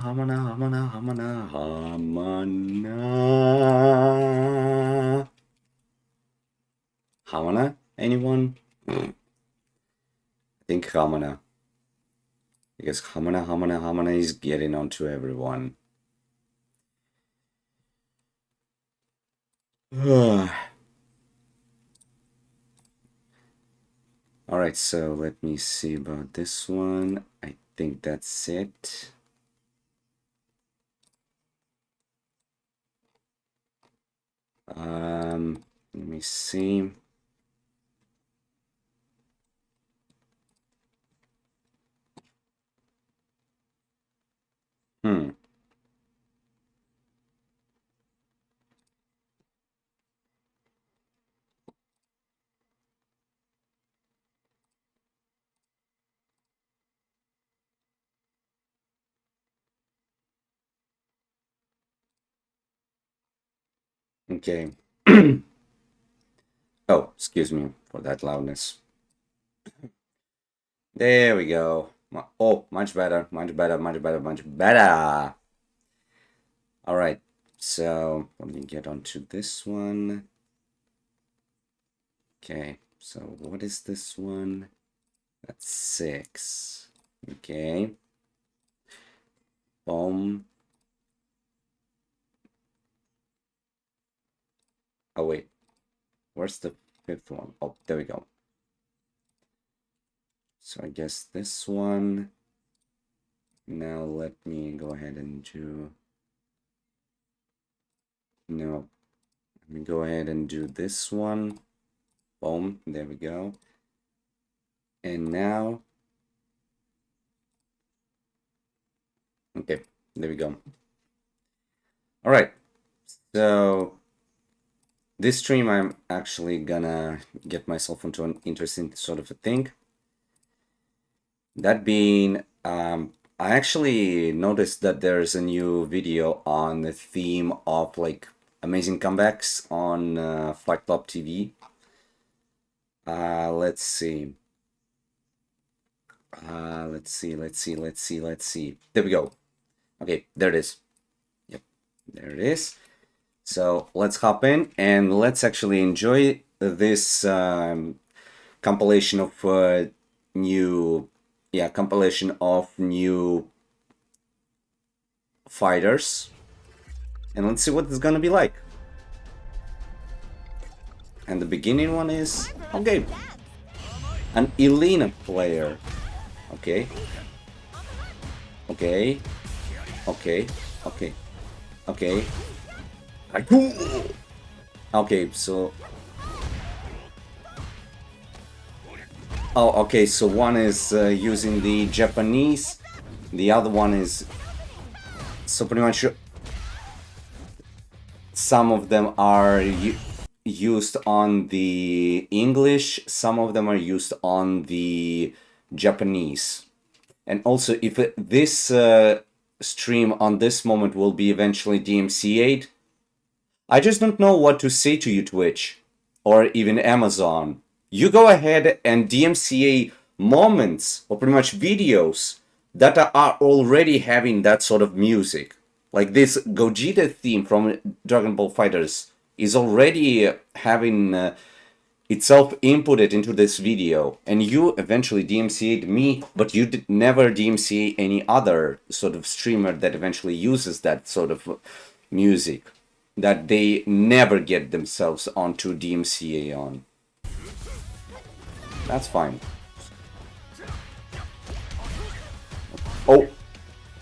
Hamana, hamana, hamana, hamana. Hamana? Anyone? I think Hamana. Because Hamana, Hamana, Hamana is getting onto everyone. Alright, so let me see about this one. I think that's it. Let me see. Okay. Oh, excuse me for that loudness. There we go. Oh, much better, much better, much better, much better. All right, so let me get onto this one. Okay, so what is this one? That's 6. Okay. Boom. Oh, wait. Where's the 5th one? Oh, there we go. So I guess this one. Now let me go ahead and do... No. Let me go ahead and do this one. Boom. There we go. And now... Okay, there we go. All right. So... this stream, I'm actually gonna get myself into an interesting sort of a thing. That being, I actually noticed that there's a new video on the theme of like amazing comebacks on Fight Club TV. Let's see. Let's see. There we go. Okay, there it is. Yep, there it is. So let's hop in and let's actually enjoy this compilation of new fighters, and let's see what it's gonna be like. And the beginning one is okay, an Elena player. Okay. Okay, so... Oh, okay, so one is using the Japanese, the other one is... So pretty much some of them are used on the English, some of them are used on the Japanese. And also, if this stream on this moment will be eventually DMCA'd, I just don't know what to say to you, Twitch, or even Amazon. You go ahead and DMCA moments, or pretty much videos, that are already having that sort of music. Like this Gogeta theme from Dragon Ball FighterZ is already having itself inputted into this video, and you eventually DMCA'd me, but you did never DMCA any other sort of streamer that eventually uses that sort of music that they never get themselves onto DMCA on. That's fine.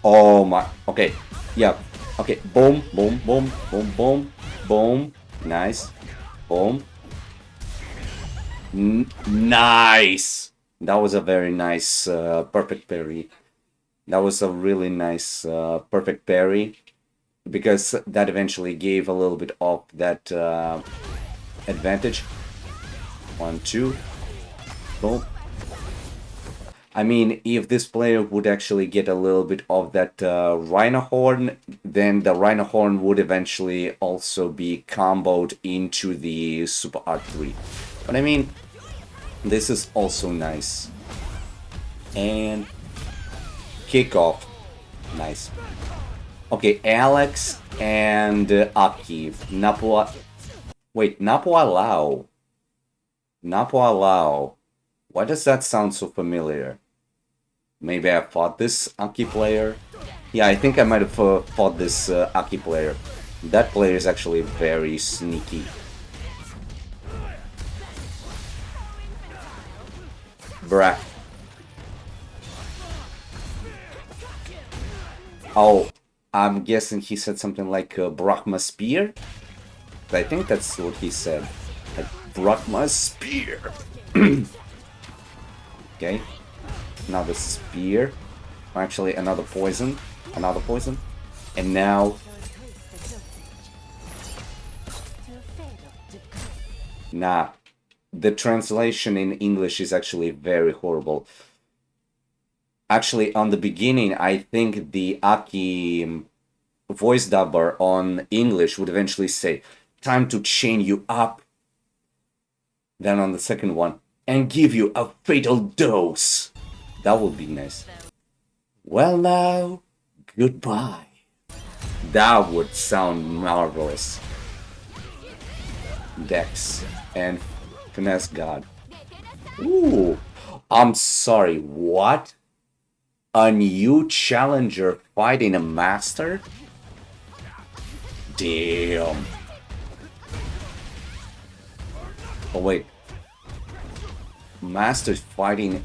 Oh my, okay, yeah, okay, boom, boom, boom, boom, boom, boom, nice, boom, nice. That was a very nice perfect parry. That was a really nice perfect parry, because that eventually gave a little bit of that advantage. 1, 2, boom. I mean, if this player would actually get a little bit of that Rhino Horn, then the Rhino Horn would eventually also be comboed into the Super Art 3. But I mean, this is also nice. And kickoff. Nice. Okay, Alex and Aki. Napua. Wait, Napua Lao. Napua Lao. Why does that sound so familiar? Maybe I fought this Aki player? Yeah, I think I might have fought this Aki player. That player is actually very sneaky. Bruh. Oh, I'm guessing he said something like Brahma Spear? I think that's what he said. Like, Brahma Spear! Okay. Another spear. Actually, another poison. Another poison. And now... Nah. The translation in English is actually very horrible. Actually, on the beginning, I think the Aki voice dubber on English would eventually say, "Time to chain you up." Then on the second one, "and give you a fatal dose." That would be nice. Well now, goodbye. That would sound marvelous. Dex and Finesse God. Ooh, I'm sorry, what? A new challenger fighting a master? Damn. Oh wait. Master's fighting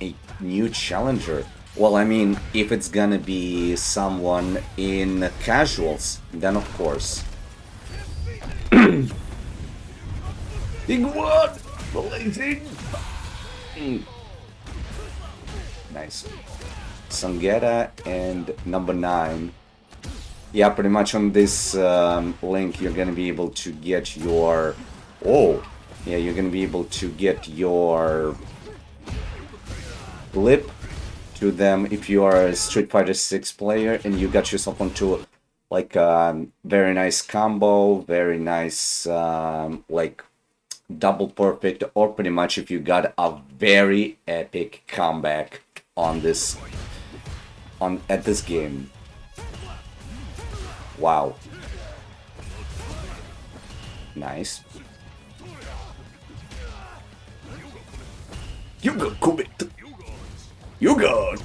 a new challenger? Well, I mean, if it's gonna be someone in casuals, then of course. Big one! Blazing! Nice. Sangera and number 9. Yeah, pretty much on this link you're gonna be able to get your... Oh! Yeah, you're gonna be able to get your blip to them if you are a Street Fighter 6 player and you got yourself onto like a very nice combo, very nice like double perfect, or pretty much if you got a very epic comeback on this at this game. Wow. Nice. You got Kubit. You got.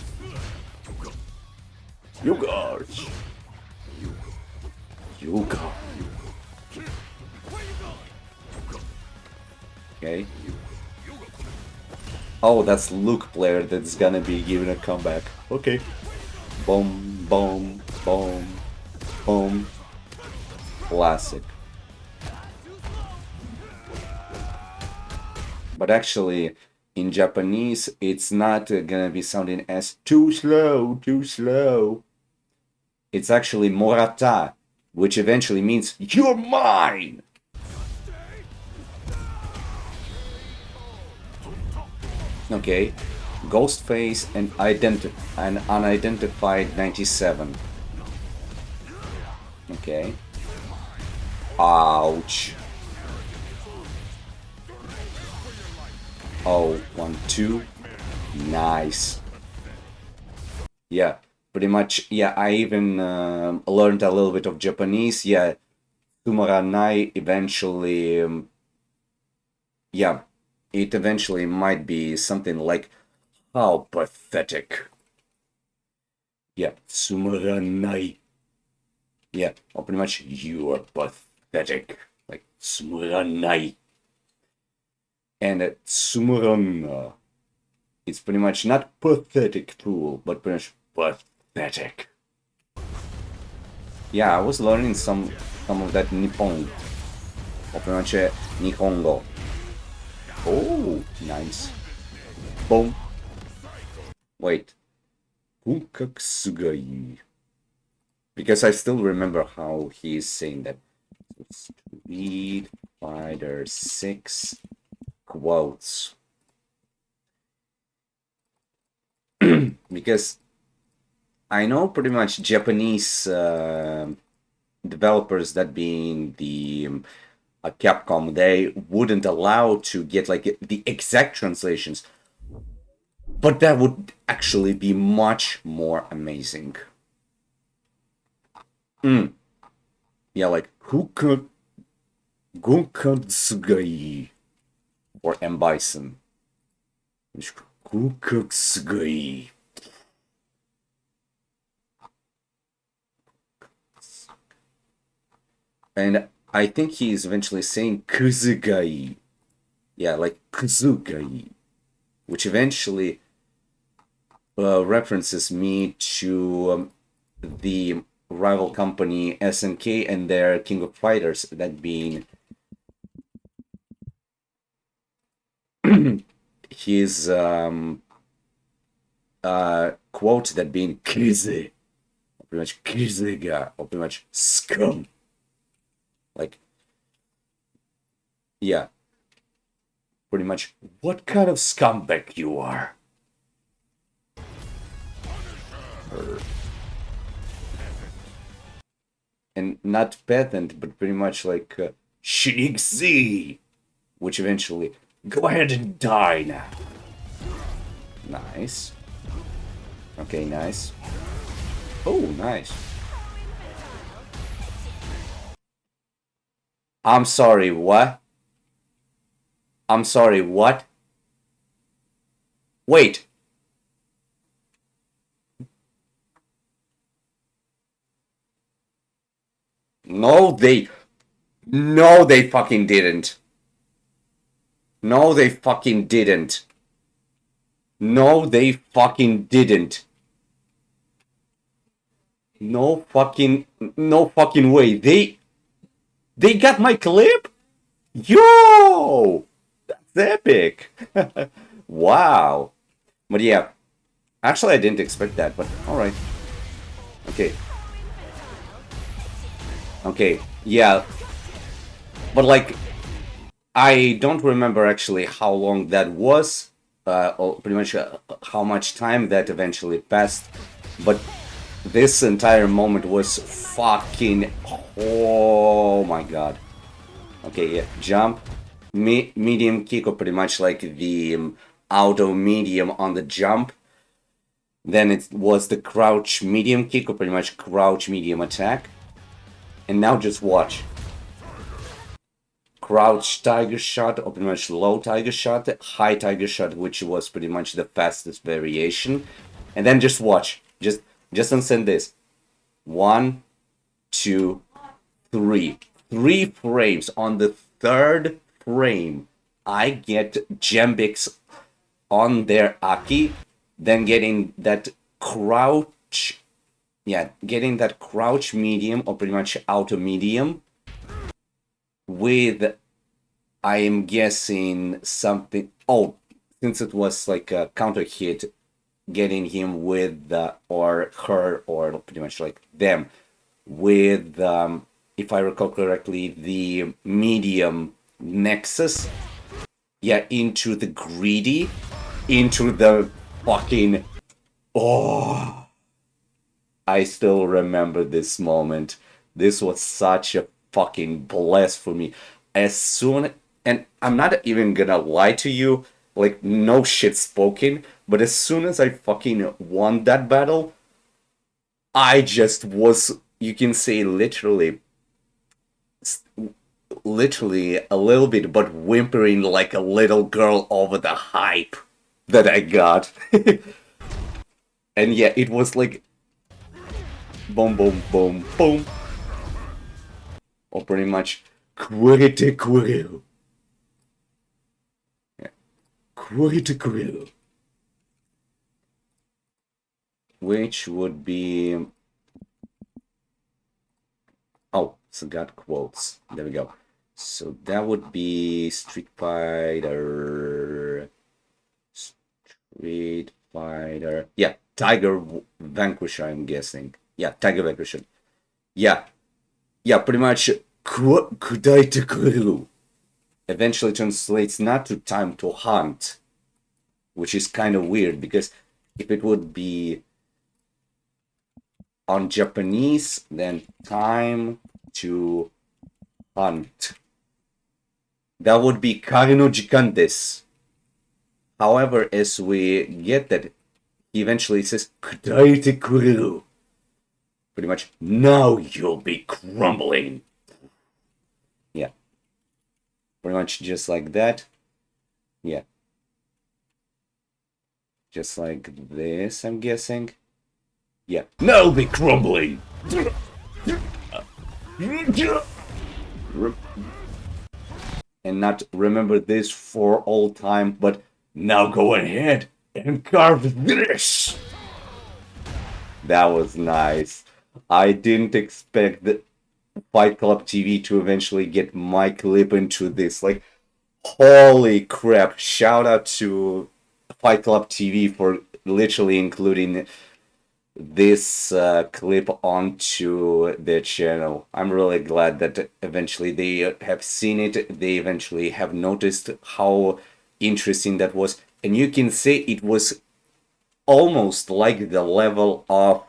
You got. You got. Okay. Oh, that's Luke player that's gonna be giving a comeback. Okay. Boom, boom, boom, boom. Classic. But actually, in Japanese, it's not gonna be sounding as too slow, too slow. It's actually Morata, which eventually means you're mine! Okay, Ghostface and an unidentified 97. Okay. Ouch. Oh, 1, 2. Nice. Yeah, pretty much. Yeah, I even learned a little bit of Japanese. Yeah, Tumaranai eventually. Yeah, it eventually might be something like, how pathetic. Yeah, Sumaranai. Yeah, or pretty much, you are pathetic. Like, Sumaranai. And Sumurana. It's pretty much not pathetic tool, but pretty much pathetic. Yeah, I was learning some of that Nippon. Or pretty much Nihongo. Oh, nice. Boom. Wait. Punkaksugai. Because I still remember how he's saying that. Street Fighter 6 quotes. Because I know pretty much Japanese developers, that being the Capcom, they wouldn't allow to get like the exact translations, but that would actually be much more amazing. Mm. Yeah, like Gunkatsugai or M Bison. Gunkatsugai. And I think he's eventually saying Kuzugai. Yeah, like Kuzugai, which eventually references me to the rival company SNK and their King of Fighters, that being his quote, that being Kize, or pretty much Kizega, or pretty much scum. Like, yeah, pretty much, what kind of scumbag you are? And not patent, but pretty much like Shinigzi, which eventually, go ahead and die now. Nice. Okay, nice. Oh, nice. I'm sorry, what? I'm sorry, what? Wait. No, they... No, they fucking didn't. No, they fucking didn't. No, they fucking didn't. No fucking... No fucking way. They got my clip? Yo! That's epic. Wow. But yeah. Actually, I didn't expect that, but alright. Okay. Okay. Yeah. But like, I don't remember actually how long that was, or pretty much how much time that eventually passed, but this entire moment was fucking... Oh my god. Okay, yeah, jump. Medium kick, or pretty much like the auto medium on the jump. Then it was the crouch medium kick, or pretty much crouch medium attack. And now just watch. Crouch tiger shot, or pretty much low tiger shot, high tiger shot, which was pretty much the fastest variation. And then just watch. Just understand this. 1, 2, 3. 3 frames. On the third frame, I get Jembix on their Aki, then getting that crouch, yeah, getting that crouch medium, or pretty much auto medium, with, I am guessing, something... Oh, since it was like a counter hit, getting him with or her, or pretty much like them, with, if I recall correctly, the medium nexus, yeah, into the greedy, into the fucking... Oh, I still remember this moment. This was such a fucking blast for me. As soon... And I'm not even gonna lie to you, like, no shit spoken, but as soon as I fucking won that battle, I just was, you can say, literally a little bit, but whimpering like a little girl over the hype that I got. And yeah, it was like boom, boom, boom, boom, or pretty much quirite quiru. Yeah. Quirite quiru. Which would be... Oh, Sagat quotes. There we go. So that would be Street Fighter. Street Fighter. Yeah, Tiger Vanquisher, I'm guessing. Yeah, Tiger Vanquisher. Yeah. Yeah, pretty much. Kudaita Kuru eventually translates not to time to hunt, which is kind of weird, because if it would be on Japanese, then time to hunt, that would be kare no jikan desu. However, as we get that, he eventually says kudaite kureru, pretty much, now you'll be crumbling. Yeah. Pretty much just like that. Yeah. Just like this, I'm guessing. Yeah. Now be crumbling. And not remember this for all time, but now go ahead and carve this. That was nice. I didn't expect the Fight Club TV to eventually get my clip into this. Like, holy crap. Shout out to Fight Club TV for literally including this clip onto their channel. I'm really glad that eventually they have seen it. They eventually have noticed how interesting that was. And you can say it was almost like the level of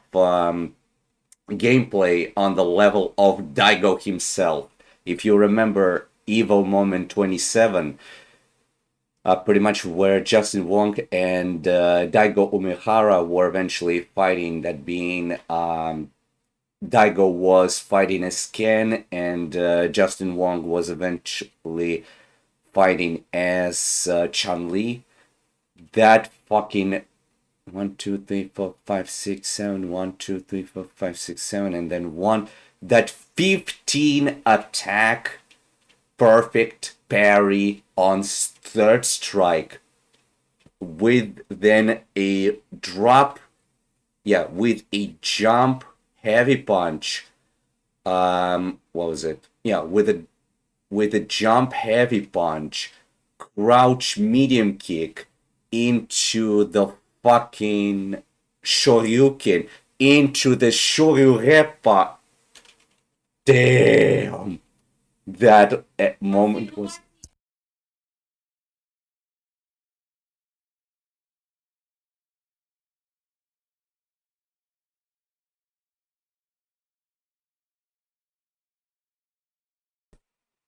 gameplay on the level of Daigo himself. If you remember Evo Moment 27, pretty much where Justin Wong and Daigo Umehara were eventually fighting, that being Daigo was fighting a scan and Justin Wong was eventually fighting as Chun-Li. That fucking 1, 2, 3, 4, 5, 6, 7, 1, 2, 3, 4, 5, 6, 7, and then 1. That 15 attack perfect parry on third strike with then a drop, with a jump heavy punch. What was it? Yeah, with a jump heavy punch, crouch medium kick into the fucking shoryuken, into the shoryurepa. Damn, that moment was.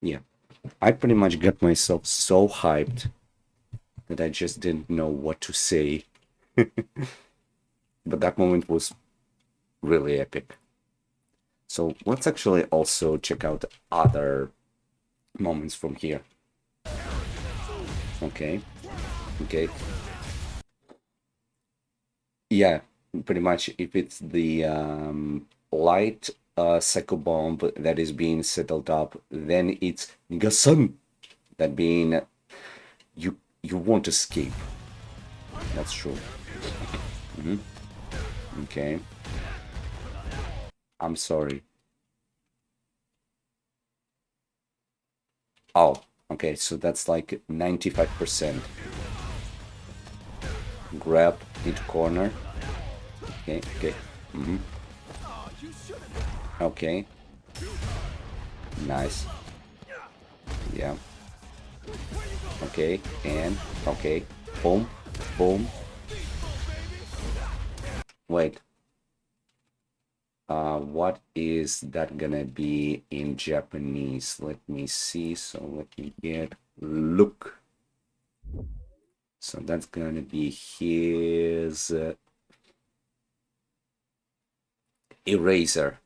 Yeah, I pretty much got myself so hyped that I just didn't know what to say. But that moment was really epic. So let's actually also check out other moments from here. Okay. Okay. Yeah, pretty much if it's the light psycho bomb that is being settled up, then it's Gasun that being you won't escape. That's true. Okay. I'm sorry. Oh, okay, so that's like 95%. Grab into corner. Okay, okay. Okay. Nice. Yeah. Okay, and okay. Boom. Boom. Wait. What is that gonna be in Japanese? Let me see. So let me get look. So that's gonna be his eraser.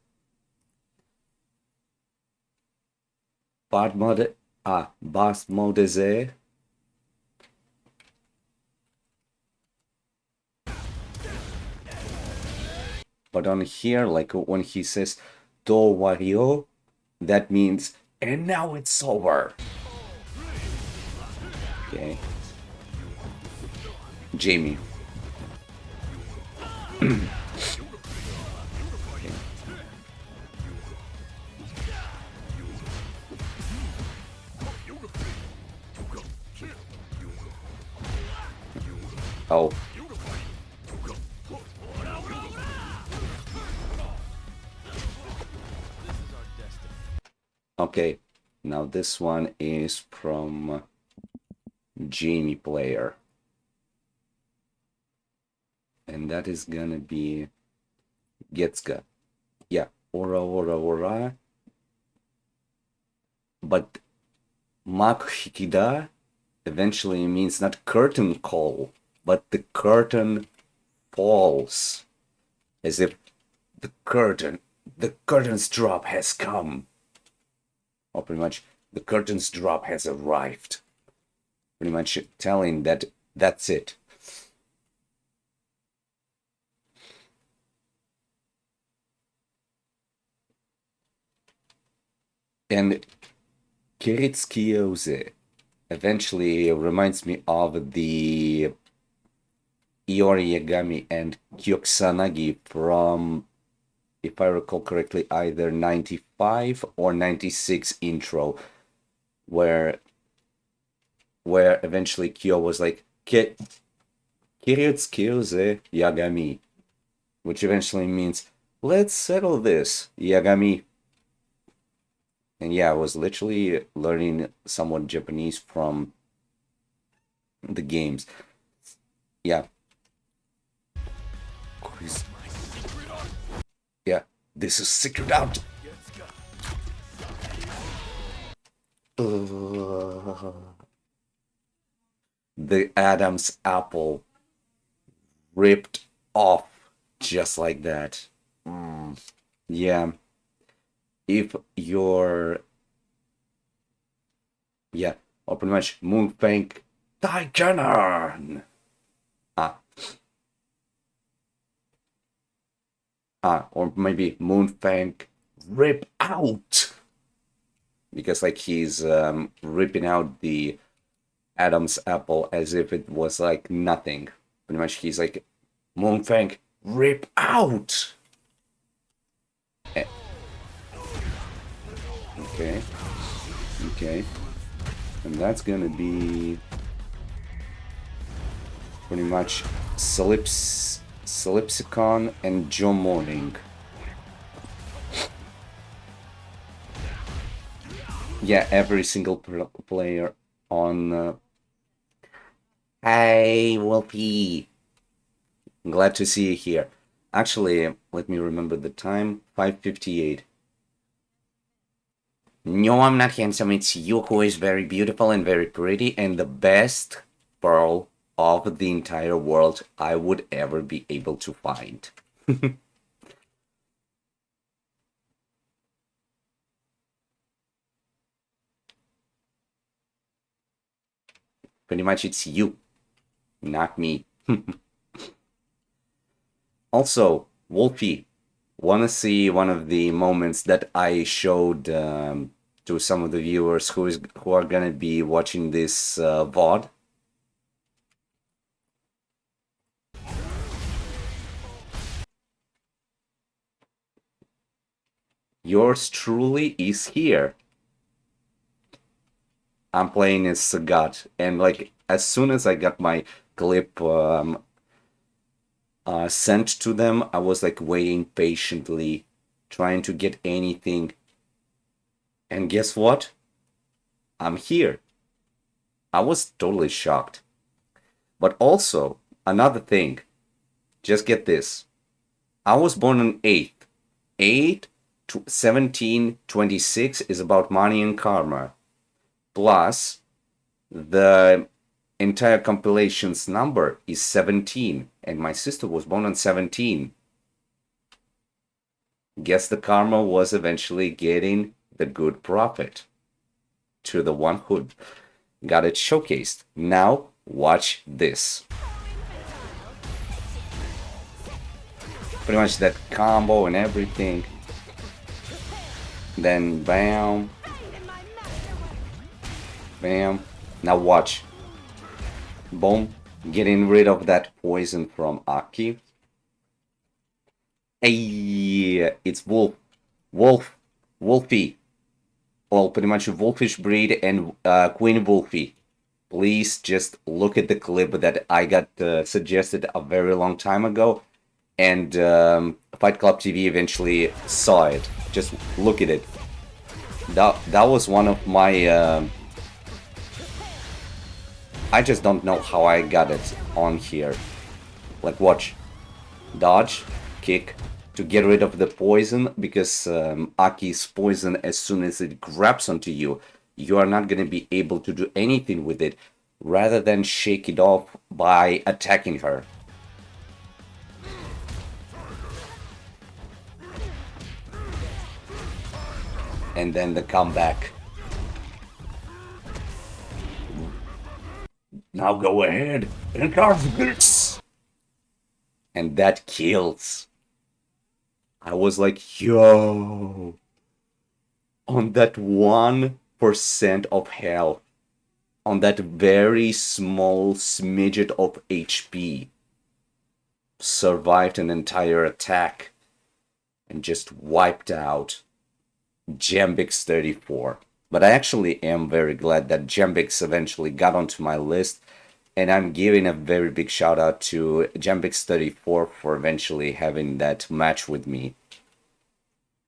Basmodeze. But on here, like when he says Do Wario, that means and now it's over. Okay. Jamie. Oh. Okay. Now this one is from Jamie player. And that is gonna be Getsuga. Yeah. Ora ora ora. But Mak Hikida eventually means not curtain call, but the curtain falls. As if the curtain the curtains drop has come. Or pretty much, the curtains drop has arrived. Pretty much telling that that's it. And Kiritsukyose eventually reminds me of the Iori Yagami and Kyokusanagi from, if I recall correctly, either 95 or 96 intro, where eventually Kyo was like, Kiritsukyose Yagami, which eventually means, let's settle this, Yagami. And yeah, I was literally learning somewhat Japanese from the games. Yeah. Yeah, this is secret out. The Adam's apple ripped off just like that. Yeah. If you're... Yeah, or pretty much Moonfang Taikannon! Or maybe Moonfang Rip Out! Because like he's ripping out the Adam's apple as if it was like nothing. Pretty much he's like, Moonfang Rip Out! Okay. Okay. And that's gonna be pretty much Calypsicon and Joe Morning. Yeah, every single player on... Hey, Wolfie! Glad to see you here. Actually, let me remember the time. 5:58. No, I'm not handsome. It's you who is very beautiful and very pretty and the best pearl of the entire world I would ever be able to find. Pretty much it's you, not me. Also, Wolfie, wanna see one of the moments that I showed to some of the viewers who are gonna be watching this VOD? Yours truly is here. I'm playing as Sagat, and like as soon as I got my clip sent to them, I was like waiting patiently, trying to get anything. And guess what? I'm here. I was totally shocked. But also, another thing, just get this. I was born on 8th. 8 to 1726 is about money and karma. Plus, the entire compilation's number is 17, and my sister was born on 17. Guess the karma was eventually getting the good profit to the one who got it showcased. Now, watch this. Pretty much that combo and everything. Then bam. Bam. Now watch. Boom. Getting rid of that poison from Aki. Hey, it's Wolfie. Well, pretty much a wolfish breed and Queen Wolfie. Please just look at the clip that I got suggested a very long time ago, and Fight Club TV eventually saw it. Just look at it. That was one of my... I just don't know how I got it on here. Like, watch. Dodge, kick, to get rid of the poison, because Aki's poison, as soon as it grabs onto you, you are not going to be able to do anything with it, rather than shake it off by attacking her. And then the comeback. Now go ahead and carve this. And that kills. I was like, yo. On that 1% of health. On that very small smidget of HP. Survived an entire attack. And just wiped out Jambix 34. But I actually am very glad that Jambix eventually got onto my list, and I'm giving a very big shout out to Jambix 34 for eventually having that match with me.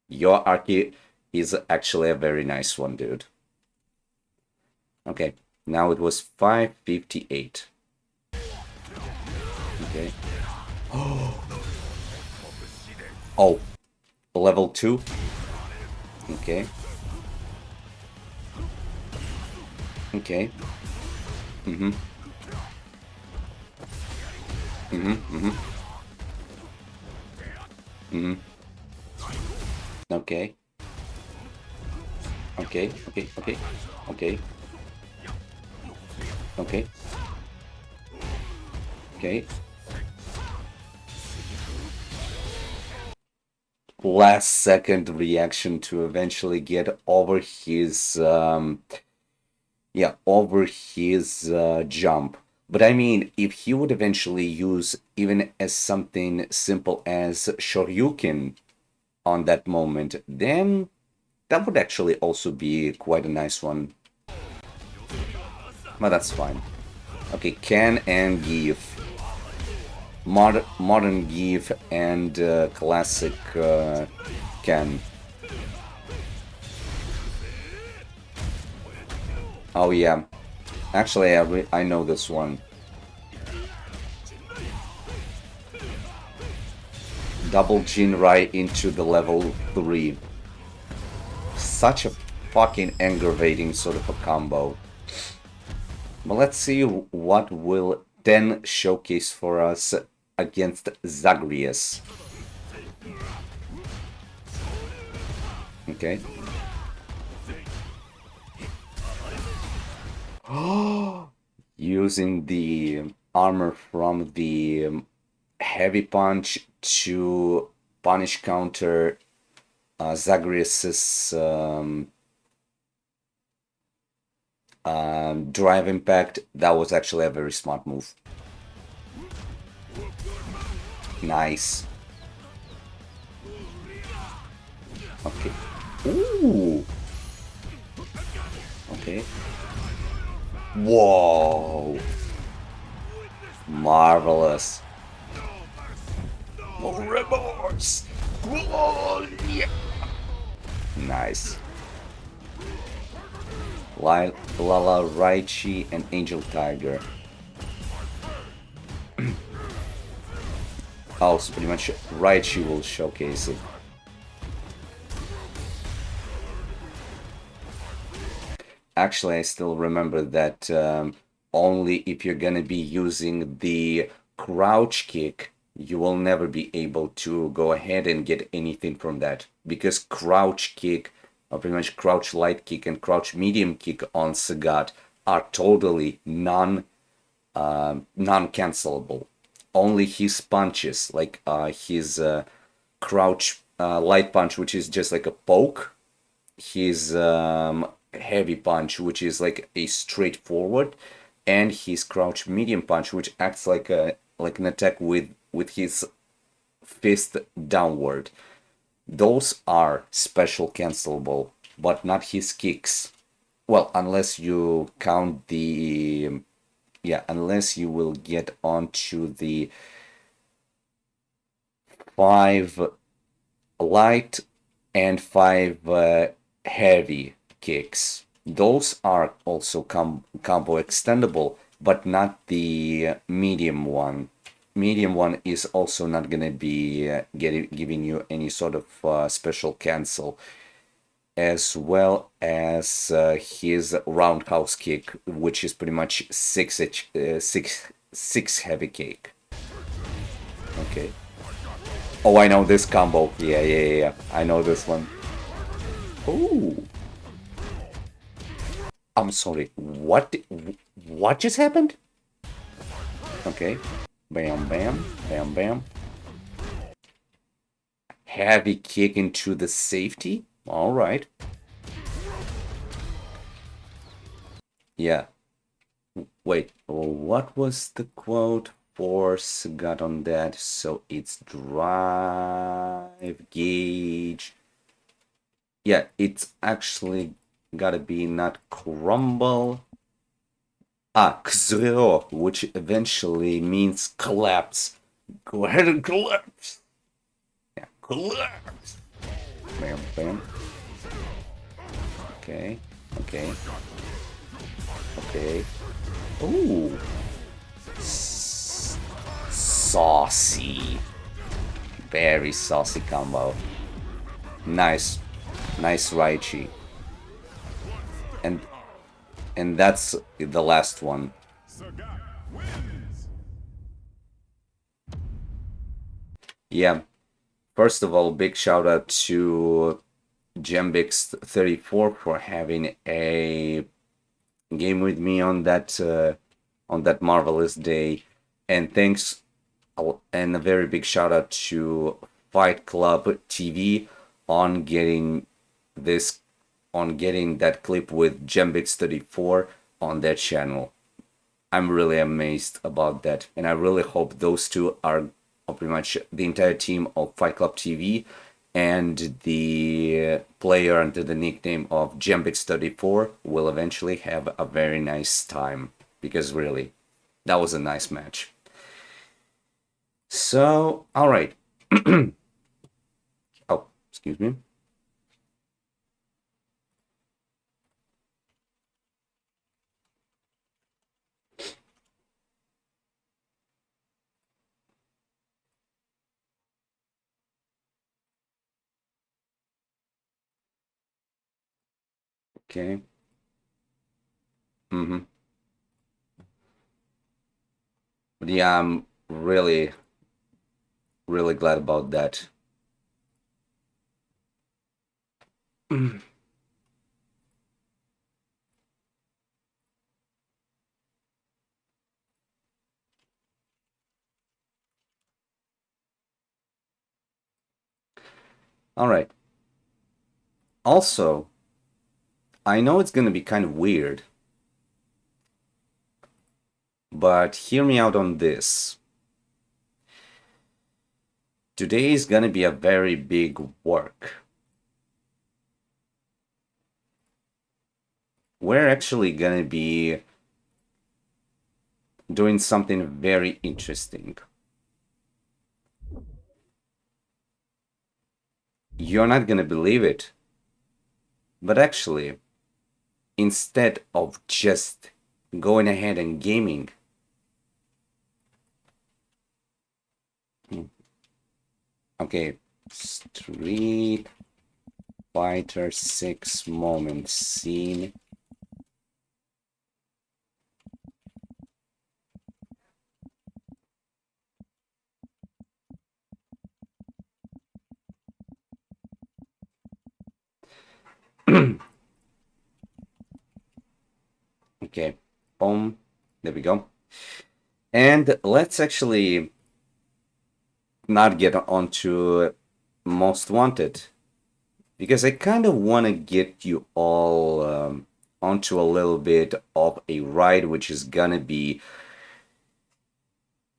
Your Archie is actually a very nice one, dude. Okay, now it was 558. Okay. Oh, level 2. Okay. Okay. Mm-hmm. Mm-hmm. Mm-hmm. Mm-hmm. Okay. Okay. Okay. Okay. Okay. Okay. Okay. Last second reaction to eventually get over his jump. But I mean, if he would eventually use even as something simple as Shoryuken on that moment, then that would actually also be quite a nice one. But that's fine. Okay, can and give. Modern give and classic can. Oh yeah, actually I know this one. Double Jinrai into the level 3. Such a fucking aggravating sort of a combo. But let's see what will Den showcase for us against Zagreus. Okay. Using the armor from the heavy punch to punish counter Zagreus's drive impact. That was actually a very smart move. Nice. Okay. Ooh. Okay. Whoa. Marvelous. No remorse. Whoa, yeah. Nice. Lala, Raichi, and Angel Tiger. Oh, so pretty much Raichi will showcase it. Actually, I still remember that only if you're gonna be using the crouch kick, you will never be able to go ahead and get anything from that. Because crouch kick, or pretty much crouch light kick and crouch medium kick on Sagat are totally non-cancelable. Only his punches, like his crouch light punch, which is just like a poke, his heavy punch, which is like a straightforward, and his crouch medium punch, which acts like an attack with his fist downward. Those are special cancelable, but not his kicks. Well, unless you count the unless you will get onto the 5 light and 5 heavy kicks. Those are also combo extendable, but not the medium one. Medium one is also not gonna be giving you any sort of special cancel, as well as his roundhouse kick, which is pretty much 6 heavy kick. Okay. Oh, I know this combo. Yeah. I know this one. Oh, I'm sorry. What just happened? Okay. Bam, bam, bam, bam. Heavy kick into the safety. All right. Yeah. Wait, what was the quote for Sagat on that? So it's drive gauge. Yeah, it's actually gotta be not crumble. Ah, Kzero, which eventually means collapse. Go ahead and collapse. Yeah, collapse. Bam, bam. Okay, okay, okay. Ooh. Saucy. Very saucy combo. Nice. Nice Raichi. And and that's the last one. Yeah. First of all, big shout out to Gembix34 for having a game with me on that marvelous day. And thanks and a very big shout out to Fight Club TV on getting this on getting that clip with Gembix34 on that channel. I'm really amazed about that, and I really hope those two are pretty much the entire team of Fight Club TV and the player under the nickname of Gembix34 will eventually have a very nice time, because really, that was a nice match. So, all right. Oh, excuse me. Okay. Mm-hmm. But yeah, I'm really, really glad about that. All right. Also, I know it's gonna be kind of weird, but hear me out on this. Today is gonna be a very big work. We're actually gonna be doing something very interesting. You're not gonna believe it, but actually, instead of just going ahead and gaming, okay, Street Fighter 6 moment scene. Okay, boom, there we go. And let's actually not get onto Most Wanted, because I kind of want to get you all onto a little bit of a ride, which is gonna be,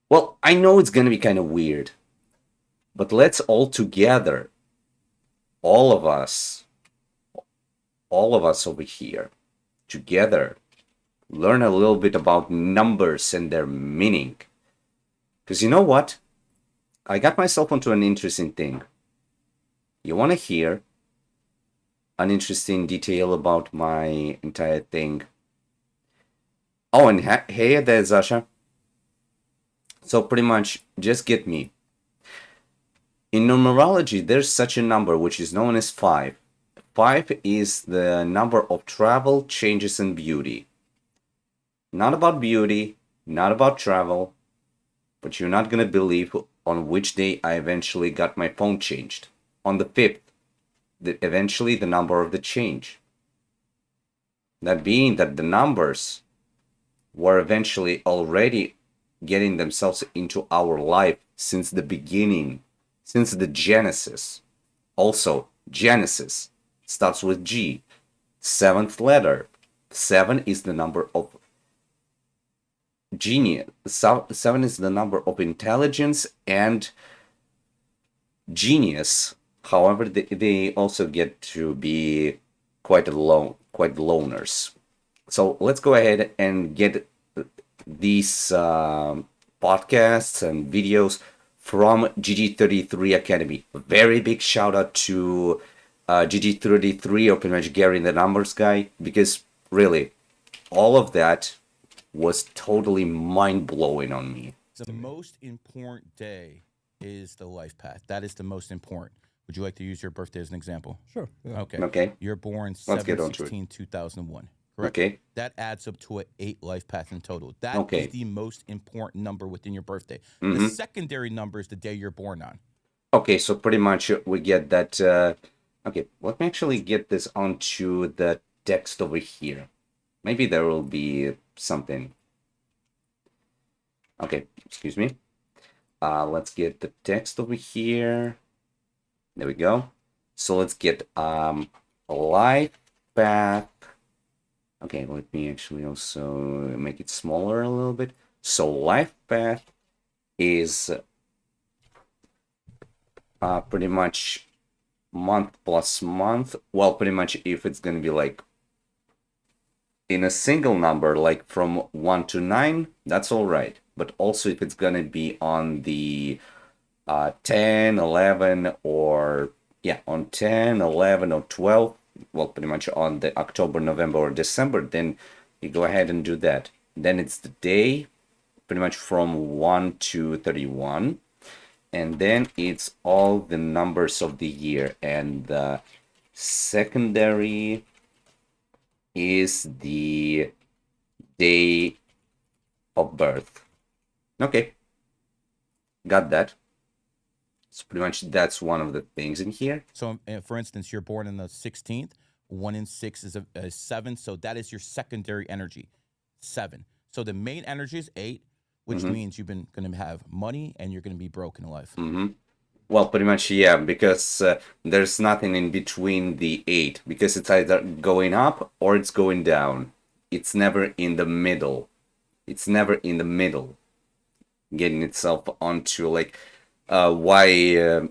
well, I know it's gonna be kind of weird, but let's all together, all of us, all of us over here, together, learn a little bit about numbers and their meaning. Because you know what? I got myself onto an interesting thing. You want to hear an interesting detail about my entire thing? Oh, and hey there, Zasha. So pretty much, just get me. In numerology, there's such a number which is known as 5. 5 is the number of travel, changes, and beauty. Not about beauty, not about travel, but you're not gonna believe on which day I eventually got my phone changed. On the 5th. eventually the number of the change. That being that the numbers were eventually already getting themselves into our life since the beginning, since the Genesis. Also, Genesis starts with G, seventh letter. 7 is the number of genius. 7 is the number of intelligence and genius. However, they also get to be quite loners. So let's go ahead and get these podcasts and videos from GG33 Academy. A very big shout out to GG33, or pretty much Gary the Numbers guy, because really, all of that was totally mind blowing on me. The most important day is the life path. That is the most important. Would you like to use your birthday as an example? Sure. Yeah. Okay. You're born Let's get onto it. 7/16/2001. Correct? Okay. That adds up to an 8 life path in total. That Okay. is the most important number within your birthday. Mhm. The secondary number is the day you're born on. Okay, so pretty much we get that. Okay, let me actually get this onto the text over here. Maybe there will be something. Okay, excuse me. Let's get the text over here. There we go. So let's get life path. Okay, let me actually also make it smaller a little bit. So life path is pretty much month plus month. Well, pretty much if it's going to be like in a single number, like from 1 to 9, that's all right. But also if it's going to be on the 10, 11, or yeah, on 10, 11, or 12, well, pretty much on the October, November, or December, then you go ahead and do that. Then it's the day, pretty much from 1 to 31. And then it's all the numbers of the year. And the secondary is the day of birth. Okay. Got that. So pretty much that's one of the things in here. So, for instance, you're born on the 16th. 1 in 6 is a 7. So that is your secondary energy, 7. So the main energy is 8, which means you've been going to have money and you're going to be broke in life. Well, pretty much, yeah, because there's nothing in between the 8, because it's either going up or it's going down. It's never in the middle. It's never in the middle, getting itself onto, like, why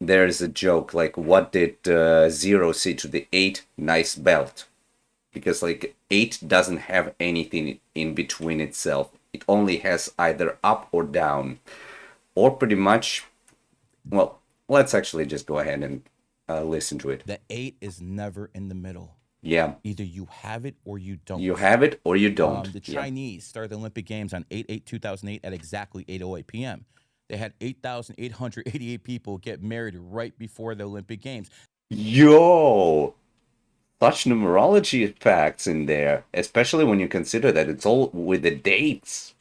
there's a joke, like, what did 0 say to the 8? Nice belt. Because, like, 8 doesn't have anything in between itself. It only has either up or down. Or pretty much, well, let's actually just go ahead and listen to it. The 8 is never in the middle. Yeah. Either you have it or you don't. You have it or you don't. The Chinese started the Olympic Games on 8/8/2008 at exactly 8:08 p.m. They had 8,888 people get married right before the Olympic Games. Yo! Such numerology facts in there, especially when you consider that it's all with the dates.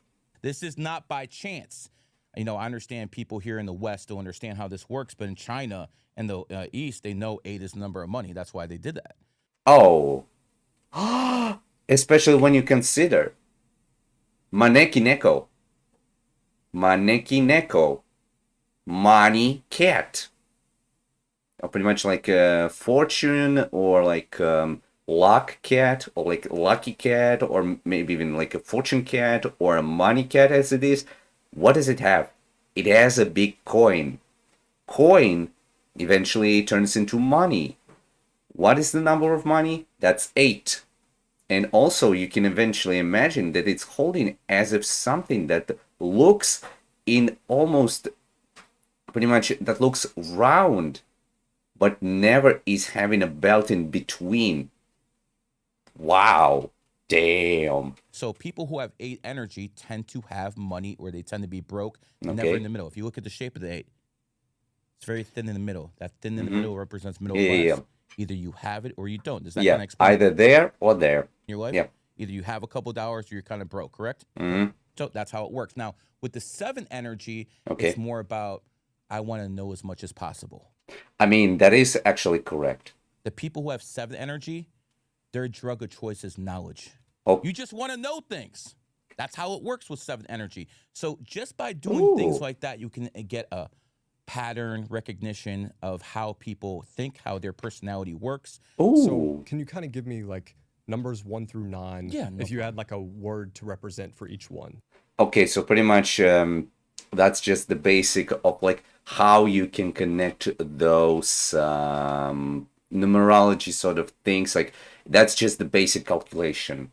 This is not by chance. I understand people here in the West don't understand how this works, but in China and the East, they know 8 is the number of money. That's why they did that. Oh. Especially when you consider Maneki Neko. Maneki Neko. Money cat. Or pretty much like fortune, or like luck cat, or like lucky cat, or maybe even like a fortune cat, or a money cat as it is. What does it have? It has a big coin. Coin eventually turns into money. What is the number of money? That's 8. And also you can eventually imagine that it's holding as if something that looks in almost pretty much, that looks round, but never is having a belt in between. Wow. Damn. So people who have 8 energy tend to have money, or they tend to be broke, Okay. never in the middle. If you look at the shape of the 8, it's very thin in the middle. That thin in the middle represents middle class. Either you have it or you don't. Does that kind of explain either there or there in your life? Yeah. Either you have a couple dollars or you're kind of broke, correct? So that's how it works. Now, with the 7 energy, Okay. it's more about, I want to know as much as possible. I mean, that is actually correct. The people who have 7 energy, their drug of choice is knowledge. Oh, You just want to know things. That's how it works with 7 energy. So just by doing things ooh, like that, you can get a pattern recognition of how people think, how their personality works. So ooh. can you kind of give me like numbers 1 through 9 Yeah, no if you had problem. like a word to represent for each one? Okay, so pretty much that's just the basic of like how you can connect those numerology sort of things. Like that's just the basic calculation.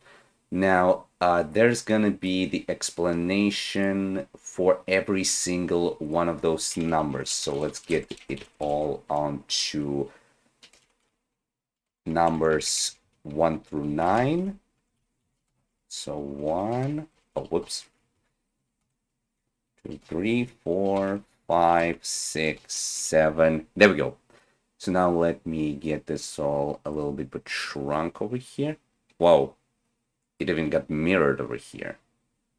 Now, there's gonna be the explanation for every single one of those numbers. So let's get it all onto numbers 1 through 9. So one, oh, whoops. 2, 3, 4, 5, 6, 7. There we go. So now let me get this all a little bit but shrunk over here. Whoa, it even got mirrored over here.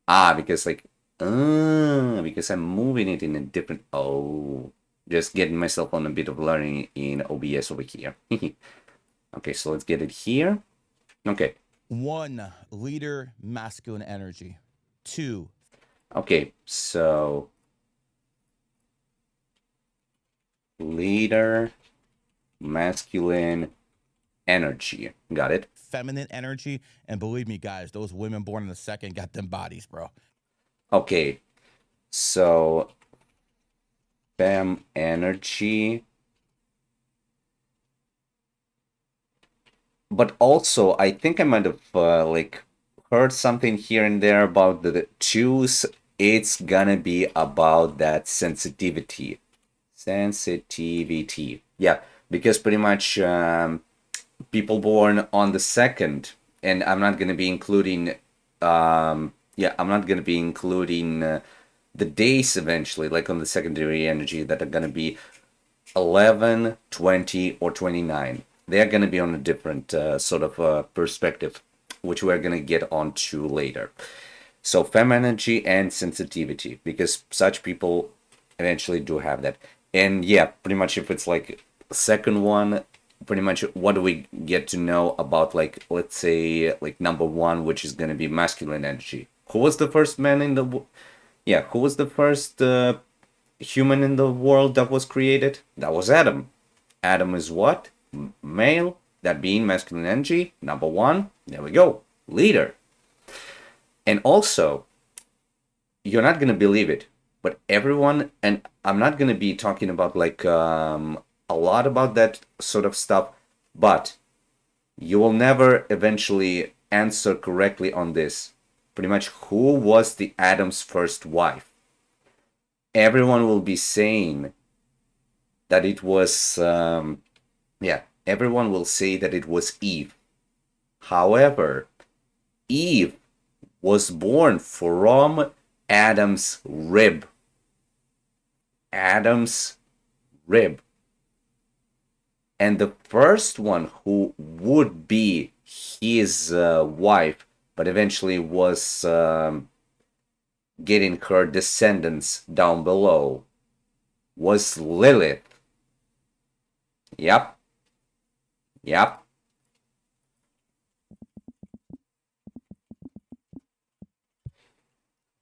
Ah, because I'm moving it in a different. Oh, just getting myself on a bit of learning in OBS over here. Okay, so let's get it here. Okay, 1, leader, masculine energy. 2, okay, so leader, masculine energy. Got it. feminine energy. And believe me, guys, those women born in the second got them bodies, bro. Okay, so fem energy. But also, I think I might have like heard something here and there about the choose. It's gonna be about that sensitivity. Sensitivity. Yeah, because pretty much people born on the second, and I'm not gonna be including. Yeah, I'm not gonna be including the days eventually, like on the secondary energy that are gonna be 11, 20, or 29. They're going to be on a different sort of perspective, which we're going to get onto later. So, fem energy and sensitivity, because such people eventually do have that. And yeah, pretty much if it's like second one, pretty much what do we get to know about, like, let's say, like number one, which is going to be masculine energy? Who was the first man in the. Yeah, who was the first human in the world that was created? That was Adam. Adam is what? Male. That being masculine energy. Number one. There we go. Leader. And also, you're not gonna believe it, but everyone, and I'm not gonna be talking about like a lot about that sort of stuff, but you will never eventually answer correctly on this. Pretty much, who was the Adam's first wife? Everyone will be saying that it was yeah, everyone will say that it was Eve. However, Eve was born from Adam's rib. Adam's rib. And the first one who would be his wife, but eventually was getting her descendants down below, was Lilith. Yep, yep.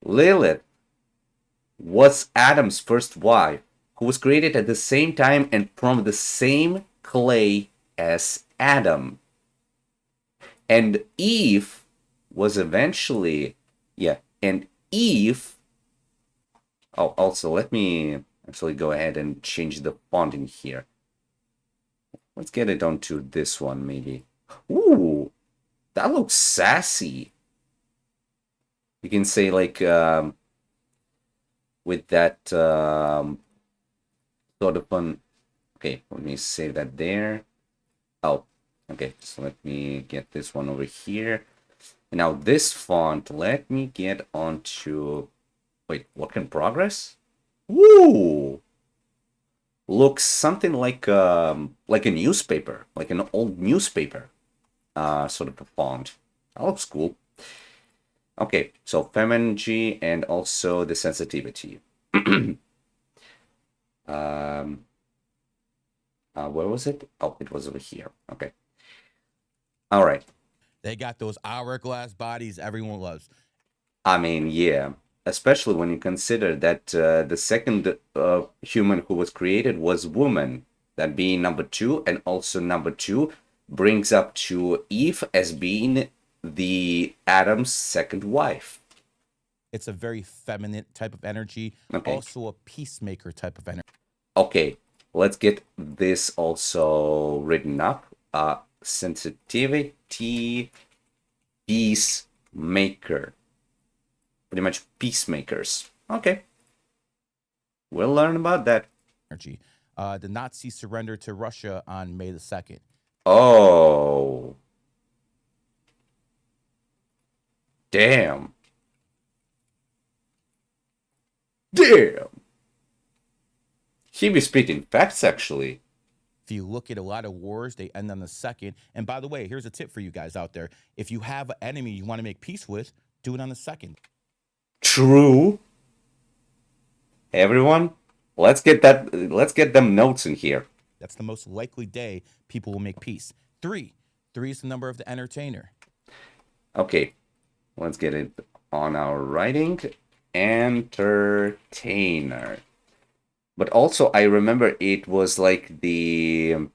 Lilith was Adam's first wife, who was created at the same time and from the same clay as Adam. And Eve was eventually, yeah, and Eve. Oh, also, let me actually go ahead and change the font in here. Let's get it onto this one, maybe. Ooh, that looks sassy. You can say, like, with that sort of fun. Okay, let me save that there. Oh, okay, so let me get this one over here. And now this font, let me get onto. Wait, work in progress? Ooh! Looks something like a newspaper, like an old newspaper, sort of a font. That looks cool. Okay, so femininity and also the sensitivity. um, Where was it? Oh, it was over here. Okay. All right. They got those hourglass bodies everyone loves. I mean, yeah. Especially when you consider that the second human who was created was woman, that being number two, and also number two brings up to Eve as being the Adam's second wife. It's a very feminine type of energy, Okay. also a peacemaker type of energy. Okay, let's get this also written up. Sensitivity, peacemaker. Pretty much peacemakers. Okay. We'll learn about that. Energy. The Nazis surrendered to Russia on May the 2nd. Oh. Damn. Damn. He be spitting facts, actually. If you look at a lot of wars, they end on the 2nd. And by the way, here's a tip for you guys out there. If you have an enemy you want to make peace with, do it on the 2nd. True. Everyone, let's get them notes in here. That's the most likely day people will make peace. 3. 3 is the number of the entertainer. Okay, let's get it on our writing. Entertainer. But also, I remember it was like the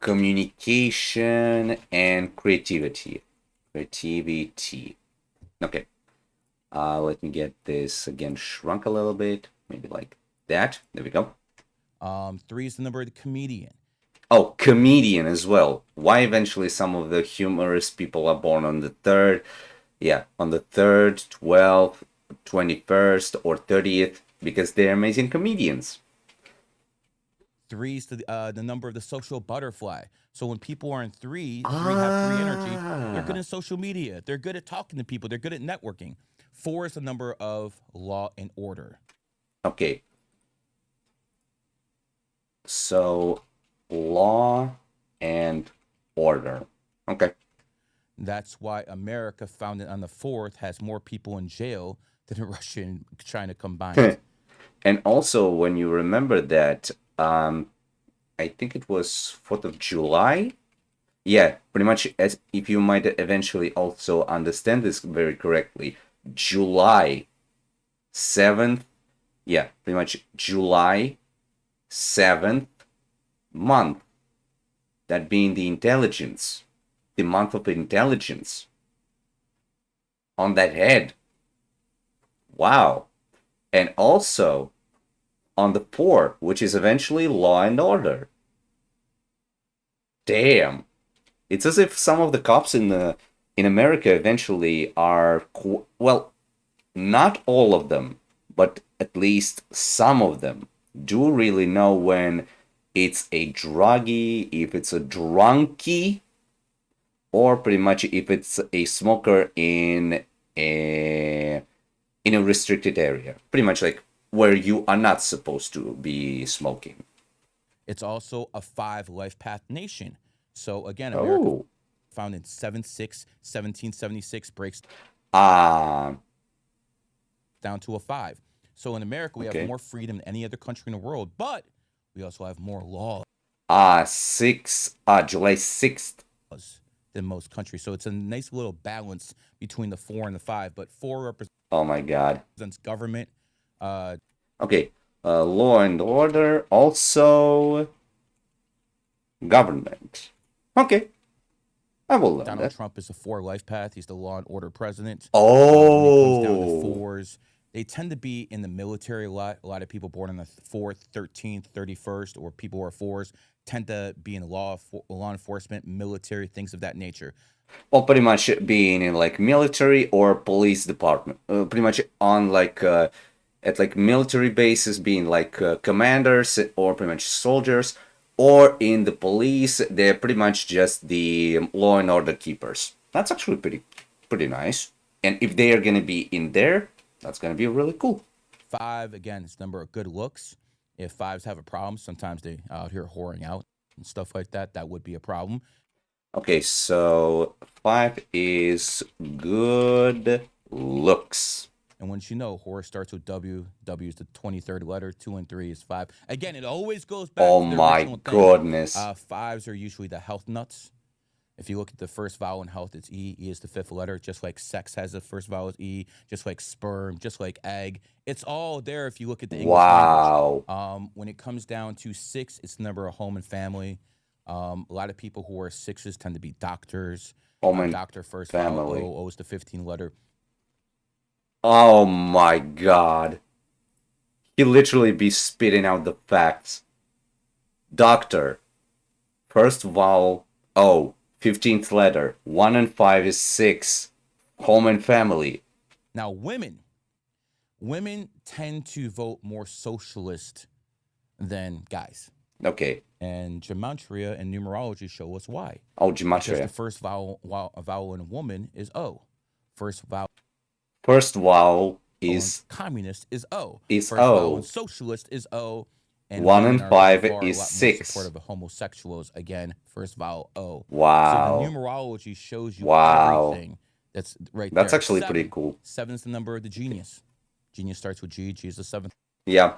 communication and creativity. Creativity. Okay. Let me get this again shrunk a little bit. Maybe like that. There we go. 3 is the number of the comedian. Oh, comedian as well. Why eventually some of the humorous people are born on the 3rd? Yeah, on the 3rd, 12th, 21st, or 30th, because they're amazing comedians. 3 is the number of the social butterfly. So when people are in 3 have 3 energy, they're good in social media. They're good at talking to people. They're good at networking. 4 is the number of law and order. Okay. So, law and order. Okay. That's why America, founded on the 4th, has more people in jail than Russia and China combined. And also, when you remember that, I think it was 4th of July. Yeah, pretty much, as if you might eventually also understand this very correctly, July 7th, yeah, pretty much July 7th month, that being the intelligence, the month of intelligence on that head. Wow. And also on the 4, which is eventually law and order. Damn. It's as if some of the cops in America eventually are, well, not all of them, but at least some of them do really know when it's a druggie, if it's a drunkie, or pretty much if it's a smoker in a restricted area. Pretty much like where you are not supposed to be smoking. It's also a 5 life path nation. So again, America, founded 1776, breaks down to a 5. So in America, we have more freedom than any other country in the world, but we also have more laws. July 6th. Than most countries. So it's a nice little balance between the 4 and the 5, but 4 represents, oh my god, government. Okay, law and order, also government. Okay, I will learn Donald that. Trump is a 4 life path. He's the law and order president. Oh. When it comes down to 4s, they tend to be in the military a lot. A lot of people born on the 4th, 13th, 31st, or people who are 4s tend to be in law enforcement, military, things of that nature. Well, pretty much being in like military or police department. Pretty much on like at like military bases, being like commanders or pretty much soldiers, or in the police, they're pretty much just the law and order keepers. That's actually pretty nice. And if they are gonna be in there, that's gonna be really cool. 5, again, it's number of good looks. If 5s have a problem, sometimes they out here whoring out and stuff like that. That would be a problem. Okay, so 5 is good looks. And once you know, horse starts with W, W is the 23rd letter, 2 and 3 is 5. Again, it always goes back Oh to the my original thing. goodness. Fives are usually the health nuts. If you look at the first vowel in health, it's E. E is the 5th letter, just like sex has the first vowel is E, just like sperm, just like egg. It's all there if you look at the English Wow. language. When it comes down to 6, it's the number of home and family. A lot of people who are 6s tend to be doctors. Home and Doctor first family. vowel, O is the 15th letter. Oh my god. He literally be spitting out the facts. Doctor. First vowel, O. 15th letter. 1 and 5 is 6. Home and family. Now, women tend to vote more socialist than guys. Okay. And gematria and numerology show us why. Oh, Because gematria. the first vowel in a woman is O. First vowel is in communist is O. is First vowel O. in socialist is O. And 1 women and are by 5 far a is lot more 6. supportive of homosexuals. Again, first vowel O. Wow. So the numerology shows you Wow. everything that's right That's there. actually pretty cool. 7 is the number of the genius. Genius starts with G. G is the 7th. Yeah.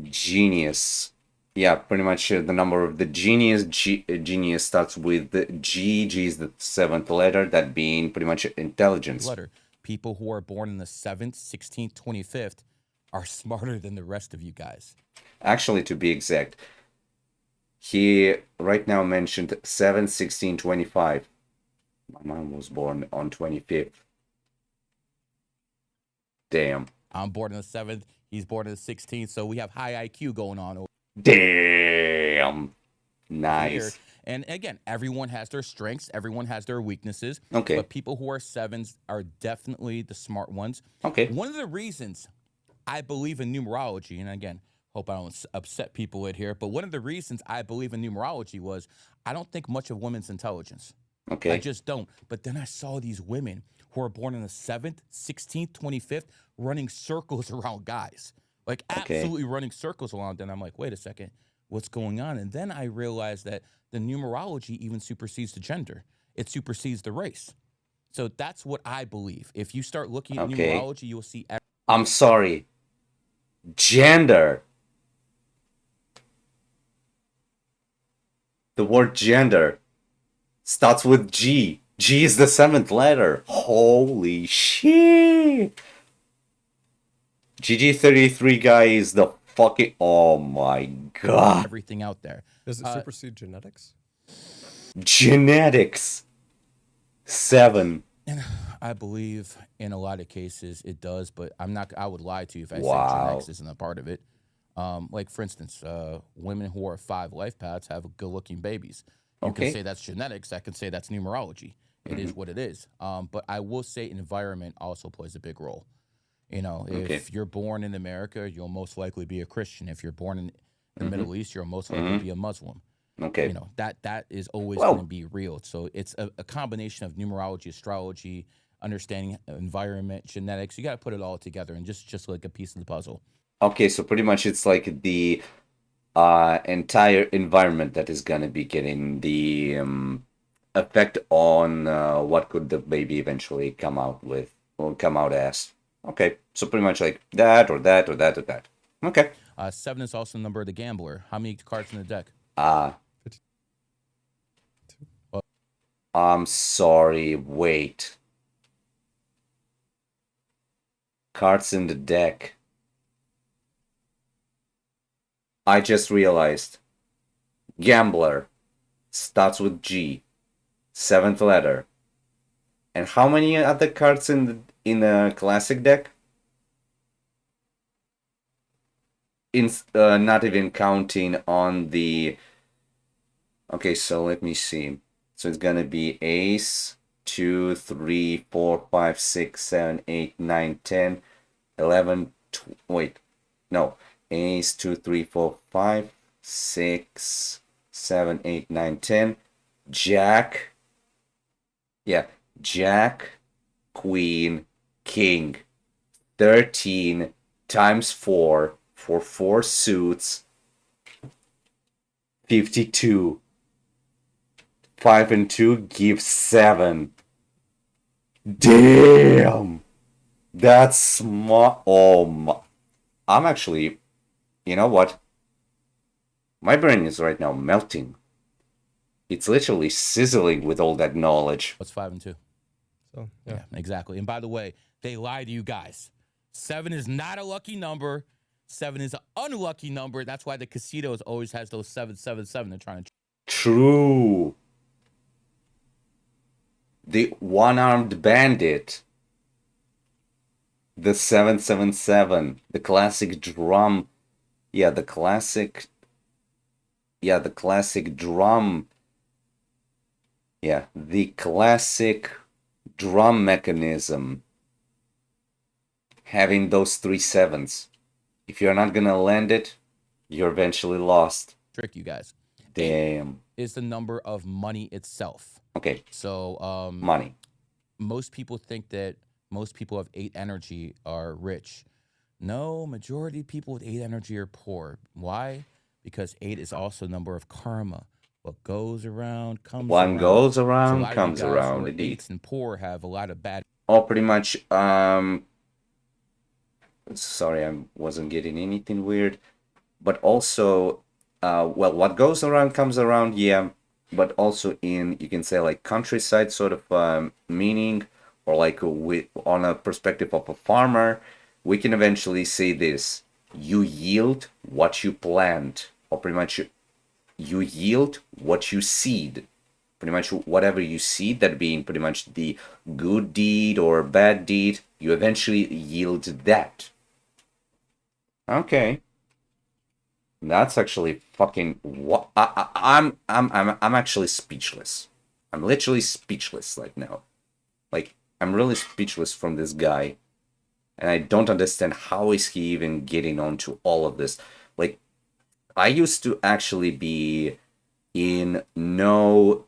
Genius. Yeah, pretty much the number of the genius. Genius starts with the G. G is the 7th letter, that being pretty much intelligence. Letter. People who are born in the 7th, 16th, 25th are smarter than the rest of you guys. Actually, to be exact, he right now mentioned 7, 16, 25. My mom was born on 25th. Damn. I'm born in the 7th. He's born in the 16th. So we have high IQ going on over Damn. Nice. here. And again, everyone has their strengths. Everyone has their weaknesses. Okay. But people who are 7s are definitely the smart ones. Okay. One of the reasons I believe in numerology, and again, hope I don't upset people with here, but one of the reasons I believe in numerology was I don't think much of women's intelligence. Okay. I just don't. But then I saw these women who are born in the 7th, 16th, 25th running circles around guys. Like absolutely running circles around them. I'm like, wait a second, what's going on? And then I realized that the numerology even supersedes the gender. It supersedes the race. So that's what I believe. If you start looking at numerology, you'll see. I'm sorry. Gender. The word gender starts with G. G is the 7th letter. Holy shit. GG33 guy is the fucking... Oh my god. Everything out there. Does it supersede genetics? Genetics. 7. And I believe in a lot of cases it does, but I would lie to you if I Wow. say genetics isn't a part of it. Like for instance, women who are 5 life paths have good looking babies. You can say that's genetics. I can say that's numerology. It is what it is. But I will say environment also plays a big role. You know, if you're born in America, you'll most likely be a Christian. If you're born in the Middle East, you'll most likely be a Muslim. Okay. You know, that is always going to be real. So it's a combination of numerology, astrology, understanding environment, genetics. You got to put it all together and just like a piece of the puzzle. Okay, so pretty much it's like the entire environment that is gonna be getting the effect on what could the baby eventually come out with or come out as. Okay, so pretty much like that or that or that or that. Okay. 7 is also the number of the gambler. How many cards in the deck? I'm sorry, wait. Cards in the deck. I just realized. Gambler starts with G, 7th letter. And how many other cards in the classic deck? Not even counting on the... Okay, so let me see. So it's gonna be Ace, 2, 3, 4, 5, 6, 7, 8, 9, 10, 11, wait. No. Ace, 2, 3, 4, 5, 6, 7, 8, 9, 10. Jack. Yeah. Jack, Queen, King. 13 times 4 for 4 suits. 52. 5 and 2 gives 7. Damn. That's smart. I'm actually, you know what? My brain is right now melting. It's literally sizzling with all that knowledge. What's 5 and 2? So Yeah, exactly. And by the way, they lie to you guys. 7 is not a lucky number. 7 is an unlucky number. That's why the casinos always has those 777. They're trying to. True. The one-armed bandit. The 777. The classic drum. Yeah, the classic. Yeah, the classic drum. Yeah, the classic drum mechanism. Having those 3 sevens. If you're not gonna land it, you're eventually lost. Trick you guys. Damn. 8 is the number of money itself. Okay. So Money. most people think that most people have 8 energy are rich. No, majority of people with 8 energy are poor. Why? Because 8 is also a number of karma. What goes around comes One around. goes So a around, lot of you comes guys who around, are indeed. 8s and poor have a lot of bad. Oh, pretty much. Sorry, I wasn't getting anything weird. But also, well, what goes around comes around, yeah. But also in, you can say, like countryside sort of meaning, or like on a perspective of a farmer, we can eventually say this: you yield what you plant, or pretty much you yield what you seed. Pretty much whatever you seed, that being pretty much the good deed or bad deed, you eventually yield that. Okay. That's actually fucking what I'm actually speechless. I'm literally speechless right now. Like, I'm really speechless from this guy, and I don't understand how is he even getting onto all of this. Like, I used to actually be in no,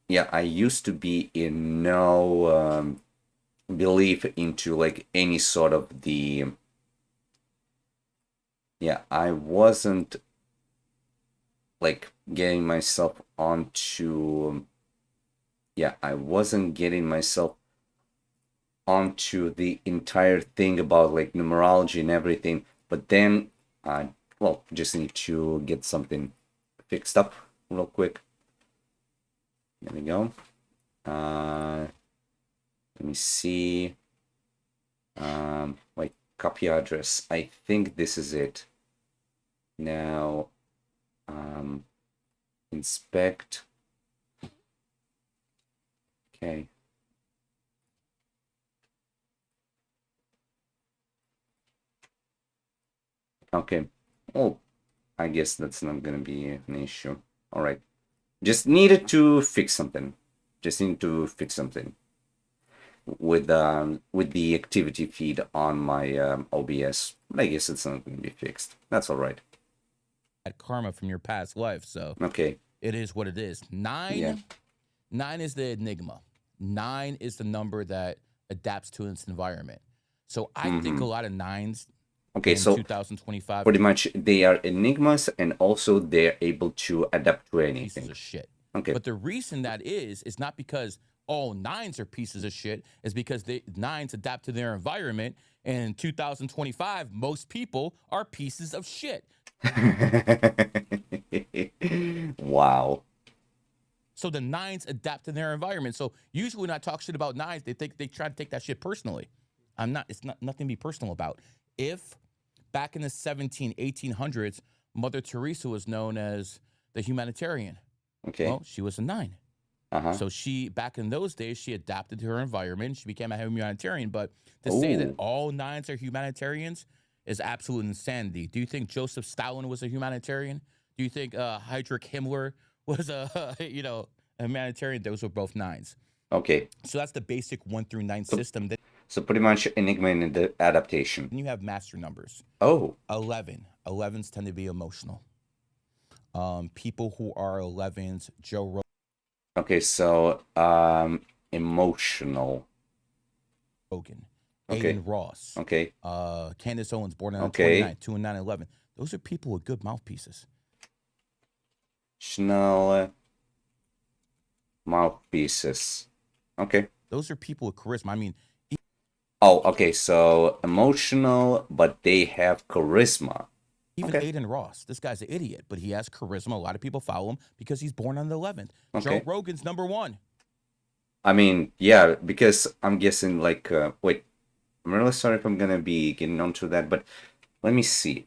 yeah, I used to be in no belief into like any sort of the, yeah, I wasn't like getting myself onto, yeah, I wasn't getting myself onto the entire thing about like numerology and everything. But then I, well, just need to get something fixed up real quick. There we go. Let me see. My copy address. I think this is it. Now, inspect. Okay. Okay. Oh, I guess that's not gonna be an issue. All right. Just needed to fix something. Just need to fix something with the activity feed on my OBS. But I guess it's not gonna be fixed. That's all right. Karma from your past life. So Okay. it is what it is. 9. Yeah. 9 is the enigma. 9 is the number that adapts to its environment. So I think a lot of 9s Okay. in So 2025 pretty much they are enigmas, and also they're able to adapt to pieces anything. of shit. Okay. But the reason that is not because all 9s are pieces of shit, is because the 9s adapt to their environment. And in 2025, most people are pieces of shit. Wow. So the 9s adapt to their environment. So usually when I talk shit about 9s, they try to take that shit personally. It's not nothing to be personal about. If back in the 1800s, Mother Teresa was known as the humanitarian. Okay. Well, she was a 9. Uh-huh. So she, back in those days, she adapted to her environment. She became a humanitarian. But to say that all 9s are humanitarians is absolute insanity. Do you think Joseph Stalin was a humanitarian? Do you think Heinrich Himmler was a humanitarian? Those were both 9s. Okay. So that's the basic 1 through 9 system. Then So pretty much enigma and the adaptation. you have master numbers. Oh. 11. 11s tend to be emotional. People who are 11s, Joe Okay, so emotional. Rogan, Okay. Aiden Ross, Okay. Candace Owens, born on Okay. 29, 2 and 9 and 11. Those are people with good mouthpieces. Schnell mouthpieces. Okay. Those are people with charisma. I mean, Oh, okay. So emotional, but they have charisma. Even Okay. Aiden Ross, this guy's an idiot, but he has charisma. A lot of people follow him because he's born on the 11th. Joe Okay. Rogan's number one. I mean, yeah, because I'm guessing like wait, I'm really sorry if I'm gonna be getting onto that, but let me see.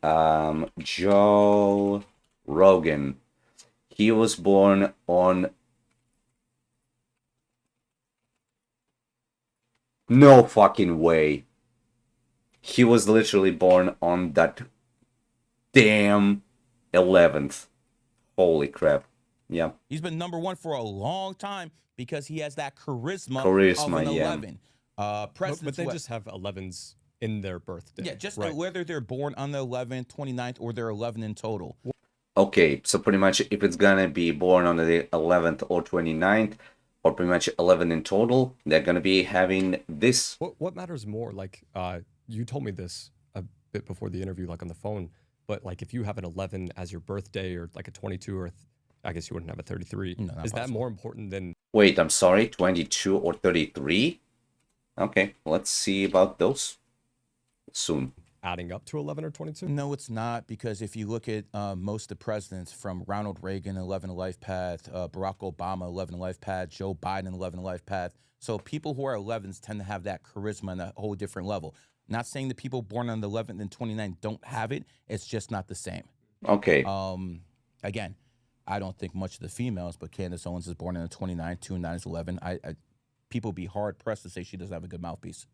Joe Rogan. He was born on no fucking way. He was literally born on that damn 11th. Holy crap. Yeah. He's been number one for a long time because he has that charisma of Charisma, an yeah. 11. But they just have 11s in their birthday. Yeah, just right. whether they're born on the 11th, 29th, or they're 11 in total. Okay, so pretty much if it's gonna be born on the 11th or 29th, or pretty much 11 in total, they're gonna be having this. What matters more? Like, you told me this a bit before the interview, like on the phone. But like, if you have an 11 as your birthday, or like a 22, or I guess you wouldn't have a 33. No, not Is that possible. more important than Wait, I'm sorry, 22 or 33? Okay, let's see about those soon. adding up to 11 or 22? No, it's not, because if you look at most of the presidents, from Ronald Reagan, 11 life path, Barack Obama, 11 life path, Joe Biden, 11 life path. So people who are 11s tend to have that charisma on a whole different level. Not saying the people born on the 11th and 29th don't have it. It's just not the same. Okay, Again, I don't think much of the females, but Candace Owens is born on the 29th, 2 9 is 11. People be hard pressed to say she doesn't have a good mouthpiece.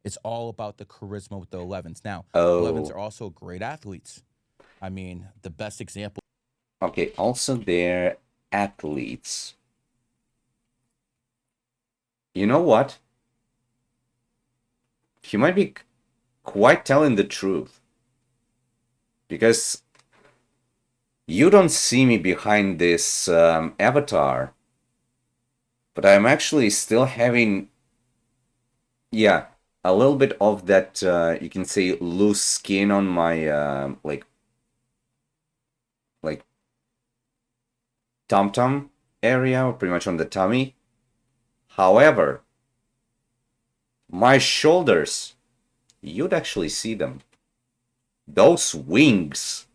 It's all about the charisma with the 11s. Now, 11s oh, are also great athletes. I mean, the best example. okay, also they're athletes. You know what? He might be quite telling the truth. Because you don't see me behind this avatar, but I'm actually still having, yeah, a little bit of that, you can say, loose skin on my, like tum-tum area, or pretty much on the tummy. However, my shoulders, you'd actually see them. Those wings,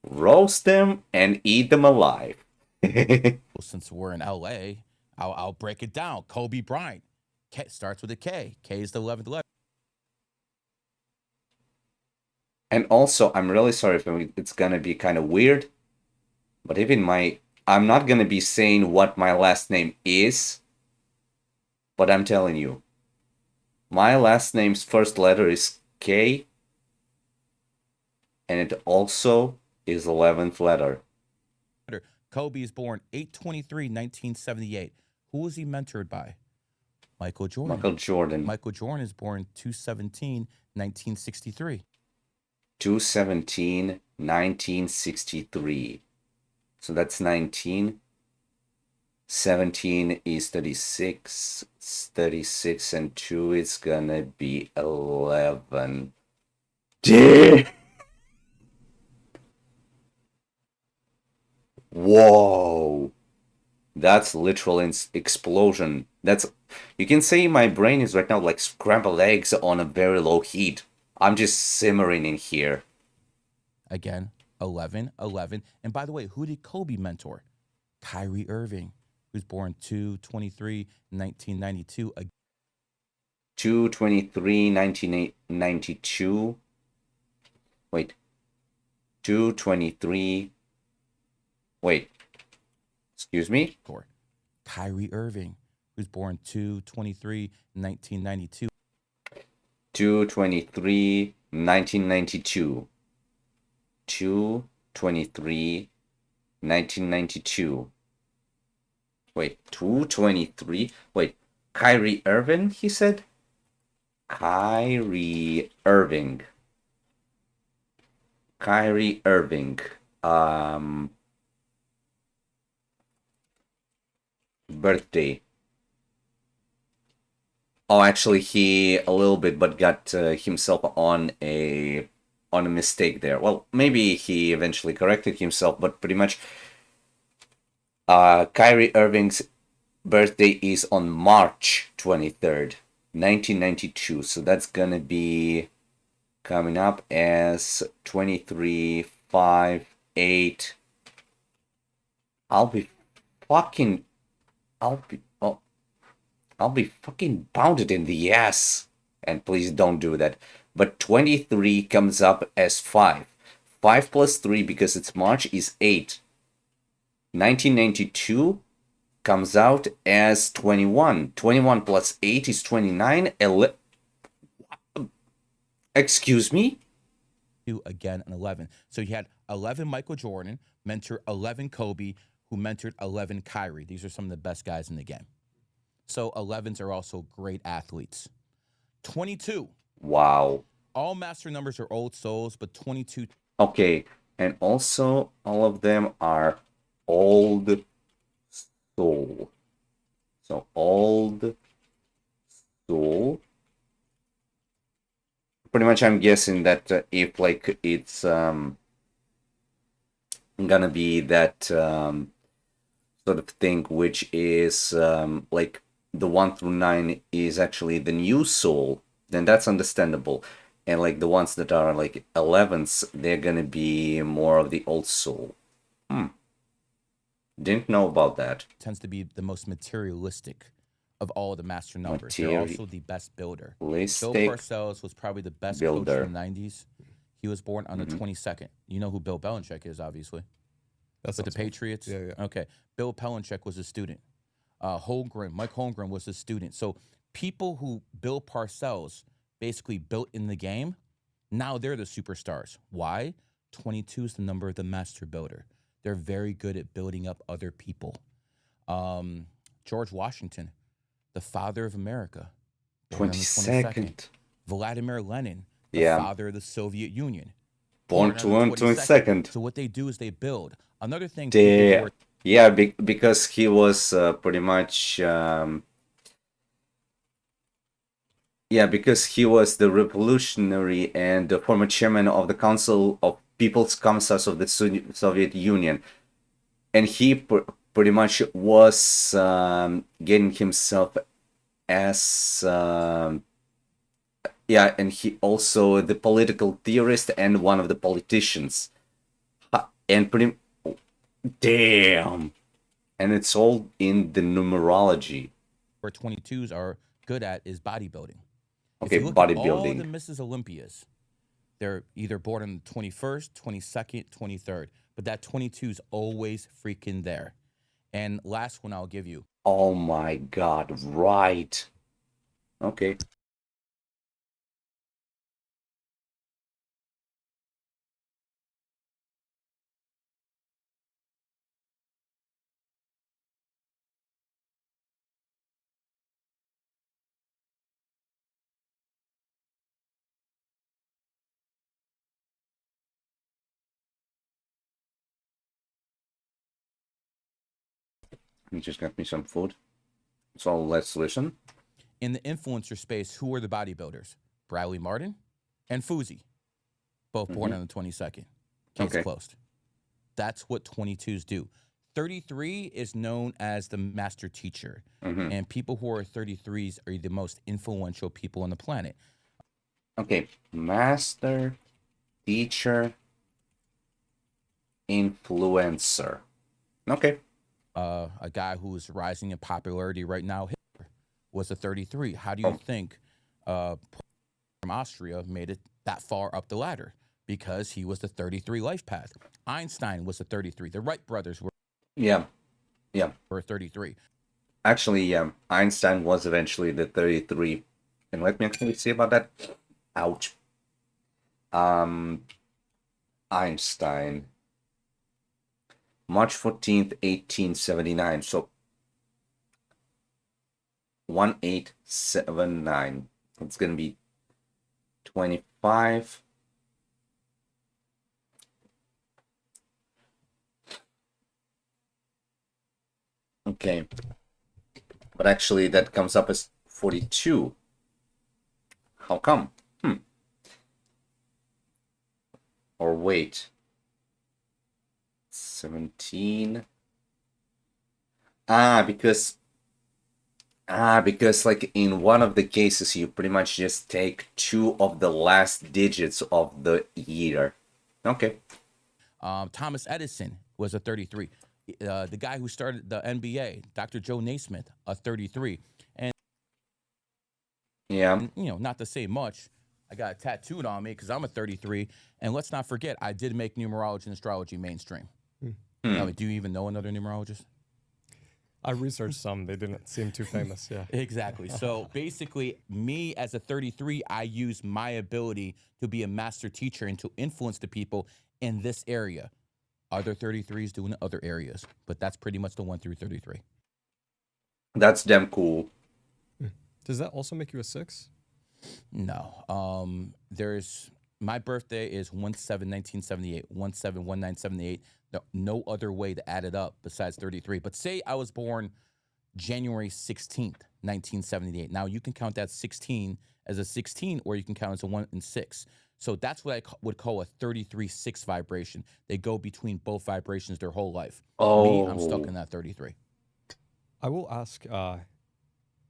roast them and eat them alive. Since we're in LA, I'll break it down. Kobe Bryant starts with a K. K is the 11th letter. And also, I'm really sorry if it's gonna be kind of weird, but even I'm not gonna be saying what my last name is, but I'm telling you, my last name's first letter is K, and it also is 11th letter. Kobe is born 8/23/1978. Who was he mentored by? Michael Jordan. Michael Jordan. Michael Jordan is born 2/17/1963. 2/17/1963. So that's 19. 17 is 36. 36 and 2 is gonna be 11. Whoa. That's literal explosion. You can say my brain is right now like scrambled eggs on a very low heat. I'm just simmering in here. Again, 11, 11. And by the way, who did Kobe mentor? Kyrie Irving, who's born 2/23/1992. 2/23/1992. Wait. 2/23. Wait. Excuse me? Kyrie Irving, who's born 2/23/1992. 2/23/1992. 2/23/1992. Wait, 2/23? Wait, Kyrie Irving, he said? Kyrie Irving. Kyrie Irving. Birthday. Oh, actually, he a little bit, but got himself on a mistake there. Well, maybe he eventually corrected himself, but pretty much, Kyrie Irving's birthday is on March 23rd. 1992. So that's gonna be coming up as 23, 5, 8. I'll be fucking. I'll be. Oh, I'll be fucking pounded in the ass. And please don't do that. But 23 comes up as 5. 5 plus 3, because it's March, is 8. 1992 comes out as 21. 21 plus 8 is 29. Excuse me? Again an 11. So you had 11 Michael Jordan, mentor 11 Kobe, who mentored 11 Kyrie. These are some of the best guys in the game. So 11s are also great athletes. 22. Wow. All master numbers are old souls, but 22. Okay, and also all of them are old soul. So old soul. Pretty much I'm guessing that if like it's gonna be that sort of thing which is like the 1 through 9 is actually the new soul, then that's understandable. And like the ones that are like 11s, they're gonna be more of the old soul. Didn't know about that. Tends to be the most materialistic of all the master numbers. They're also the best builder. Bill Parcells was probably the best coach in the 90s. He was born on the 22nd. You know who Bill Belichick is, obviously. That's with the Patriots? Yeah. Okay. Bill Belichick was a student. Mike Holmgren was a student. So people who Bill Parcells basically built in the game, now they're the superstars. Why? 22 is the number of the master builder. They're very good at building up other people. George Washington, the father of America, born on the 22nd. Vladimir Lenin, the father of the Soviet Union, born on the 22nd. So what they do is they build. Another thing. Because he was pretty much. Because he was the revolutionary and the former chairman of the Council of People's Commissars of the Soviet Union. And he pretty much was getting himself as and he also the political theorist and one of the politicians. And damn. And it's all in the numerology. Where 22s are good at is bodybuilding. Okay, if you look bodybuilding. At all the Mrs. Olympias, they're either born on the 21st, 22nd, 23rd. But that 22 is always freaking there. And last one I'll give you. Oh my God, right. Okay. You just got me some food. So let's listen. In the influencer space, who are the bodybuilders? Bradley Martin and Fuzi, both born on the 22nd. Case closed. That's what 22s do. 33 is known as the master teacher. And people who are 33s are the most influential people on the planet. Okay, master teacher influencer. Okay. A guy who is rising in popularity right now, Hitler, was a 33. How do you think from Austria made it that far up the ladder? Because he was the 33 life path. Einstein was a 33. The Wright brothers were 33. Actually, Einstein was eventually the 33. And let me actually see about that. Ouch. Einstein. March 14th, 1879. So 1879. It's going to be 25. Okay. But actually that comes up as 42. How come? Or wait. 17. Because Because like in one of the cases, you pretty much just take two of the last digits of the year. Okay. Thomas Edison was a 33. The guy who started the NBA, Dr. Joe Naismith, a 33. And, Yeah. not to say much, I got it tattooed on me because I'm a 33. And let's not forget, I did make numerology and astrology mainstream. Hmm. Do you even know another numerologist? I researched some. They didn't seem too famous. Yeah. Exactly. So basically, me as a 33, I use my ability to be a master teacher and to influence the people in this area. Other 33s do in other areas, but that's pretty much the 1 through 33. That's damn cool. Does that also make you a 6? No. There's my birthday is 1/7/1978, 1/7/1978. No other way to add it up besides 33. But say I was born January 16th, 1978. Now you can count that 16 as a 16, or you can count as a 1 and 6. So that's what I would call a 33-6 vibration. They go between both vibrations their whole life. Me, I'm stuck Oh. in that 33. I will ask.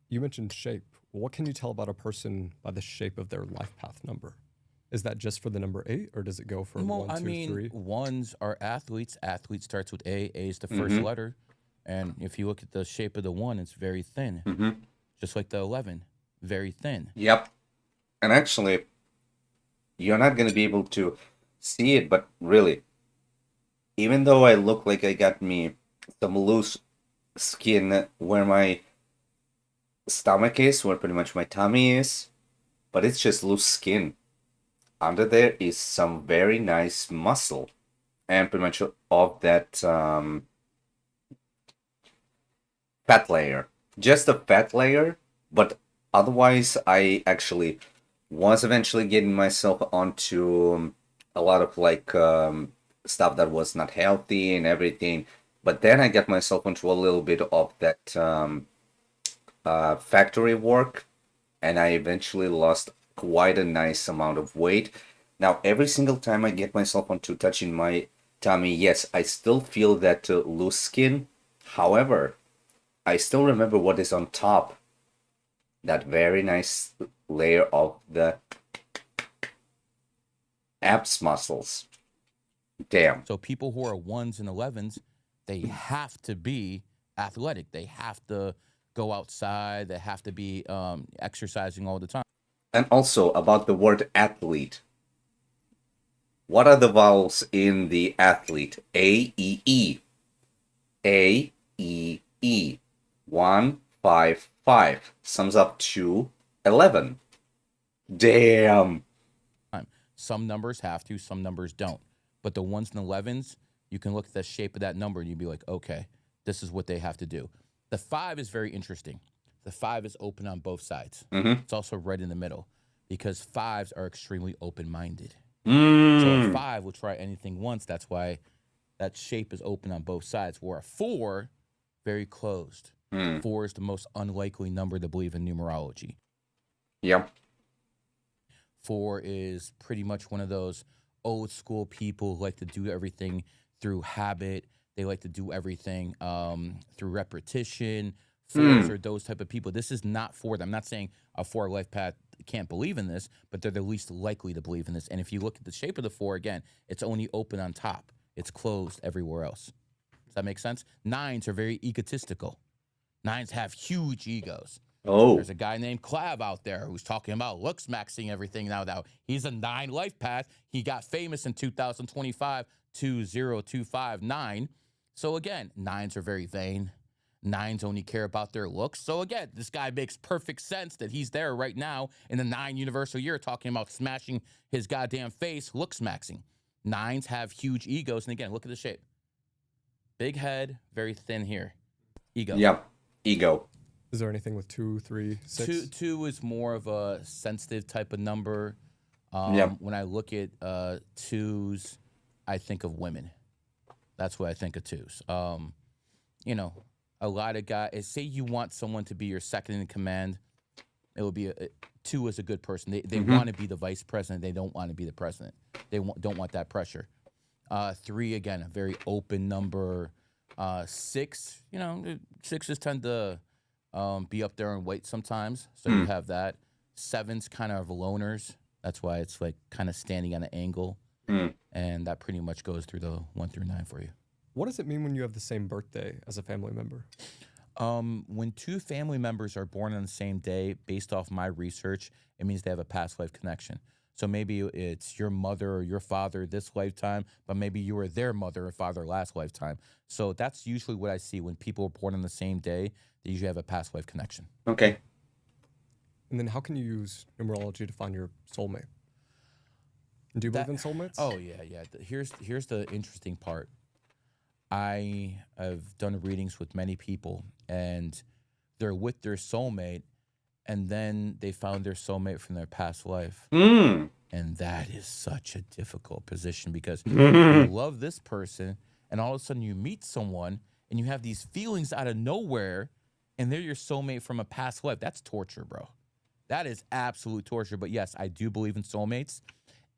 You mentioned shape. What can you tell about a person by the shape of their life path number? Is that just for the number 8, or does it go for Well, 1, I 2, mean, 3? ones are athletes. Athlete starts with A. A is the first Mm-hmm. letter. And if you look at the shape of the 1, it's very thin. Mm-hmm. Just like the 11, very thin. Yep. And actually, you're not gonna be able to see it, but really, even though I look like I got me some loose skin where my stomach is, where pretty much my tummy is, but it's just loose skin. Under there is some very nice muscle, and pretty much of that fat layer. Just a fat layer, but otherwise, I actually was eventually getting myself onto a lot of like stuff that was not healthy and everything. But then I got myself into a little bit of that factory work, and I eventually lost quite a nice amount of weight. Now, every single time I get myself onto touching my tummy, yes, I still feel that loose skin. However, I still remember what is on top. That very nice layer of the abs muscles. Damn. So people who are 1s and 11s, they have to be athletic. They have to go outside. They have to be exercising all the time. And also about the word athlete. What are the vowels in the athlete? A, E, E. A, E, E. 1, 5, 5. Sums up to 11. Damn. Some numbers have to, some numbers don't. But the 1s and 11s, you can look at the shape of that number and you'd be like, okay, this is what they have to do. The 5 is very interesting. The 5 is open on both sides. Mm-hmm. It's also right in the middle because 5s are extremely open-minded. So a Mm. 5 will try anything once. That's why that shape is open on both sides. Where a 4, very closed. Mm. 4 is the most unlikely number to believe in numerology. Yep. 4 is pretty much one of those old school people who like to do everything through habit. They like to do everything through repetition. 4s are those type of people. This is not for them. I'm not saying a 4 life path can't believe in this, but they're the least likely to believe in this. And if you look at the shape of the 4, again, it's only open on top. It's closed everywhere else. Does that make sense? 9s are very egotistical. 9s have huge egos. Oh. There's a guy named Clav out there who's talking about looks maxing everything now. He's a 9 life path. He got famous in 2025, 20259. So again, 9s are very vain. 9s only care about their looks. So again, this guy makes perfect sense that he's there right now in the 9 universal year talking about smashing his goddamn face, looks maxing. 9s have huge egos. And again, look at the shape. Big head, very thin here. Ego. Yep. Ego. Is there anything with 2, 3, 6? Two is more of a sensitive type of number. Yep. When I look at 2s, I think of women. That's what I think of 2s. A lot of guys say you want someone to be your second in command. It would be 2 is a good person. They want to be the vice president. They don't want to be the president. They don't want that pressure. 3 again, a very open number. 6, 6s tend to be up there and wait sometimes. So you have that. Seven's kind of loners. That's why it's like kind of standing at an angle. And that pretty much goes through the 1 through 9 for you. What does it mean when you have the same birthday as a family member? When two family members are born on the same day, based off my research, it means they have a past life connection. So maybe it's your mother or your father this lifetime, but maybe you were their mother or father last lifetime. So that's usually what I see when people are born on the same day. They usually have a past life connection. Okay. And then how can you use numerology to find your soulmate? Do you believe in soulmates? Oh yeah. Here's the interesting part. I have done readings with many people, and they're with their soulmate, and then they found their soulmate from their past life. And that is such a difficult position because you love this person, and all of a sudden you meet someone, and you have these feelings out of nowhere, and they're your soulmate from a past life. That's torture, bro. That is absolute torture. But yes, I do believe in soulmates.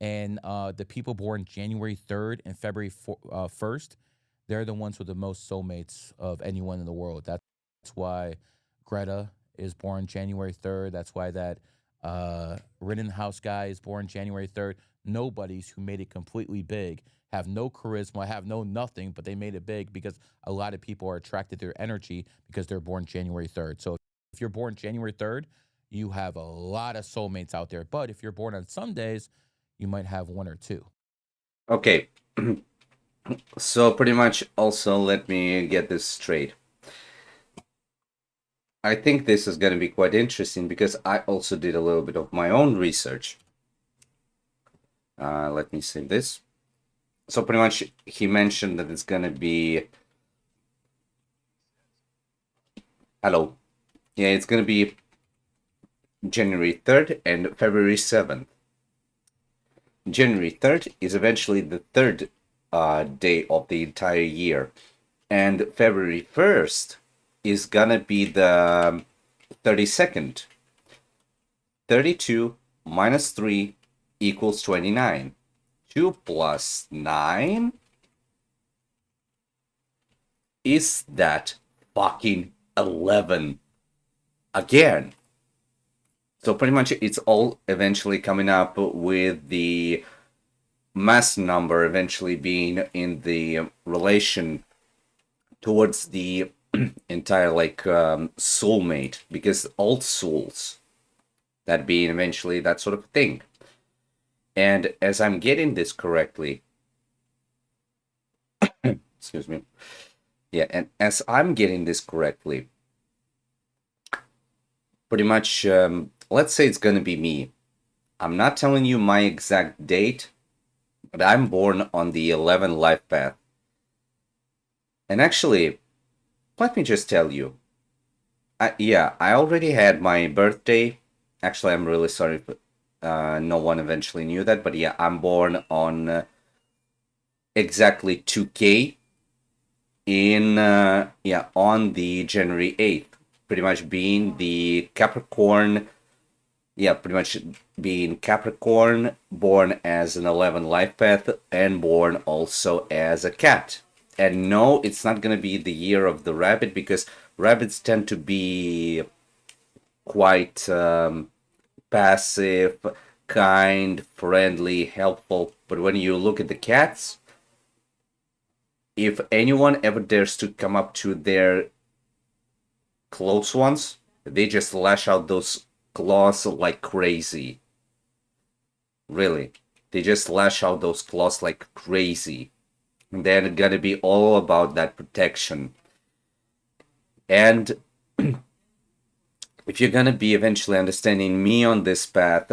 And the people born January 3rd and February 1st, they're the ones with the most soulmates of anyone in the world. That's why Greta is born January 3rd. That's why that Rittenhouse guy is born January 3rd. Nobodies who made it completely big have no charisma, have no nothing, but they made it big because a lot of people are attracted to their energy because they're born January 3rd. So if you're born January 3rd, you have a lot of soulmates out there. But if you're born on Sundays, you might have one or two. Okay. So pretty much also let me get this straight. I think this is going to be quite interesting because I also did a little bit of my own research. Let me save this. So pretty much he mentioned that it's going to be... Hello. Yeah, it's going to be January 3rd and February 7th. January 3rd is eventually the third day of the entire year. And February 1st is gonna be the 32nd. 32 minus 3 equals 29. 2 plus 9 is that fucking 11 again. So pretty much it's all eventually coming up with the mass number eventually being in the relation towards the entire soulmate, because all souls, that being eventually that sort of thing. And as I'm getting this correctly, excuse me, yeah, and as I'm getting this correctly, pretty much, let's say it's going to be me. I'm not telling you my exact date, but I'm born on the 11 life path. And actually, let me just tell you, I already had my birthday. Actually, I'm really sorry if no one eventually knew that, but yeah, I'm born on exactly 2K in on the January 8th, pretty much being the Capricorn. Yeah, pretty much being Capricorn, born as an 11 life path, and born also as a cat. And no, it's not going to be the year of the rabbit, because rabbits tend to be quite passive, kind, friendly, helpful. But when you look at the cats, if anyone ever dares to come up to their close ones, they just lash out those claws like crazy. Really. They just lash out those claws like crazy. And they're gonna be all about that protection. And if you're gonna be eventually understanding me on this path,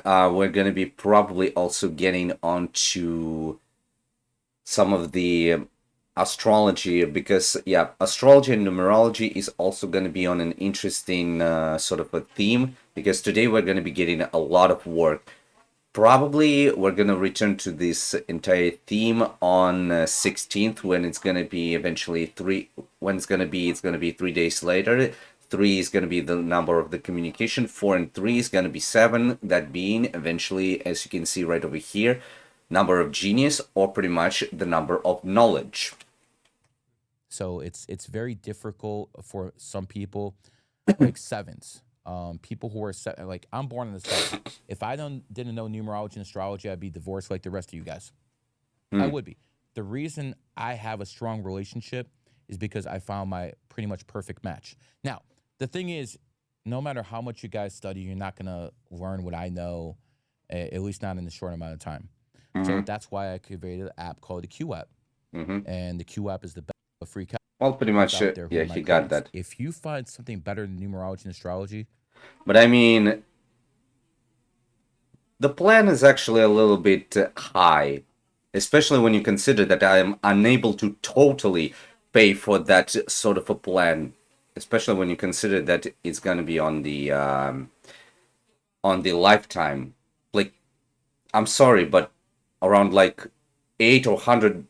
we're gonna be probably also getting onto some of the astrology, because astrology and numerology is also going to be on an interesting sort of a theme, because today we're going to be getting a lot of work. Probably we're going to return to this entire theme on 16th, when it's going to be eventually it's going to be 3 days later. 3 is going to be the number of the communication. 4 and 3 is going to be 7, that being eventually, as you can see right over here, number of genius, or pretty much the number of knowledge. So it's very difficult for some people, like sevens. People who are like I'm born in the seven. If I didn't know numerology and astrology, I'd be divorced like the rest of you guys. I Hmm. would be. The reason I have a strong relationship is because I found my pretty much perfect match. Now, the thing is, no matter how much you guys study, you're not gonna learn what I know, at least not in the short amount of time. So Hmm. that's why I created an app called the Q app, Hmm. and the Q app is the best free Well, pretty calculator much, out there yeah, for my he got clients. that. If you find something better than numerology and astrology, But I mean, the plan is actually a little bit high, especially when you consider that I am unable to totally pay for that sort of a plan, especially when you consider that it's going to be on the lifetime. Like, I'm sorry, but around like eight or hundred,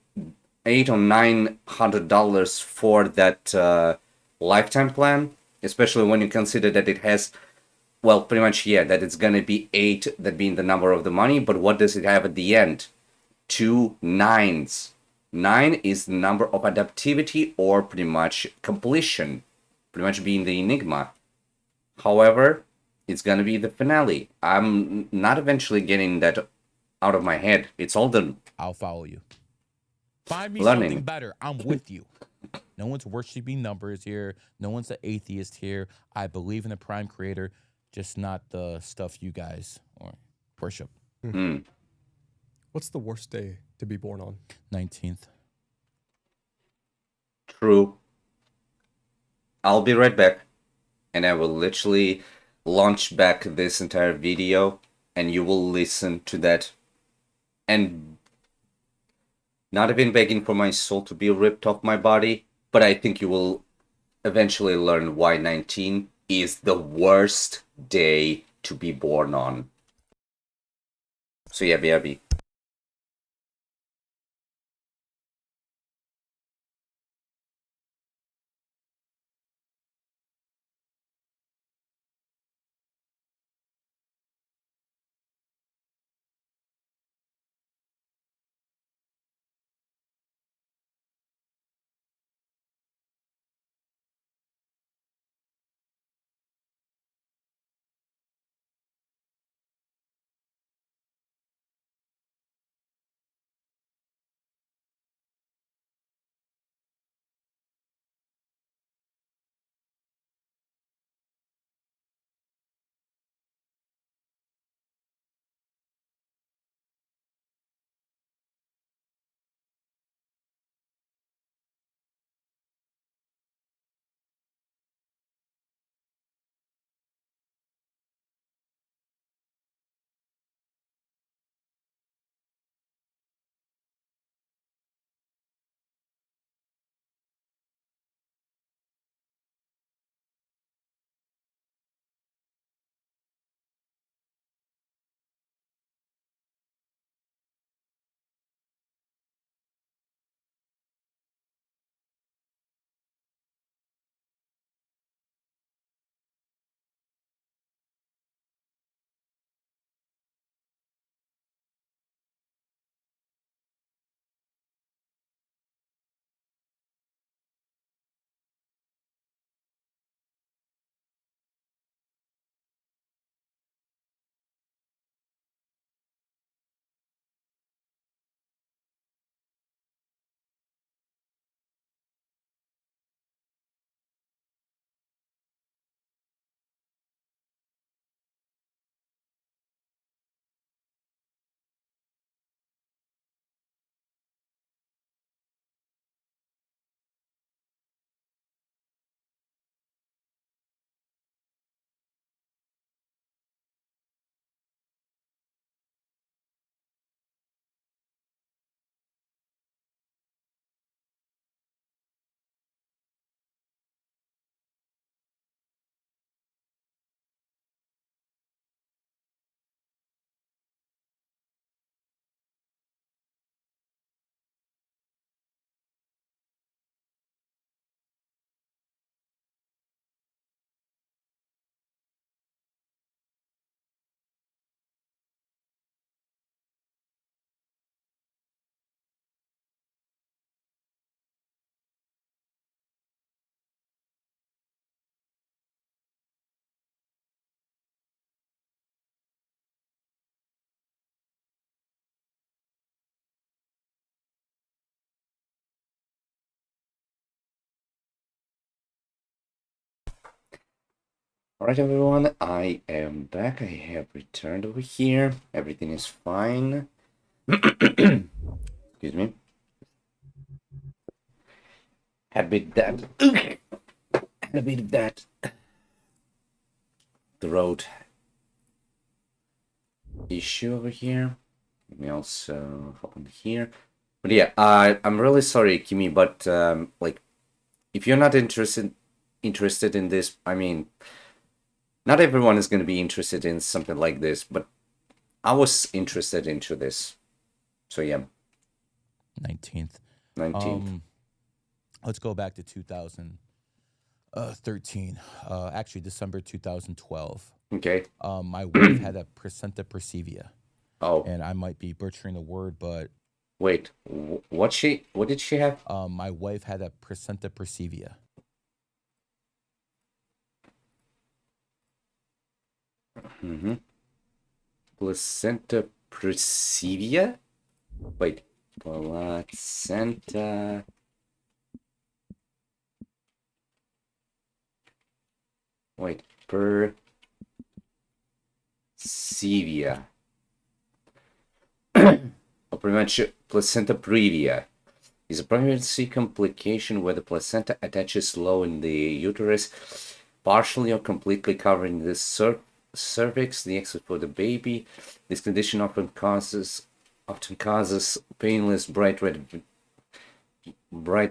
$800 or $900 for that lifetime plan, especially when you consider that it has, well, pretty much, yeah, that it's gonna be eight, that being the number of the money, but what does it have at the end? Two nines. Nine is the number of adaptivity or pretty much completion, pretty much being the enigma. However, it's gonna be the finale. I'm not eventually getting that out of my head. It's all the I'll follow you. Find me something learning. better. I'm with you. No one's worshiping numbers here. No one's an atheist here. I believe in the prime creator, just not the stuff you guys or worship. Hmm. Hmm. What's the worst day to be born on? 19th. True. I'll be right back, and I will literally launch back this entire video, and you will listen to that, and not even begging for my soul to be ripped off my body, but I think you will eventually learn why 19 is the worst day to be born on. So yeah, BRB. Alright, everyone, I am back. I have returned over here. Everything is fine. Excuse me. Had a bit that. Had a bit of that throat issue over here. Let me also hop on here. But yeah, I'm really sorry, Kimi, but like, if you're not interested in this, I mean, not everyone is going to be interested in something like this, but I was interested into this. So yeah, 19th. 19th. Let's go back to 2013. Actually, December 2012. Okay. My wife had a placenta previa, Oh, and I might be butchering the word, but wait. What did she have? my wife had a placenta previa. Mm-hmm. Placenta previa? Wait. Placenta. Wait. Previa. Or prevention placenta previa is a pregnancy complication where the placenta attaches low in the uterus, partially or completely covering the cervix, the exit for the baby. This condition often causes painless bright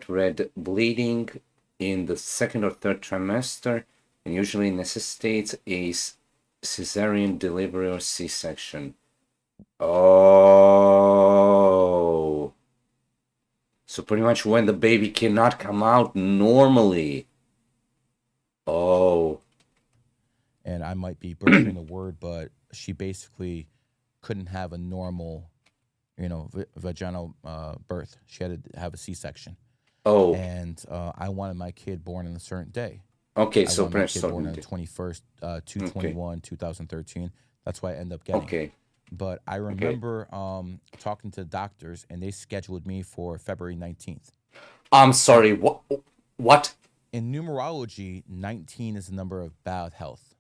red bleeding in the second or third trimester, and usually necessitates a cesarean delivery or C-section. Oh. So pretty much when the baby cannot come out normally. Oh. And I might be butchering the word, but she basically couldn't have a normal, vaginal birth. She had to have a C-section. Oh. And I wanted my kid born on a certain day. Okay, I so wanted my pretty much kid born on starting. the 21st, Okay. 2/21, 2013. That's what I ended up getting. Okay. But I remember talking to the doctors, and they scheduled me for February 19th. I'm sorry. What? In numerology, 19 is the number of bad health.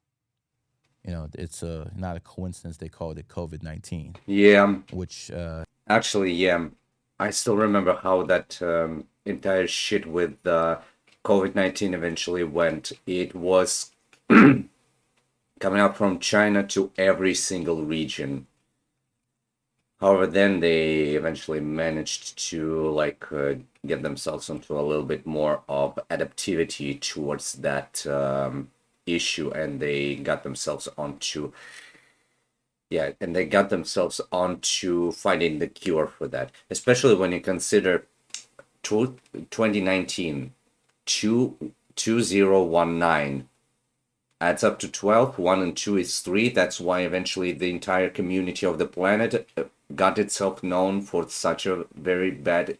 It's not a coincidence they called it COVID-19, Yeah. which Actually, yeah. I still remember how that entire shit with COVID-19 eventually went. It was coming up from China to every single region. However, then they eventually managed to get themselves into a little bit more of adaptivity towards that issue, and they got themselves onto finding the cure for that. Especially when you consider 2019, 2019 adds up to 12. 1 and 2 is 3. That's why eventually the entire community of the planet got itself known for such a very bad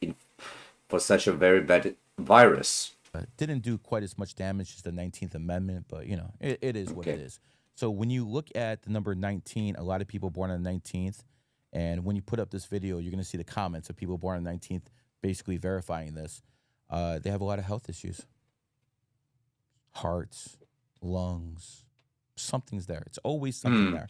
virus. didn't do quite as much damage as the 19th Amendment, but it is what it Okay. is. So when you look at the number 19, a lot of people born on the 19th, and when you put up this video, you're going to see the comments of people born on the 19th basically verifying this. They have a lot of health issues, hearts, lungs, something's there. It's always something there.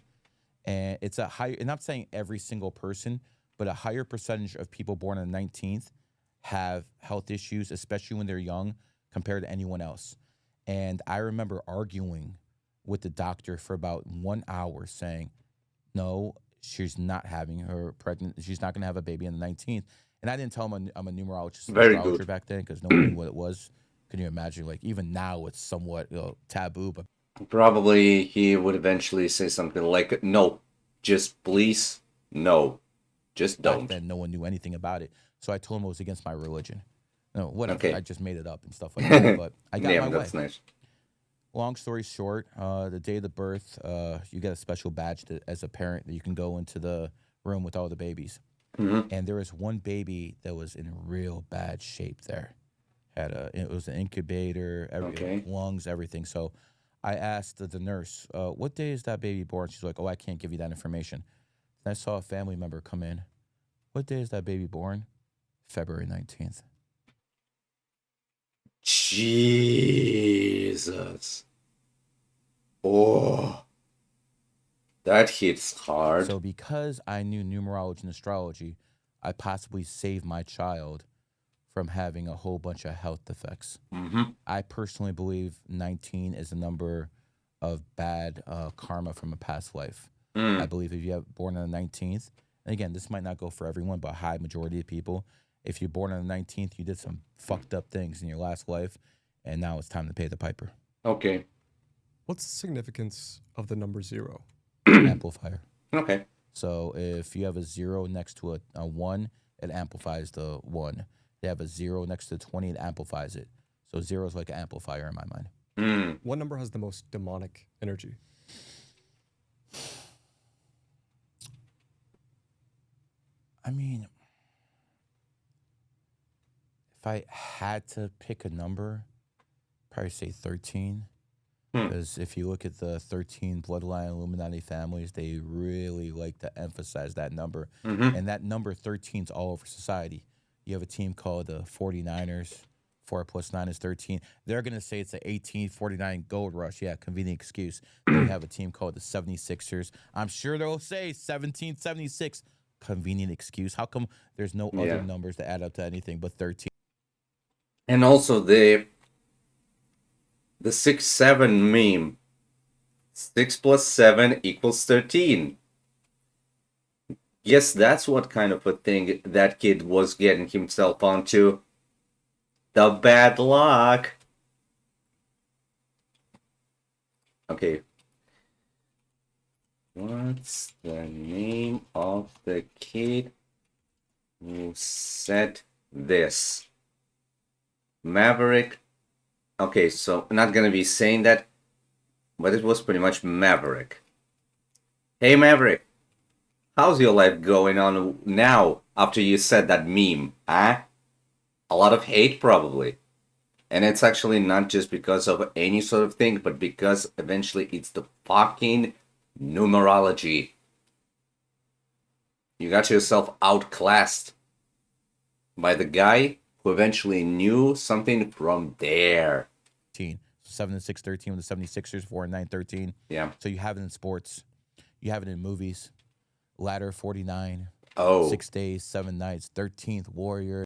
And it's a higher, and I'm saying every single person, but a higher percentage of people born on the 19th have health issues, especially when they're young, compared to anyone else. And I remember arguing with the doctor for about 1 hour saying, no, she's not having her pregnant. She's not going to have a baby on the 19th. And I didn't tell him I'm a numerologist, Very astrologer good. back then because no one knew what it was. Can you imagine? Like even now, it's somewhat taboo, but Probably he would eventually say something like, no, just please, no, just back don't. then, no one knew anything about it. So I told him it was against my religion. No, whatever. I Okay. just made it up and stuff like that. But I got my Yeah, way. that's nice. Long story short, the day of the birth, you get a special badge as a parent that you can go into the room with all the babies. And there was one baby that was in real bad shape there. It was an incubator, Okay. lungs, everything. So I asked the nurse, what day is that baby born? She's like, oh, I can't give you that information. And I saw a family member come in. What day is that baby born? February 19th. Jesus. Oh, that hits hard. So because I knew numerology and astrology, I possibly saved my child from having a whole bunch of health defects. Mm-hmm. I personally believe 19 is a number of bad karma from a past life. I believe if you have born on the 19th, and again, this might not go for everyone, but a high majority of people, if you're born on the 19th, you did some fucked up things in your last life, and now it's time to pay the piper. Okay. What's the significance of the number 0? Amplifier. Okay. So if you have a 0 next to a 1, it amplifies the 1. They have a 0 next to 20, it amplifies it. So 0 is like an amplifier in my mind. What number has the most demonic energy? I mean, if I had to pick a number, probably say 13. Because if you look at the 13 bloodline Illuminati families, they really like to emphasize that number. And that number 13 is all over society. You have a team called the 49ers. 4 plus 9 is 13. They're going to say it's the 1849 gold rush. Yeah, convenient excuse. Then you have a team called the 76ers. I'm sure they'll say 1776. Convenient excuse. How come there's no other numbers that add up to anything but 13? And also the 6-7 meme. 6 plus 7 equals 13. Yes, that's what kind of a thing that kid was getting himself onto. The bad luck. Okay. What's the name of the kid who said this? Maverick. Okay, so I'm not gonna be saying that, but it was pretty much Maverick. Hey Maverick, how's your life going on now after you said that meme, huh? A lot of hate probably. And it's actually not just because of any sort of thing, but because eventually it's the fucking numerology. You got yourself outclassed by the guy who eventually knew something from there. 7 and 6, 13 with the 76ers, 4 and 9, 13. Yeah. So you have it in sports. You have it in movies. Ladder 49. Oh. 6 days, 7 nights. 13th Warrior.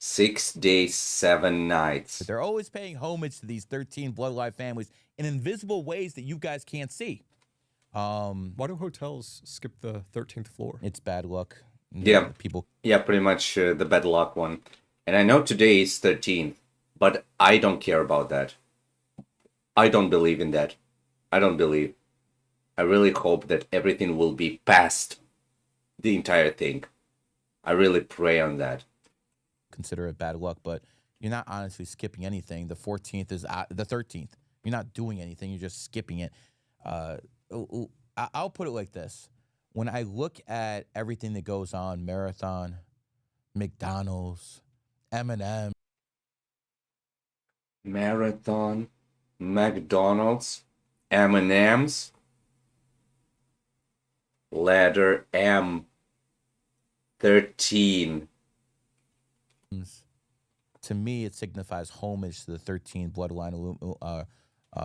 6 days, 7 nights. But they're always paying homage to these 13 bloodline families in invisible ways that you guys can't see. Why do hotels skip the 13th floor? It's bad luck. Yeah. People. Yeah, pretty much the bad luck one. And I know today is 13th, but I don't care about that. I don't believe in that. I don't believe. I really hope that everything will be past the entire thing. I really pray on that. Consider it bad luck, but you're not honestly skipping anything. The 14th is the 13th. You're not doing anything. You're just skipping it. I'll put it like this. When I look at everything that goes on, Marathon, McDonald's, M&M. Marathon, McDonald's, M&M's, letter M, 13. To me, it signifies homage to the 13 bloodline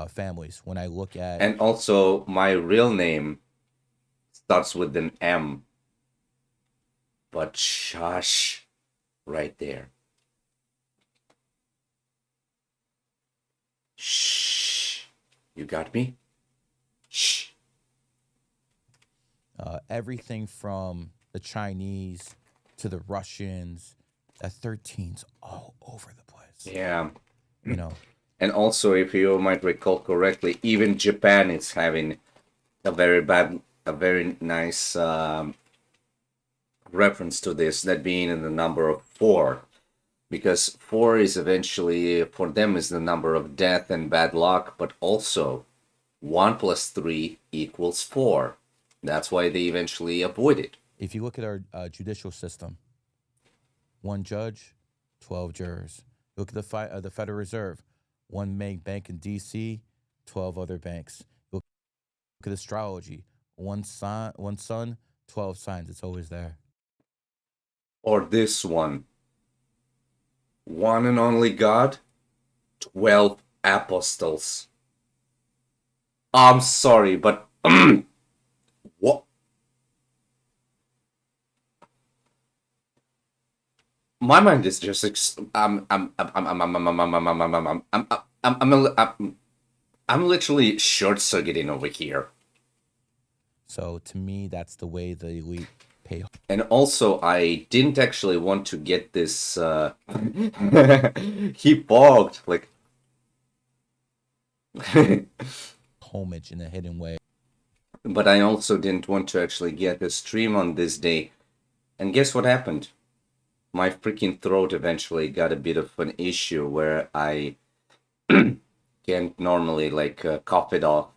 families. When I look at... And also, my real name starts with an M. But shush, right there. Shh. You got me? Shh. Everything from the Chinese to the Russians, that 13's all over the place. Yeah. You know. And also, if you might recall correctly, even Japan is having a very nice reference to this, that being in the number of 4. Because 4 is eventually, for them, is the number of death and bad luck, but also 1 plus 3 equals 4. That's why they eventually avoid it. If you look at our judicial system, 1 judge, 12 jurors. Look at the Federal Reserve, 1 main bank in D.C., 12 other banks. Look at astrology, 1 sun, 12 signs. It's always there. Or this one. One and only God, 12 apostles. I'm sorry, but what? My mind is just I'm literally short circuiting over here. So to me, that's the way the elite pay. And also, I didn't actually want to get this. He balked like. Homage in a hidden way. But I also didn't want to actually get a stream on this day. And guess what happened? My freaking throat eventually got a bit of an issue where I can't normally like cough it off.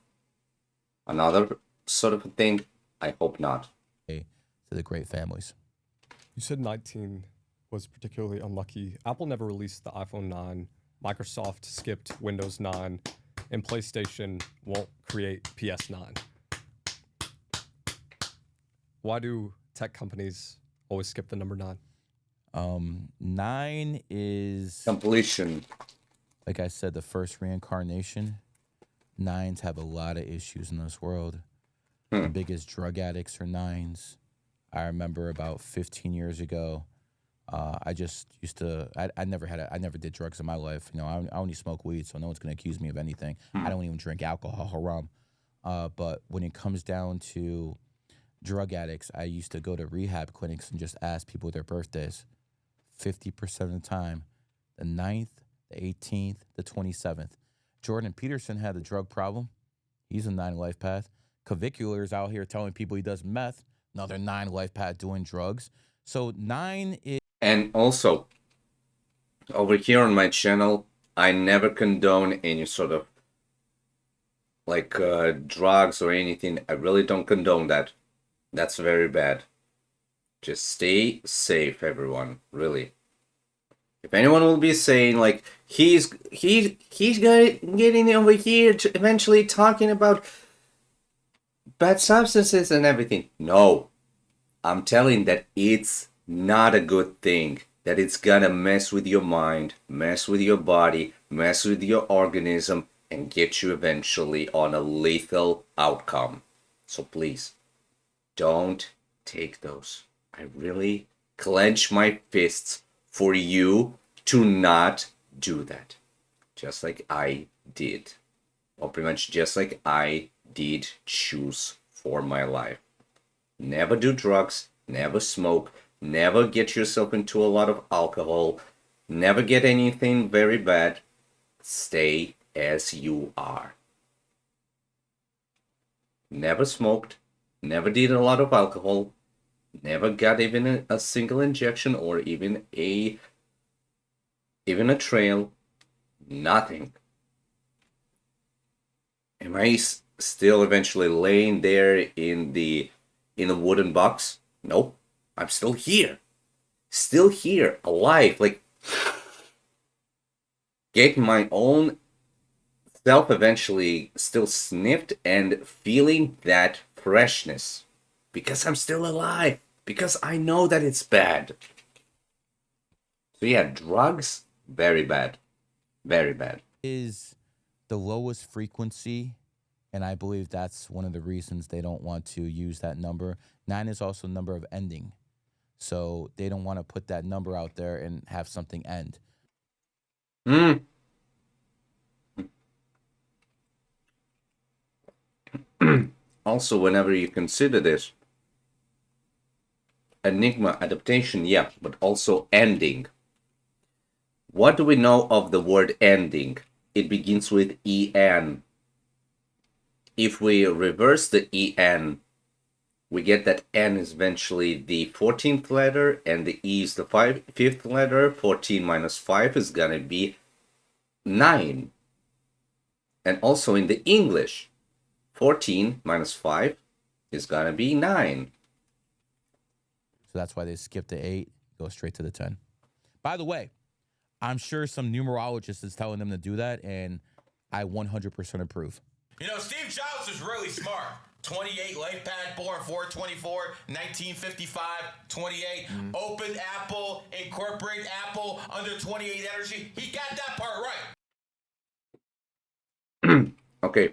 Another sort of a thing? I hope not. To the great families. You said 19 was particularly unlucky. Apple never released the iPhone 9. Microsoft skipped Windows 9. And PlayStation won't create PS9. Why do tech companies always skip the number 9? 9 is, Compilation. like I said, the first reincarnation. 9s have a lot of issues in this world. The biggest drug addicts are 9s. I remember about 15 years ago, I just used to. I never did drugs in my life. You know, I only smoke weed, so no one's gonna accuse me of anything. I don't even drink alcohol, haram. But when it comes down to drug addicts, I used to go to rehab clinics and just ask people their birthdays. 50% of the time, the 9th, the 18th, the 27th. Jordan Peterson had a drug problem. He's a 9 life path. Cavicular's out here telling people he does meth. Another 9 life path doing drugs. So 9 is. And also, over here on my channel, I never condone any sort of like drugs or anything. I really don't condone that. That's very bad. Just stay safe, everyone. Really. If anyone will be saying like he's getting over here to eventually talking about bad substances and everything, no, I'm telling that it's not a good thing. That it's gonna mess with your mind, mess with your body, mess with your organism, and get you eventually on a lethal outcome. So please, don't take those. I really clench my fists for you to not do that. Just like I did. Or pretty much just like I did choose for my life. Never do drugs, never smoke, never get yourself into a lot of alcohol, never get anything very bad. Stay as you are. Never smoked, never did a lot of alcohol, never got even a single injection or even a trail, nothing. Am I still eventually laying there in the wooden box? Nope. I'm still here. Still here, alive, like getting my own self eventually still sniffed and feeling that freshness. Because I'm still alive. Because I know that it's bad. So yeah, drugs, very bad. Very bad. Is the lowest frequency, and I believe that's one of the reasons they don't want to use that number. 9 is also a number of ending. So they don't want to put that number out there and have something end. Also, whenever you consider this, enigma, adaptation, yeah, but also ending. What do we know of the word ending? It begins with en. If we reverse the en, we get that n is eventually the 14th letter and the e is the 5th letter. 14 minus 5 is gonna be 9. And also in the English, 14 minus 5 is gonna be 9. So that's why they skip the 8, go straight to the 10. By the way, I'm sure some numerologist is telling them to do that, and I 100% approve. You know, Steve Jobs was really smart. 28 life pad, born 424, 1955, 28. Open Apple, incorporate Apple under 28 energy. He got that part right. Okay.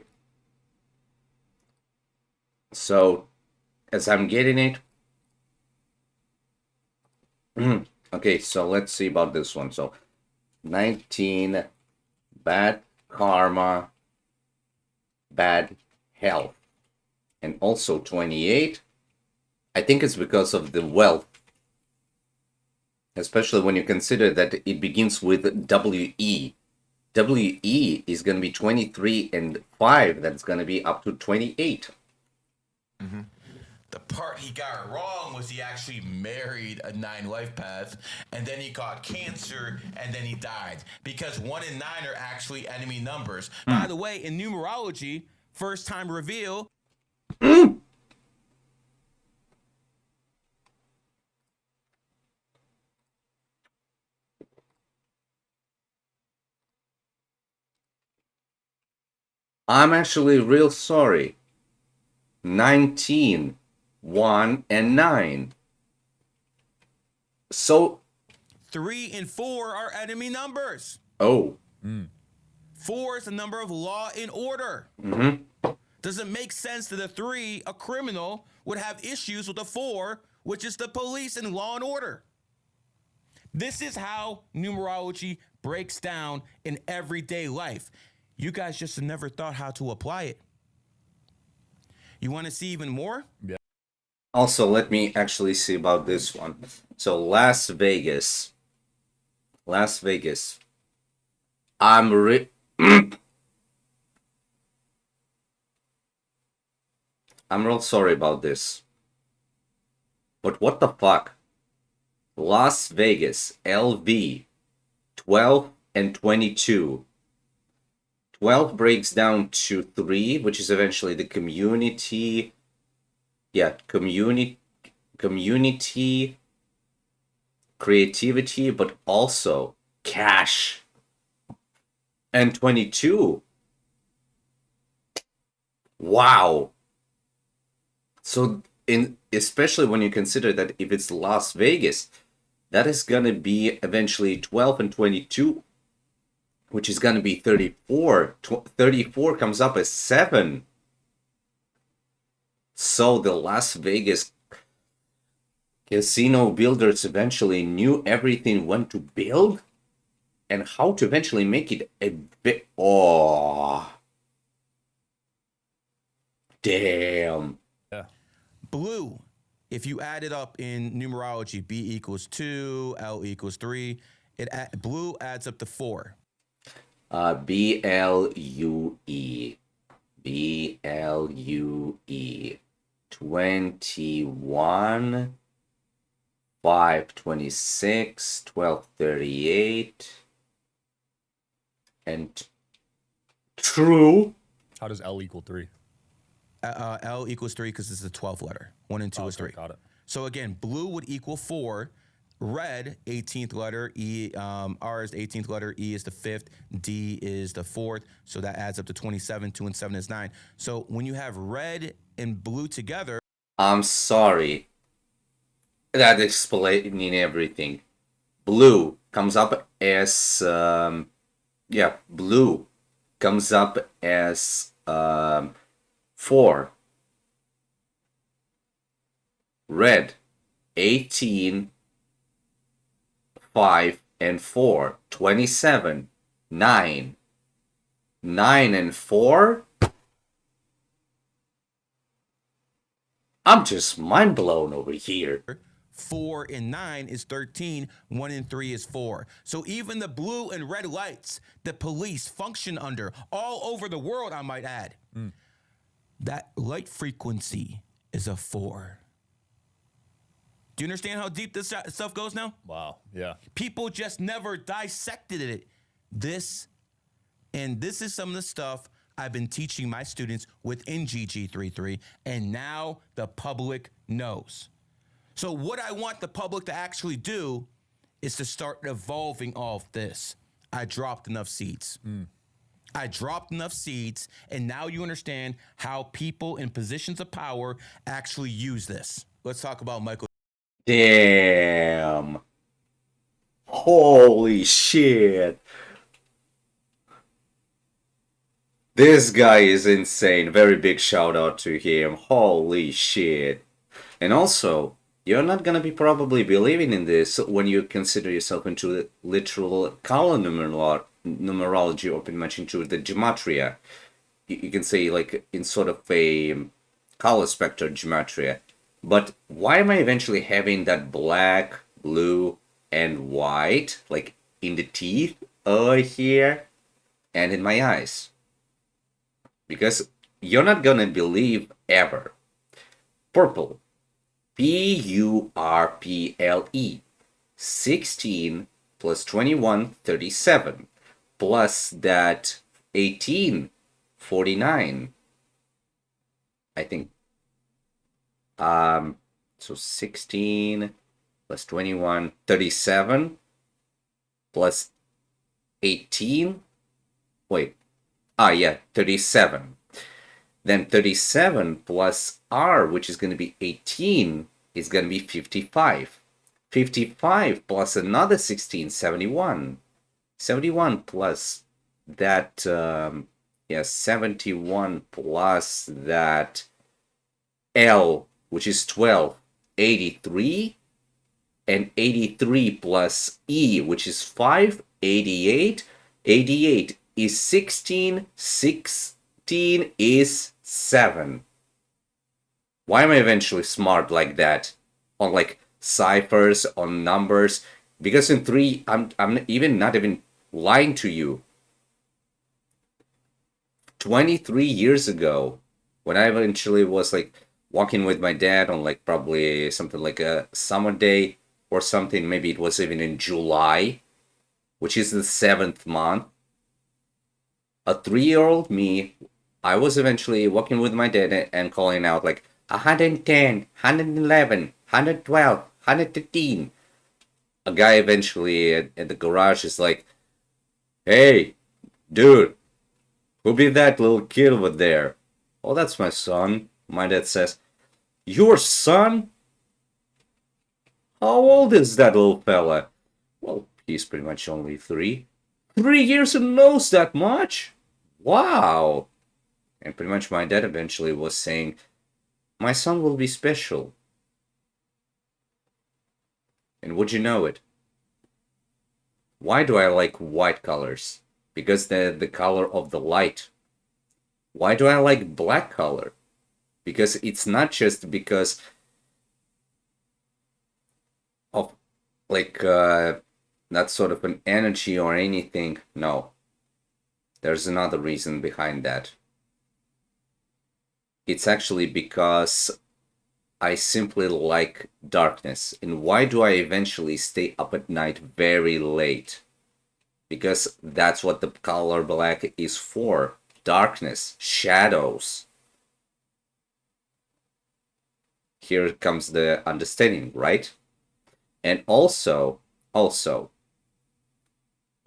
So, as I'm getting it, okay, so let's see about this one. So, 19, bad karma, bad health, and also 28. I think it's because of the wealth, especially when you consider that it begins with WE. WE is going to be 23 and 5. That's going to be up to 28. The part he got wrong was he actually married a 9 life path, and then he caught cancer, and then he died. Because 1 and 9 are actually enemy numbers. By the way, in numerology, first time reveal. I'm actually real sorry. 19, 1, and 9. So, 3 and 4 are enemy numbers. oh. 4 is the number of law and order. Does it make sense that a 3, a criminal, would have issues with a 4, which is the police and law and order? This is how numerology breaks down in everyday life. You guys just never thought how to apply it. You want to see even more? Also, let me actually see about this one. So, Las Vegas. I'm I'm real sorry about this. But what the fuck? Las Vegas, LV, 12 and 22. 12 breaks down to 3, which is eventually the community. Yeah, community, creativity, but also cash. And 22. Wow. So, especially when you consider that if it's Las Vegas, that is gonna be eventually 12 and 22, which is gonna be 34. 34 comes up as 7. So the Las Vegas casino builders eventually knew everything when to build and how to eventually make it a bit. Oh, damn. Blue, if you add it up in numerology, B equals 2, L equals 3, blue adds up to 4. BLUE. 21, 526, 1238, and true. How does L equal 3? L equals 3 because it's the 12th letter. 1 and 2 is 3. Got it. So again, blue would equal 4. Red, 18th letter. E, R is the 18th letter. E is the 5th. D is the 4th. So that adds up to 27. 2 and 7 is 9. So when you have red and blue together. I'm sorry. That explaining everything. Blue comes up as blue comes up as 4. Red, 18, 5 and 4, 27, 9. 9 and 4? I'm just mind blown over here. 4 and 9 is 13. 1 and 3 is 4. So even the blue and red lights the police function under all over the world, I might add, that light frequency is a 4. Do you understand how deep this stuff goes now? Wow. Yeah. People just never dissected it. This is some of the stuff I've been teaching my students within GG33, and now the public knows. So what I want the public to actually do is to start evolving all of this. I dropped enough seeds. I dropped enough seeds, and now you understand how people in positions of power actually use this. Let's talk about Michael. Damn. Holy shit. This guy is insane. Very big shout out to him. Holy shit. And also, you're not gonna be probably believing in this when you consider yourself into the literal color numerology or pretty much into the gematria. You can say like in sort of a color spectrum gematria. But why am I eventually having that black, blue, and white like in the teeth over here and in my eyes? Because you're not gonna believe ever. Purple. Purple. 16 plus 21, 37. Plus that 18, 49. I think. So 16 plus 21, 37. Plus 18. Wait. Yeah, 37. Then 37 plus R, which is going to be 18, is going to be 55. 55 plus another 16, 71. 71 plus that, 71 plus that L, which is 12, 83. And 83 plus E, which is 5, 88. 88 is 16, 16 is 7. Why am I eventually smart like that? On like ciphers, on numbers? Because in 3, I'm even not even lying to you. 23 years ago, when I eventually was like walking with my dad on like probably something like a summer day or something, maybe it was even in July, which is the 7th month. A 3-year-old me, I was eventually walking with my dad and calling out like 110, 111, 112, 113. A guy eventually at the garage is like, "Hey, dude, who be that little kid over there?" "Oh, that's my son." My dad says, "Your son? How old is that little fella?" "Well, he's pretty much only 3. 3 years and knows that much? Wow." And pretty much my dad eventually was saying, "My son will be special." And would you know it? Why do I like white colors? Because they're the color of the light. Why do I like black color? Because it's not just because of like not sort of an energy or anything. No. There's another reason behind that. It's actually because I simply like darkness. And why do I eventually stay up at night very late? Because that's what the color black is for. Darkness, shadows. Here comes the understanding, right? And also,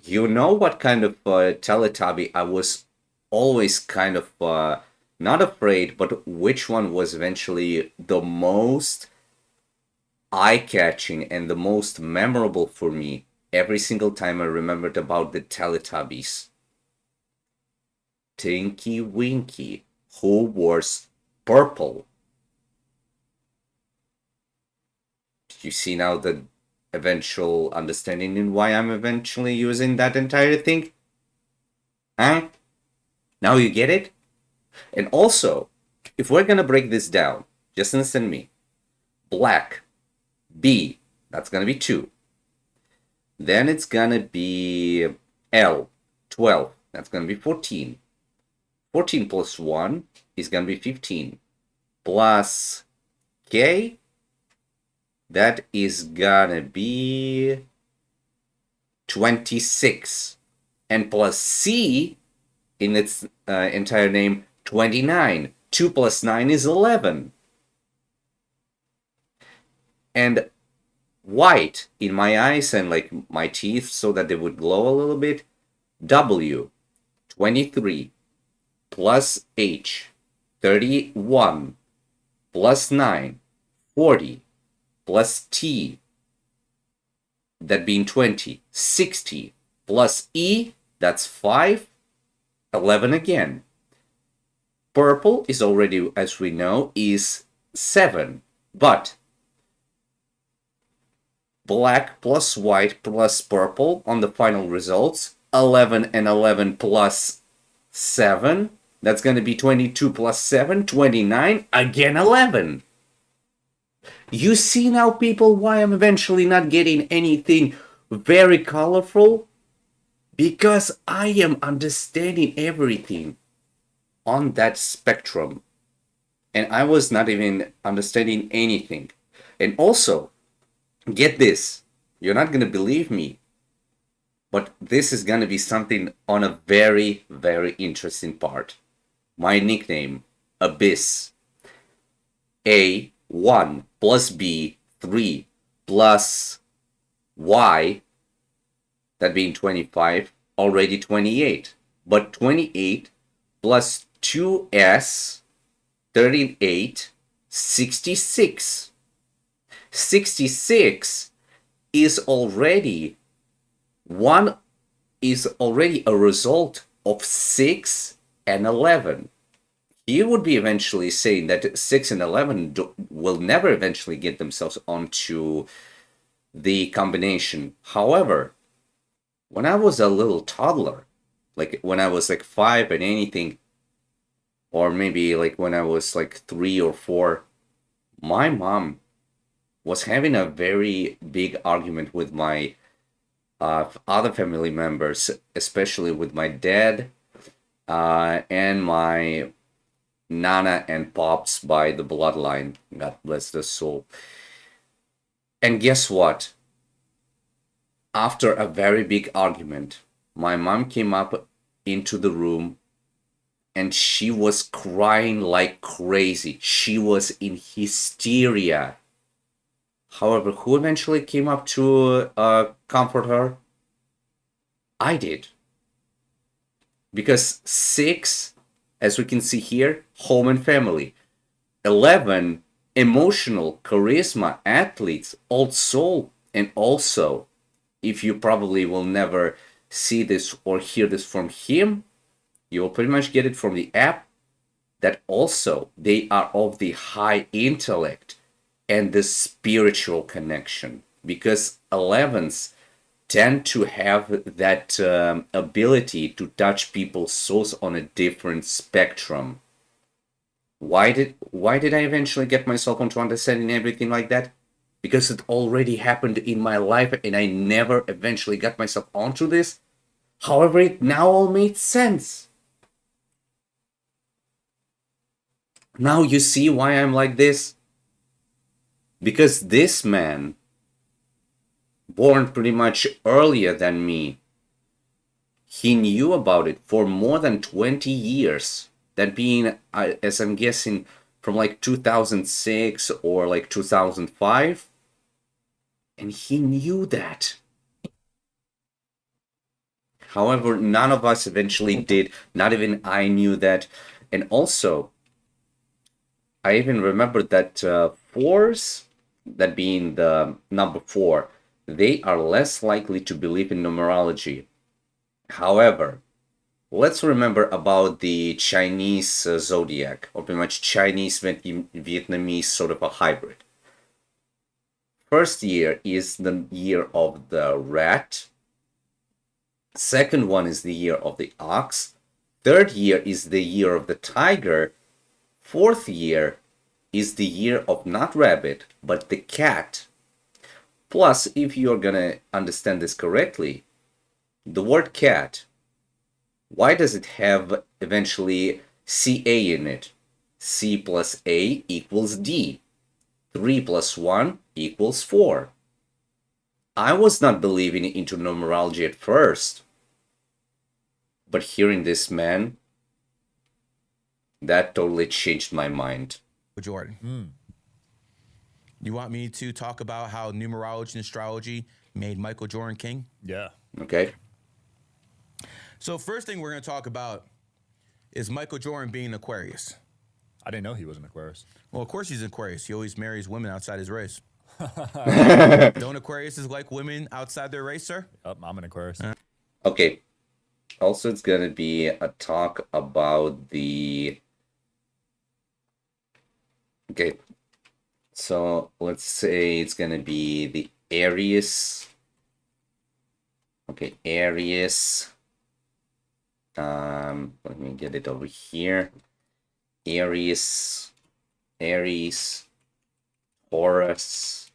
you know what kind of Teletubby I was always kind of not afraid, but which one was eventually the most eye-catching and the most memorable for me every single time I remembered about the Teletubbies? Tinky Winky, who wears purple. You see now the eventual understanding in why I'm eventually using that entire thing? Huh? Now you get it? And also, if we're gonna break this down, just listen to me. Black, B, that's gonna be 2. Then it's gonna be L, 12, that's gonna be 14. 14 plus 1 is gonna be 15. Plus K, that is gonna be 26. And plus C, in its entire name, 29. 2 plus 9 is 11. And white in my eyes and like my teeth so that they would glow a little bit. W, 23. Plus H, 31. Plus 9, 40. Plus T, that being 20, 60. Plus E, that's 5, 11 again. Purple is already, as we know, is 7. But black plus white plus purple on the final results, 11 and 11 plus 7. That's going to be 22 plus 7, 29. Again, 11. You see now, people, why I'm eventually not getting anything very colorful? Because I am understanding everything on that spectrum. And I was not even understanding anything. And also, get this, you're not going to believe me, but this is going to be something on a very, very interesting part. My nickname, Abyss. A1 plus B, 3 plus Y, that being 25, already 28. But 28 plus 2S, 38, 66. 66 is already a result of 6 and 11. He would be eventually saying that 6 and 11 will never eventually get themselves onto the combination. However, when I was a little toddler, like when I was like 5 and anything, or maybe like when I was like 3 or 4, my mom was having a very big argument with my other family members, especially with my dad and my Nana and Pops by the bloodline. God bless their soul. And guess what? After a very big argument, my mom came up into the room and she was crying like crazy. She was in hysteria. However, who eventually came up to comfort her? I did. Because 6, as we can see here, home and family. 11, emotional, charisma, athletes, old soul. And also, if you probably will never see this or hear this from him, you will pretty much get it from the app, that also they are of the high intellect and the spiritual connection. Because 11s tend to have that ability to touch people's souls on a different spectrum. Why did I eventually get myself onto understanding everything like that? Because it already happened in my life and I never eventually got myself onto this. However, it now all made sense. Now you see why I'm like this? Because this man, born pretty much earlier than me, he knew about it for more than 20 years. That being, as I'm guessing, from like 2006 or like 2005. And he knew that. However, none of us eventually did. Not even I knew that. And also, I even remember that 4s, that being the number 4, they are less likely to believe in numerology. However, let's remember about the Chinese zodiac, or pretty much Chinese Vietnamese sort of a hybrid. First year is the year of the rat. Second one is the year of the ox. Third year is the year of the tiger. Fourth year is the year of not rabbit, but the cat. Plus, if you're gonna understand this correctly, the word cat, why does it have eventually CA in it? C plus A equals D. 3 plus 1 equals 4. I was not believing into numerology at first, but hearing this man, that totally changed my mind. Jordan. You want me to talk about how numerology and astrology made Michael Jordan king? Yeah. Okay. So first thing we're going to talk about is Michael Jordan being Aquarius. I didn't know he was an Aquarius. Well, of course he's an Aquarius. He always marries women outside his race. Don't Aquariuses like women outside their race, sir? Yep, I'm an Aquarius. Okay. Also, it's going to be a talk about the Okay. So let's say it's gonna be the Aries. Okay, Aries. Let me get it over here. Aries, Taurus,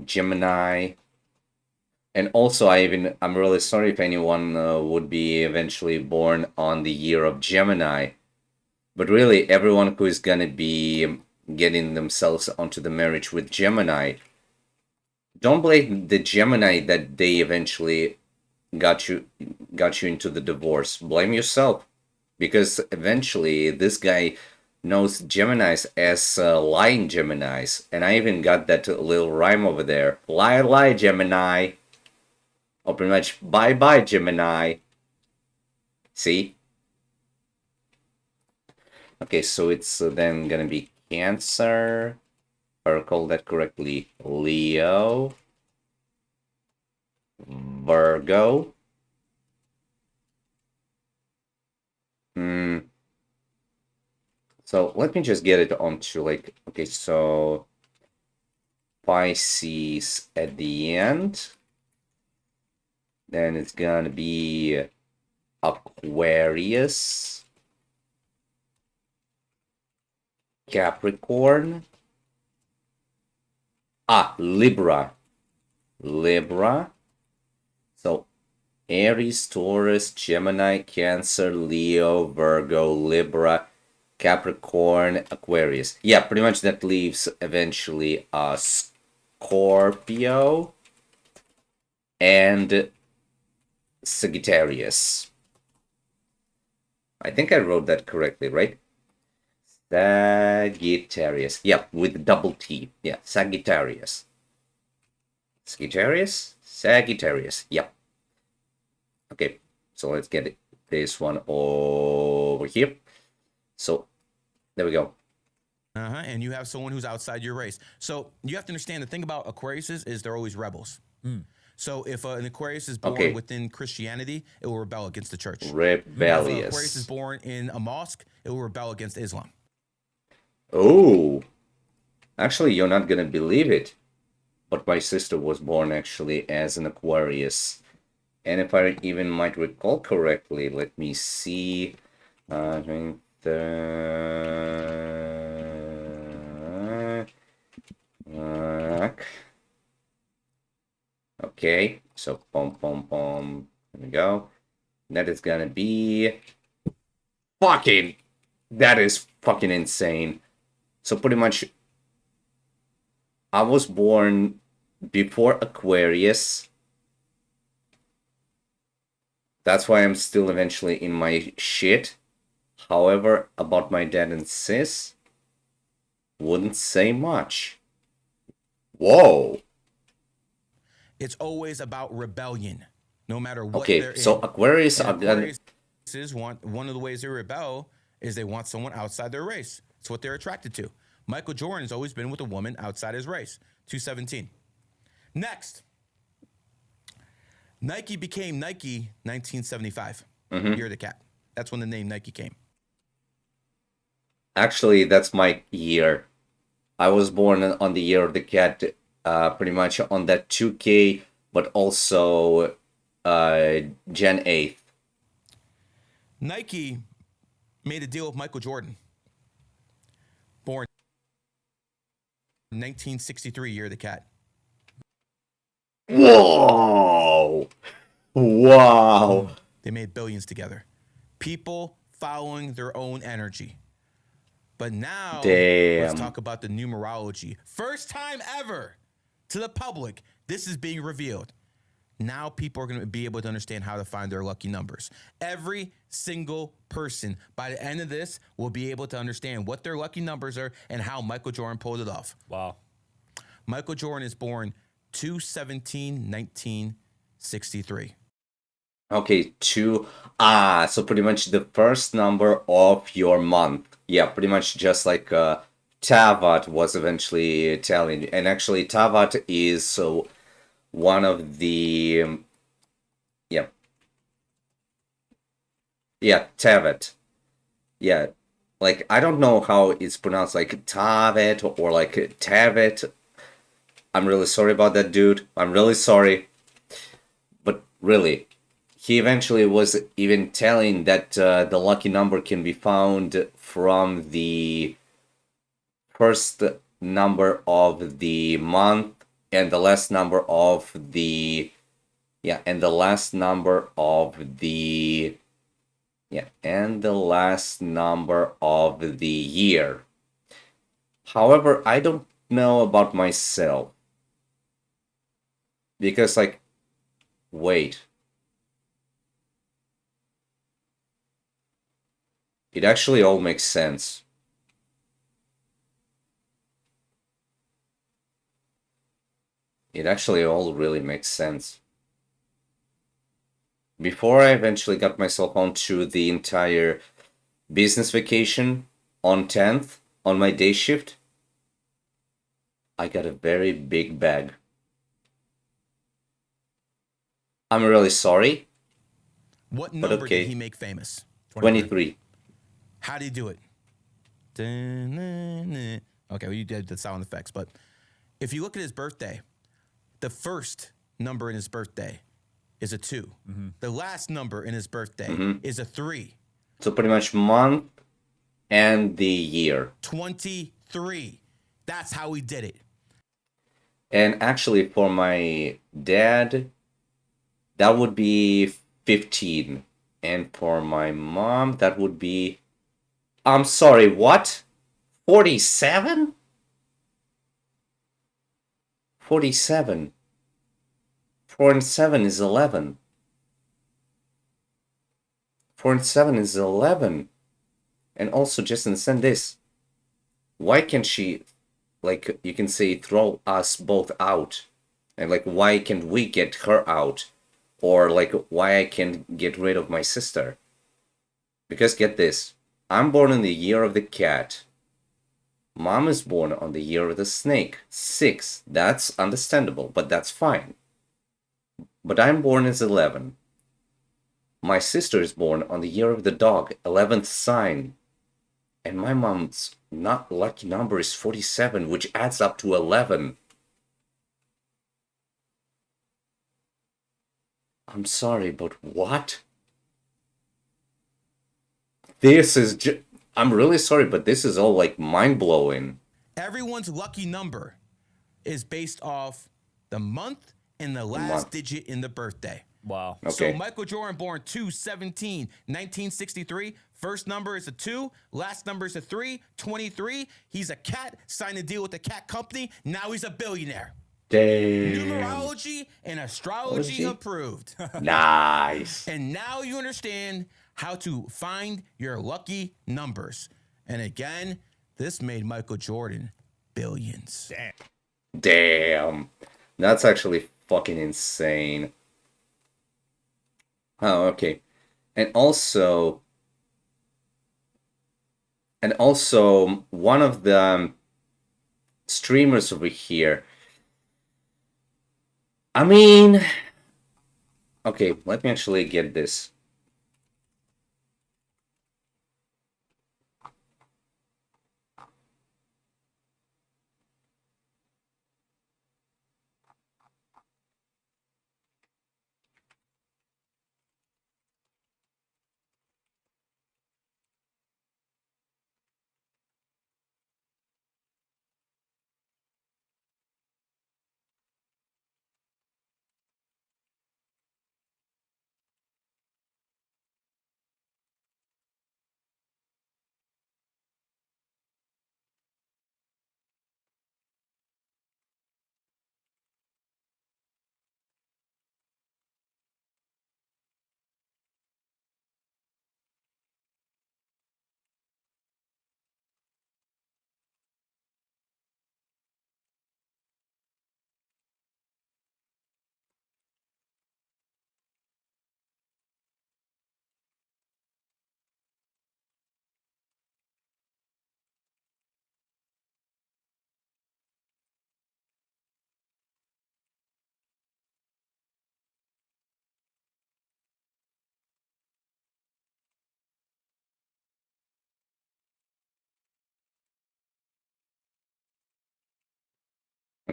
Gemini, and also I'm really sorry if anyone would be eventually born on the year of Gemini, but really everyone who is gonna be getting themselves onto the marriage with Gemini, don't blame the Gemini that they eventually got you into the divorce. Blame yourself, because eventually this guy knows Geminis as lying Geminis, and I even got that little rhyme over there: lie, lie, Gemini, or pretty much bye, bye, Gemini. See? Okay, so it's then gonna be Cancer, if I recall that correctly, Leo, Virgo. So let me just get it onto like, okay, so Pisces at the end. Then it's gonna be Aquarius, Capricorn, Libra. So Aries, Taurus, Gemini, Cancer, Leo, Virgo, Libra, Capricorn, Aquarius. Yeah, pretty much that leaves eventually Scorpio and Sagittarius. I think I wrote that correctly, right? Sagittarius. Yeah, with double T. Yeah, Sagittarius. Sagittarius. Yep. Okay, so let's get this one over here. So there we go. And you have someone who's outside your race. So you have to understand the thing about Aquariuses is they're always rebels. So if an Aquarius is born within Christianity, it will rebel against the church. Rebellious. If an Aquarius is born in a mosque, it will rebel against Islam. Oh, actually, you're not gonna believe it, but my sister was born actually as an Aquarius, and if I even might recall correctly, let me see. Okay, so pom. There we go. That is gonna be fucking. That is fucking insane. So pretty much, I was born before Aquarius. That's why I'm still eventually in my shit. However, about my dad and sis, wouldn't say much. Whoa. It's always about rebellion, no matter what Okay, they're so in. Aquarius And are gonna. Aquariuses want, one of the ways they rebel is they want someone outside their race. It's what they're attracted to. Michael Jordan has always been with a woman outside his race. 217. Next. Nike became Nike 1975. Year of the cat. That's when the name Nike came. Actually, that's my year. I was born on the year of the cat, pretty much on that 2K, but also Gen 8th. Nike made a deal with Michael Jordan. Born 1963, year of the cat. Whoa! Wow! They made billions together. People following their own energy. But now, let's talk about the numerology. First time ever to the public, this is being revealed. Now people are going to be able to understand how to find their lucky numbers. Every single person by the end of this will be able to understand what their lucky numbers are and how Michael Jordan pulled it off. Wow. Michael Jordan is born 2/17/1963. Okay, so pretty much the first number of your month. Yeah, pretty much just like Tavat was eventually telling. And actually, Tavat is one of the... Yeah, Tavat. Yeah, like I don't know how it's pronounced, like Tavet or like Tavet. I'm really sorry about that, dude. I'm really sorry. But really, he eventually was even telling that the lucky number can be found from the first number of the month and the last number of the and the last number of the and the last number of the year. However, I don't know about myself because like wait, it actually all makes sense. It actually all really makes sense. Before I eventually got myself onto the entire business vacation on 10th on my day shift, I got a very big bag. I'm really sorry, What but number did he okay. make famous? 23. How did he do it? Dun-dun-dun. Okay, well, you did the sound effects, but if you look at his birthday, the first number in his birthday is a 2. The last number in his birthday is a 3. So pretty much month and the year. 23. That's how he did it. And actually for my dad, that would be 15. And for my mom, that would be... I'm sorry, what? 47? 47. 4 and 7 is 11. 4 and 7 is 11. And also, just understand this. Why can't she, like, you can say, throw us both out? And, like, why can't we get her out? Or, like, why I can't get rid of my sister? Because, get this. I'm born in the year of the cat. Mom is born on the year of the snake. 6. That's understandable, but that's fine. But I'm born as 11. My sister is born on the year of the dog, 11th sign. And my mom's not lucky number is 47, which adds up to 11. I'm sorry, but what? This is I'm really sorry, but this is all like mind-blowing. Everyone's lucky number is based off the month and the last Month. digit in the birthday. Wow. So Okay. Michael Jordan, born 2/17/1963. First number is a 2. Last number is a 3. 23. He's a cat. Signed a deal with the cat company. Now he's a billionaire. Damn. Numerology and astrology Astrology? approved. Nice. And now you understand how to find your lucky numbers. And again, this made Michael Jordan billions. Damn. That's actually fucking insane. Oh, okay. And also one of the streamers over here. I mean, okay, let me actually get this.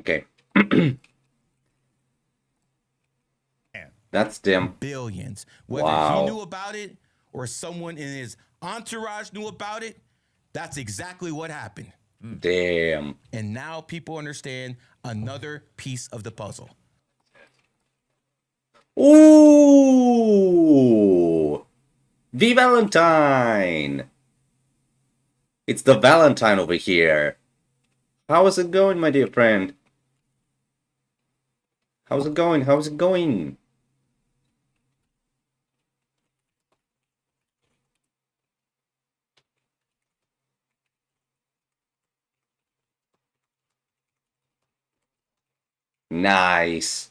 Okay. That's them. Billions. Whether Wow. he knew about it or someone in his entourage knew about it, that's exactly what happened. Damn. And now people understand another piece of the puzzle. Ooh! The Valentine! It's the Valentine over here. How is it going, my dear friend? How's it going? How's it going? Nice.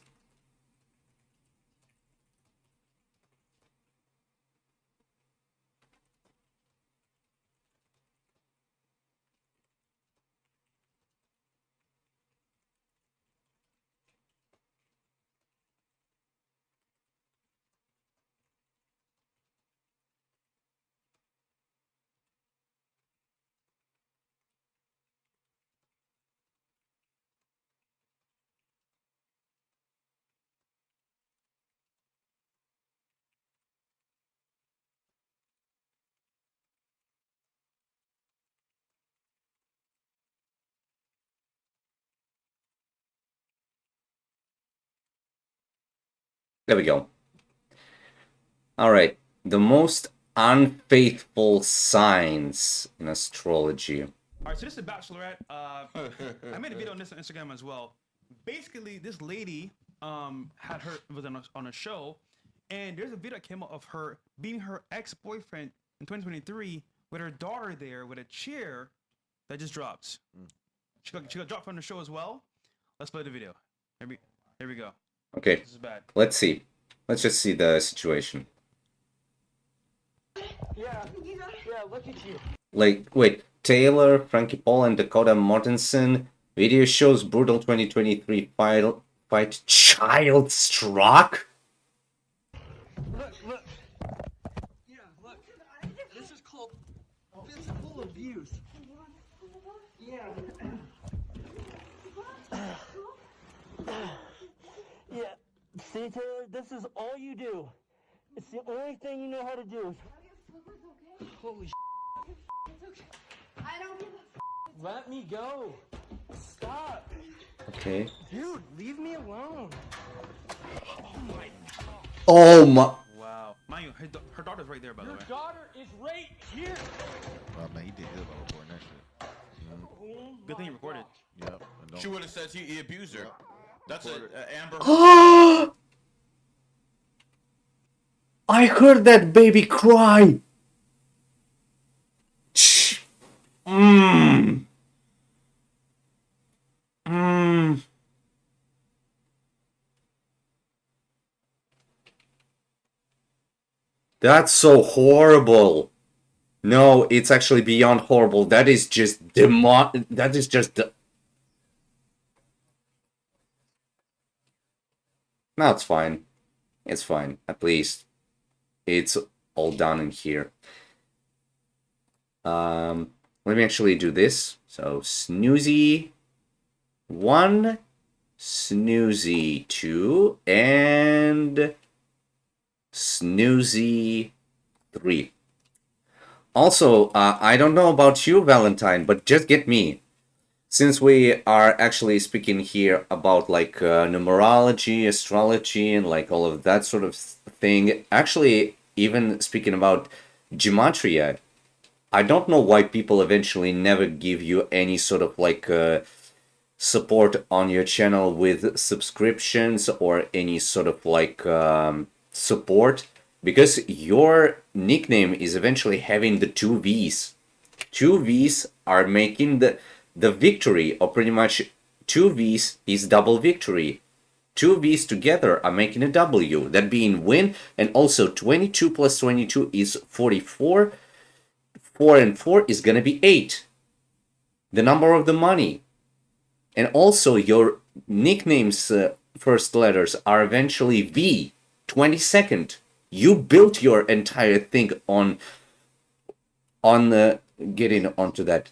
There we go. All right. The most unfaithful signs in astrology. All right, so this is Bachelorette. I made a video on this on Instagram as well. Basically, this lady had her was on a show, and there's a video that came out of her beating her ex-boyfriend in 2023 with her daughter there with a chair that just drops. She got dropped from the show as well. Let's play the video. Here we go. Okay. This is bad. Let's see. Let's just see the situation. Yeah, look at you. Like, wait. Taylor, Frankie Paul, and Dakota Mortensen. Video shows brutal 2023 fight child struck? Look. Yeah, look. This is called physical abuse. Yeah. Yeah. See, Taylor, this is all you do. It's the only thing you know how to do. Holy I don't give a Let me go. Stop. Okay. Dude, leave me alone. Oh my. Wow. Mind you, her daughter's right there, by the way. Your daughter is right here. Oh, man, he did good about reporting that shit. Oh Good thing my you recorded. Yep. and don't- She would have said he abused her. That's a Amber. I heard that baby cry. Mmm. Mmm. That's so horrible. No, it's actually beyond horrible. That is just that is just No, it's fine. It's fine. At least it's all done in here. Let me actually do this. So snoozy 1, snoozy 2, and snoozy 3. Also, I don't know about you, Valentine, but just get me. Since we are actually speaking here about like numerology, astrology, and like all of that sort of thing, actually even speaking about gematria, I don't know why people eventually never give you any sort of like support on your channel with subscriptions or any sort of like support, because your nickname is eventually having the 2 V's. 2 V's are making the victory, or pretty much 2 V's is double victory. 2 V's together are making a W, that being win, and also 22 plus 22 is 44. 4 and 4 is gonna be 8. The number of the money. And also your nickname's first letters are eventually V, 22nd. You built your entire thing on getting onto that.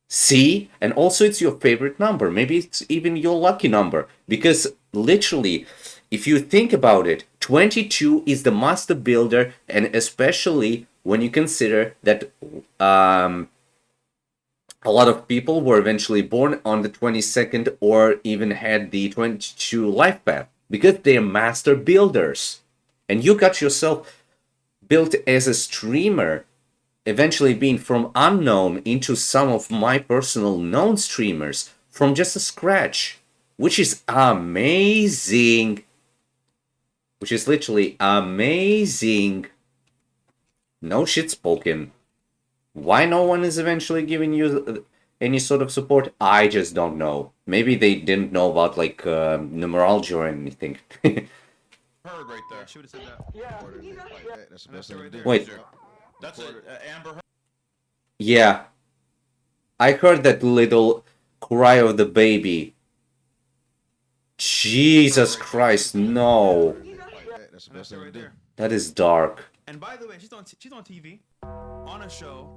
See? And also it's your favorite number. Maybe it's even your lucky number. Because literally, if you think about it, 22 is the master builder, and especially when you consider that a lot of people were eventually born on the 22nd or even had the 22 life path because they're master builders. And you got yourself built as a streamer, eventually being from unknown into some of my personal known streamers from just a scratch, which is amazing. Which is literally amazing. No shit spoken. Why no one is eventually giving you any sort of support? I just don't know. Maybe they didn't know about like numerology or anything. Heard right there. She would have said that. Yeah. That's the best thing to do. Wait. That's it. Amber Heard. Yeah. I heard that little cry of the baby. Jesus Christ, no. That's the And best that's it thing to right do. there. That is dark. And by the way, she's on TV, on a show,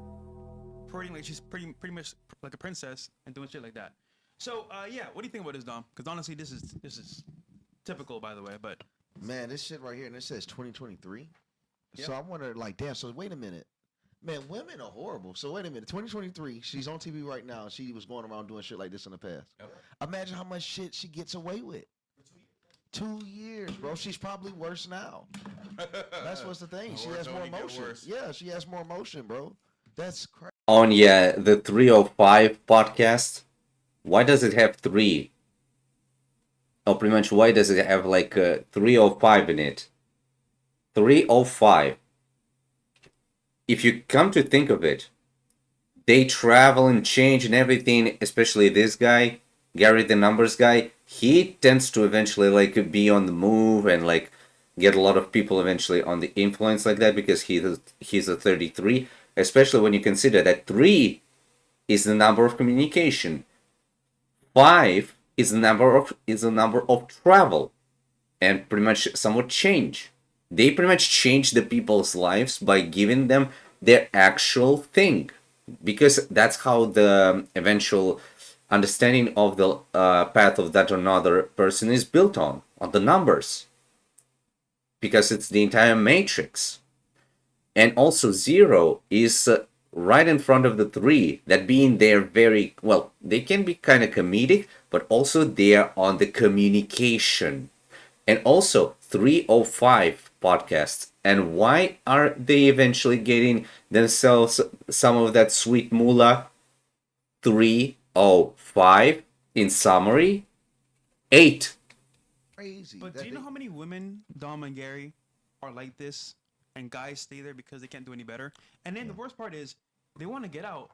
she's pretty much like a princess and doing shit like that. So yeah, what do you think about this, Dom? Because honestly, this is typical, by the way. But Man, this shit right here, and it says 2023. Yep. So I wonder, like, damn. So wait a minute, man. Women are horrible. So wait a minute, 2023. She's on TV right now. She was going around doing shit like this in the past. Imagine how much shit she gets away with. 2 years, bro. She's probably worse now. That's what's the thing. She has more only get emotion. worse. Yeah, she has more emotion, bro. That's crazy. On yeah, the 305 podcast. Why does it have 3? Oh, pretty much why does it have like 305 in it? 305. If you come to think of it, they travel and change and everything, especially this guy, Gary the numbers guy, he tends to eventually like be on the move and like get a lot of people eventually on the influence like that because he's a 33, especially when you consider that 3 is the number of communication. 5 is the number of travel and pretty much somewhat change. They pretty much change the people's lives by giving them their actual thing, because that's how the eventual understanding of the path of that or another person is built on the numbers, because it's the entire matrix. And also 0 is right in front of the 3, that being they're very well, they can be kind of comedic, but also they're on the communication. And also 305 podcasts. And why are they eventually getting themselves some of that sweet moolah? 305 in summary. 8. Crazy. But That do you know they- how many women, Dom and Gary, are like this, and guys stay there because they can't do any better? And then the worst part is they want to get out,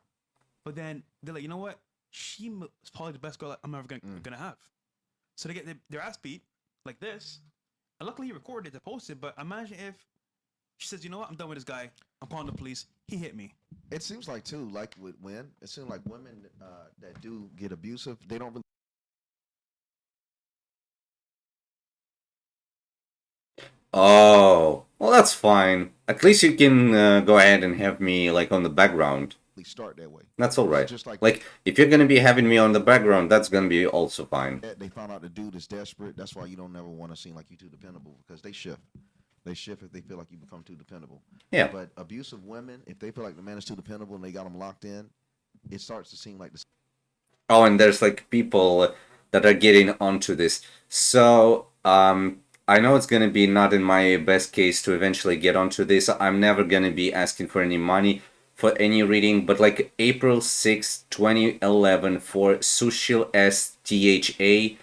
but then they're like, you know what? She is probably the best girl I'm ever gonna have. So they get their ass beat like this. And luckily he recorded it to post it. But imagine if she says, you know what? I'm done with this guy. I'm calling the police. He hit me. It seems like too, like with when it seems like women that do get abusive, they don't really. Oh, well, that's fine. At least you can go ahead and have me like on the background. Start that way. That's all right. Just Like if you're gonna be having me on the background, that's gonna be also fine. They found out the dude is desperate. That's why you don't never want to seem like you too dependable, because they shift. They shift if they feel like you become too dependable. Yeah. But abusive women, if they feel like the man is too dependable and they got them locked in, it starts to seem like the. Oh, and there's like people that are getting onto this. So, I know it's gonna be not in my best case to eventually get onto this. I'm never gonna be asking for any money for any reading, but like April 6, 2011 for Sushil STHA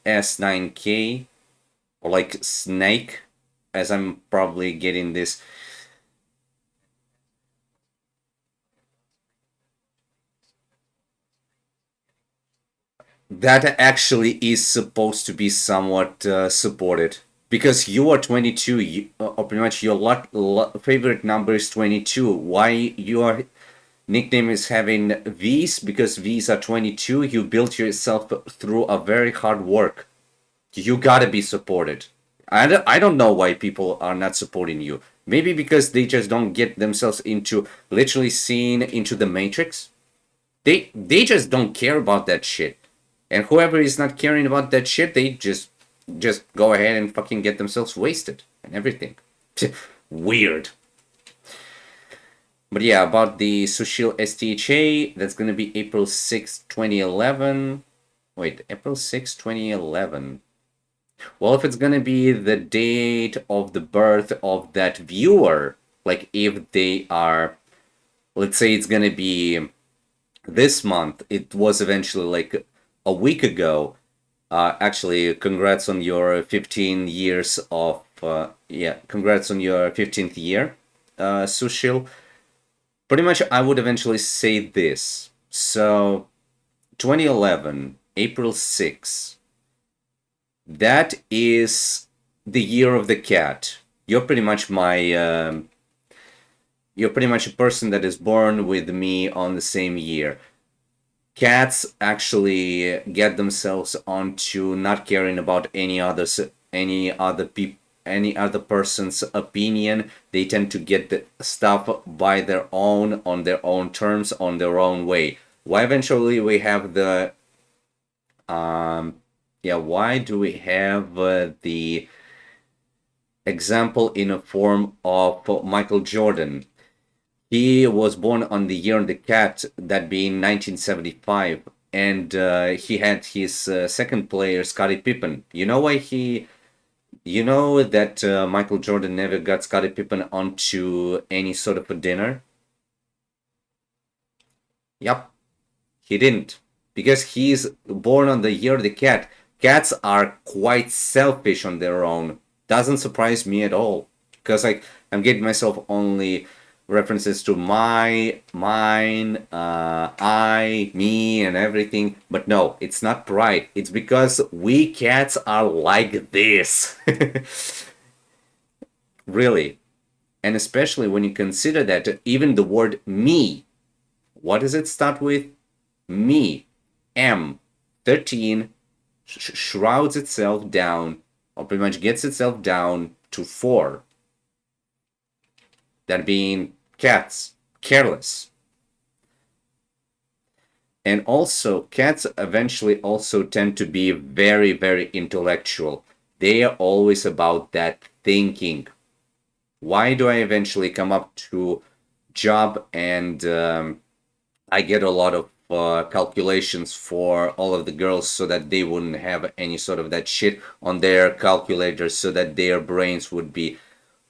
S9K, or like Snake, as I'm probably getting this. That actually is supposed to be somewhat supported, because you are 22, or pretty much your favorite number is 22. Why your nickname is having V's? Because V's are 22. You built yourself through a very hard work. You gotta be supported. I don't know why people are not supporting you. Maybe because they just don't get themselves into literally seeing into the matrix. They just don't care about that shit. And whoever is not caring about that shit, they just go ahead and fucking get themselves wasted and everything. Weird. But yeah, about the Sushil STHA, that's gonna be April 6, 2011. Wait, April 6, 2011. Well, if it's gonna be the date of the birth of that viewer, like if they are, let's say it's gonna be this month, it was eventually like a week ago. Actually, congrats on your 15 years of, congrats on your 15th year, Sushil. Pretty much, I would eventually say this. So, 2011, April 6, that is the year of the cat. You're pretty much you're pretty much a person that is born with me on the same year. Cats actually get themselves onto not caring about any other person's opinion. They tend to get the stuff by their own, on their own terms, on their own way. Why eventually we have the why do we have the example in a form of Michael Jordan? He was born on the year of the cat, that being 1975, and he had his second player, Scottie Pippen. You know why you know that Michael Jordan never got Scottie Pippen onto any sort of a dinner? Yep, he didn't. Because he's born on the year of the cat. Cats are quite selfish on their own. Doesn't surprise me at all. Because I'm getting myself only references to my, mine, I, me, and everything. But no, it's not pride. It's because we cats are like this. Really. And especially when you consider that even the word me, what does it start with? Me. M. 13 shrouds itself down, or pretty much gets itself down to 4. That being cats, careless. And also, cats eventually also tend to be very, very intellectual. They are always about that thinking. Why do I eventually come up to job and I get a lot of calculations for all of the girls so that they wouldn't have any sort of that shit on their calculators, so that their brains would be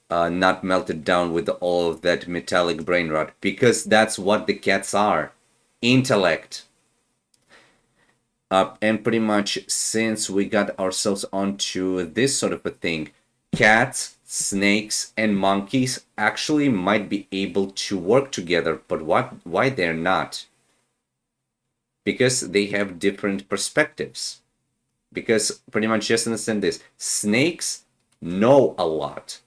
not melted down with all of that metallic brain rot, because that's what the cats are. Intellect. And pretty much since we got ourselves onto this sort of a thing, cats, snakes, and monkeys actually might be able to work together, but why they're not? Because they have different perspectives. Because pretty much just understand this. Snakes know a lot.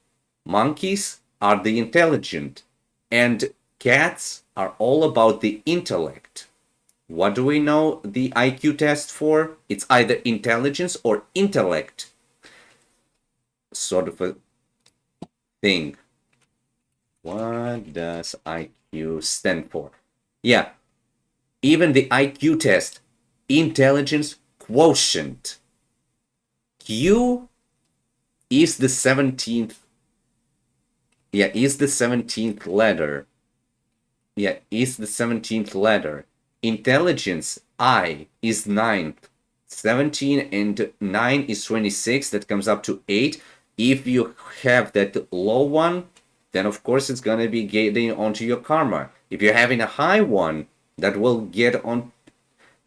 Monkeys are the intelligent. And cats are all about the intellect. What do we know the IQ test for? It's either intelligence or intellect. Sort of a thing. What does IQ stand for? Yeah. Even the IQ test, intelligence quotient. Q is the 17th. Yeah, is the 17th letter. Yeah, is the 17th letter. Intelligence, I, is 9th. 17 and 9 is 26. That comes up to 8. If you have that low one, then of course it's going to be getting onto your karma. If you're having a high one, that will get on.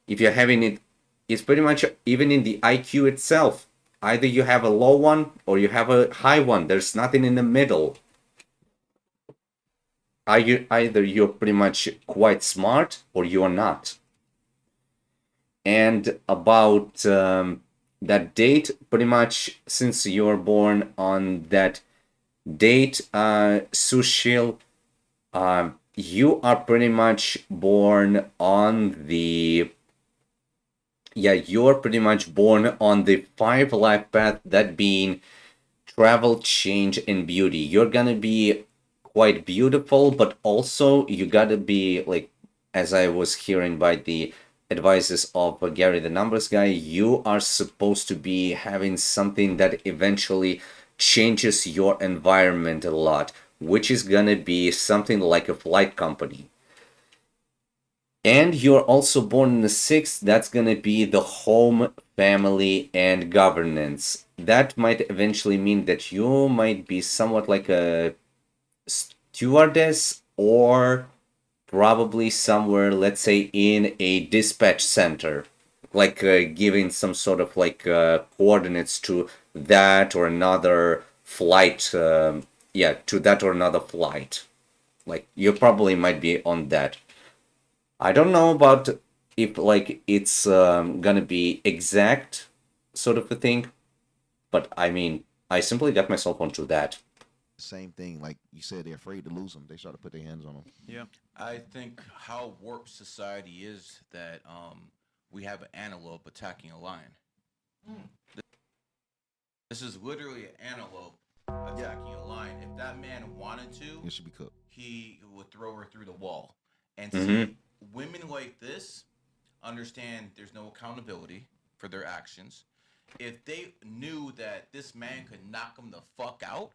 If you're having it, it's pretty much even in the IQ itself. Either you have a low one or you have a high one. There's nothing in the middle. Either you're pretty much quite smart or you're not. And about that date, pretty much since you were born on that date, Sushil, you are pretty much born on the you're pretty much born on the 5 life path, that being travel, change, and beauty. You're gonna be quite beautiful, but also you gotta be like as I was hearing by the advices of Gary the Numbers Guy, you are supposed to be having something that eventually changes your environment a lot, which is gonna be something like a flight company. And you're also born in the 6th, that's gonna be the home, family, and governance. That might eventually mean that you might be somewhat like a stewardess, or probably somewhere, let's say, in a dispatch center, like giving some sort of like coordinates to that or another flight. Yeah, to that or another flight. Like you probably might be on that. I don't know about if like it's gonna be exact sort of a thing, but I mean, I simply got myself onto that. Same thing, like you said, they're afraid to lose them. They start to put their hands on them. Yeah. I think how warped society is that we have an antelope attacking a lion. This is literally an antelope attacking a lion. If that man wanted to, It should be cooked. he would throw her through the wall. And Mhm. see, women like this understand there's no accountability for their actions. If they knew that this man could knock them the fuck out,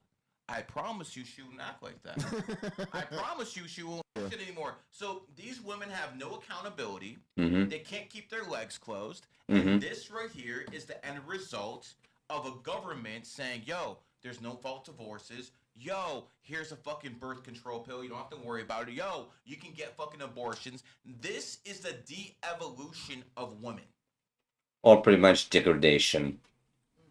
I promise you she wouldn't act like that. I promise you she won't do shit anymore. So these women have no accountability. Mhm. They can't keep their legs closed. Mhm. And this right here is the end result of a government saying, yo, there's no fault divorces. Yo, here's a fucking birth control pill. You don't have to worry about it. Yo, you can get fucking abortions. This is the de-evolution of women. Or pretty much degradation.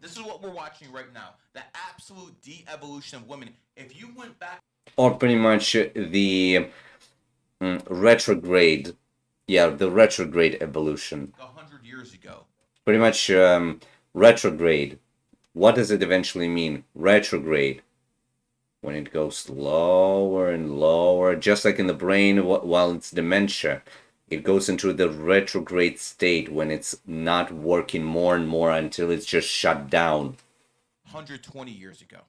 This is what we're watching right now. The absolute de-evolution of women. If you went back, Or pretty much the retrograde. Yeah, the retrograde evolution. 100 years ago, Pretty much retrograde. What does it eventually mean? Retrograde. When it goes lower and lower, just like in the brain while it's dementia. It goes into the retrograde state when it's not working more and more until it's just shut down. 120 years ago,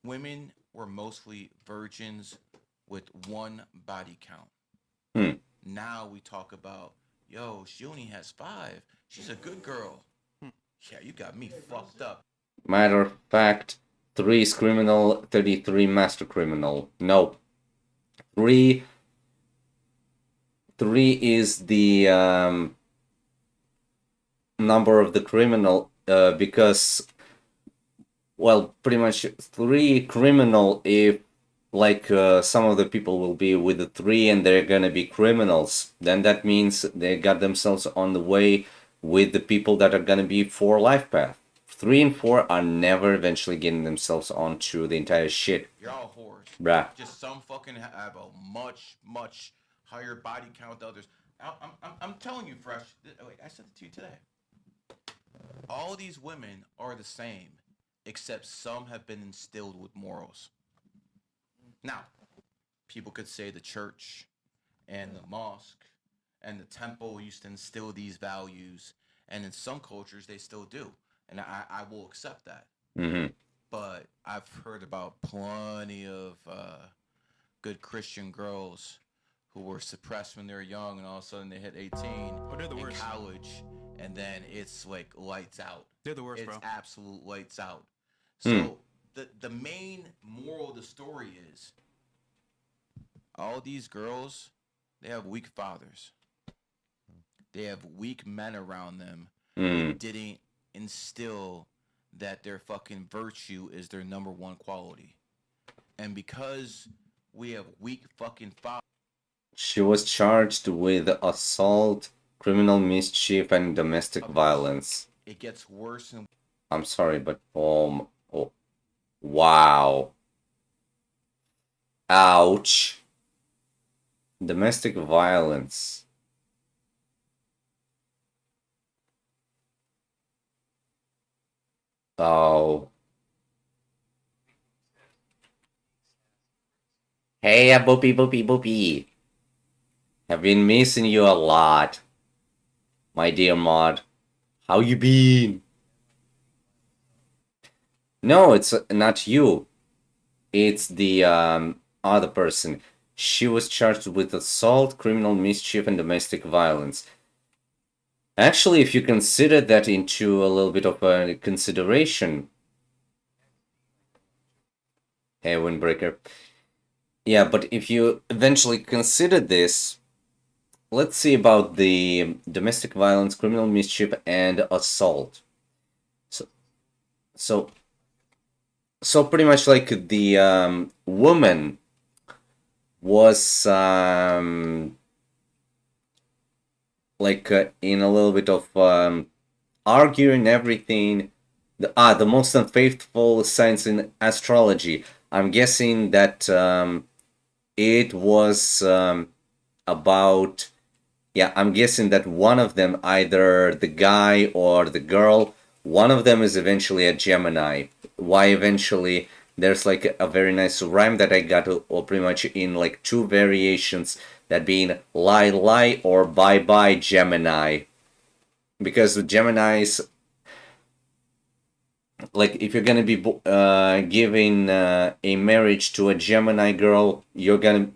women were mostly virgins with one body count. Hmm. Now we talk about, yo, she only has 5. She's a good girl. Yeah, you got me fucked up. Matter of fact, 3 is criminal, 33 master criminal. No. 3 is the number of the criminal because, well, pretty much 3 criminal if like some of the people will be with the 3 and they're gonna be criminals, then that means they got themselves on the way with the people that are gonna be 4 life path. 3 and 4 are never eventually getting themselves onto the entire shit. You're all whores. Bruh. Just some fucking have a much higher body count than others. I'm telling you, Fresh. Wait, I said it to you today. All these women are the same, except some have been instilled with morals. Now, people could say the church and the mosque and the temple used to instill these values, and in some cultures they still do, and I will accept that. Mm-hmm. But I've heard about plenty of good Christian girls who were suppressed when they were young, and all of a sudden they hit 18 they're the in worst. college, and then it's like lights out. They're the worst, It's bro. absolute lights out. So the main moral of the story is all these girls, they have weak fathers. They have weak men around them who didn't instill that their fucking virtue is their number one quality. And because we have weak fucking fathers. She was charged with assault, criminal mischief, and domestic violence. It gets worse and I'm sorry, but wow. Ouch. Domestic violence. Oh. Hey, boopy boopy boopy. Have been missing you a lot. My dear Mod. How you been? No, it's not you. It's the other person. She was charged with assault, criminal mischief, and domestic violence. Actually, if you consider that into a little bit of a consideration, hey, Windbreaker. Yeah, but if you eventually consider this, let's see about the domestic violence, criminal mischief, and assault. So, so pretty much like the woman was like in a little bit of arguing everything. The most unfaithful signs in astrology. I'm guessing that it was about. Yeah, I'm guessing that one of them, either the guy or the girl, one of them is eventually a Gemini. Why eventually? There's like a very nice rhyme that I got, or pretty much in like two variations, that being lie lie or bye bye Gemini. Because the Geminis, like if you're gonna be giving a marriage to a Gemini girl, you're gonna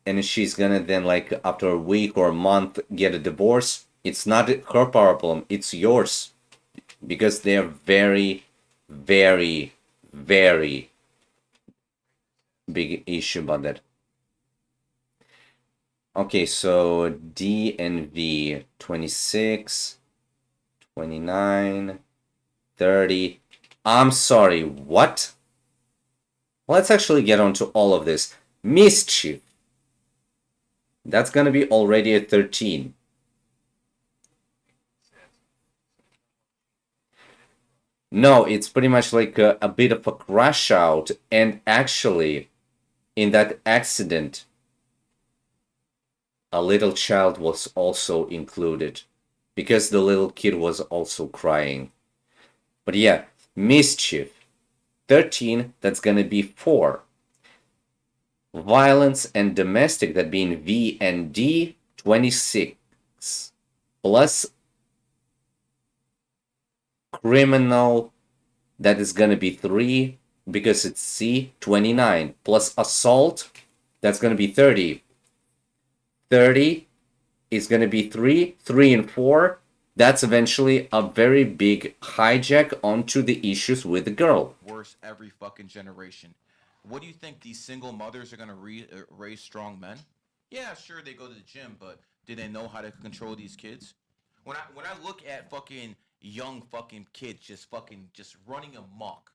and she's gonna then like after a week or a month get a divorce. It's not her problem, it's yours, because they're very, very, very big issue about that. Okay, so D and V 26, 29, 30. I'm sorry, what? Let's actually get on to all of this. Mischief. That's gonna be already a 13. No, it's pretty much like a bit of a crash out, and actually, in that accident, a little child was also included, because the little kid was also crying. But yeah, mischief. 13, that's gonna be 4. Violence and domestic, that being V and D, 26. Plus criminal, that is gonna be 3, because it's C, 29. Plus assault, that's gonna be 30. 30 is gonna be 3, 3 and 4. That's eventually a very big hijack onto the issues with the girl. Worse every fucking generation. What do you think these single mothers are gonna raise strong men? Yeah, sure they go to the gym, but do they know how to control these kids? When I look at fucking young fucking kids just running amok,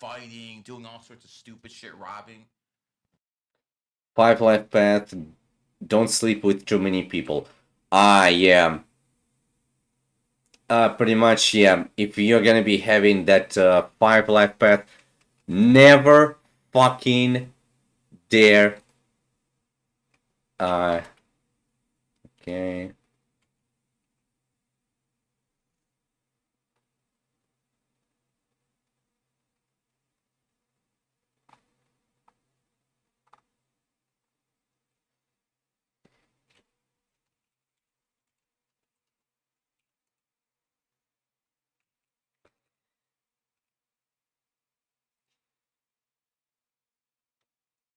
fighting, doing all sorts of stupid shit, robbing. 5 life path, don't sleep with too many people. Ah, yeah. Pretty much, yeah. If you're gonna be having that 5 life path, never fucking dare. Okay.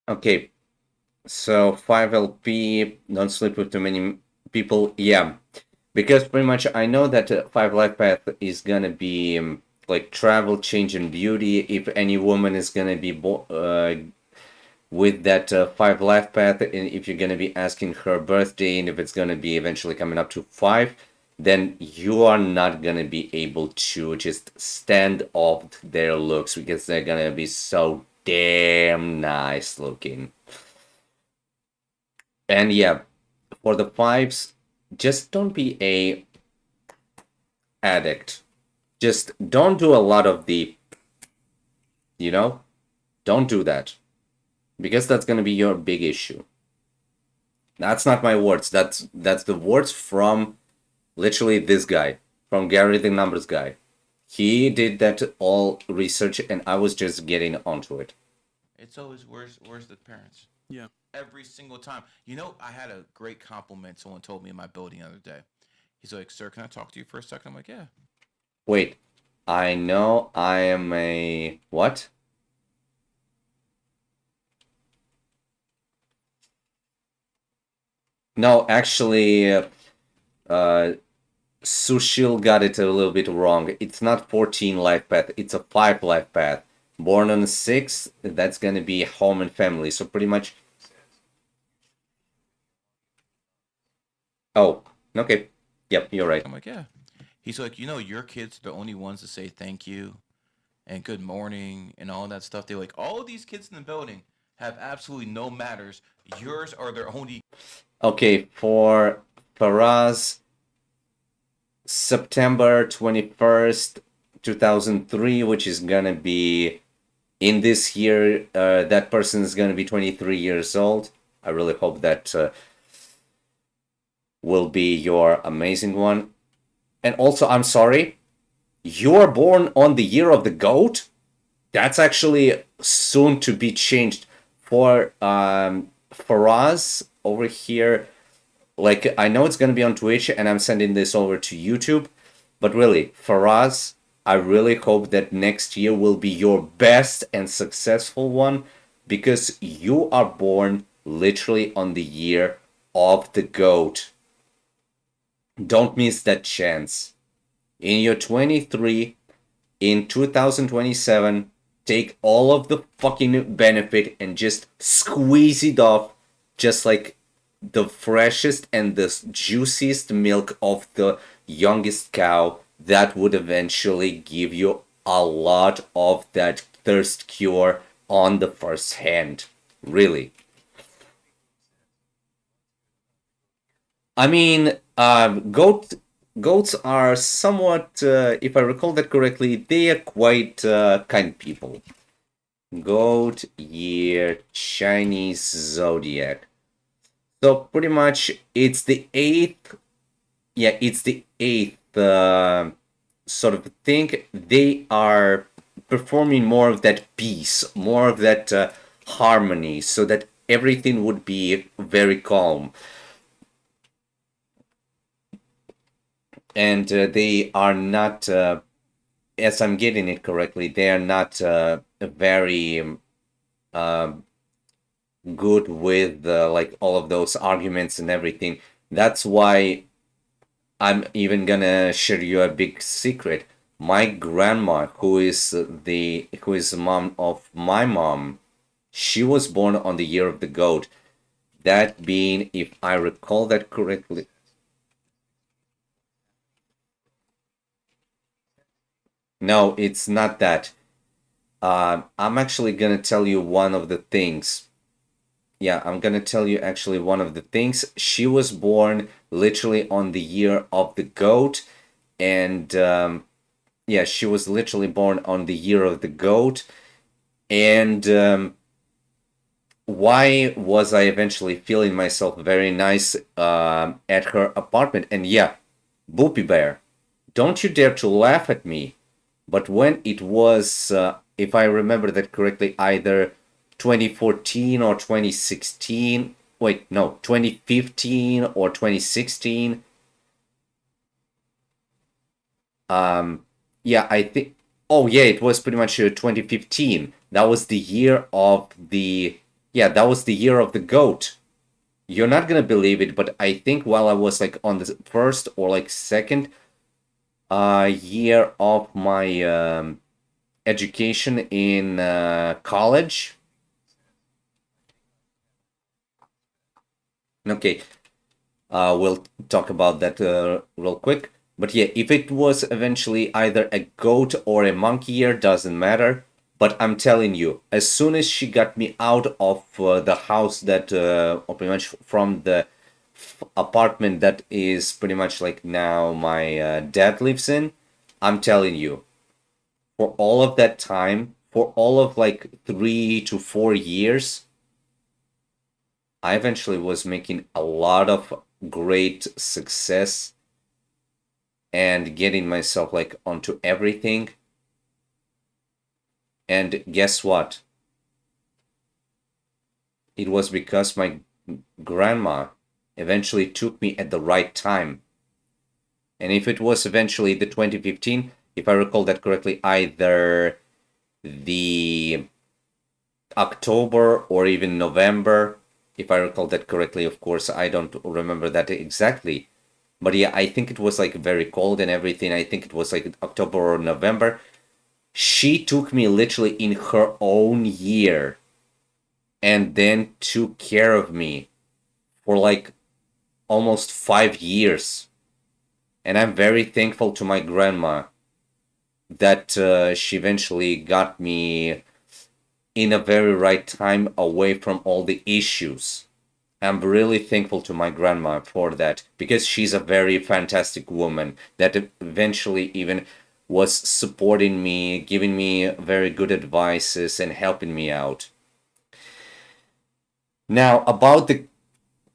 Okay, so 5LP, don't sleep with too many people. Yeah, because pretty much I know that 5 life path is gonna be like travel, change, and beauty. If any woman is gonna be with that 5 life path, and if you're gonna be asking her birthday, and if it's gonna be eventually coming up to 5, then you are not gonna be able to just stand off their looks, because they're gonna be so damn nice looking. And yeah, for the 5s, just don't be a addict. Just don't do a lot of the, don't do that, because that's gonna be your big issue. That's not my words. That's the words from literally this guy, from Gary the Numbers guy. He did that all research, and I was just getting onto it. It's always worse the parents. Yeah. Every single time. You know, I had a great compliment someone told me in my building the other day. He's like, "Sir, can I talk to you for a second?" I'm like, "Yeah." Wait, I know I am a what? No, actually, Sushil got it a little bit wrong. It's not 14 life path, it's a 5 life path. Born on the 6th, that's gonna be home and family. So pretty much. Oh, okay. Yep, you're right. I'm like, yeah. He's like, you know, your kids are the only ones to say thank you and good morning and all that stuff. They're like, all of these kids in the building have absolutely no manners. Yours are their only. Okay, for Faraz, September 21st, 2003, which is gonna be in this year, that person is gonna be 23 years old. I really hope that will be your amazing one. And also, I'm sorry, you are born on the year of the goat? That's actually soon to be changed. For Faraz over here, like, I know it's gonna be on Twitch and I'm sending this over to YouTube, but really, Faraz, I really hope that next year will be your best and successful one, because you are born literally on the year of the goat. Don't miss that chance. In your 23, in 2027, take all of the fucking benefit and just squeeze it off, just like the freshest and the juiciest milk of the youngest cow. That would eventually give you a lot of that thirst cure on the first hand. Really. I mean, goats are somewhat, if I recall that correctly, they are quite kind people. Goat year Chinese zodiac. So pretty much it's the eighth. Yeah, it's the eighth sort of thing. They are performing more of that peace, more of that harmony, so that everything would be very calm. And they are not, as I'm getting it correctly, they are not very good with like all of those arguments and everything. That's why I'm even gonna share you a big secret. My grandma, who is the mom of my mom, she was born on the year of the goat. That being, if I recall that correctly. No, it's not that. I'm actually gonna tell you one of the things. Yeah, I'm gonna tell you actually one of the things. She was born literally on the year of the goat, and yeah, she was literally born on the year of the goat. And why was I eventually feeling myself very nice at her apartment? And yeah, Boopy Bear, don't you dare to laugh at me. But when it was, if I remember that correctly, either 2014 or 2016, wait, no, 2015 or 2016, yeah, I think, oh yeah, it was pretty much 2015. That was the year of the, yeah, that was the year of the goat. You're not gonna believe it, but I think while I was like on the first or like second year of my education in college. Okay, we'll talk about that real quick. But yeah, if it was eventually either a goat or a monkey year, doesn't matter. But I'm telling you, as soon as she got me out of the house that, or pretty much from the apartment that is pretty much like now my dad lives in, I'm telling you, for all of that time, for all of like 3 to 4 years, I eventually was making a lot of great success and getting myself like onto everything. And guess what? It was because my grandma eventually took me at the right time. And if it was eventually the 2015, if I recall that correctly, either the October or even November, if I recall that correctly. Of course, I don't remember that exactly. But yeah, I think it was like very cold and everything. I think it was like October or November. She took me literally in her own year and then took care of me for like almost 5 years. And I'm very thankful to my grandma that she eventually got me in a very right time away from all the issues. I'm really thankful to my grandma for that because she's a very fantastic woman that eventually even was supporting me, giving me very good advices and helping me out. Now about the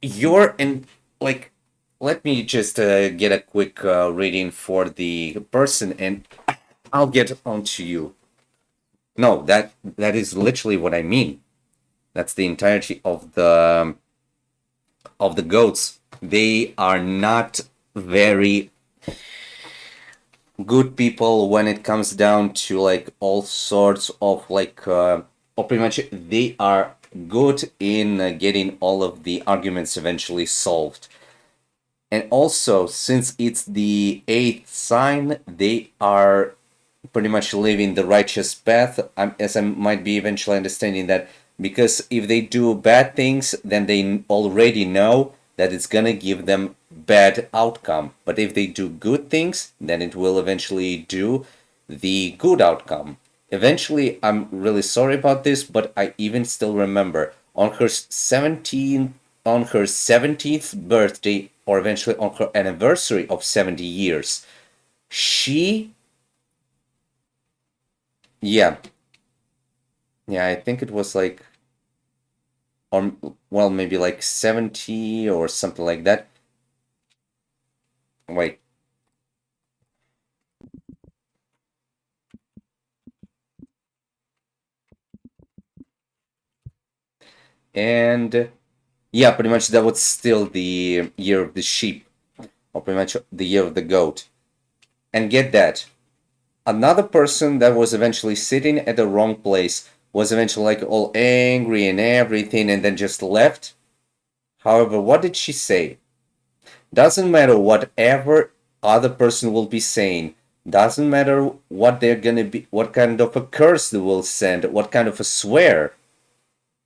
your and like let me just get a quick reading for the person and I'll get on to you. No, that is literally what I mean. That's the entirety of the goats. They are not very good people when it comes down to like all sorts of like or pretty much they are good in getting all of the arguments eventually solved. And also, since it's the eighth sign, they are pretty much living the righteous path, as I might be eventually understanding that, because if they do bad things, then they already know that it's gonna give them bad outcome. But if they do good things, then it will eventually do the good outcome. Eventually, I'm really sorry about this, but I even still remember on her 17th birthday, or eventually on her anniversary of 70 years, she yeah. Yeah, I think it was like, or well, maybe like 70 or something like that. Wait. And yeah, pretty much that was still the year of the sheep, or pretty much the year of the goat. And get that, another person that was eventually sitting at the wrong place was eventually like all angry and everything and then just left. However, what did she say? Doesn't matter whatever other person will be saying. Doesn't matter what they're gonna be, what kind of a curse they will send, what kind of a swear.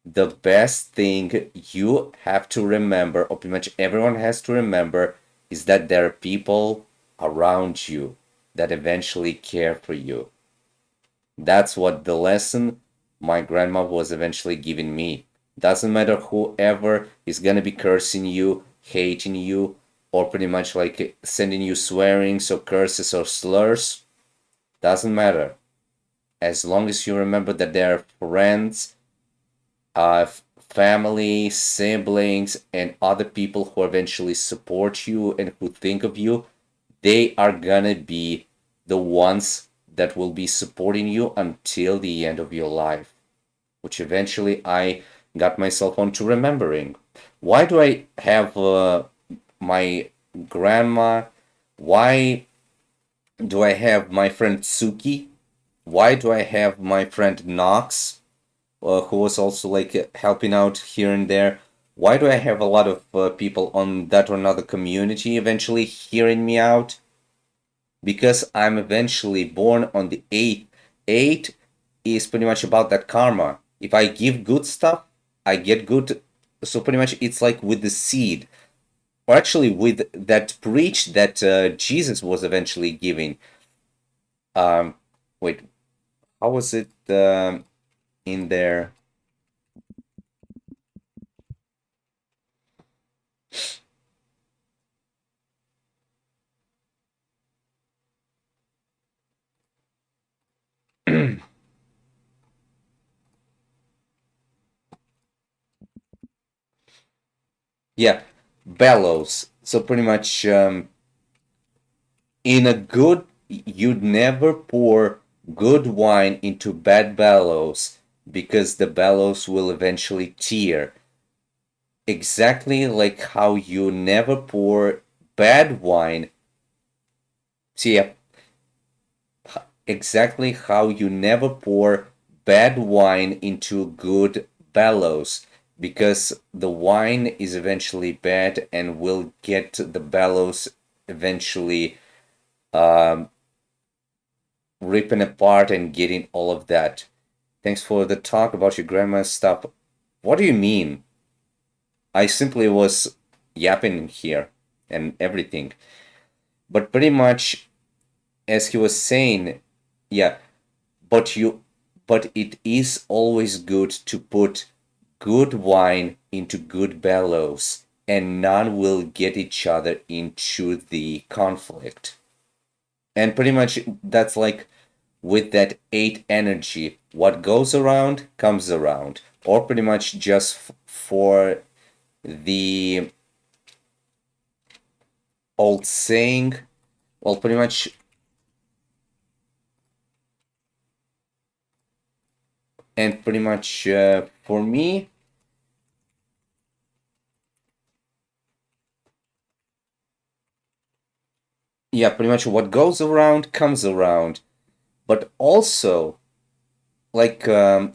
The best thing you have to remember, or pretty much everyone has to remember, is that there are people around you that eventually care for you. That's what the lesson my grandma was eventually giving me. Doesn't matter whoever is gonna be cursing you, hating you, or pretty much like sending you swearings or curses or slurs. Doesn't matter. As long as you remember that there are friends, family, siblings, and other people who eventually support you and who think of you, they are gonna be the ones that will be supporting you until the end of your life, which eventually I got myself onto remembering. Why do I have my grandma? Why do I have my friend Tsuki? Why do I have my friend Knox, who was also like helping out here and there? Why do I have a lot of people on that or another community eventually hearing me out? Because I'm eventually born on the 8th. 8 is pretty much about that karma. If I give good stuff, I get good. So pretty much it's like with the seed, or actually with that preach that Jesus was eventually giving. Um, wait, how was it in there? Yeah, bellows. So pretty much in a good, you'd never pour good wine into bad bellows because the bellows will eventually tear. Exactly like how you never pour bad wine. See, yeah, exactly how you never pour bad wine into good bellows because the wine is eventually bad and will get the bellows eventually ripping apart and getting all of that. Thanks for the talk about your grandma's stuff. What do you mean? I simply was yapping here and everything. But pretty much, as he was saying, yeah, but it is always good to put good wine into good bellows, and none will get each other into the conflict. And pretty much that's like with that 8 energy, what goes around comes around. Or pretty much just for the old saying, well, pretty much, and pretty much for me, yeah, pretty much what goes around comes around. But also, like, a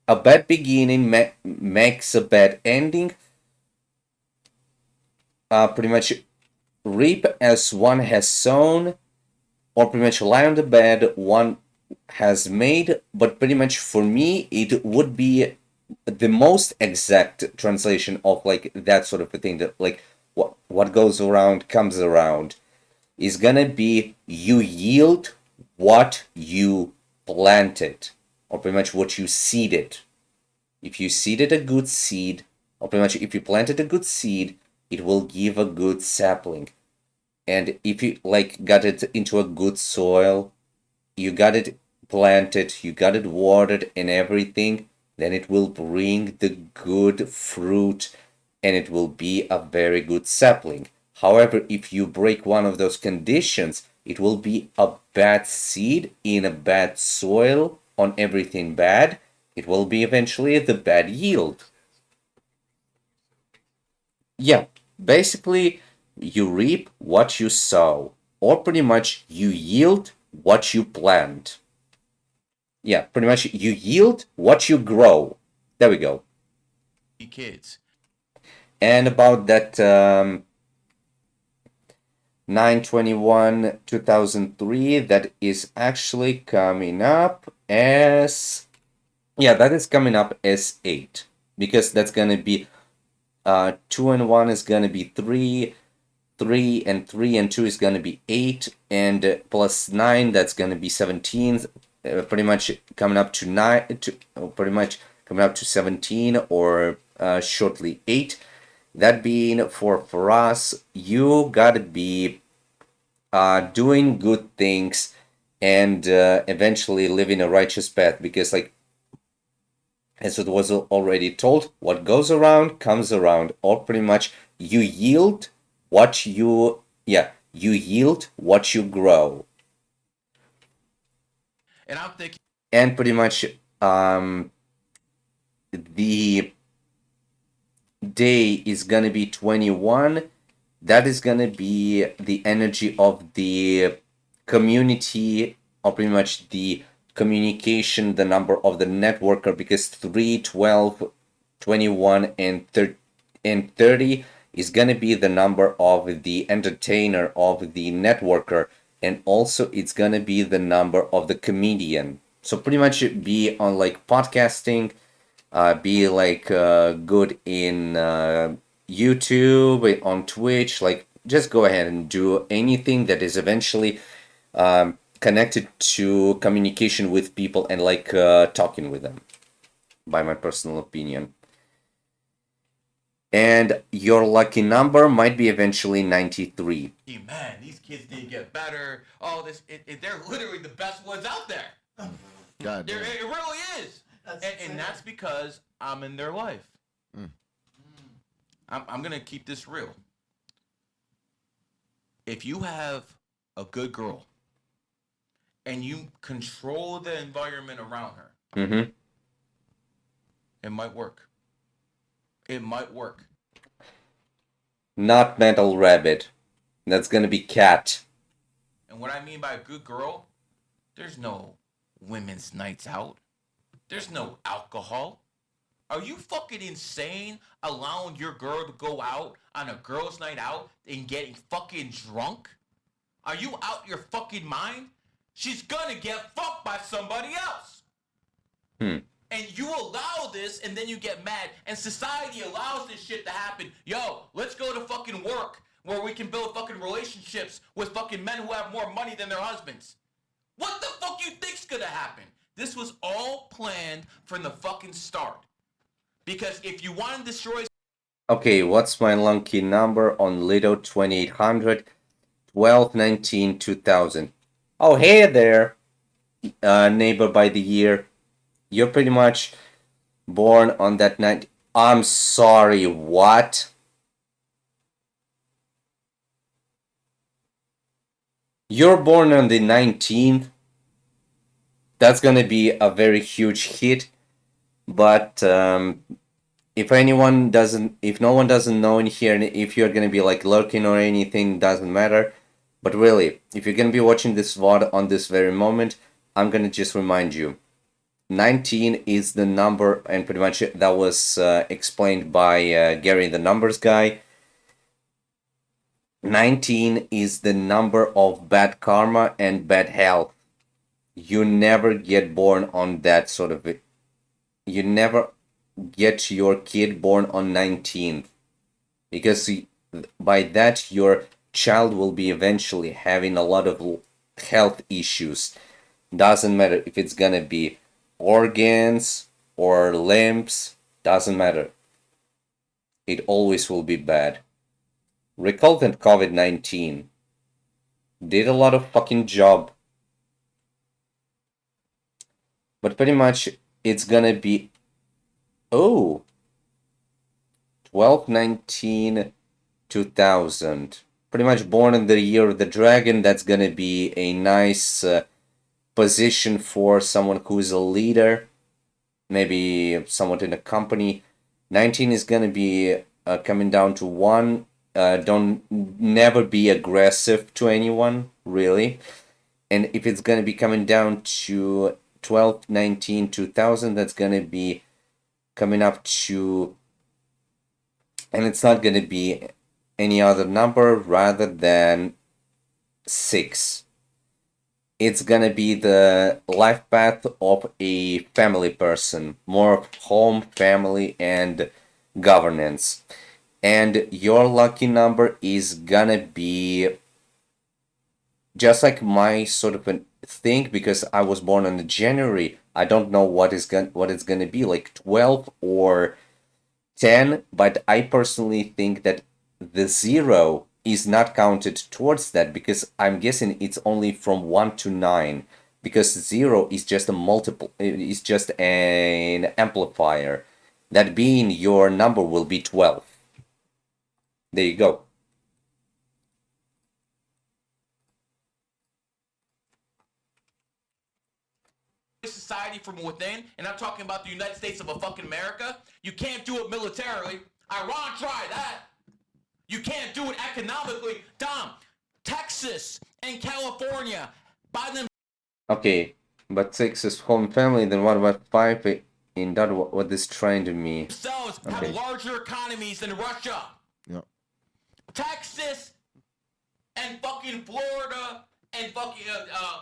bad beginning makes a bad ending. Pretty much reap as one has sown, or pretty much lie on the bed one has made. But pretty much for me, it would be the most exact translation of like that sort of a thing, that like what goes around comes around, is gonna be you yield what you planted, or pretty much what you seeded. If you seeded a good seed, or pretty much if you planted a good seed, it will give a good sapling. And if you like got it into a good soil, you got it planted, you got it watered and everything, then it will bring the good fruit and it will be a very good sapling. However, if you break one of those conditions, it will be a bad seed in a bad soil on everything bad. It will be eventually the bad yield. Yeah, basically, you reap what you sow, or pretty much you yield what you plant. Yeah, pretty much you yield what you grow. There we go. Kids. And about that 9/21/2003, that is actually coming up as, yeah, that is coming up as 8, because that's gonna be 2 and 1 is gonna be 3, 3 and 3 and 2 is gonna be 8, and plus 9, that's gonna be 17. Pretty much coming up to 9, pretty much coming up to 17, or shortly 8. That being for us, you gotta be doing good things and eventually living a righteous path, because like as it was already told, what goes around comes around, or pretty much you yield what you, yeah, you yield what you grow. And I'm thinking, And pretty much the day is gonna be 21. That is gonna be the energy of the community, or pretty much the communication, the number of the networker, because 3, 12, 21, and 30 is gonna be the number of the entertainer, of the networker, and also it's gonna be the number of the comedian. So pretty much be on like podcasting, be like good in YouTube, on Twitch. Like, just go ahead and do anything that is eventually connected to communication with people and like talking with them, by my personal opinion. And your lucky number might be eventually 93. man, these kids need to get better. Oh, they're literally the best ones out there. God damn. It really is. And that's because I'm in their life. I'm going to keep this real. If you have a good girl and you control the environment around her, Mm-hmm. it might work. It might work. Not Metal Rabbit. That's gonna be Cat. And what I mean by a good girl, there's no women's nights out. There's no alcohol. Are you fucking insane allowing your girl to go out on a girls' night out and getting fucking drunk? Are you out your fucking mind? She's gonna get fucked by somebody else. And you allow this and then you get mad. And society allows this shit to happen. Yo, let's go to fucking work where we can build fucking relationships with fucking men who have more money than their husbands. What the fuck you think's gonna happen? This was all planned from the fucking start. Because if you want to destroy... Okay, what's my lucky number on Lido 2800, 12, 19, 2000? Oh, hey there, neighbor by the year. You're pretty much born on that night. I'm sorry, what? You're born on the 19th. That's gonna be a very huge hit. But if no one doesn't know in here, and if you're gonna be like lurking or anything, doesn't matter. But really, if you're gonna be watching this VOD on this very moment, I'm gonna just remind you, 19 is the number, and pretty much that was explained by Gary, the numbers guy. 19 is the number of bad karma and bad health. You never get born on that sort of it. You never get your kid born on 19th, because by that your child will be eventually having a lot of health issues. Doesn't matter if it's gonna be organs or limbs, doesn't matter. It always will be bad. Recall that COVID-19 did a lot of fucking job, but pretty much it's gonna be 12, 19, 2000. Pretty much born in the year of the dragon. That's gonna be a nice position for someone who is a leader, maybe somewhat in a company. 19 is gonna be coming down to 1. Don't never be aggressive to anyone, really. And if it's gonna be coming down to 12, 19, 2000, that's gonna be coming up to, and it's not gonna be any other number rather than 6. It's gonna be the life path of a family person, more of home, family, and governance. And your lucky number is gonna be just like my sort of a thing, because I was born on the January. I don't know what it's gonna be, like 12 or 10, but I personally think that the 0 is not counted towards that, because I'm guessing it's only from 1 to 9, because 0 is just a multiple, is just an amplifier. That being your number will be 12. There you go. society from within, and I'm talking about the United States of a fucking America, you can't do it militarily. Iran tried that. You can't do it economically. Dom, Texas and California, by them. Okay, but 6 is home family, then what about 5 in that? What is trying to me? Themselves have larger economies than Russia. Yep. Texas and fucking Florida and fucking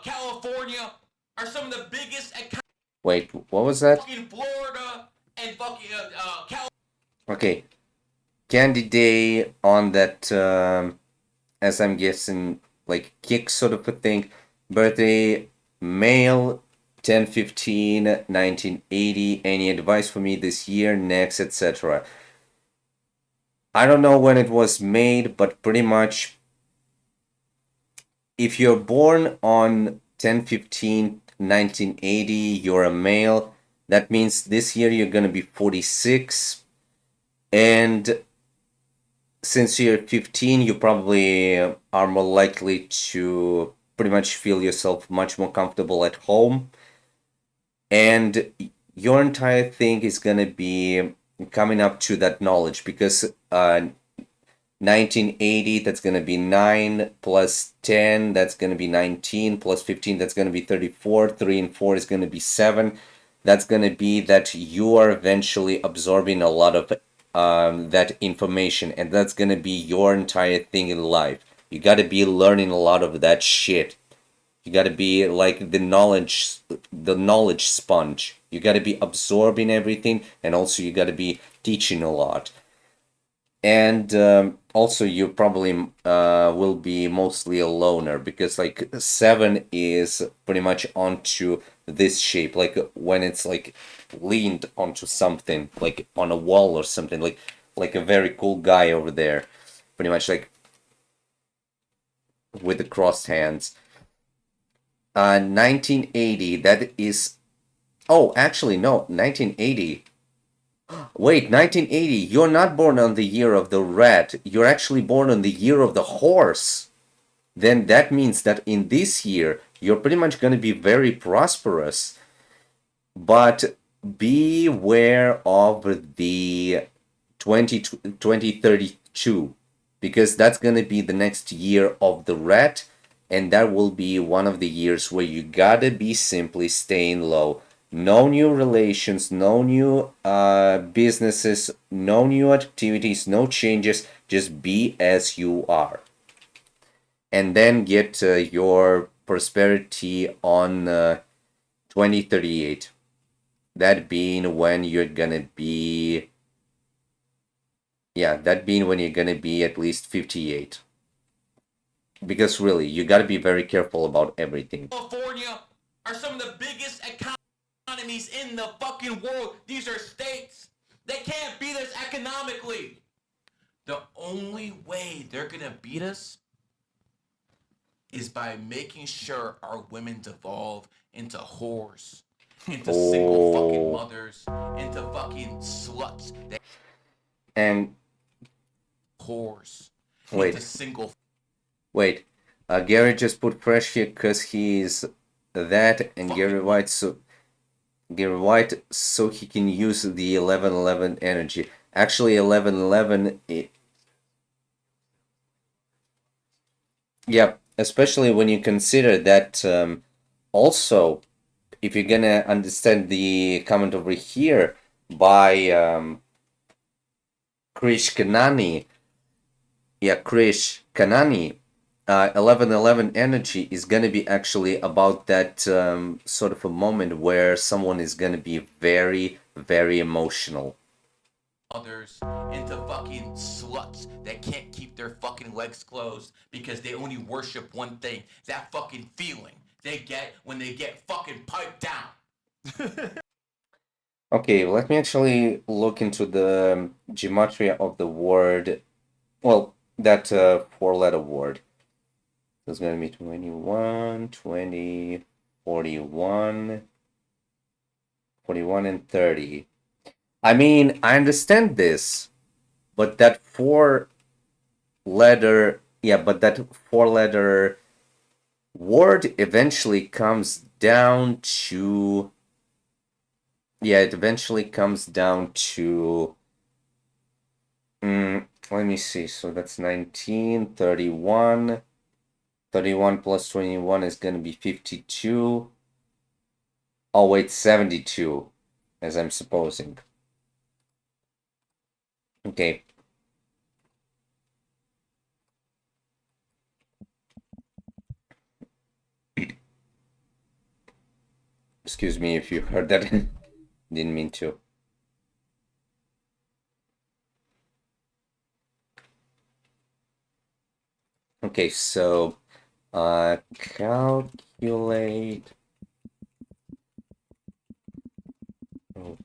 California are some of the biggest economies. Wait, what was that? Fucking Florida and fucking California. Okay, Candy Day on that, as I'm guessing, like kick sort of a thing. Birthday, male, 10/15, 1980. Any advice for me this year, next, etc.? I don't know when it was made, but pretty much if you're born on 10/15, 1980, you're a male. That means this year you're gonna be 46. And since you're 15, you probably are more likely to pretty much feel yourself much more comfortable at home. And your entire thing is gonna be coming up to that knowledge, because 1980, that's gonna be 9 plus 10, that's gonna be 19 plus 15, that's gonna be 34. 3 and 4 is gonna be 7. that's going to be that you are eventually absorbing a lot of that information, and that's going to be your entire thing in life. You got to be learning a lot of that shit. You got to be like the knowledge sponge. You got to be absorbing everything, and also you got to be teaching a lot. And also you probably will be mostly a loner, because like 7 is pretty much onto this shape, like when it's like leaned onto something, like on a wall or something, like a very cool guy over there, pretty much like with the crossed hands. 1980, that is, oh actually no, 1980. Wait, 1980, you're not born on the year of the rat, you're actually born on the year of the horse. Then that means that in this year, you're pretty much going to be very prosperous. But beware of the 2032, because that's going to be the next year of the rat, and that will be one of the years where you gotta be simply staying low. No new relations, no new businesses, no new activities, no changes. Just be as you are. And then get your prosperity on 2038. That being when you're gonna be, yeah, that being when you're gonna be at least 58. Because really, you gotta be very careful about everything. California are some of the biggest economies in the fucking world. These are states. They can't beat us economically. The only way they're gonna beat us is by making sure our women devolve into whores, into single fucking mothers, into fucking sluts. And Whores. wait, Into single. wait. Gary just put fresh here because he's that, and Gary White, so he can use the 1111 energy. Actually, 1111. Yeah, especially when you consider that also, if you're gonna understand the comment over here by Krish Kanani, yeah, Krish Kanani, 1111 energy is gonna be actually about that sort of a moment where someone is gonna be very, very emotional. Others into fucking sluts that can't keep their fucking legs closed because they only worship one thing, that fucking feeling they get when they get fucking piped down. Okay, let me actually look into the gematria of the word. Well, that four-letter word. So it's going to be 21, 20, 41, 41, and 30. I mean, I understand this, but that four-letter, yeah, but that four-letter word eventually comes down to, yeah, it eventually comes down to, let me see. So that's 19, 31. 31 plus 21 is going to be 52. Oh, wait, 72, as I'm supposing. Okay. Excuse me if you heard that. Didn't mean to. Okay, so calculate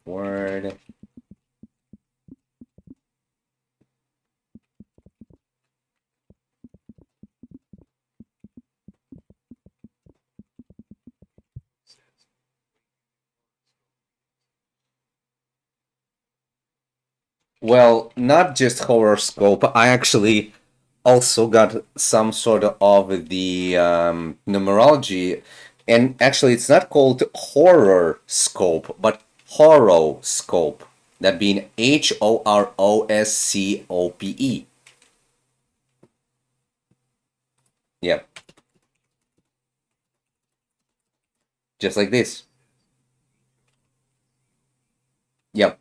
word. Well, not just horoscope. I actually also got some sort of the numerology, and actually, it's not called horror scope, but horoscope. That being HOROSCOPE. Yeah, just like this. Yep.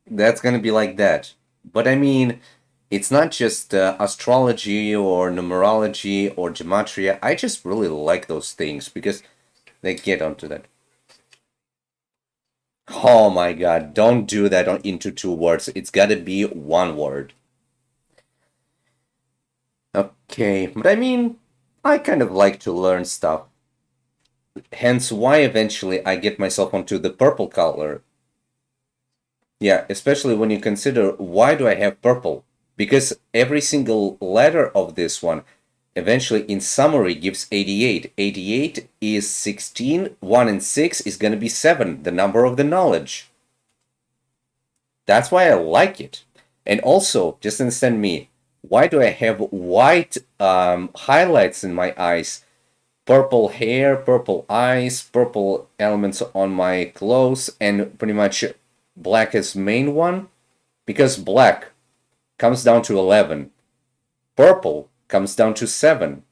That's gonna be like that. But I mean, it's not just astrology or numerology or gematria. I just really like those things because they get onto that. Oh my god, don't do that into 2 words. It's gotta be 1 word. Okay, but I mean, I kind of like to learn stuff. Hence why eventually I get myself onto the purple color. Yeah, especially when you consider why do I have purple? Because every single letter of this one eventually in summary gives 88. 88 is 16, 1 and 6 is going to be 7, the number of the knowledge. That's why I like it. And also, just understand me, why do I have white highlights in my eyes? Purple hair, purple eyes, purple elements on my clothes, and pretty much black as main one? Because black comes down to 11. Purple comes down to 7.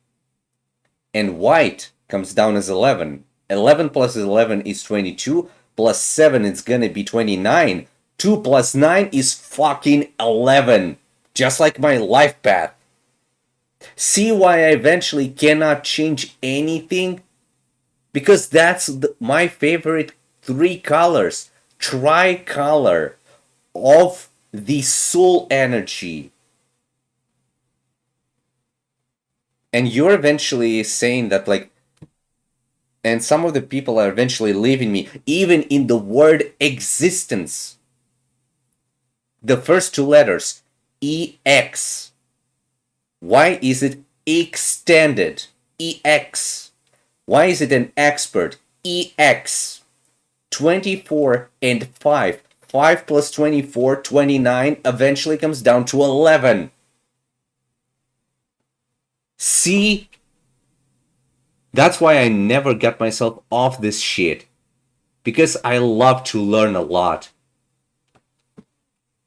And white comes down as 11. 11 plus 11 is 22. Plus 7 is gonna be 29. 2 plus 9 is fucking 11. Just like my life path. See why I eventually cannot change anything? Because that's my favorite 3 colors. Tricolor of the soul energy. And you're eventually saying that, like, and some of the people are eventually leaving me, even in the word existence. The first 2 letters, EX. Why is it extended? EX. Why is it an expert? EX. 24 and 5. 5 plus 24, 29, eventually comes down to 11. See? That's why I never got myself off this shit. Because I love to learn a lot.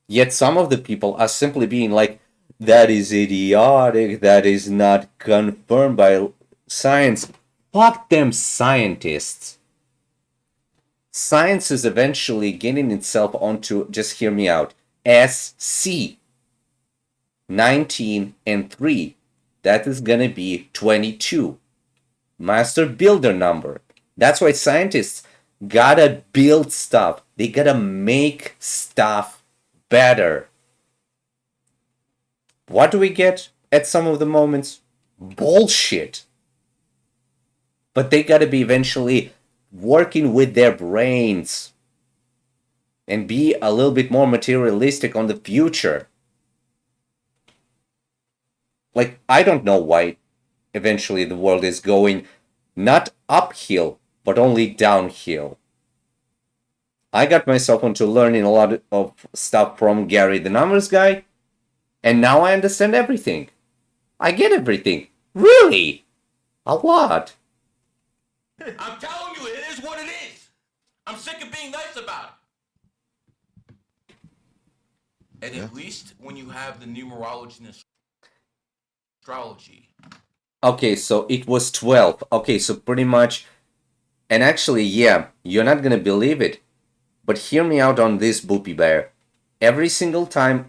Yet some of the people are simply being like, that is idiotic, that is not confirmed by science. Fuck them scientists. Science is eventually getting itself onto, just hear me out, SC. 19 and 3. That is gonna be 22. Master builder number. That's why scientists gotta build stuff. They gotta make stuff better. What do we get at some of the moments? Bullshit. But they gotta be eventually working with their brains and be a little bit more materialistic on the future. Like, I don't know why eventually the world is going not uphill, but only downhill. I got myself into learning a lot of stuff from Gary the Numbers Guy, and now I understand everything. I get everything. Really? A lot. I'm telling you, it is what it is. I'm sick of being nice about it. And at least when you have the numerology and astrology. Okay, so it was 12. Okay, so pretty much, and actually, yeah, you're not gonna believe it, but hear me out on this, Boopy Bear. Every single time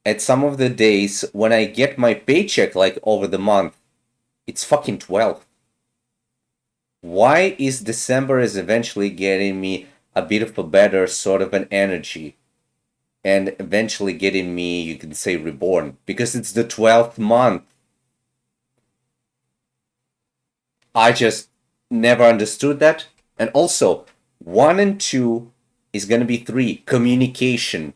at some of the days when I get my paycheck, like over the month, it's fucking 12. Why is December is eventually getting me a bit of a better sort of an energy? And eventually getting me, you can say, reborn. Because it's the 12th month. I just never understood that. And also, 1 and 2 is gonna be 3. Communication.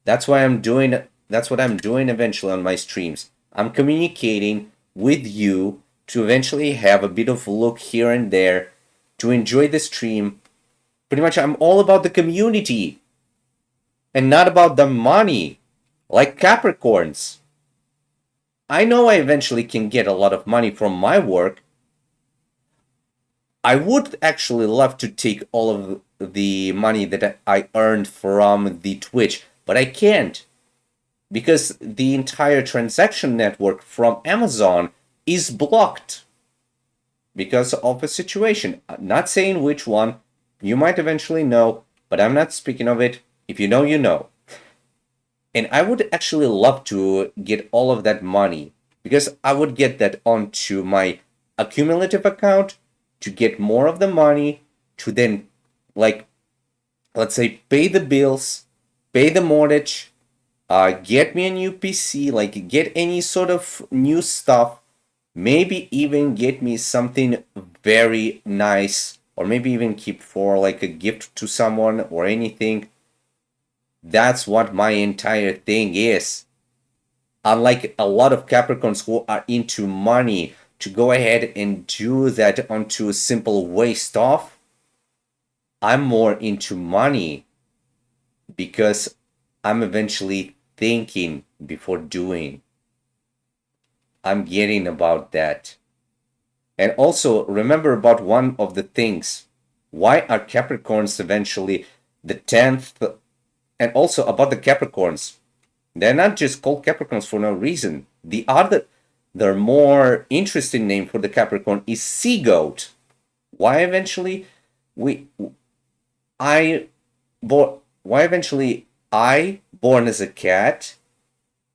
That's what I'm doing eventually on my streams. I'm communicating with you to eventually have a bit of a look here and there, to enjoy the stream. Pretty much I'm all about the community. And not about the money, like Capricorns. I know I eventually can get a lot of money from my work. I would actually love to take all of the money that I earned from the Twitch, but I can't. Because the entire transaction network from Amazon is blocked. because of a situation. I'm not saying which one. You might eventually know, but I'm not speaking of it. If you know, you know. And I would actually love to get all of that money because I would get that onto my accumulative account to get more of the money to then, like, let's say, pay the bills, pay the mortgage, get me a new PC, like, get any sort of new stuff, maybe even get me something very nice, or maybe even keep for like a gift to someone or anything. That's what my entire thing is. Unlike a lot of Capricorns who are into money, to go ahead and do that onto a simple waste off, I'm more into money because I'm eventually thinking before doing. I'm getting about that. And also remember about one of the things. Why are Capricorns eventually the 10th? And also about the Capricorns. They're not just called Capricorns for no reason. The more interesting name for the Capricorn is sea goat. Why eventually I born as a cat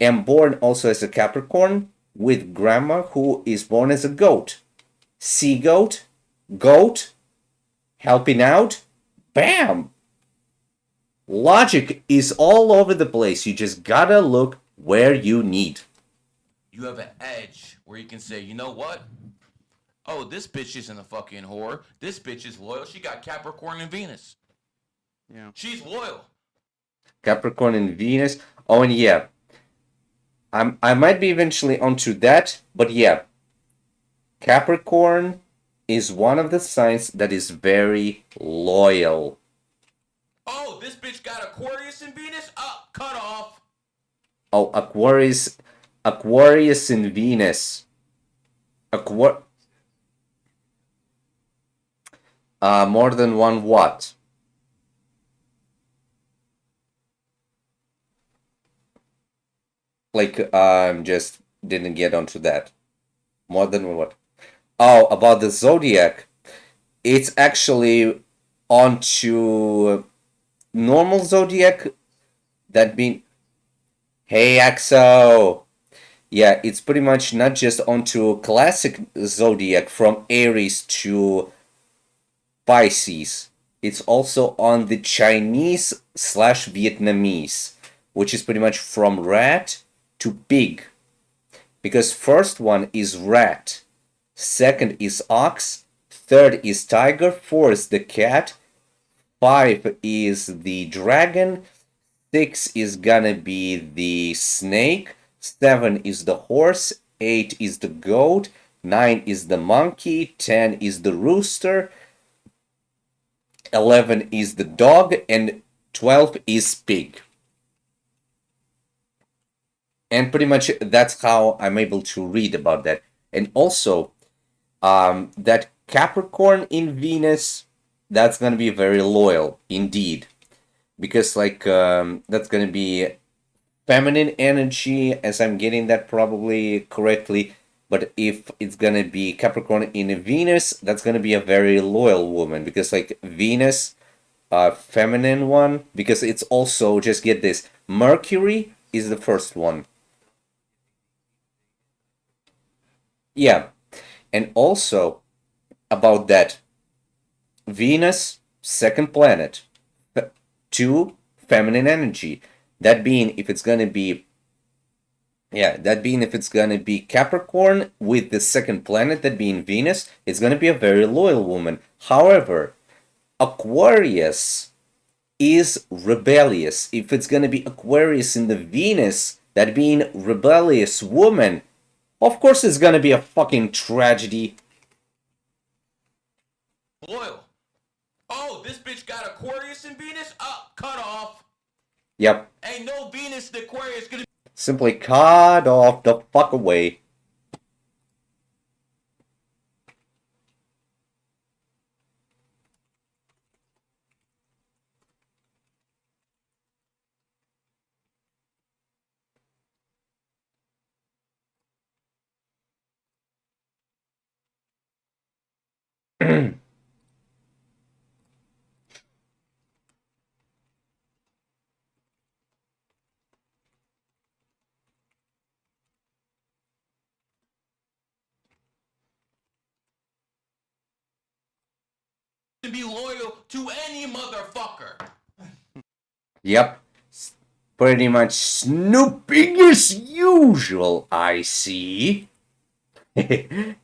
am born also as a Capricorn with grandma who is born as a goat. Sea goat, goat, helping out, bam! Logic is all over the place. You just gotta look where you need. You have an edge where you can say, you know what? Oh, this bitch isn't a fucking whore. This bitch is loyal. She got Capricorn and Venus. Yeah. She's loyal. Capricorn and Venus. Oh, and yeah, I might be eventually onto that, but yeah, Capricorn is one of the signs that is very loyal. Oh, this bitch got Aquarius and Venus? Cut off. Oh, Aquarius and Venus. More than one what? Like, just didn't get onto that. More than what? Oh, about the zodiac. It's actually onto normal zodiac that being. Hey, Axo! Yeah, it's pretty much not just onto classic zodiac from Aries to Pisces. It's also on the Chinese slash Vietnamese, which is pretty much from rat to pig. Because first one is rat, second is ox, third is tiger, four is the cat, five is the dragon, six is gonna be the snake, seven is the horse, eight is the goat, nine is the monkey, 10 is the rooster, 11 is the dog, and 12 is pig. And pretty much that's how I'm able to read about that. And also, that Capricorn in Venus, that's gonna be very loyal indeed, because like that's gonna be feminine energy, as I'm getting that probably correctly. But if it's gonna be Capricorn in Venus, that's gonna be a very loyal woman, because like Venus, feminine one, because it's also, just get this, Mercury is the first one. Yeah, and also about that, Venus, second planet, two, feminine energy. That being, if it's gonna be, Capricorn with the second planet, that being Venus, it's gonna be a very loyal woman. However, Aquarius is rebellious. If it's gonna be Aquarius in the Venus, that being rebellious woman, of course it's gonna be a fucking tragedy. Loyal. Oh, this bitch got Aquarius and Venus? Cut off. Yep. Ain't no Venus and Aquarius gonna. Simply cut off the fuck away. To be loyal to any motherfucker. Yep. Pretty much snooping as usual, I see.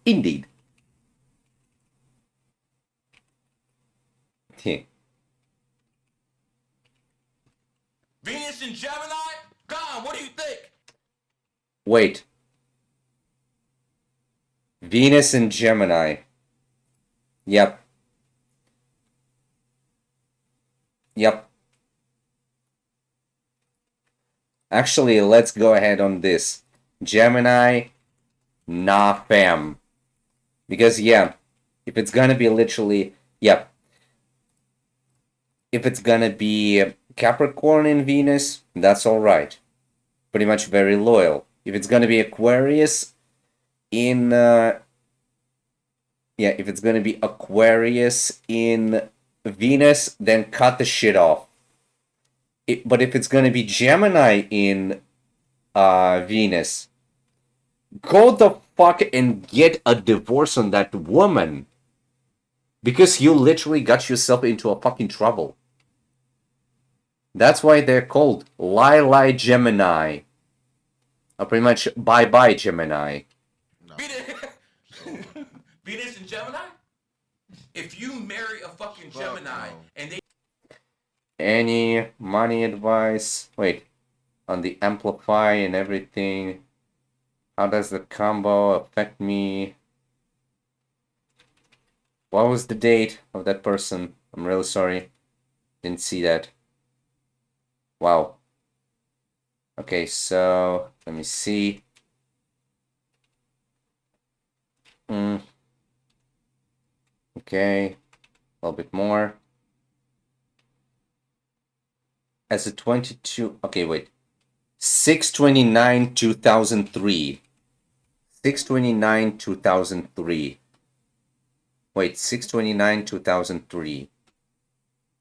Indeed. Venus and Gemini? God, what do you think? Wait. Venus and Gemini. Yep. Yep. Actually, let's go ahead on this. Gemini, nah fam. Because, yeah, if it's gonna be literally, yep. If it's gonna be Capricorn in Venus, that's alright. Pretty much very loyal. If it's gonna be Aquarius in, if it's gonna be Aquarius in Venus, then cut the shit off. But if it's gonna be Gemini in Venus, go the fuck and get a divorce on that woman. Because you literally got yourself into a fucking trouble. That's why they're called Lie Gemini. Or pretty much Bye Gemini. No. Venus and Gemini? If you marry a fucking Gemini no. and they Any money advice? Wait. On the amplify and everything. How does the combo affect me? What was the date of that person? I'm really sorry. Didn't see that. Wow. Okay, so let me see. Okay, a little bit more. As a 22. Okay, wait. 6/29/2003. 6/29/2003. Wait, 6/29/2003.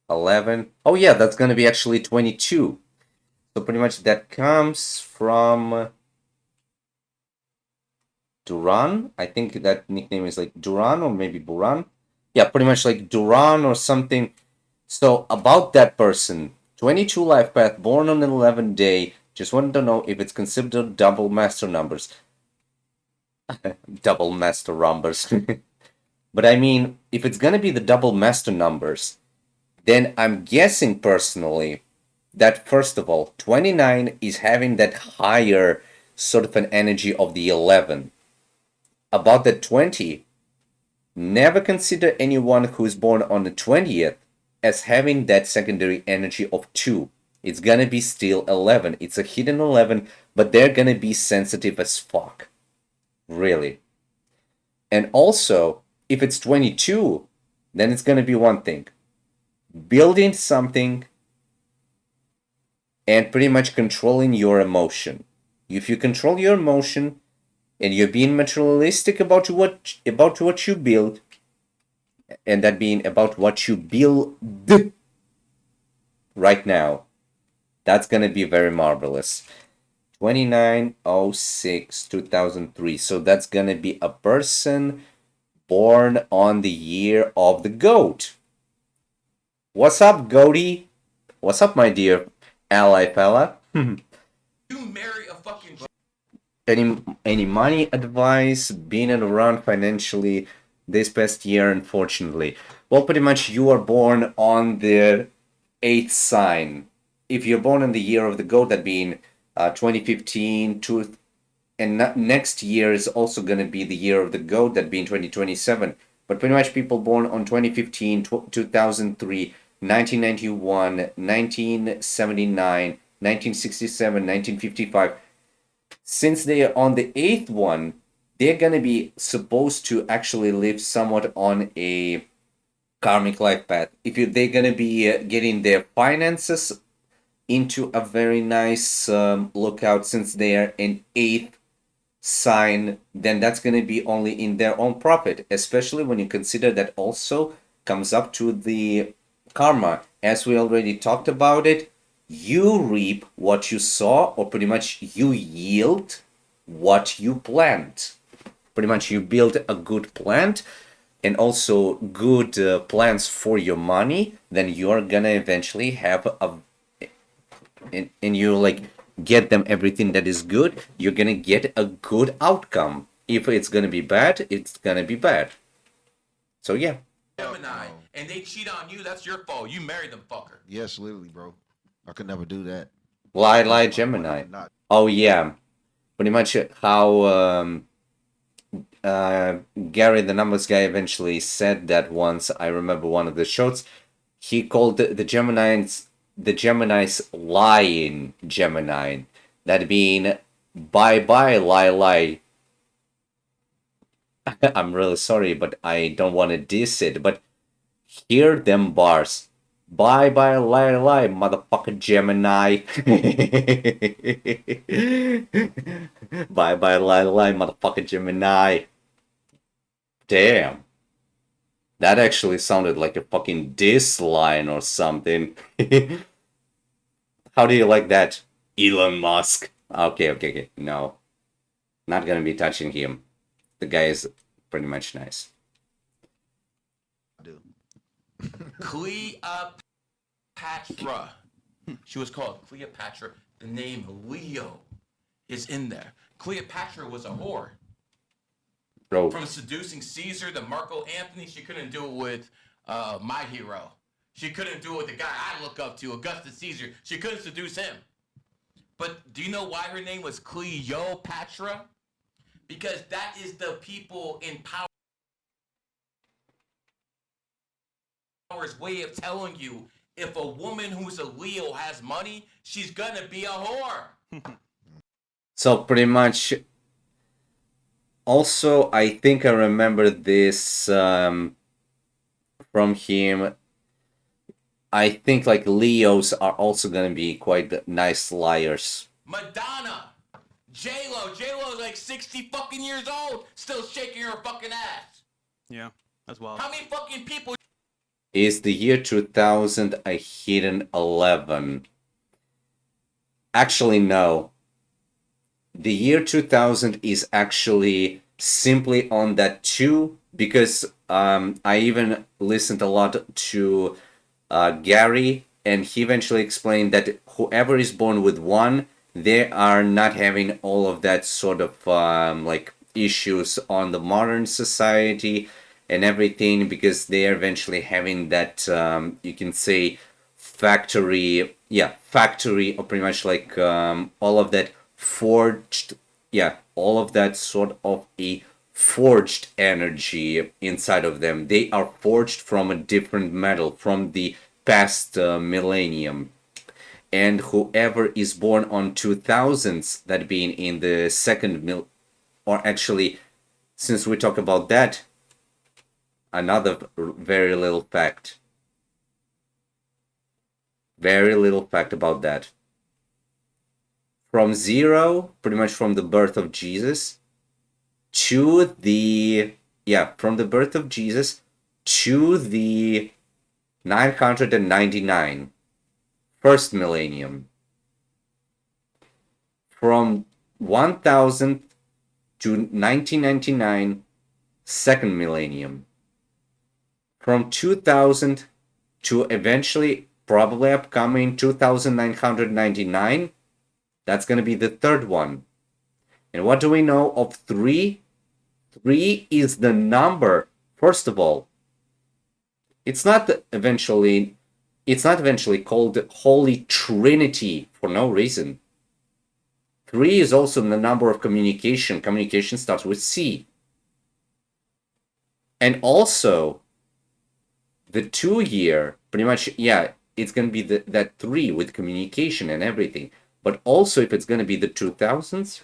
11. Oh yeah, that's gonna be actually 22. So pretty much that comes from Duran. I think that nickname is like Duran or maybe Buran. Yeah, pretty much like Duran or something. So about that person, 22 life path, born on an 11 day. Just wanted to know if it's considered double master numbers. Double master numbers. But I mean, if it's gonna be the double master numbers, then I'm guessing personally that first of all, 29 is having that higher sort of an energy of the 11. About the 20, never consider anyone who is born on the 20th as having that secondary energy of 2. It's gonna be still 11. It's a hidden 11, but they're gonna be sensitive as fuck. Really. And also, if it's 22, then it's gonna be one thing. Building something and pretty much controlling your emotion. If you control your emotion and you're being materialistic about what you build, and that being about what you build right now, that's gonna be very marvelous. 29/06/2003. So that's gonna be a person born on the year of the goat. What's up, goaty? What's up, my dear ally fella? you marry a fucking Any money advice, being around financially this past year, unfortunately? Well, pretty much you are born on the 8th sign. If you're born in the year of the goat, that being 2015, and next year is also going to be the year of the goat, that being 2027. But pretty much people born on 2015, 2003, 1991, 1979, 1967, 1955, since they are on the 8th one, they're going to be supposed to actually live somewhat on a karmic life path. They're going to be getting their finances into a very nice lookout, since they are an 8th sign, then that's going to be only in their own profit, especially when you consider that also comes up to the karma. As we already talked about it, you reap what you sow, or pretty much you yield what you plant. Pretty much you build a good plant and also good plans for your money, then you're gonna eventually have a, and you like get them everything that is good, you're gonna get a good outcome. If it's gonna be bad, it's gonna be bad. So yeah. Gemini, and they cheat on you, that's your fault. You married them fucker. Yes, literally, bro. I could never do that. Lie That's my point. I Gemini. would not. Oh yeah, pretty much how Gary the numbers guy eventually said that once. I remember one of the shows. He called the Geminis lying Gemini. That being bye bye lie. I'm really sorry, but I don't want to diss it. But hear them bars. Bye bye lie, motherfucker Gemini. Bye bye lie, motherfucker Gemini. Damn. That actually sounded like a fucking diss line or something. How do you like that, Elon Musk? Okay. No, not gonna be touching him. The guy is pretty much nice. I do. Cleopatra. She was called Cleopatra. The name Leo is in there. Cleopatra was a whore. Bro, From seducing Caesar to Marco Anthony, she couldn't do it with my hero. She couldn't do it with the guy I look up to, Augustus Caesar. She couldn't seduce him. But do you know why her name was Cleopatra? Because that is the people in power's way of telling you if a woman who's a Leo has money, she's gonna be a whore. so pretty much. Also, I think I remember this from him. I think like Leos are also gonna be quite nice liars. Madonna, J-Lo is like 60 fucking years old, still shaking her fucking ass. Yeah, that's wild. How many fucking people? Is the year 2000 a hidden 11? Actually, no. The year 2000 is actually simply on that 2 because I even listened a lot to Gary, and he eventually explained that whoever is born with 1, they are not having all of that sort of like issues on the modern society and everything, because they are eventually having that you can say factory or pretty much like all of that forged, all of that sort of a forged energy inside of them. They are forged from a different metal from the past millennium. And whoever is born on 2000s, that being in the second or actually, since we talk about that, another very little fact about that. From 0, pretty much from the birth of Jesus, to the from the birth of Jesus to the 999 first millennium, from 1000 to 1999 second millennium, from 2000 to eventually probably upcoming 2999, that's going to be the third one. And what do we know of 3? 3 is the number. First of all, it's not eventually called Holy Trinity for no reason. 3 is also the number of communication. Communication starts with C. And also, the 2 year, pretty much, it's going to be that 3 with communication and everything. But also, if it's going to be the 2000s,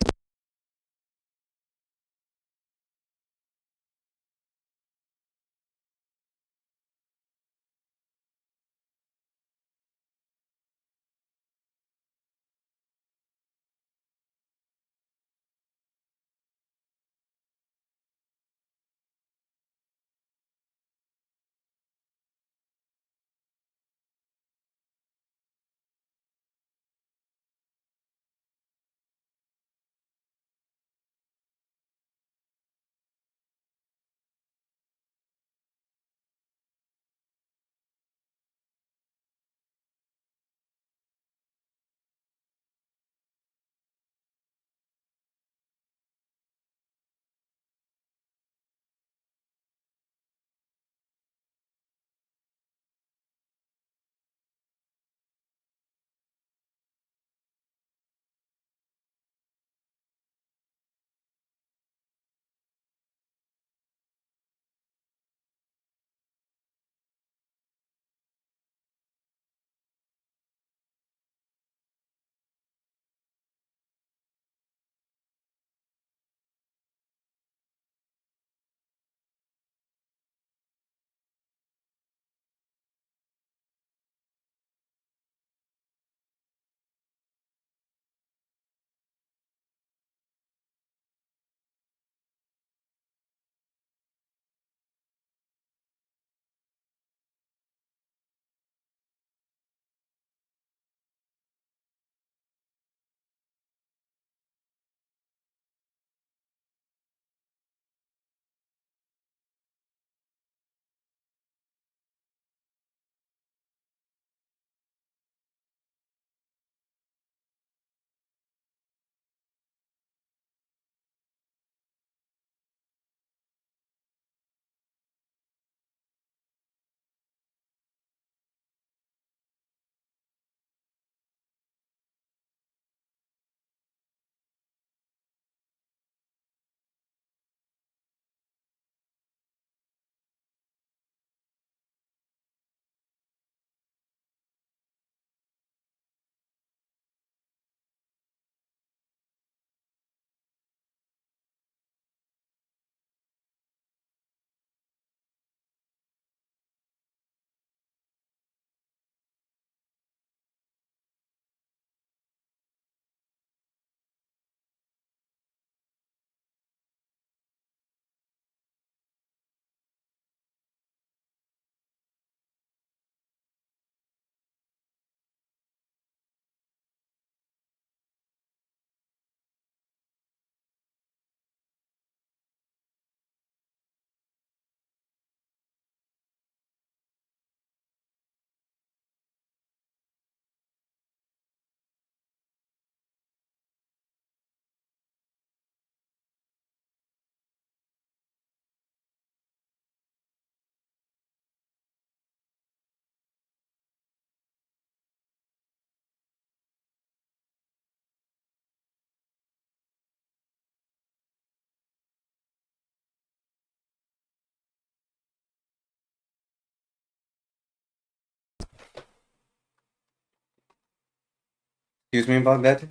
Excuse me about that?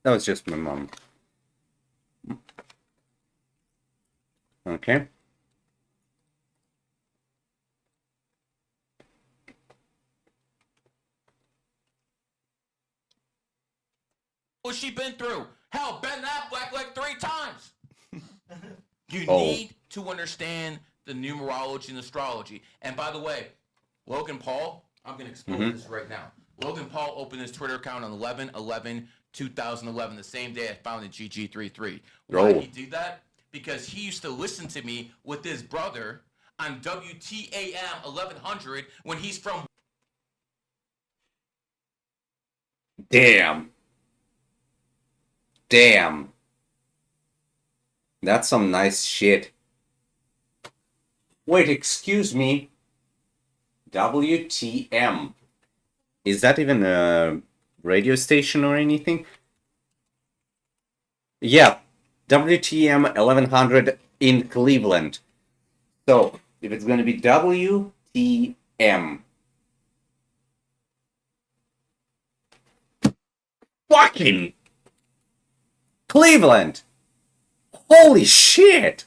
That was just my mom. Okay. What's she been through? Hell, Ben Affleck like 3 times. You Oh. need to understand the numerology and astrology. And by the way, Logan Paul, I'm going to expose this right now. Logan Paul opened his Twitter account on 11/11/2011, the same day I founded GG33. Why did he do that? Because he used to listen to me with his brother on WTAM 1100 when he's from. Damn. Damn. That's some nice shit. Wait, excuse me. WTM. Is that even a radio station or anything? Yeah. WTM 1100 in Cleveland. So, if it's gonna be WTM. Fucking Cleveland! Holy shit!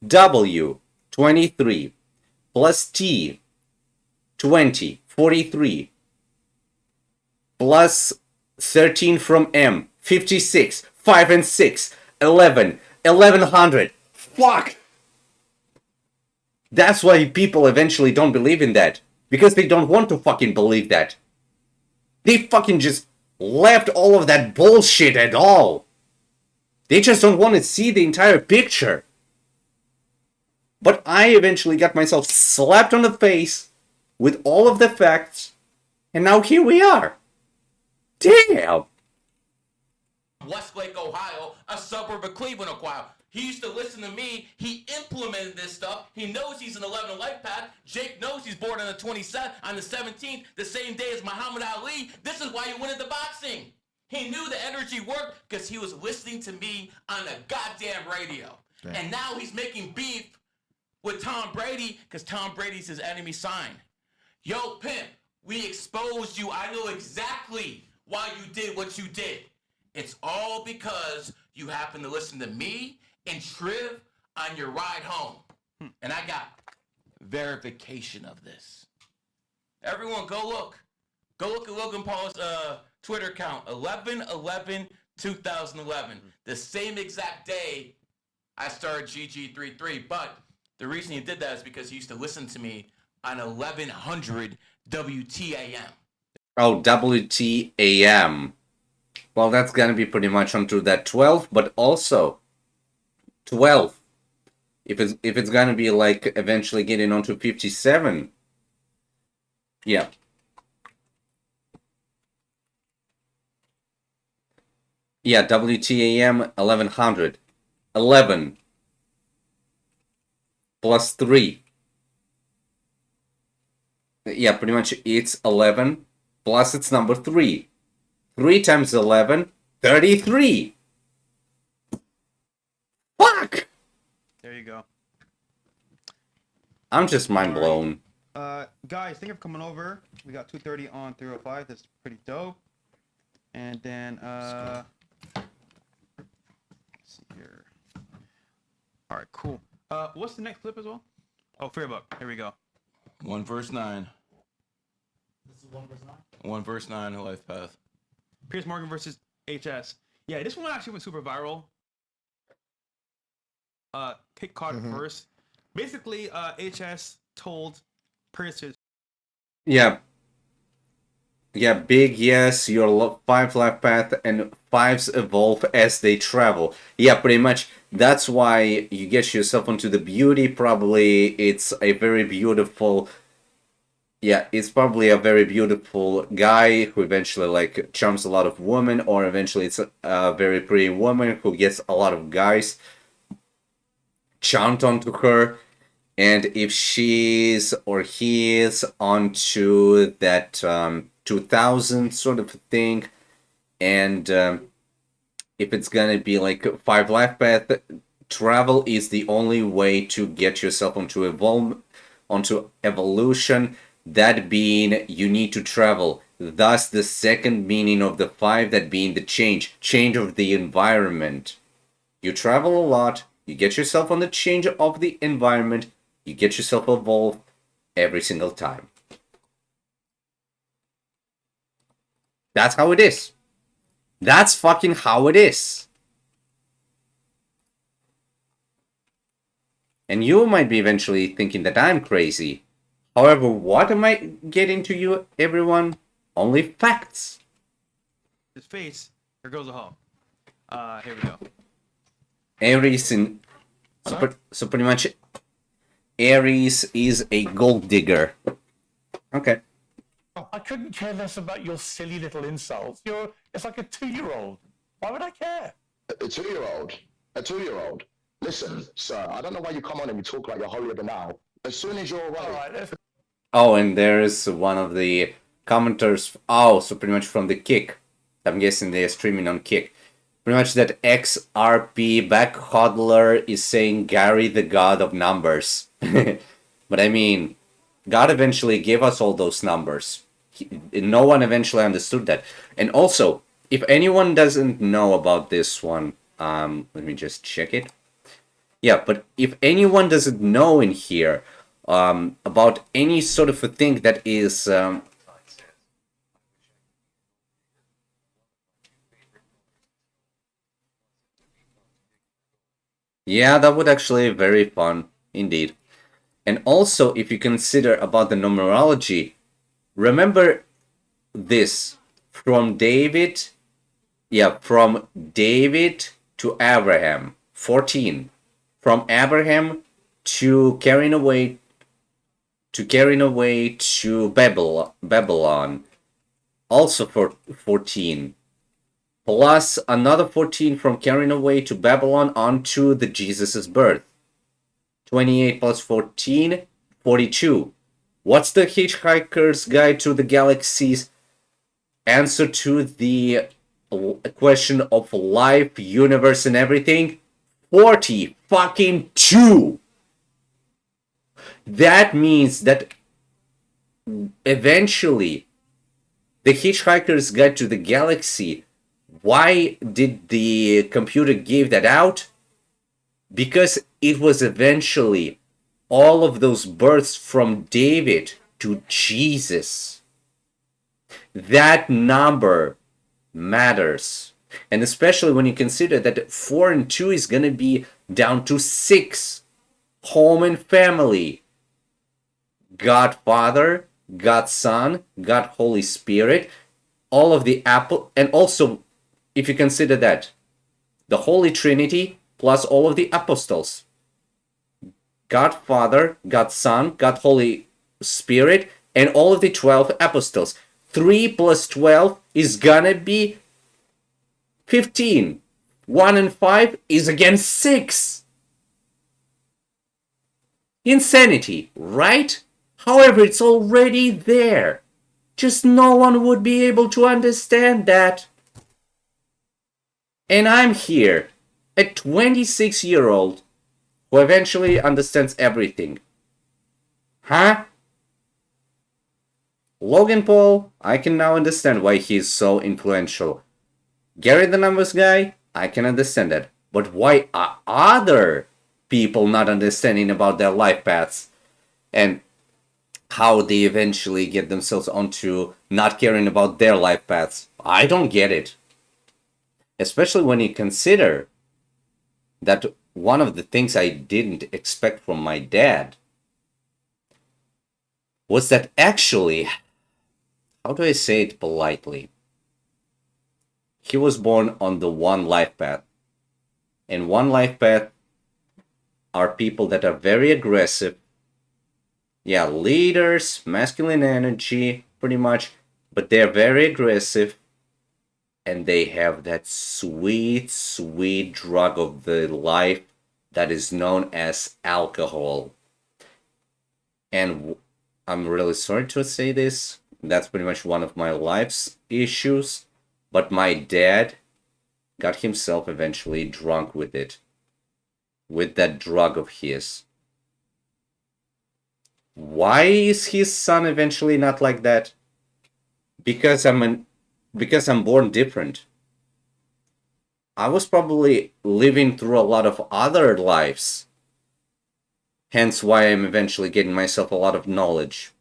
W 23 plus T 20 43 plus 13 from M 56 5 and 6 11 1100. Fuck! That's why people eventually don't believe in that. Because they don't want to fucking believe that. They fucking just left all of that bullshit at all. They just don't want to see the entire picture. But I eventually got myself slapped on the face with all of the facts, and now here we are. Damn! Westlake, Ohio, a suburb of Cleveland, Ohio. He used to listen to me. He implemented this stuff. He knows he's an 11 life path. Jake knows he's born on the 27th, on the 17th, the same day as Muhammad Ali. This is why he went into boxing. He knew the energy worked because he was listening to me on the goddamn radio. Damn. And now he's making beef with Tom Brady because Tom Brady's his enemy sign. Yo, pimp, we exposed you. I know exactly why you did what you did. It's all because you happened to listen to me and Triv on your ride home. And I got verification of this. Everyone, go look. Go look at Logan Paul's Twitter account, 11/11/2011. The same exact day I started GG33. But the reason he did that is because he used to listen to me on 1100 WTAM. Oh, WTAM. Well, that's gonna be pretty much onto that 12, but also 12. If it's gonna be like eventually getting onto 57. Yeah. Yeah, WTAM 1100. 11 plus 3. Yeah, pretty much it's 11 plus its number 3. 3 times 11, 33. Fuck! There you go. I'm just mind blown. Guys, thank you for coming over. We got 230 on 305. That's pretty dope. And then, let's see here. All right, cool. What's the next clip as well? Oh, Fear Book. Here we go. 1 verse 9. This is 1 verse 9. 1 verse 9, life path. Piers Morgan versus HS. Yeah, this one actually went super viral. Kick caught it first. Basically, HS told Piers to. Yeah. Yeah, big yes, your 5 life path and 5s evolve as they travel. Yeah, pretty much. That's why you get yourself onto the beauty. Probably it's a very beautiful... Yeah, it's probably a very beautiful guy who eventually like charms a lot of women, or eventually it's a very pretty woman who gets a lot of guys charmed onto her. And if she's or he is onto that 2000 sort of thing, and if it's gonna be like 5 life path, travel is the only way to get yourself onto evolution. that being you need to travel. Thus, the second meaning of the 5, that being the change of the environment. You travel a lot, you get yourself on the change of the environment, you get yourself evolved every single time. That's how it is. That's fucking how it is. And you might be eventually thinking that I'm crazy. However, what am I getting to you, everyone? Only facts. His face. Here goes a hole. Here we go. Aries in... So pretty much Aries is a gold digger. Okay. I couldn't care less about your silly little insults. It's like a 2-year-old. Why would I care? A 2-year-old? A 2-year-old? Listen, sir, I don't know why you come on and you talk like you're holier than now. As soon as you're away... All right, Oh, and there's one of the commenters. Oh, so pretty much from the Kick. I'm guessing they're streaming on Kick. Pretty much that XRP back hodler is saying Gary the god of numbers. But I mean, God eventually gave us all those numbers. No one eventually understood that. And also, if anyone doesn't know about this one, let me just check it. Yeah, but if anyone doesn't know in here about any sort of a thing that is... yeah, that would actually be very fun, indeed. And also, if you consider about the numerology, remember this, from David to Abraham, 14. From Abraham to carrying away to Babylon, also for 14. Plus another 14 from carrying away to Babylon onto the Jesus' birth. 28 plus 14, 42. What's the Hitchhiker's Guide to the Galaxy's answer to the question of life, universe, and everything? 40 fucking 2. That means that eventually the Hitchhiker's Guide to the Galaxy, why did the computer give that out? Because it was eventually all of those births from David to Jesus. That number matters. And especially when you consider that 4 and 2 is going to be down to 6. Home and family. God Father, God Son, God Holy Spirit. All of the apple. And also, if you consider that, the Holy Trinity plus all of the apostles. God Father, God Son, God Holy Spirit, and all of the 12 apostles. 3 plus 12 is gonna be 15. 1 and 5 is again 6. Insanity, right? However, it's already there. Just no one would be able to understand that. And I'm here, a 26-year-old who eventually understands everything. Huh? Logan Paul, I can now understand why he's so influential. Gary the Numbers Guy, I can understand that. But why are other people not understanding about their life paths? And how they eventually get themselves onto not caring about their life paths? I don't get it. Especially when you consider that one of the things I didn't expect from my dad was that actually, how do I say it politely? He was born on the one life path. And one life path are people that are very aggressive. Yeah, leaders, masculine energy, pretty much. But they're very aggressive. And they have that sweet, sweet drug of the life that is known as alcohol. And I'm really sorry to say this. That's pretty much one of my life's issues. But my dad got himself eventually drunk with it. With that drug of his. Why is his son eventually not like that? Because I'm born different. I was probably living through a lot of other lives. Hence why I'm eventually getting myself a lot of knowledge.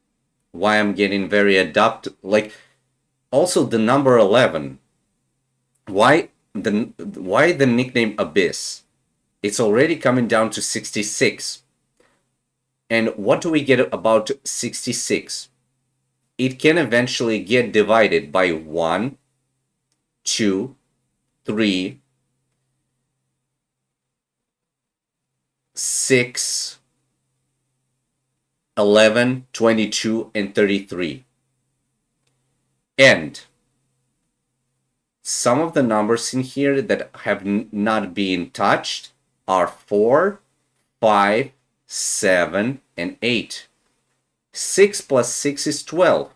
Why I'm getting very adept. Like, also the number 11. Why the nickname Abyss? It's already coming down to 66. And what do we get about 66? It can eventually get divided by 1, 2, 3, 6, 11, 22, and 33. And some of the numbers in here that have not been touched are 4, 5, 7, and 8. 6 plus 6 is 12.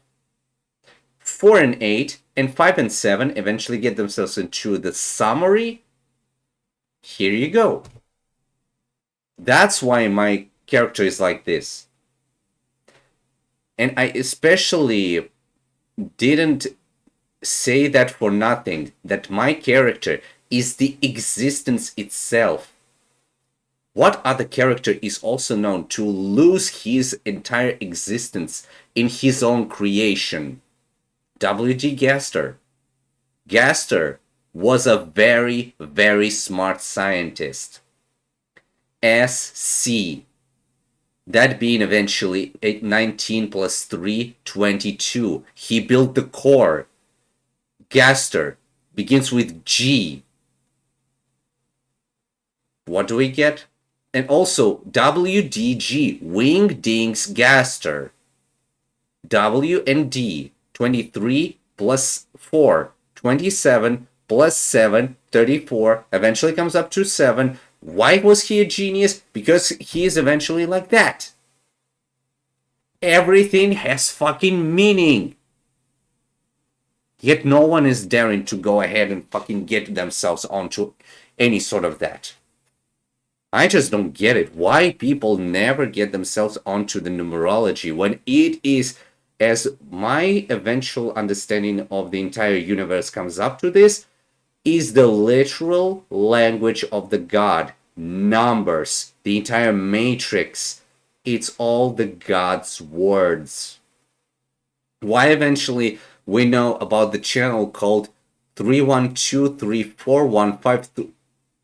4 and 8 and 5 and 7 eventually get themselves into the summary. Here you go. That's why my character is like this. And I especially didn't say that for nothing, that my character is the existence itself. What other character is also known to lose his entire existence in his own creation? W.G. Gaster. Gaster was a very, very smart scientist. SC. That being eventually 19 plus 3, 22. He built the core. Gaster begins with G. What do we get? And also WDG, Wingdings Gaster. W and D, 23 plus 4, 27 plus 7, 34, eventually comes up to 7. Why was he a genius? Because he is eventually like that. Everything has fucking meaning. Yet no one is daring to go ahead and fucking get themselves onto any sort of that. I just don't get it. Why people never get themselves onto the numerology when it is, as my eventual understanding of the entire universe comes up to this, is the literal language of the God. Numbers, the entire matrix, it's all the God's words. Why eventually we know about the channel called 3123415.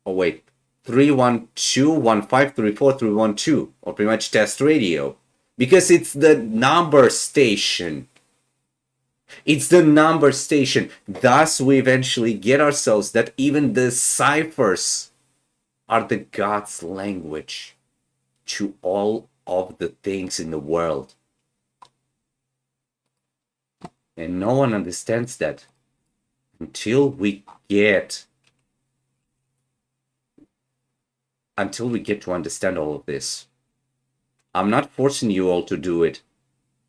Oh wait, 3121534 or pretty much test radio, because it's the number station. It's the number station. Thus we eventually get ourselves that even the ciphers are the God's language to all of the things in the world. And no one understands that until we get to understand all of this. I'm not forcing you all to do it,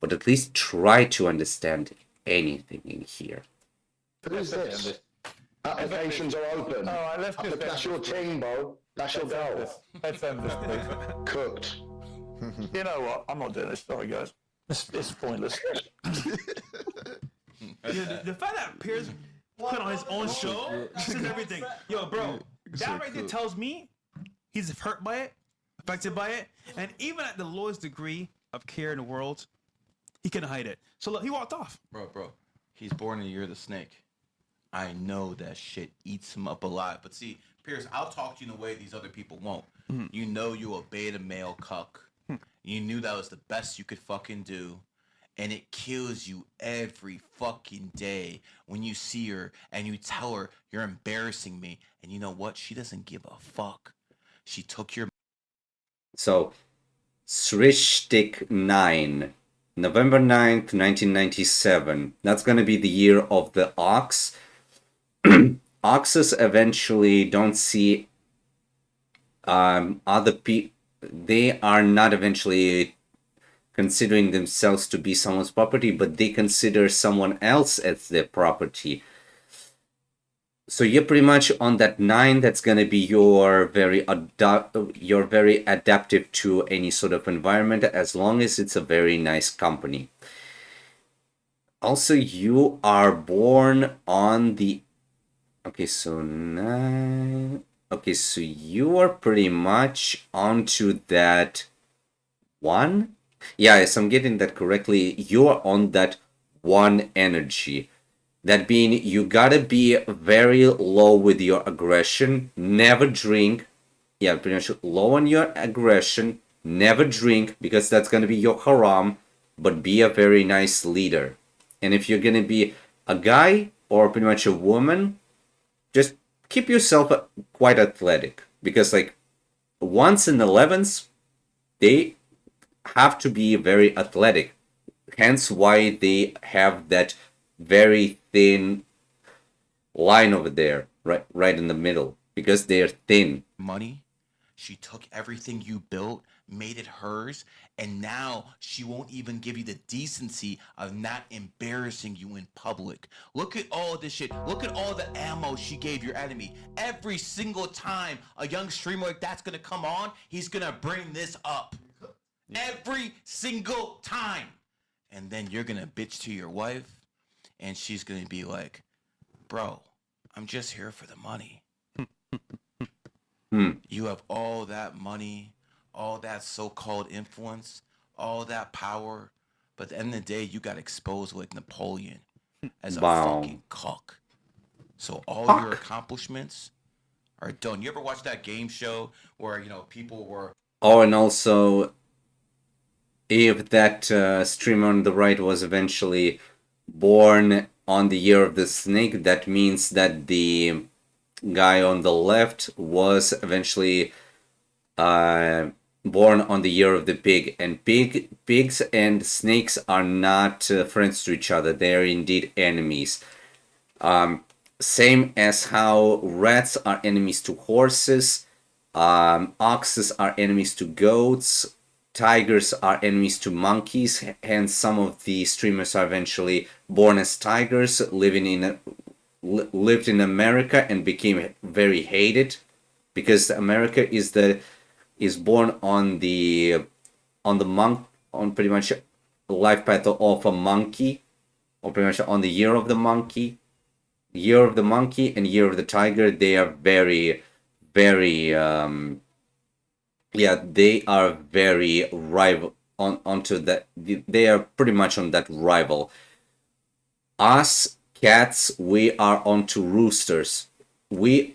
but at least try to understand anything in here. Who's this? Applications are open. All right, let's just That's your team, bro. That's your goal. Let's end this, please. Cooked. You know what? I'm not doing this. Sorry, guys. It's pointless. The fact that Piers put on his own show says everything. Yo, bro, that right there tells me he's hurt by it, affected by it, and even at the lowest degree of care in the world, he couldn't hide it. So look, he walked off. Bro, he's born in the year of the snake. I know that shit eats him up alive. But see, Pierce, I'll talk to you in a way these other people won't. You know you a beta male cuck. You knew that was the best you could fucking do. And it kills you every fucking day when you see her and you tell her you're embarrassing me. And you know what? She doesn't give a fuck. She took your... So, Srishtik 9, November 9th, 1997. That's going to be the year of the ox. Oxes eventually don't see other people. They are not eventually considering themselves to be someone's property, but they consider someone else as their property. So you're pretty much on that 9. That's gonna be you're very adaptive to any sort of environment as long as it's a very nice company. Also, you are born on the okay, so 9. Okay, so you are pretty much onto that 1. Yeah, yes, I'm getting that correctly. You are on that 1 energy. That being, you gotta be very low with your aggression. Never drink. Yeah, pretty much low on your aggression. Never drink because that's gonna be your haram. But be a very nice leader. And if you're gonna be a guy or pretty much a woman, just keep yourself quite athletic. Because like 1s and 11s, they have to be very athletic. Hence why they have that very thin line over there, right in the middle, because they're thin. Money. She took everything you built, made it hers, and now she won't even give you the decency of not embarrassing you in public. Look at all this shit. Look at all the ammo she gave your enemy. Every single time a young streamer like that's gonna come on, he's gonna bring this up. Every single time. And then you're gonna bitch to your wife, and she's gonna be like, bro, I'm just here for the money. You have all that money, all that so-called influence, all that power, but at the end of the day, you got exposed like Napoleon as a Wow. fucking cuck. So all your accomplishments are done. You ever watch that game show where, you know, people were... Oh, and also, if that streamer on the right was eventually born on the year of the snake, that means that the guy on the left was eventually born on the year of the pig. And pigs and snakes are not friends to each other. They are indeed enemies. Same as how rats are enemies to horses, oxes are enemies to goats, tigers are enemies to monkeys. Hence, some of the streamers are eventually born as tigers, lived in America and became very hated because America is born on the on pretty much life path of a monkey, or pretty much on the year of the monkey. Year of the monkey and Year of the tiger, they are very they are very rival onto that. They are pretty much on that rival. Us cats, we are onto roosters. We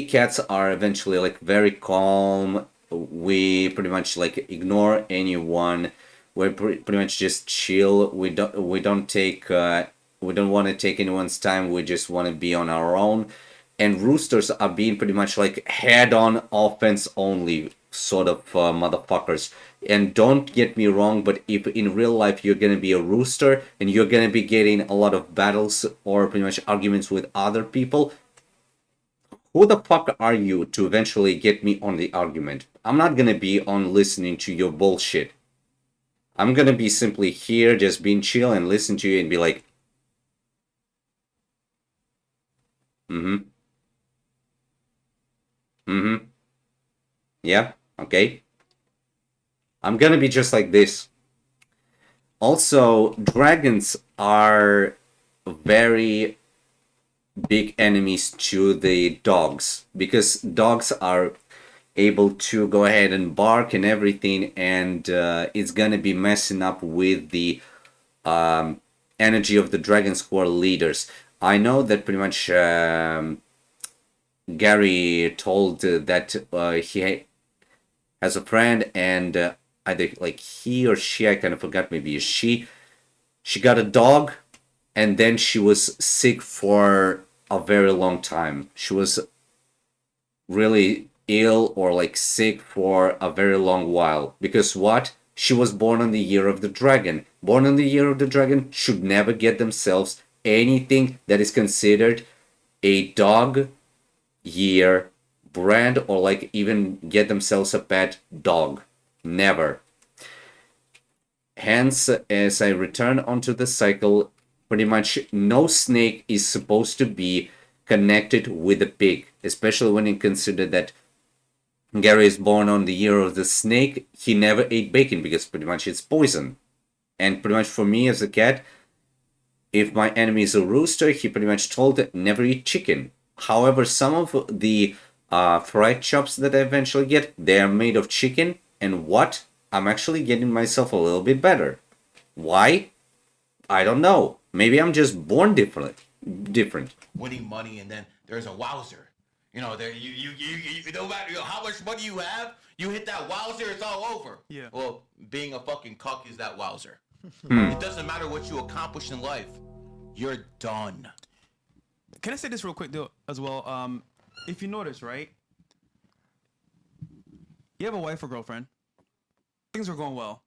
cats are eventually like very calm. We pretty much like ignore anyone. We're pretty much just chill. We don't take we don't want to take anyone's time. We just want to be on our own. And roosters are being pretty much like head-on offense only sort of motherfuckers. And don't get me wrong, but if in real life you're gonna be a rooster and you're gonna be getting a lot of battles or pretty much arguments with other people, who the fuck are you to eventually get me on the argument? I'm not gonna be on listening to your bullshit. I'm gonna be simply here just being chill and listen to you and be like, mm-hmm. Mm-hmm. Yeah, okay. I'm gonna be just like this. Also, dragons are very big enemies to the dogs because dogs are able to go ahead and bark and everything, and it's gonna be messing up with the energy of the dragons who are leaders. I know that pretty much Gary told that he has a friend, and either like he or she, I kind of forgot, maybe she got a dog, and then she was sick for a very long time. She was really ill or like sick for a very long while. Because what? She was born on the year of the dragon. Born on the year of the dragon should never get themselves anything that is considered a dog year brand, or like even get themselves a pet dog. Never. Hence, as I return onto the cycle, pretty much no snake is supposed to be connected with the pig, especially when you consider that Gary is born on the year of the snake. He never ate bacon because pretty much it's poison. And pretty much for me as a cat, if my enemy is a rooster, he pretty much told never eat chicken. However, some of the fried chops that I eventually get, they are made of chicken. And what? I'm actually getting myself a little bit better. Why? I don't know. Maybe I'm just born different. Winning money, and then there's a wowzer. You know, there you no matter how much money you have, you hit that wowzer, it's all over. Yeah. Well, being a fucking cuck is that wowzer. Hmm. It doesn't matter what you accomplish in life, you're done. Can I say this real quick though as well? If you notice, right? You have a wife or girlfriend. Things are going well.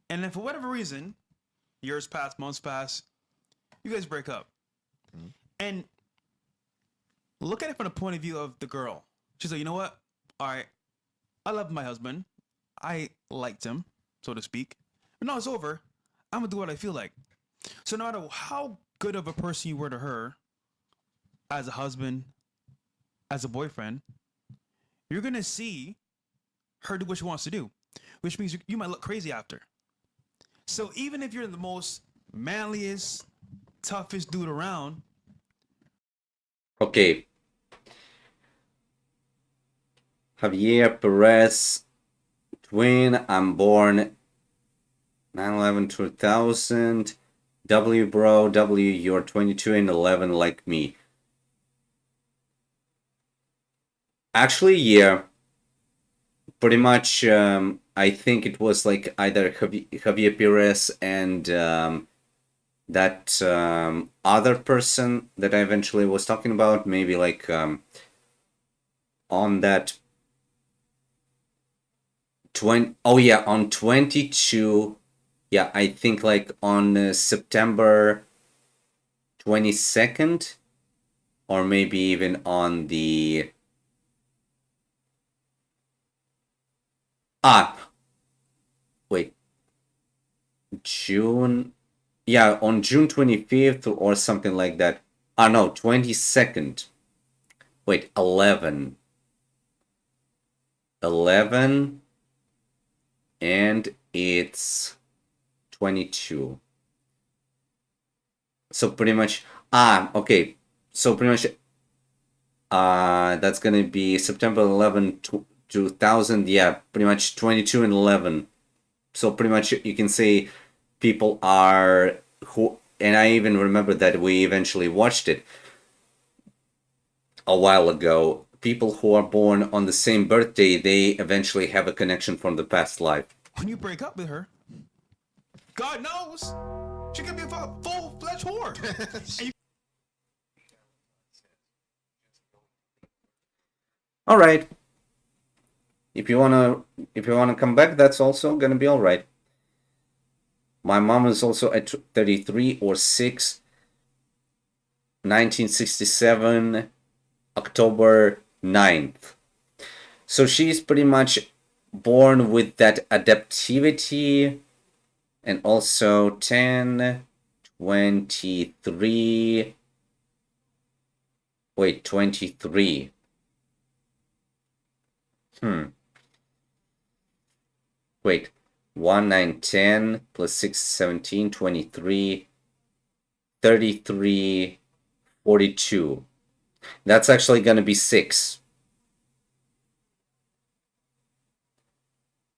And then for whatever reason, years pass, months pass, you guys break up. And look at it from the point of view of the girl. She's like, you know what? All right, I love my husband. I liked him, so to speak. But now it's over. I'm going to do what I feel like. So no matter how good of a person you were to her, as a husband, as a boyfriend, you're going to see her do what she wants to do, which means you might look crazy after. So even if you're the most manliest, toughest dude around. Okay. Javier Perez, twin. I'm born 9/11/2000. W bro, W, you're 22 and 11 like me. Actually, yeah. Pretty much, I think it was like either Javier Perez and that other person that I eventually was talking about. Maybe like on that 20. Oh yeah, on 22. Yeah, I think like on September 22nd, or maybe even on the wait, June. Yeah, on June 25th or something like that. No, 22nd. Wait, 11. 11 and it's 22. So pretty much okay. So pretty much that's gonna be September 11 2000. Yeah, pretty much 22 and 11. So pretty much you can say people are who, and I even remember that we eventually watched it a while ago. People who are born on the same birthday, they eventually have a connection from the past life. When you break up with her, God knows, she could be a full-fledged whore. All right. If you wanna come back, that's also gonna be all right. My mom is also at 33 or 6, 1967, October 9th. So she's pretty much born with that adaptivity, and also 10, 23. Wait, 23. Wait, 1, 9, 10, plus 6, 17, 23, 33, 42. That's actually going to be 6.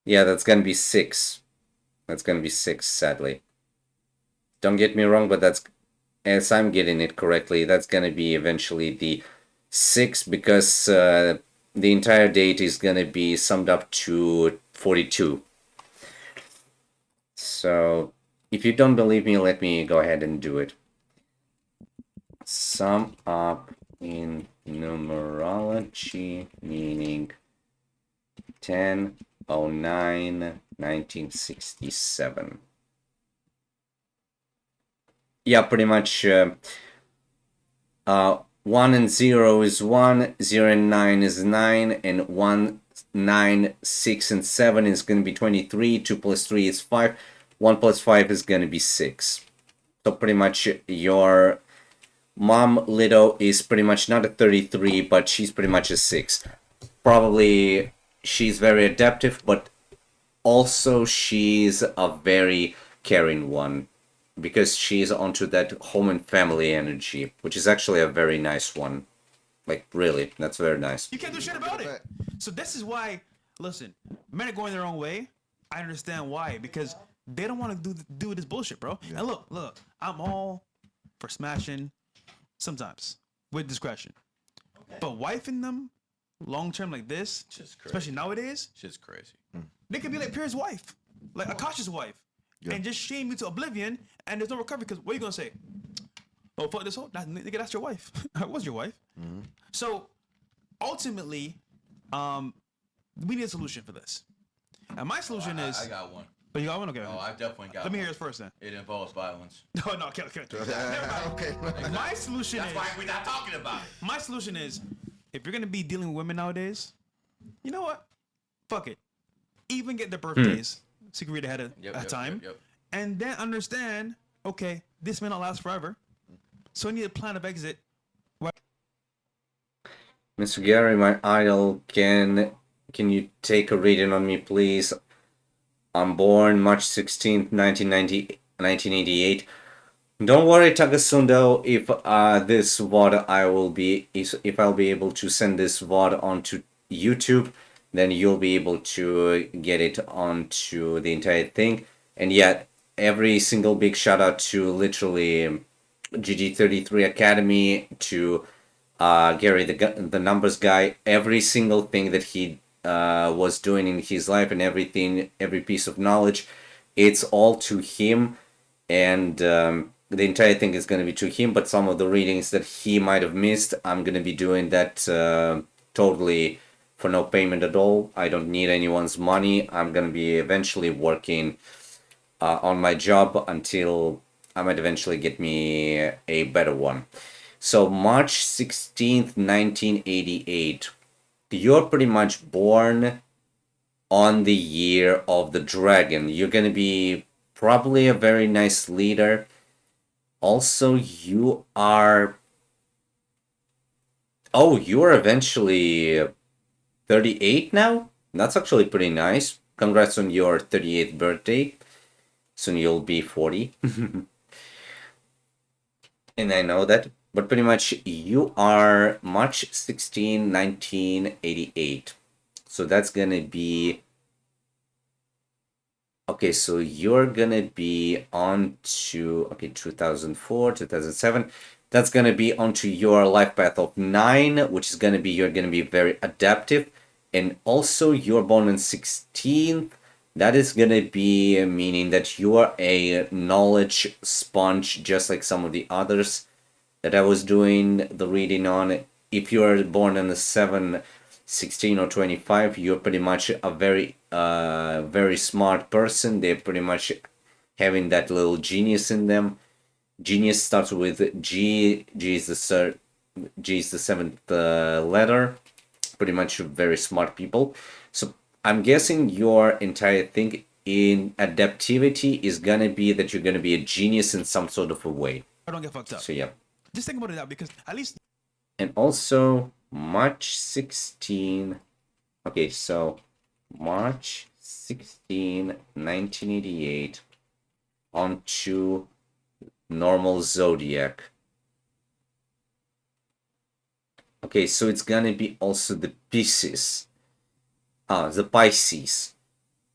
Yeah, that's going to be 6. That's going to be 6, sadly. Don't get me wrong, but that's, as I'm getting it correctly, that's going to be eventually the 6, because the entire date is going to be summed up to 42. So, if you don't believe me, let me go ahead and do it. Sum up in numerology, meaning 10/09/1967. Yeah, pretty much 1 and 0 is 1, 0 and 9 is 9, and 1, 9, 6, and 7 is going to be 23, 2 plus 3 is 5, 1 plus 5 is going to be 6. So pretty much your Mom Lido is pretty much not a 33, but she's pretty much a 6. Probably she's very adaptive, but also she's a very caring one because she's onto that home and family energy, which is actually a very nice one. Like, really, that's very nice. You can't do shit about it. So this is why, listen, men are going their own way. I understand why, because they don't want to do this bullshit, bro. And look, I'm all for smashing sometimes with discretion. But wifing them long term like this, especially nowadays, Shit's crazy. they could be like Pierre's wife, like Akasha's wife, and just shame you to oblivion, and there's no recovery. Because what are you gonna say? Oh, fuck this whole nigga, that's your wife. That was your wife. So ultimately, we need a solution for this. And my solution is. I got one. Oh, you got one? Okay. Oh, I definitely got Let me one. hear yours first then. It involves violence. No, okay. Never mind. My solution That's is. why we're not talking about it. My solution is, if you're gonna be dealing with women nowadays, you know what? Fuck it. Even get their birthdays, so you can read ahead of time, and then understand. Okay, this may not last forever, so I need a plan of exit. Mr. Gary, my idol, can you take a reading on me, please? I'm born March 16th, 1988. Don't worry, Tagasundo, if this VOD if I'll be able to send this VOD onto YouTube, then you'll be able to get it onto the entire thing. And yet, every single big shout out to literally GG33 Academy, to Gary the numbers guy, every single thing that he was doing in his life and everything, every piece of knowledge, it's all to him, and the entire thing is going to be to him. But some of the readings that he might have missed, I'm going to be doing that totally for no payment at all. I don't need anyone's money. I'm going to be eventually working on my job until I might eventually get me a better one. So March 16th, 1988. You're pretty much born on the year of the dragon. You're going to be probably a very nice leader. Also, you are... Oh, you are eventually 38 now? That's actually pretty nice. Congrats on your 38th birthday. Soon you'll be 40. And I know that. But pretty much you are March 16, 1988. So that's gonna be... Okay, so you're gonna be on to... Okay, 2004, 2007. That's gonna be onto your life path of 9, which is gonna be... You're gonna be very adaptive. And also you're born on 16th. That is gonna be meaning that you are a knowledge sponge, just like some of the others that I was doing the reading on. If you are born on the 7, 16, or 25, you're pretty much a very, very smart person. They're pretty much having that little genius in them. Genius starts with G. G is the 7th letter. Pretty much very smart people. So I'm guessing your entire thing in adaptivity is gonna be that you're gonna be a genius in some sort of a way. I don't get fucked up. So yeah. Just think about it now, because at least. And also March 16. Okay, so March 16, 1988 onto normal zodiac. Okay, so it's gonna be also the Pisces. The Pisces.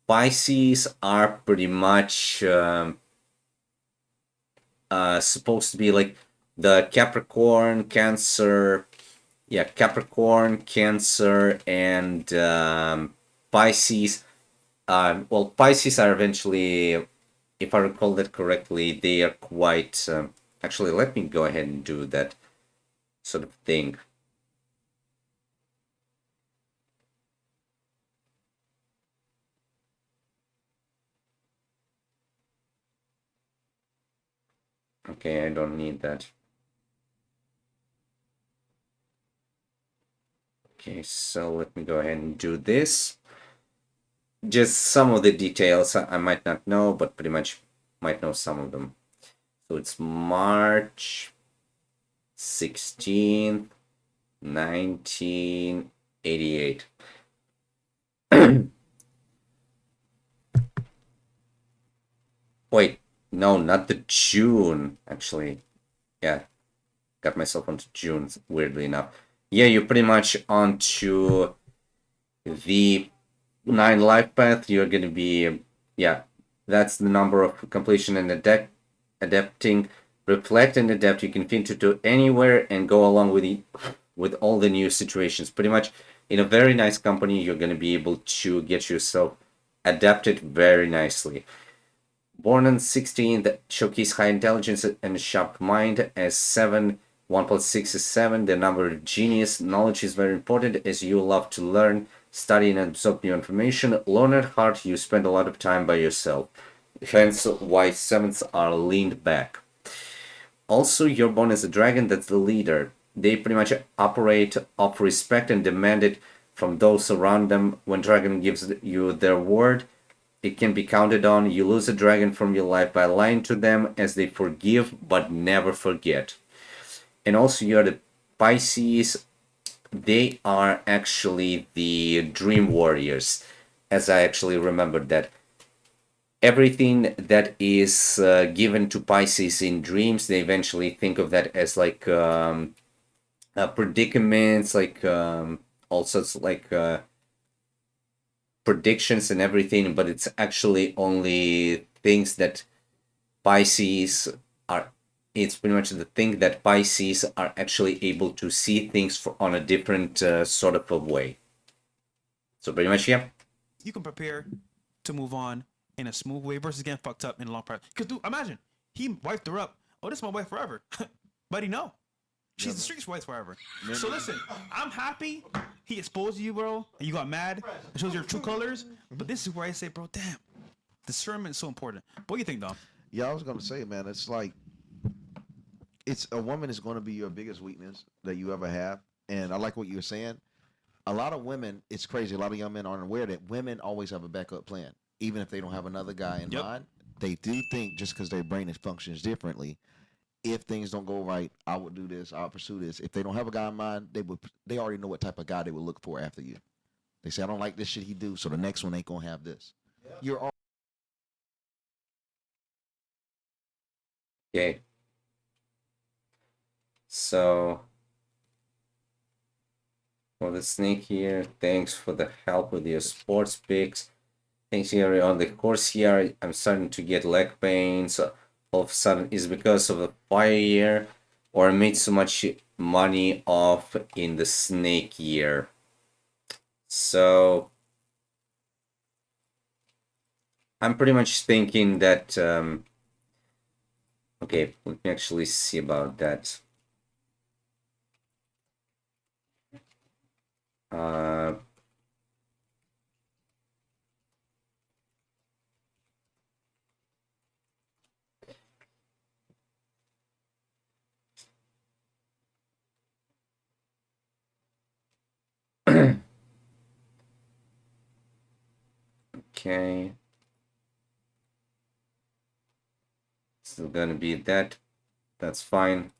Pisces are pretty much supposed to be like the Capricorn, Cancer, Capricorn, Cancer, and Pisces. Well, Pisces are eventually, if I recall that correctly, they are quite... actually, let me go ahead and do that sort of thing. Okay, I don't need that. Okay, so let me go ahead and do this. Just some of the details I might not know, but pretty much might know some of them. So it's March 16th, 1988. Wait, no, not the June, actually. Yeah, got myself onto June, weirdly enough. Yeah, you're pretty much onto the 9 life path. You're gonna be, yeah, that's the number of completion and adapting, reflect and adapt. You can fit into anywhere and go along with all the new situations. Pretty much in a very nice company, you're gonna be able to get yourself adapted very nicely. Born on 16, that showcase high intelligence and sharp mind. As 7, 1 plus 6 is 7. The number of genius. Knowledge is very important as you love to learn, study, and absorb new information. Learn at heart, you spend a lot of time by yourself. Hence why 7s are leaned back. Also, you're born as a dragon, that's the leader. They pretty much operate off respect and demand it from those around them. When dragon gives you their word, it can be counted on. You lose a dragon from your life by lying to them, as they forgive but never forget. And also, you're the Pisces. They are actually the dream warriors, as I actually remembered that. Everything that is given to Pisces in dreams, they eventually think of that as like predicaments, like all sorts like predictions and everything, but it's actually only things that Pisces are. It's pretty much the thing that Pisces are actually able to see things on a different sort of a way. So pretty much, yeah. You can prepare to move on in a smooth way versus getting fucked up in a long process. Because, dude, imagine he wiped her up. Oh, this is my wife forever. Buddy, no. She's the street's wife forever. So listen, I'm happy he exposed you, bro, and you got mad. It shows your true colors. But this is where I say, bro, damn, discernment is so important. What do you think, Dom? Yeah, I was gonna say, man, it's like it's a woman is going to be your biggest weakness that you ever have, and I like what you were saying. A lot of women, it's crazy. A lot of young men aren't aware that women always have a backup plan, even if they don't have another guy in mind. They do think just because their brain functions differently. If things don't go right, I would do this. I'll pursue this. If they don't have a guy in mind, they already know what type of guy they would look for after you. They say, I don't like this shit he do, so the next one ain't gonna have this. Yeah. You're all Okay. So for the snake here, thanks for the help with your sports picks. Thanks here on the course here. I'm starting to get leg pains. All of a sudden, is because of the fire year, or I made so much money off in the snake year. So I'm pretty much thinking that. Okay, let me actually see about that. Okay. Still gonna be that. That's fine.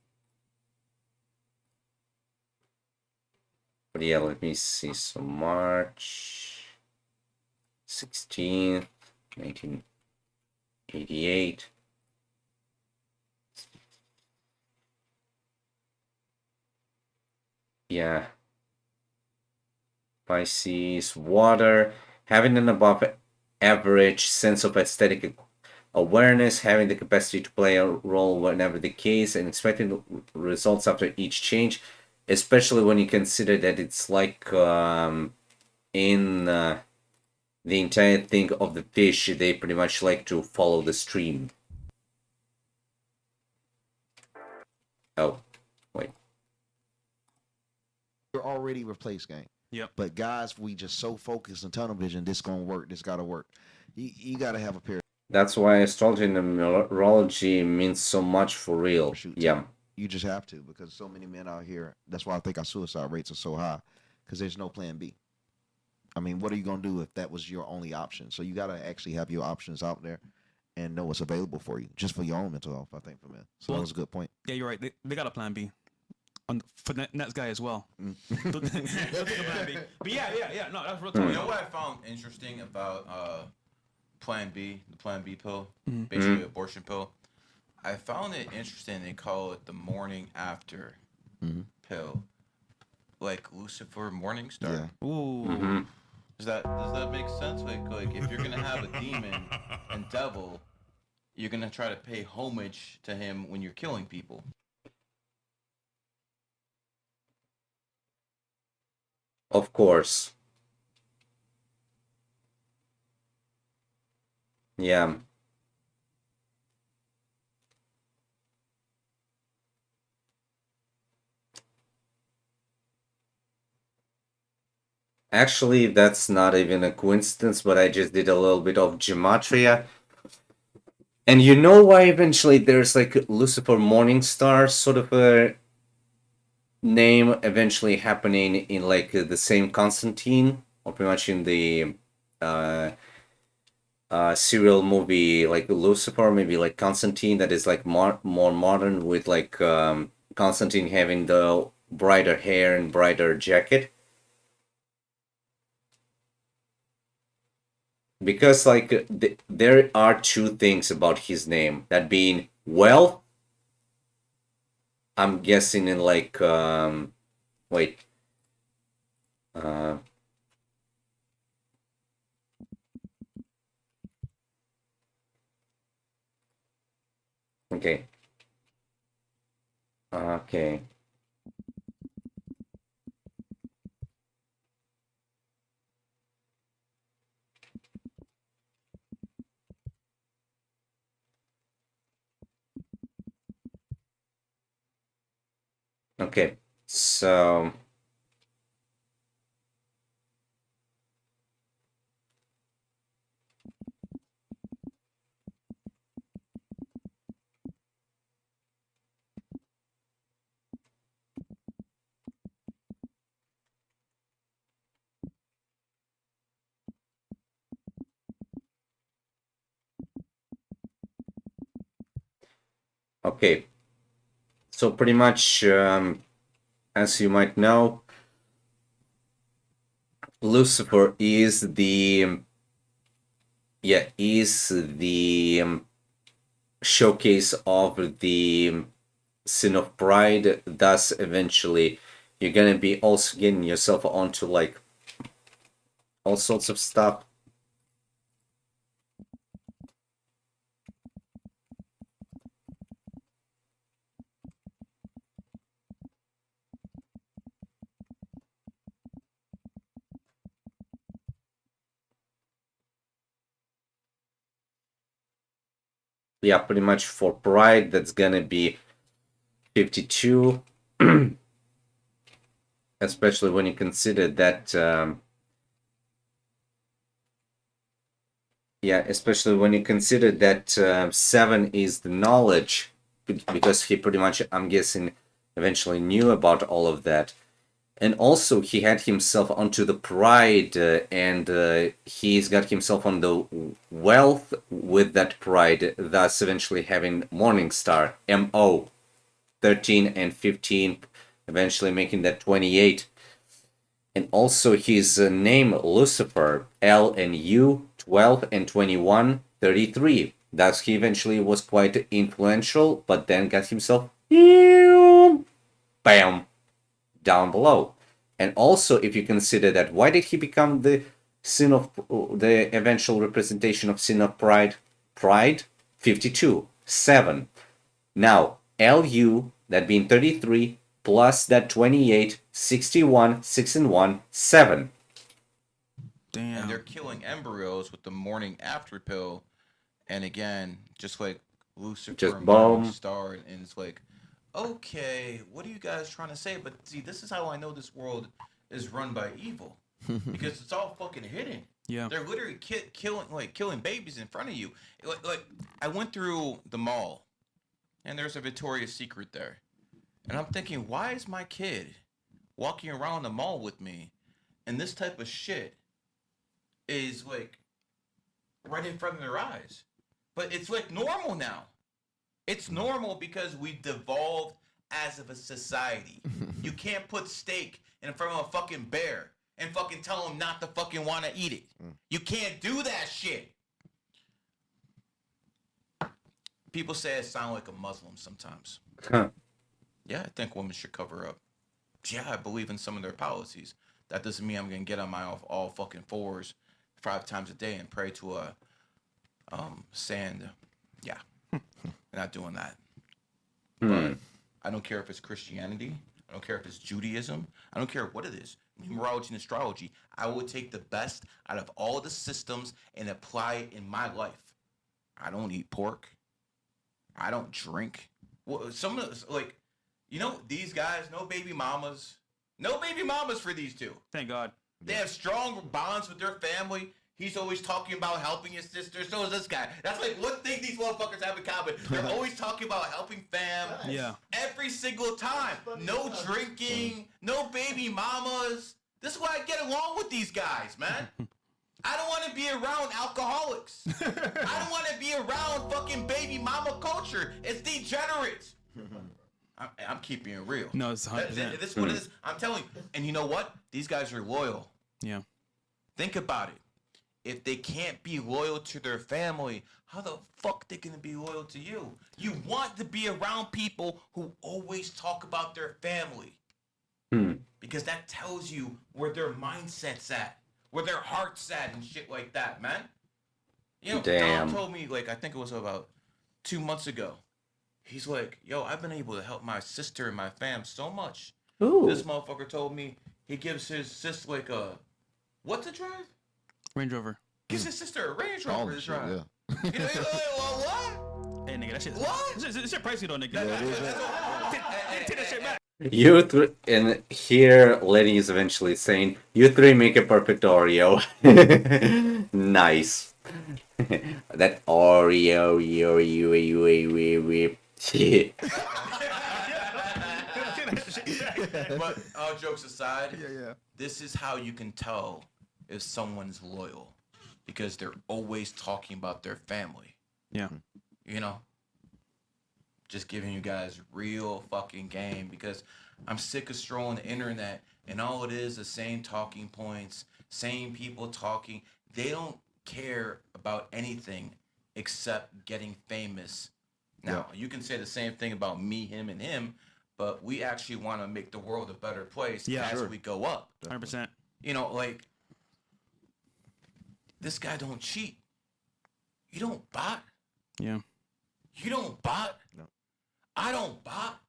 But yeah, let me see. So March 16th, 1988. Yeah. Pisces, water, having an above average sense of aesthetic awareness, having the capacity to play a role whenever the case, and expecting results after each change, especially when you consider that it's like in the entire thing of the fish, they pretty much like to follow the stream. Oh, wait. you're already replaced, gang. Yep. But guys, we just so focused on tunnel vision. This gonna work. This gotta work. You gotta have a pair. That's why astrology and numerology means so much for real. Yeah. You just have to, because so many men out here. That's why I think our suicide rates are so high, because there's no plan B. I mean, what are you gonna do if that was your only option? So you gotta actually have your options out there and know what's available for you, just for your own mental health. I think for men. So that was a good point. Yeah, you're right. They got a plan B. for next guy as well. Mm. Don't think about it. But yeah. No, that's real talk. You know what I found interesting about Plan B, the Plan B pill, Mm-hmm. basically abortion pill? I found it interesting. They call it the morning after pill, like Lucifer Morningstar. Yeah. Ooh. Does that make sense? Like if you're gonna have a demon and devil, you're gonna try to pay homage to him when you're killing people. Of course. Yeah. Actually, that's not even a coincidence, but I just did a little bit of gematria. And you know why eventually there's like Lucifer Morningstar sort of a name eventually happening in like the same Constantine, or pretty much in the uh, serial movie like Lucifer, maybe like Constantine, that is like more modern with like Constantine having the brighter hair and brighter jacket. Because like there are two things about his name, that being wealth. I'm guessing in like wait uh okay okay okay so okay, so pretty much as you might know, Lucifer is the showcase of the sin of pride. Thus eventually you're gonna be also getting yourself onto like all sorts of stuff. Yeah, pretty much for pride that's gonna be 52. Especially when you consider that especially when you consider that 7 is the knowledge, because he pretty much, I'm guessing, eventually knew about all of that. And also he had himself onto the pride, and he's got himself on the wealth with that pride, thus eventually having Morningstar, MO, 13 and 15, eventually making that 28. And also his name Lucifer, L and U, 12 and 21, 33. Thus he eventually was quite influential, but then got himself bam down below. And also, if you consider that, why did he become the eventual representation of sin of pride? Pride, 52, 7. Now, LU, that being 33, plus that 28, 61, 6 and 1, 7. Damn. And they're killing embryos with the morning after pill. And again, just like Lucifer Just and boom. Morning Star, and it's like, okay, what are you guys trying to say? But see, this is how I know this world is run by evil, because it's all fucking hidden. Yeah. They're literally killing babies in front of you. Like I went through the mall, and there's a Victoria's Secret there, and I'm thinking, why is my kid walking around the mall with me, and this type of shit is like right in front of their eyes? But it's like normal now. It's normal because we devolved as of a society. You can't put steak in front of a fucking bear and fucking tell him not to fucking want to eat it. You can't do that shit. People say I sound like a Muslim sometimes. Yeah, I think women should cover up. Yeah, I believe in some of their policies. That doesn't mean I'm gonna get on my all fucking fours 5 times a day and pray to a sand. Yeah, I'm not doing that. But I don't care if it's Christianity. I don't care if it's Judaism. I don't care what it is. Numerology and astrology. I will take the best out of all the systems and apply it in my life. I don't eat pork. I don't drink. Well, some of us, like, you know, these guys, no baby mamas. No baby mamas for these two. Thank God. They have strong bonds with their family. He's always talking about helping his sister. So is this guy. That's like one thing these motherfuckers have in common. They're always talking about helping fam. Yeah. Every single time. No drinking. No baby mamas. This is why I get along with these guys, man. I don't want to be around alcoholics. I don't want to be around fucking baby mama culture. It's degenerate. I'm keeping it real. No, it's 100%. This is what it is. I'm telling you. And you know what? These guys are loyal. Yeah. Think about it. If they can't be loyal to their family, how the fuck they gonna be loyal to you? You want to be around people who always talk about their family. Because that tells you where their mindset's at, where their heart's at and shit like that, man. You know, Damn. Dom told me, like, I think it was about 2 months ago. He's like, yo, I've been able to help my sister and my fam so much. Ooh. This motherfucker told me he gives his sister like a, what to drive? Range Rover. Gives his sister a Range Rover to drive. Yeah. You know, what? Hey, nigga, that shit. What? This shit pricey though, nigga. Yeah, it is. Take that shit back. And here Lenny is eventually saying, "You three make a perfect Oreo." Nice. That Oreo, shit. But all jokes aside, Yeah. this is how you can tell if someone's loyal, because they're always talking about their family. Yeah. You know, just giving you guys real fucking game, because I'm sick of strolling the internet and all it is the same talking points, same people talking. They don't care about anything except getting famous. Now, you can say the same thing about me, him, and him, but we actually want to make the world a better place as we go up. 100%. You know, like, this guy don't cheat. You don't bot. Yeah. You don't bot. No. I don't bot.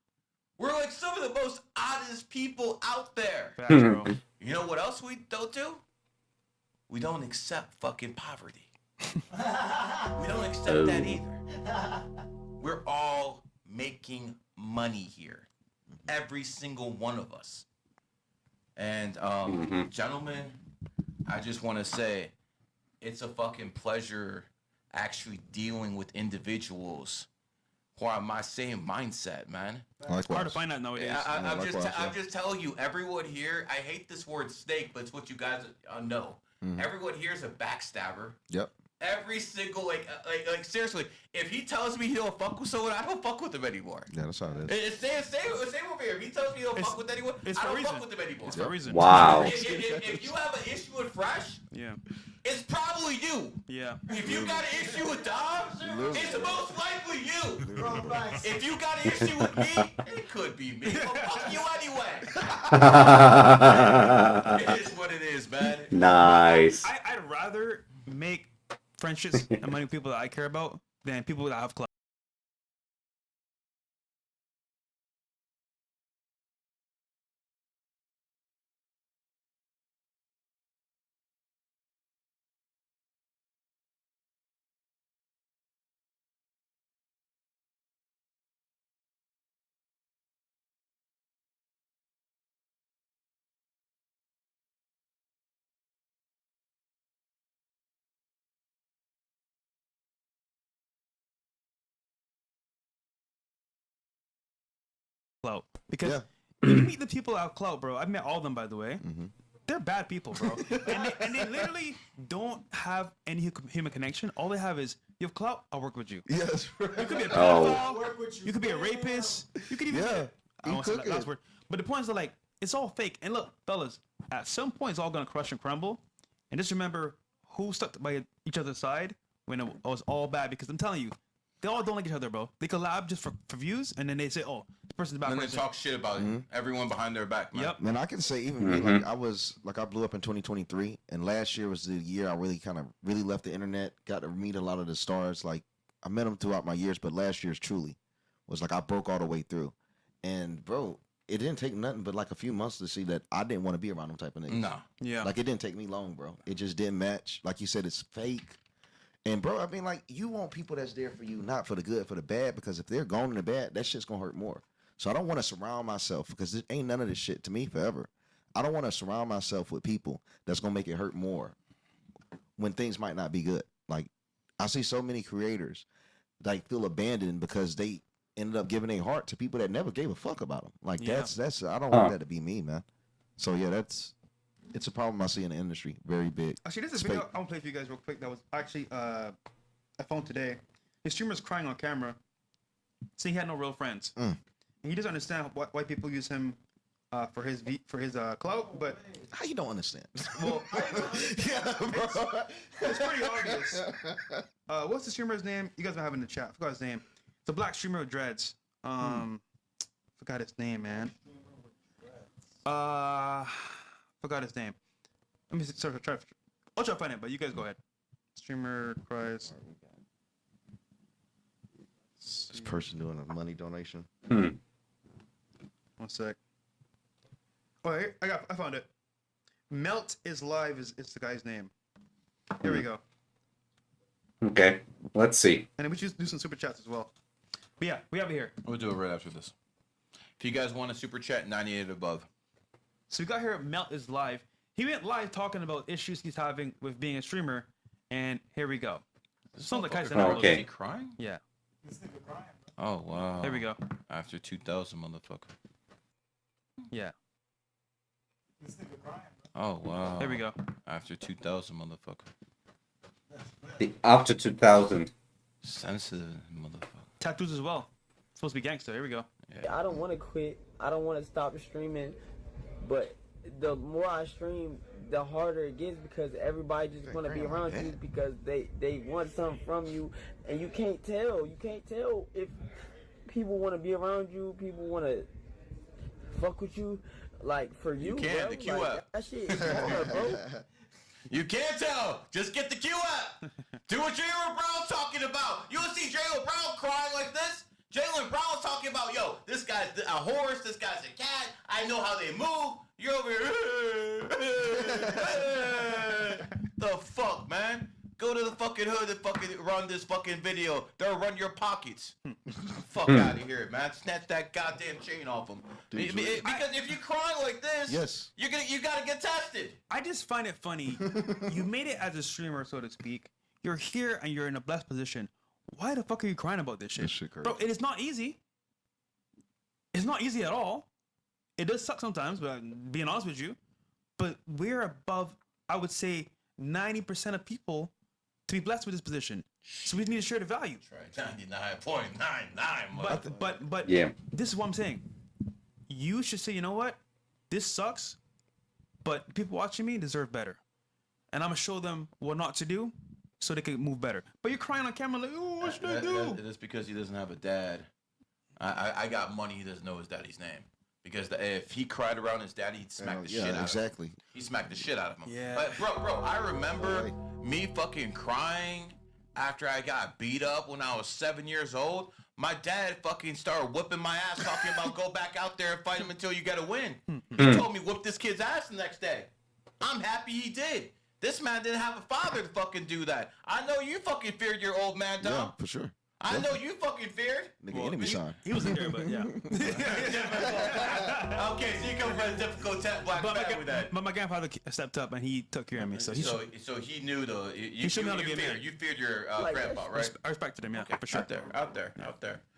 We're like some of the most honest people out there. Facts, bro. You know what else we don't do? We don't accept fucking poverty. We don't accept that either. We're all making money here. Every single one of us. And gentlemen, I just want to say it's a fucking pleasure actually dealing with individuals who are my same mindset, man. It's hard to find that nowadays. I'm just telling you, everyone here, I hate this word snake, but it's what you guys know. Everyone here is a backstabber. Yep. Every single, like seriously, if he tells me he don't fuck with someone, I don't fuck with him anymore. Yeah, that's how it is. Same over here. If he tells me he don't fuck with anyone, I don't fuck with him anymore. It's for a reason. Wow. If you have an issue with Fresh, Yeah. it's probably you. Yeah. If you got an issue with Dom, it's most likely you. If you got an issue with me, it could be me. Well, fuck you anyway. It is what it is, man. Nice. I'd rather make friendships among people that I care about than people that have clout. Because you meet the people out clout, bro. I've met all of them, by the way. They're bad people, bro. and they literally don't have any human connection. All they have is, you have clout, I'll work with you. Yes. You could be a pedophile. You could be a rapist. You could even I don't say that last word. But the point is that, like, it's all fake. And look, fellas, at some point it's all gonna crush and crumble. And just remember who stuck by each other's side when it was all bad. Because I'm telling you, they all don't like each other, bro. They collab just for views, and then they say, "Oh, this person's bad." And then they talk shit about everyone behind their back, man. Yep. Man, I can say even me, like I blew up in 2023, and last year was the year I really left the internet, got to meet a lot of the stars. Like I met them throughout my years, but last year's truly was like I broke all the way through. And bro, it didn't take nothing but like a few months to see that I didn't want to be around them type of niggas. No. Yeah. Like it didn't take me long, bro. It just didn't match. Like you said, it's fake. And bro, I mean, like you want people that's there for you, not for the good, for the bad. Because if they're gone in the bad, that shit's gonna hurt more. So I don't want to surround myself because there ain't none of this shit to me forever. I don't want to surround myself with people that's gonna make it hurt more when things might not be good. Like I see so many creators like feel abandoned because they ended up giving their heart to people that never gave a fuck about them. Like that's I don't want that to be me, man. So yeah, it's a problem I see in the industry, very big. Actually, this is a video I want to play for you guys real quick. That was actually I found today. His streamer's crying on camera, saying he had no real friends, and he doesn't understand why people use him for his clout. But How you don't understand? well, Yeah, bro. it's pretty obvious. What's the streamer's name? You guys might have it in the chat. I forgot his name. It's a black streamer with dreads. Forgot his name, man. Forgot his name. Let me I'll try to find it, but you guys go ahead. Streamer cries. This person doing a money donation. One sec. Oh, I found it. Melt is live is the guy's name. Here we go. Okay, let's see. And then we should do some super chats as well. But yeah, we have it here. We'll do it right after this. If you guys want a super chat, 98 above. So we got here. Melt is live. He went live talking about issues he's having with being a streamer, and here we go. Sounds like Kaiser. Okay. Is he crying? Yeah. Oh wow. There we go. After 2000, motherfucker. Yeah. Oh wow. There we go. After 2000, motherfucker. After 2000. Sensitive motherfucker. Tattoos as well. Supposed to be gangster. Here we go. I don't want to quit. I don't want to stop streaming. But the more I stream, the harder it gets because everybody just want to be around you because they want something from you, and you can't tell. You can't tell if people want to be around you, people want to fuck with you. Like for you, can, bro, the Q like, app. that shit is hard, bro. You can't tell. Just get the Q app. Do what Jalen Brown's talking about. You will see Jalen Brown crying like this. Jalen Brown's talking about, yo, this guy's a horse, this guy's a cat. I know how they move. You're over here. The fuck, man? Go to the fucking hood and fucking run this fucking video. They'll run your pockets. Fuck out of here, man. Snatch that goddamn chain off them. Because if you cry like this, you gotta get tested. I just find it funny. You made it as a streamer, so to speak. You're here and you're in a blessed position. Why the fuck are you crying about this shit? This shit crazy. Bro, it is not easy. It's not easy at all. It does suck sometimes, but being honest with you. But we're above, I would say, 90% of people to be blessed with this position. So we need to share the value. That's right, 99.99. But Yeah. This is what I'm saying. You should say, you know what? This sucks, but people watching me deserve better. And I'm going to show them what not to do so they can move better. But you're crying on camera like, oh, what should I do? That's because he doesn't have a dad. I got money. He doesn't know his daddy's name. Because if he cried around his daddy, he'd smack the shit out of him. Exactly. He smacked the shit out of him. Yeah. Bro, I remember me fucking crying after I got beat up when I was 7 years old. My dad fucking started whipping my ass, talking about go back out there and fight him until you get a win. He told me whoop this kid's ass the next day. I'm happy he did. This man didn't have a father to fucking do that. I know you fucking feared your old man, Tom. Yeah, for sure. I know you fucking feared. Nigga, enemy sign. He was in there, but yeah. Okay, so you come from a difficult black family with that. But my grandfather stepped up and he took care of me. So he he knew the you showed me how to be a man. You feared your grandpa, right? I respected him, yeah, for sure. Out there.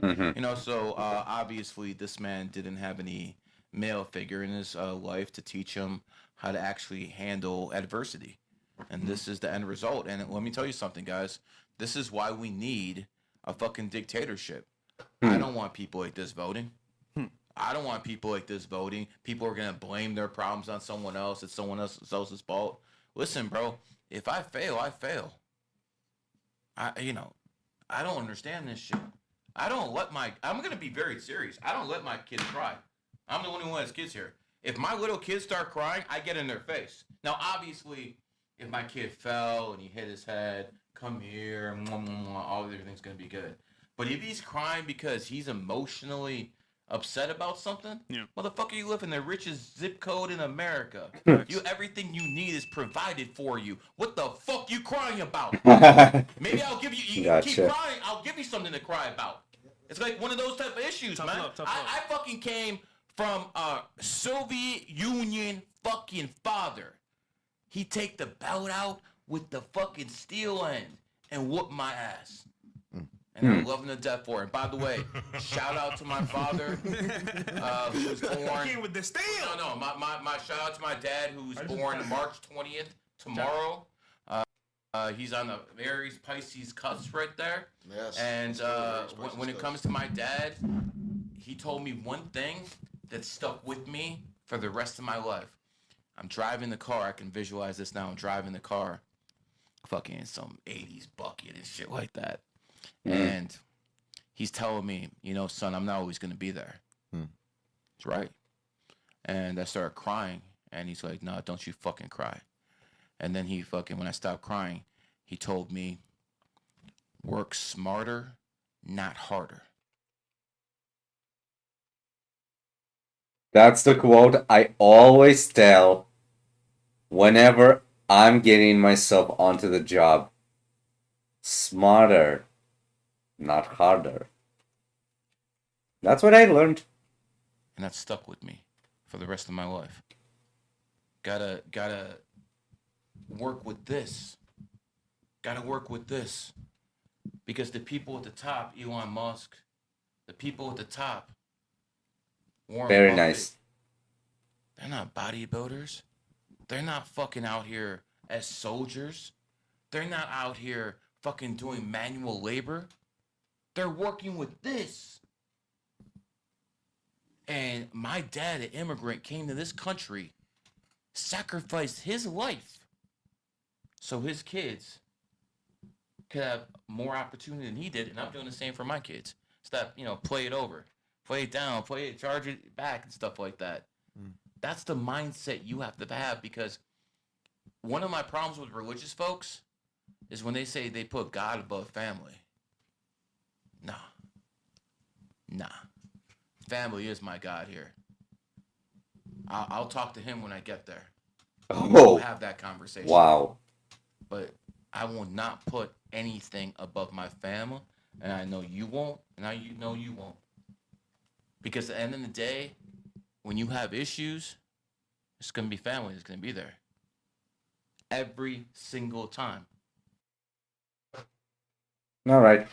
You know, so obviously this man didn't have any male figure in his life to teach him how to actually handle adversity, and this is the end result. And let me tell you something, guys. This is why we need a fucking dictatorship. I don't want people like this voting. I don't want people like this voting. People are gonna blame their problems on someone else. It's someone else's fault. Listen, bro. If I fail, I fail. I don't understand this shit. I'm gonna be very serious. I don't let my kids cry. I'm the only one that has kids here. If my little kids start crying, I get in their face. Now, obviously, if my kid fell and he hit his head, come here, all everything's gonna be good. But if he's crying because he's emotionally upset about something, motherfucker, you live in the richest zip code in America. Everything you need is provided for you. What the fuck you crying about? Maybe I'll give you. Gotcha. Keep crying. I'll give you something to cry about. It's like one of those type of issues, man. I fucking came from a Soviet Union fucking father. He take the belt out with the fucking steel end and whoop my ass. And I love him to death for it. By the way, shout out to my father, who was born. Came with the steel. No, my shout out to my dad, who was born March 20th, tomorrow. He's on the Aries Pisces cusp right there. Yes. And when it comes to my dad, he told me one thing that stuck with me for the rest of my life. I'm driving the car. I can visualize this now. I'm driving the car, fucking some 80s bucket and shit like that. And he's telling me, son, I'm not always going to be there. That's right. And I started crying. And he's like, no, don't you fucking cry. And then when I stopped crying, he told me, work smarter, not harder. That's the quote I always tell whenever I'm getting myself onto the job. Smarter, not harder. That's what I learned. And that stuck with me for the rest of my life. Gotta work with this. Gotta work with this. Because the people at the top, Elon Musk, the people at the top, Warren Very Buffett, nice. they're not bodybuilders. They're not fucking out here as soldiers. They're not out here fucking doing manual labor. They're working with this. And my dad, an immigrant, came to this country, sacrificed his life so his kids could have more opportunity than he did. And I'm doing the same for my kids. Stop, play it over. Play it down, charge it back and stuff like that. That's the mindset you have to have, because one of my problems with religious folks is when they say they put God above family. Nah. Family is my God here. I'll talk to him when I get there. We'll have that conversation. Wow. But I will not put anything above my family, and I know you won't, and I know you won't. Because at the end of the day, when you have issues, it's going to be family that's going to be there. Every single time. All right.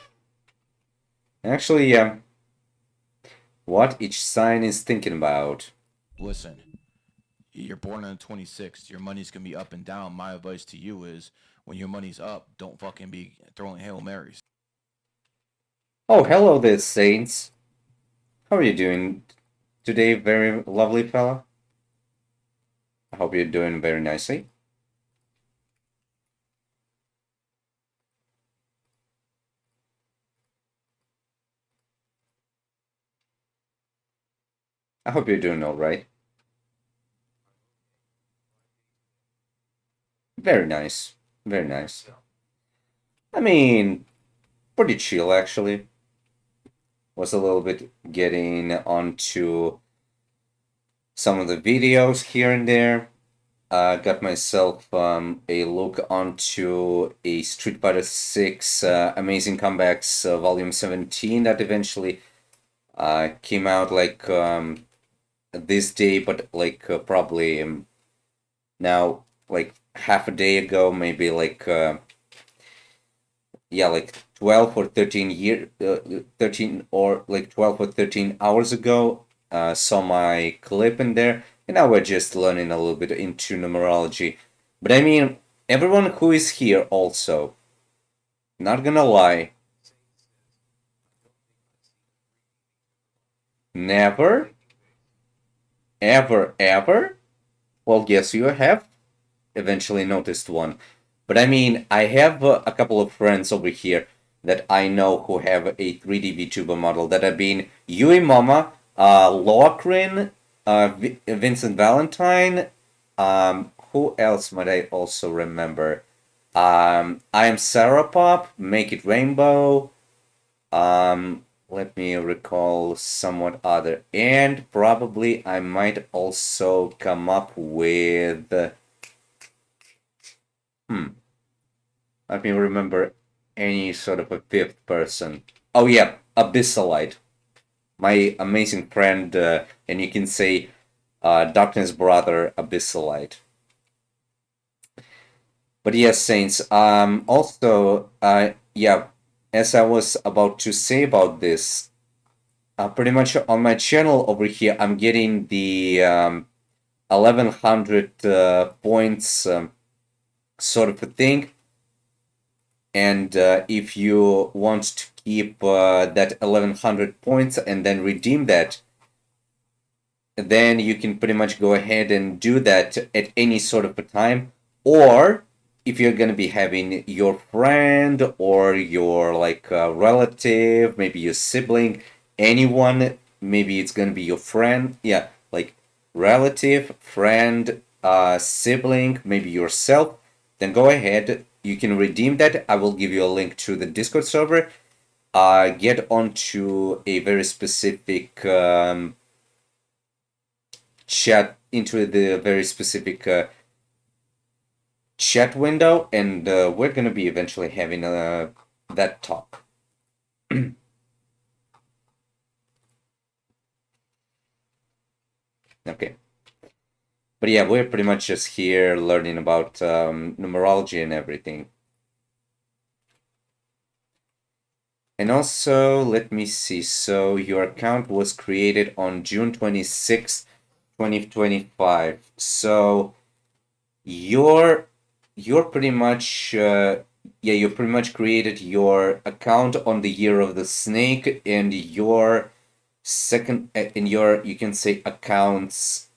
Actually, what each sign is thinking about. Listen, you're born on the 26th. Your money's going to be up and down. My advice to you is, when your money's up, don't fucking be throwing Hail Marys. Oh, hello there, Saints. How are you doing today, very lovely fella? I hope you're doing very nicely. I hope you're doing all right. Very nice. Very nice. I mean, pretty chill, actually. Was a little bit getting onto some of the videos here and there. Got myself a look onto a Street Fighter 6 Amazing Comebacks Volume 17 that eventually came out like this day, but like probably now like half a day ago, maybe like like 12 or 13 or like 12 or 13 hours ago. Saw my clip in there, and now we're just learning a little bit into numerology. But I mean, everyone who is here also, not gonna lie, never ever? Well, yes, you have eventually noticed one. But I mean, I have a couple of friends over here that I know who have a 3D VTuber model that have been Yui Mama, Locrin, Vincent Valentine. Who else might I also remember? I am Sarah Pop, Make It Rainbow. Let me recall somewhat other. And probably I might also come up with. Let me remember any sort of a fifth person. Oh yeah, Abyssalite. My amazing friend, and you can say Darkness brother, Abyssalite. But yes, Saints. Also, yeah, as I was about to say about this, pretty much on my channel over here, I'm getting the 1100 points sort of a thing. And if you want to keep that 1100 points and then redeem that, then you can pretty much go ahead and do that at any sort of a time. Or if you're going to be having your friend or your like relative, maybe your sibling, anyone, maybe it's going to be your friend. Yeah, like relative, friend, sibling, maybe yourself, then go ahead. You can redeem that. I will give you a link to the Discord server. Get onto a very specific chat, into the very specific chat window, and we're going to be eventually having that talk. Okay. But yeah, we're pretty much just here learning about numerology and everything. And also, let me see. So your account was created on June 26th, 2025. So you're pretty much you pretty much created your account on the year of the snake, and your second in your, you can say, accounts.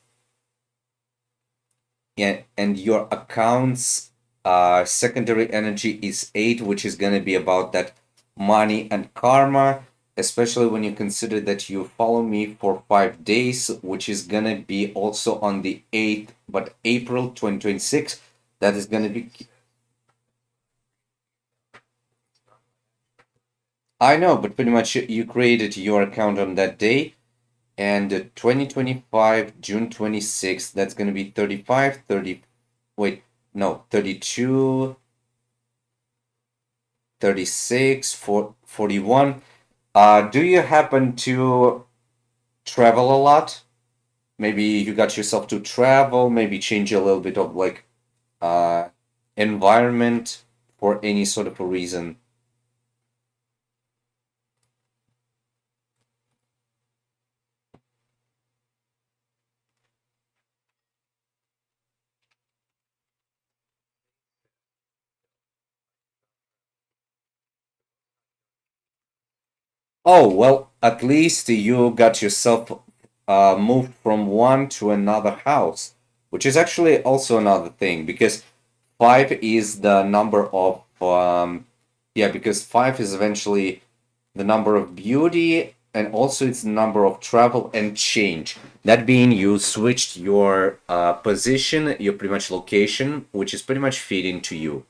Yeah, and your account's secondary energy is 8, which is going to be about that money and karma, especially when you consider that you follow me for 5 days, which is going to be also on the 8th, but April 2026. That is going to be. I know, but pretty much you created your account on that day, and 2025, June 26th, that's going to be 35, 30. Wait, no, 32. 36, 41. Do you happen to travel a lot? Maybe you got yourself to travel, maybe change a little bit of like environment for any sort of a reason. Oh, well, at least you got yourself moved from one to another house, which is actually also another thing, because 5 is the number of, yeah, because 5 is eventually the number of beauty, and also it's the number of travel and change. That being, you switched your position, your pretty much location, which is pretty much fitting to you,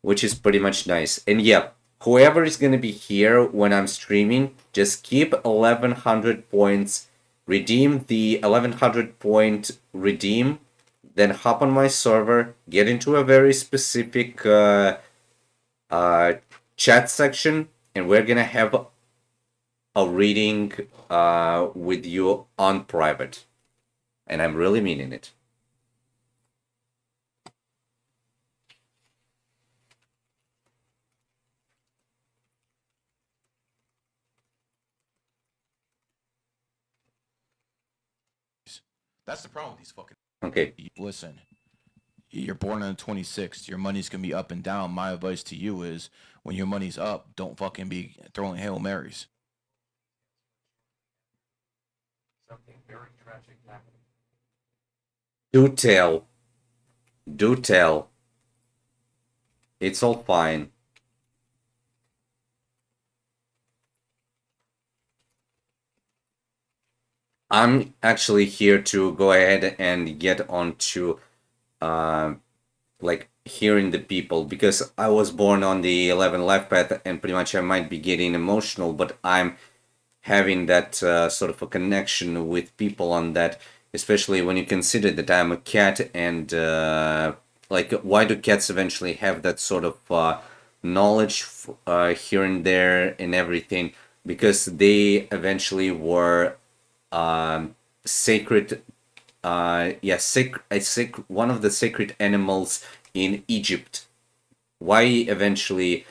which is pretty much nice. And yeah, whoever is going to be here when I'm streaming, just keep 1100 points, redeem the 1100 point redeem, then hop on my server, get into a very specific chat section, and we're going to have a reading with you on private. And I'm really meaning it. That's the problem with these fucking. Okay. Listen, you're born on the 26th. Your money's gonna be up and down. My advice to you is, when your money's up, don't fucking be throwing Hail Marys. very tragic happening. Do tell. Do tell. It's all fine. I'm actually here to go ahead and get onto like hearing the people, because I was born on the 11 life path and pretty much I might be getting emotional, but I'm having that sort of a connection with people on that, especially when you consider that I'm a cat and like why do cats eventually have that sort of knowledge here and there and everything, because they eventually were sacred one of the sacred animals in Egypt. Why eventually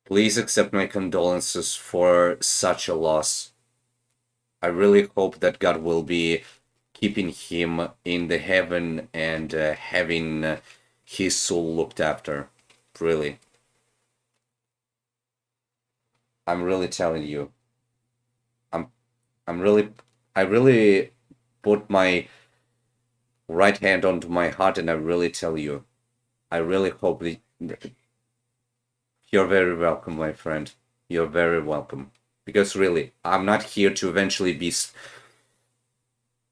please accept my condolences for such a loss. I really hope that God will be keeping him in the heaven and having his soul looked after. Really. I'm really telling you. I'm really I really put my right hand onto my heart and I really tell you. I really hope that you're very welcome, my friend. You're very welcome. Because really, I'm not here to eventually be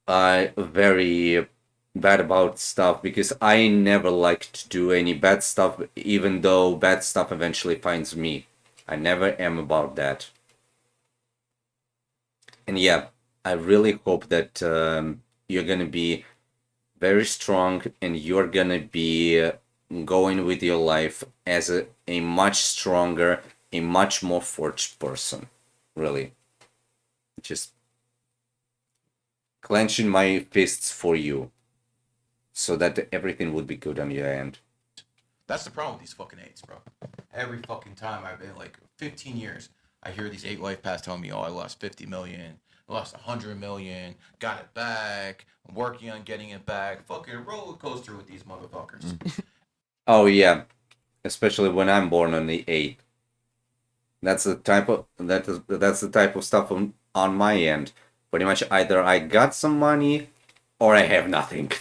very bad about stuff, because I never like to do any bad stuff, even though bad stuff eventually finds me. I never am about that. And yeah, I really hope that you're gonna be very strong and you're gonna be going with your life as a much stronger, a much more forged person. Really. Just clenching my fists for you so that everything would be good on your end. That's the problem with these fucking eights, bro. Every fucking time I've been like 15 years, I hear these 8 life paths telling me, oh, I lost 50 million, I lost 100 million, got it back, I'm working on getting it back. Fucking roller coaster with these motherfuckers. Oh yeah, especially when I'm born on the 8th. That's the type of that's the type of stuff on my end. Pretty much either I got some money or I have nothing.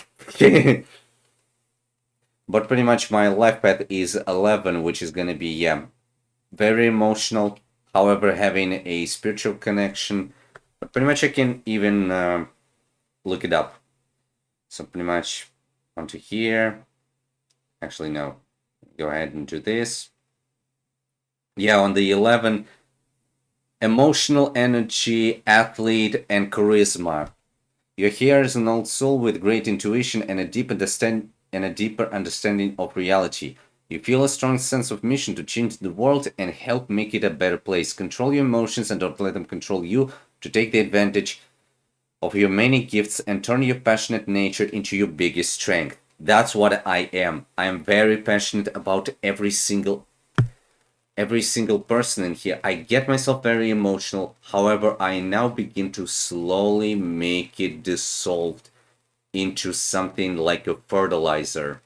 But pretty much my life path is 11, which is gonna be, yeah, very emotional. However, having a spiritual connection. But pretty much I can even look it up. So pretty much onto here. Actually, no. Go ahead and do this. Yeah, on the 11, emotional energy, athlete, and charisma. You're here as an old soul with great intuition and a deeper understanding of reality. You feel a strong sense of mission to change the world and help make it a better place. Control your emotions and don't let them control you, to take the advantage of your many gifts and turn your passionate nature into your biggest strength. That's what I am. I am very passionate about every single person in here. I get myself very emotional. However, I now begin to slowly make it dissolved into something like a fertilizer,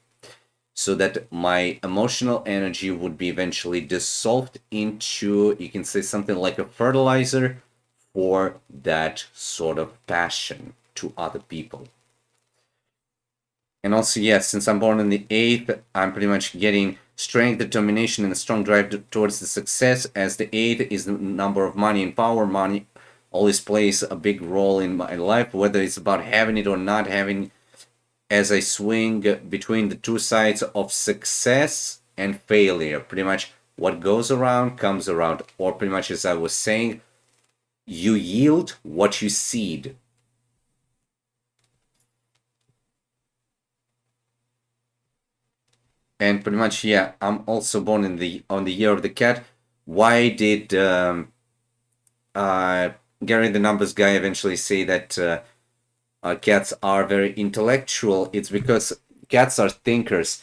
so that my emotional energy would be eventually dissolved into, you can say, something like a fertilizer for that sort of passion to other people. And also, yes, since I'm born on the 8th, I'm pretty much getting strength, determination, and a strong drive towards the success, as the 8th is the number of money and power. Money always plays a big role in my life, whether it's about having it or not having, as I swing between the two sides of success and failure. Pretty much what goes around comes around, or pretty much as I was saying, you yield what you seed. And pretty much, yeah, I'm also born on the year of the cat. Why did Gary the Numbers guy eventually say that cats are very intellectual? It's because cats are thinkers,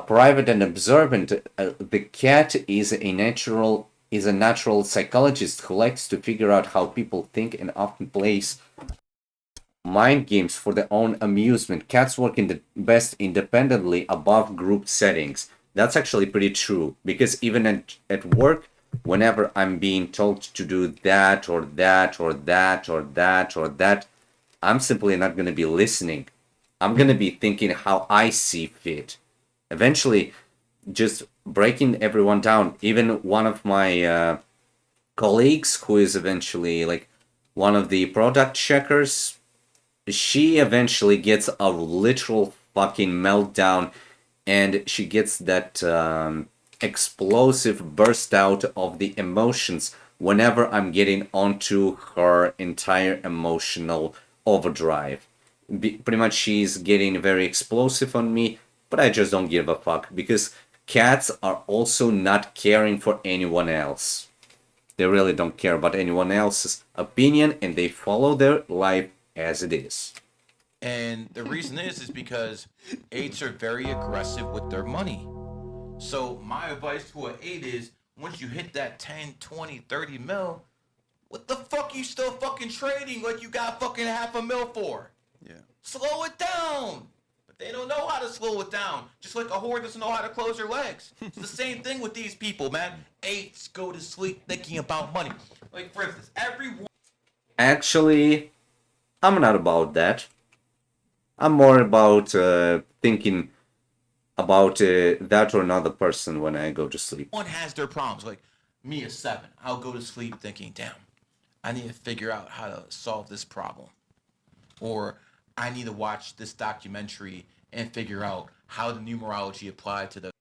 private and observant. The cat is a natural psychologist who likes to figure out how people think and often plays mind games for their own amusement. Cats work best independently above group settings. That's actually pretty true, because even at work, whenever I'm being told to do that or that or that or that or that, I'm simply not going to be listening. I'm going to be thinking how I see fit. Eventually, just breaking everyone down. Even one of my colleagues, who is eventually like one of the product checkers, she eventually gets a literal fucking meltdown, and she gets that explosive burst out of the emotions whenever I'm getting onto her entire emotional overdrive. Pretty much she's getting very explosive on me, but I just don't give a fuck, because cats are also not caring for anyone else. They really don't care about anyone else's opinion, and they follow their life as it is. And the reason is because eights are very aggressive with their money. So my advice to an eight is, once you hit that 10, 20, 30 mil, what the fuck you still fucking trading like you got fucking half a mil for? Yeah. Slow it down. But they don't know how to slow it down. Just like a whore doesn't know how to close her legs. It's the same thing with these people, man. Eights go to sleep thinking about money. Like, for instance, everyone... Actually, I'm not about that. I'm more about thinking about that or another person when I go to sleep. One has their problems. Like, me, a 7. I'll go to sleep thinking, damn, I need to figure out how to solve this problem. Or I need to watch this documentary and figure out how the numerology applied to the...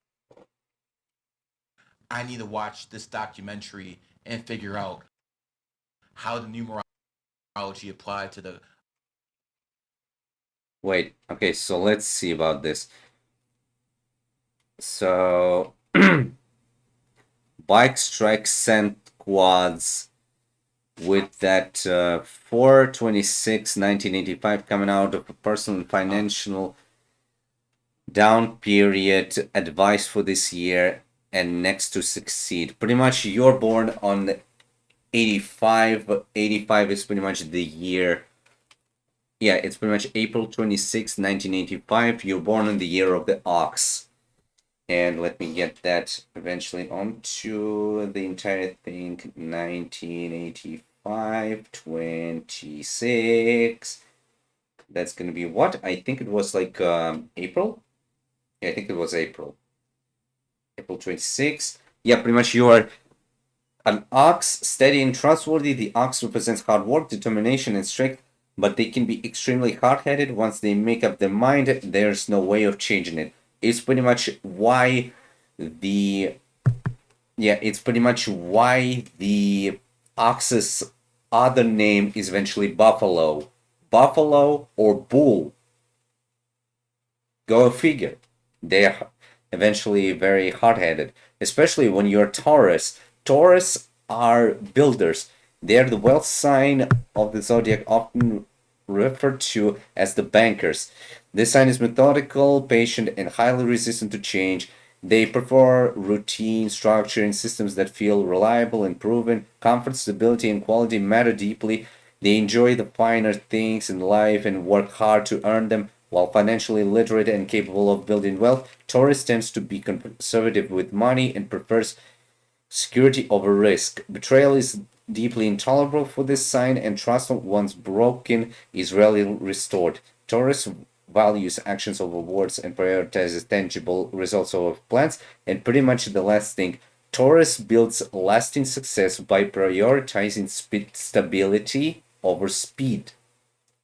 I need to watch this documentary and figure out how the numerology applied to the... Wait, okay, so let's see about this. So, bike strike sent quads with that 4/26/1985 coming out of a personal financial down period, advice for this year and next to succeed. Pretty much you're born on 85. 85 is pretty much the year. Yeah, it's pretty much April 26, 1985. You're born in the year of the ox. And let me get that eventually onto the entire thing. 1985, 26. That's going to be what? I think it was like April? Yeah, I think it was April. April 26. Yeah, pretty much you are an ox, steady and trustworthy. The ox represents hard work, determination, and strength, but they can be extremely hard-headed. Once they make up their mind, there's no way of changing it. It's pretty much why the ox's other name is eventually buffalo. Buffalo or bull. Go figure. They're eventually very hard-headed, especially when you're Taurus. Taurus are builders. They're the wealth sign of the zodiac, often referred to as the bankers. This sign is methodical, patient, and highly resistant to change. They prefer routine, structure, and systems that feel reliable and proven. Comfort, stability, and quality matter deeply. They enjoy the finer things in life and work hard to earn them. While financially literate and capable of building wealth, Taurus tends to be conservative with money and prefers security over risk. Betrayal is deeply intolerable for this sign, and trust once broken is rarely restored. Taurus values actions over words and prioritizes tangible results over plans. And pretty much the last thing, Taurus builds lasting success by prioritizing stability over speed.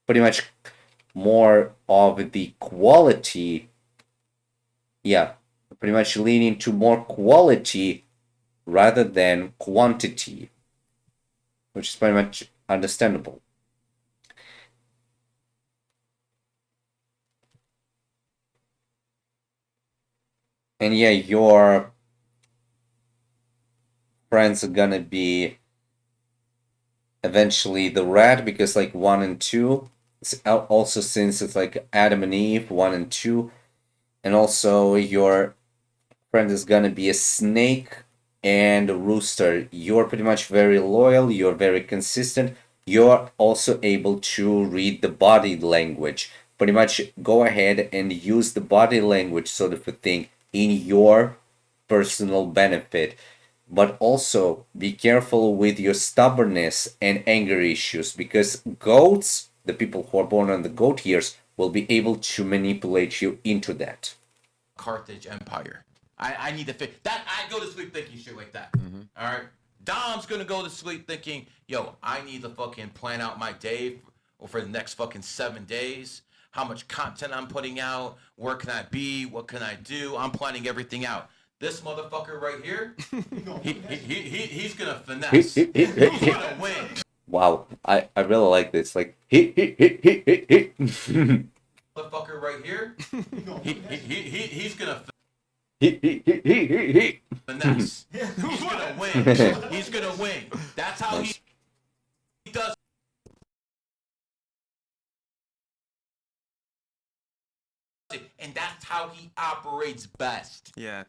Pretty much more of the quality, pretty much leaning to more quality rather than quantity, which is pretty much understandable. And yeah, your friends are gonna be eventually the rat, because like 1 and 2, it's also since it's like Adam and Eve, 1 and 2, and also your friend is gonna be a snake and a rooster. You're pretty much very loyal, you're very consistent, you're also able to read the body language. Pretty much go ahead and use the body language sort of a thing in your personal benefit. But also be careful with your stubbornness and anger issues, because goats, the people who are born on the goat years, will be able to manipulate you into that. Carthage Empire. I need to fix that. I go to sleep thinking shit like that. All right. Dom's gonna go to sleep thinking, yo, I need to fucking plan out my day for the next fucking 7 days. How much content I'm putting out? Where can I be? What can I do? I'm planning everything out. This motherfucker right here, he's gonna finesse. He's gonna win. Wow, I really like this. Like, Motherfucker right here, he's gonna finesse. He's gonna win. He's gonna win. That's how he does. And that's how he operates best. Yeah.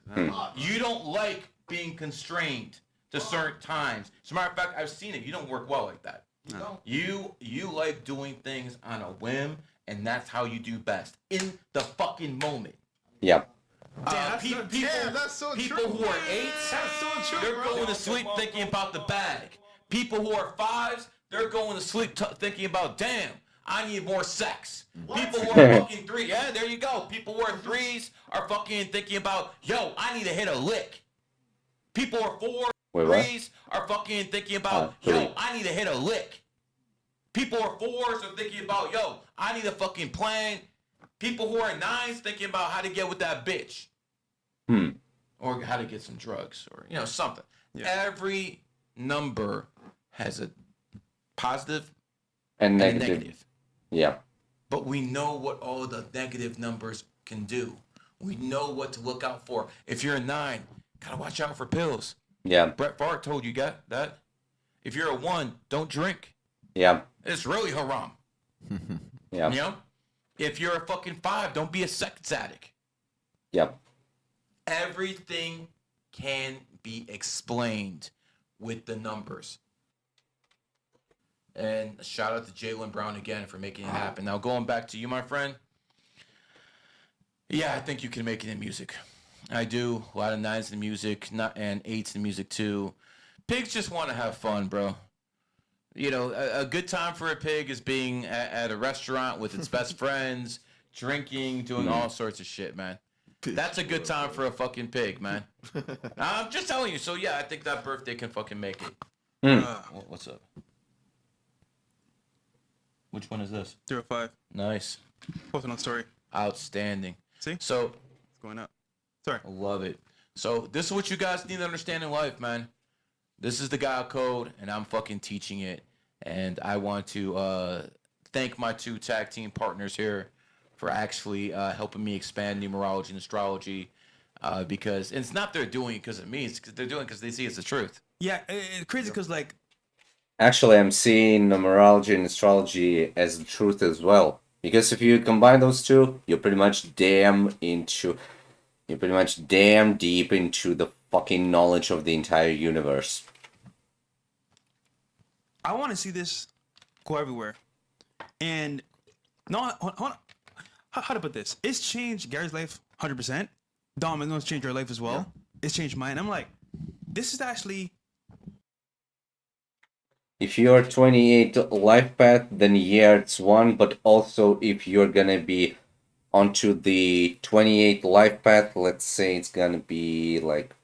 You don't like being constrained to certain times. As a matter of fact, I've seen it. You don't work well like that. No. You like doing things on a whim, and that's how you do best in the fucking moment. Yeah. People true. who are 8s, That's so true, they're bro. going to sleep thinking about the bag. People who are 5s, they're going to sleep thinking about, damn, I need more sex. People who are fucking 3, yeah, there you go. People who are 3s are fucking thinking about, yo, I need to hit a lick. People who are 4s, Wait, what? 3s are fucking thinking about, yo, I need to hit a lick. People who are 4s are thinking about, yo, I need to fucking plan. People who are 9s thinking about how to get with that bitch. Or how to get some drugs, or, you know, something. Yeah. Every number has a positive And and a negative. negative. Yeah. But we know what all the negative numbers can do. We know what to look out for. If you're a 9, gotta watch out for pills. Yeah. Brett Favre told you that. If you're a 1, don't drink. Yeah. It's really haram. Yeah. You know? If you're a fucking 5, don't be a sex addict. Yeah. Everything can be explained with the numbers. And shout out to Jalen Brown again for making it happen. Now, going back to you, my friend. Yeah, I think you can make it in music. I do. A lot of 9s in music, and 8s in music too. Pigs just want to have fun, bro. You know, a good time for a pig is being at a restaurant with its best friends, drinking, doing all sorts of shit, man. That's a good time for a fucking pig, man. I'm just telling you. So, yeah, I think that birthday can fucking make it. What's up? Which one is this? 05. Nice. Posted on story. Outstanding. See? So, It's going up. Sorry. I love it. So, this is what you guys need to understand in life, man. This is the Guile Code, and I'm fucking teaching it. And I want to thank my 2 tag team partners here for actually helping me expand numerology and astrology, because it's not they're doing it because of me. It's because they're doing it because they see it's the truth. Yeah, it's crazy because, like, Actually, I'm seeing numerology and astrology as the truth as well. Because if you combine those two, you're pretty much damn deep into the fucking knowledge of the entire universe. I want to see this go everywhere. And, no, hold on. How to put this? It's changed Gary's life 100%. Dom, I know it's changed your life as well. Yeah. It's changed mine. I'm like, this is actually... If you're 28 life path, then yeah, it's 1. But also, if you're gonna be onto the 28 life path, let's say it's gonna be like...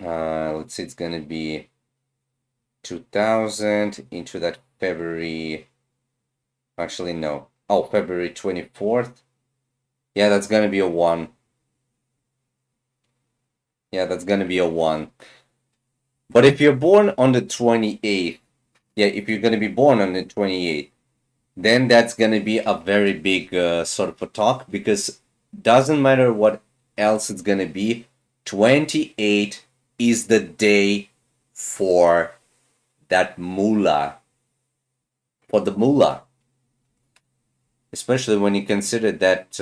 let's say it's gonna be 2000 into that February... Actually, no. Oh, February 24th. Yeah, that's gonna be a 1. Yeah, that's gonna be a 1. But if you're born on the 28th, yeah, if you're gonna be born on the 28th, then that's gonna be a very big sort of a talk, because doesn't matter what else it's gonna be, 28 is the day for that moolah. For the moolah. Especially when you consider that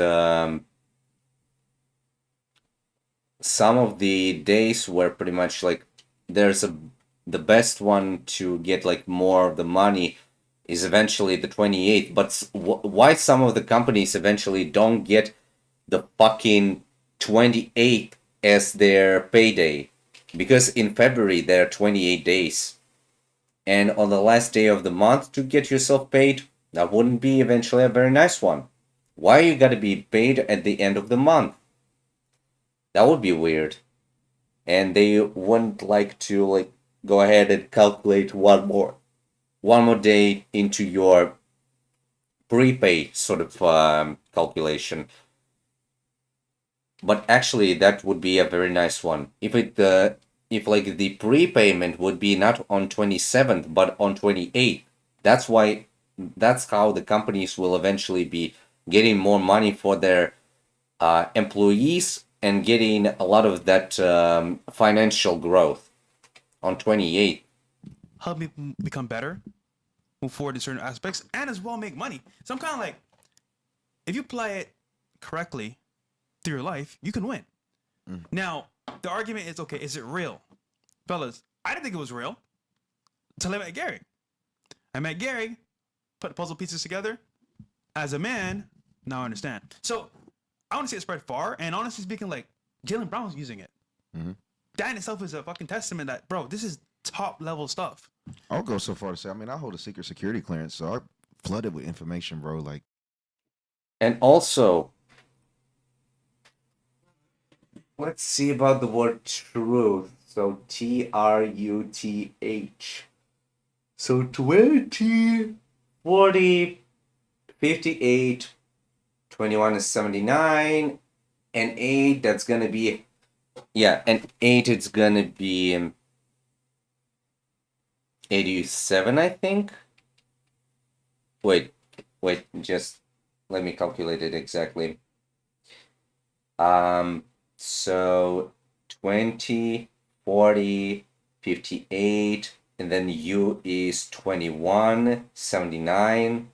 some of the days were pretty much like the best one to get like more of the money is eventually the 28th. But why some of the companies eventually don't get the fucking 28th as their payday, because in February there are 28 days. And on the last day of the month to get yourself paid, that wouldn't be eventually a very nice one. Why you gotta be paid at the end of the month? That would be weird. And they wouldn't like to like go ahead and calculate one more day into your prepay sort of calculation. But actually, that would be a very nice one. If like the prepayment would be not on 27th but on 28th, that's how the companies will eventually be getting more money for their employees and getting a lot of that financial growth on 28th. Help me become better, move forward in certain aspects, and as well make money. So I'm kind of like, if you apply it correctly through your life, you can win. Now, the argument is, okay, is it real? Fellas, I didn't think it was real until I met Gary. I met Gary, put the puzzle pieces together. As a man, now I understand. So I want to see it spread far, and honestly speaking, like, Jaylen Brown's using it. That in itself is a fucking testament that, bro, this is top level stuff. I'll go so far to say, I mean, I hold a secret security clearance, so I'm flooded with information, bro. Like, And also, let's see about the word truth. So TRUTH. So 20, 40, 58, 21 is 79, and 8, that's gonna be, yeah, and 8, it's gonna be 87, I think. Wait, just let me calculate it exactly. So 20, 40, 58, and then U is 21, 79.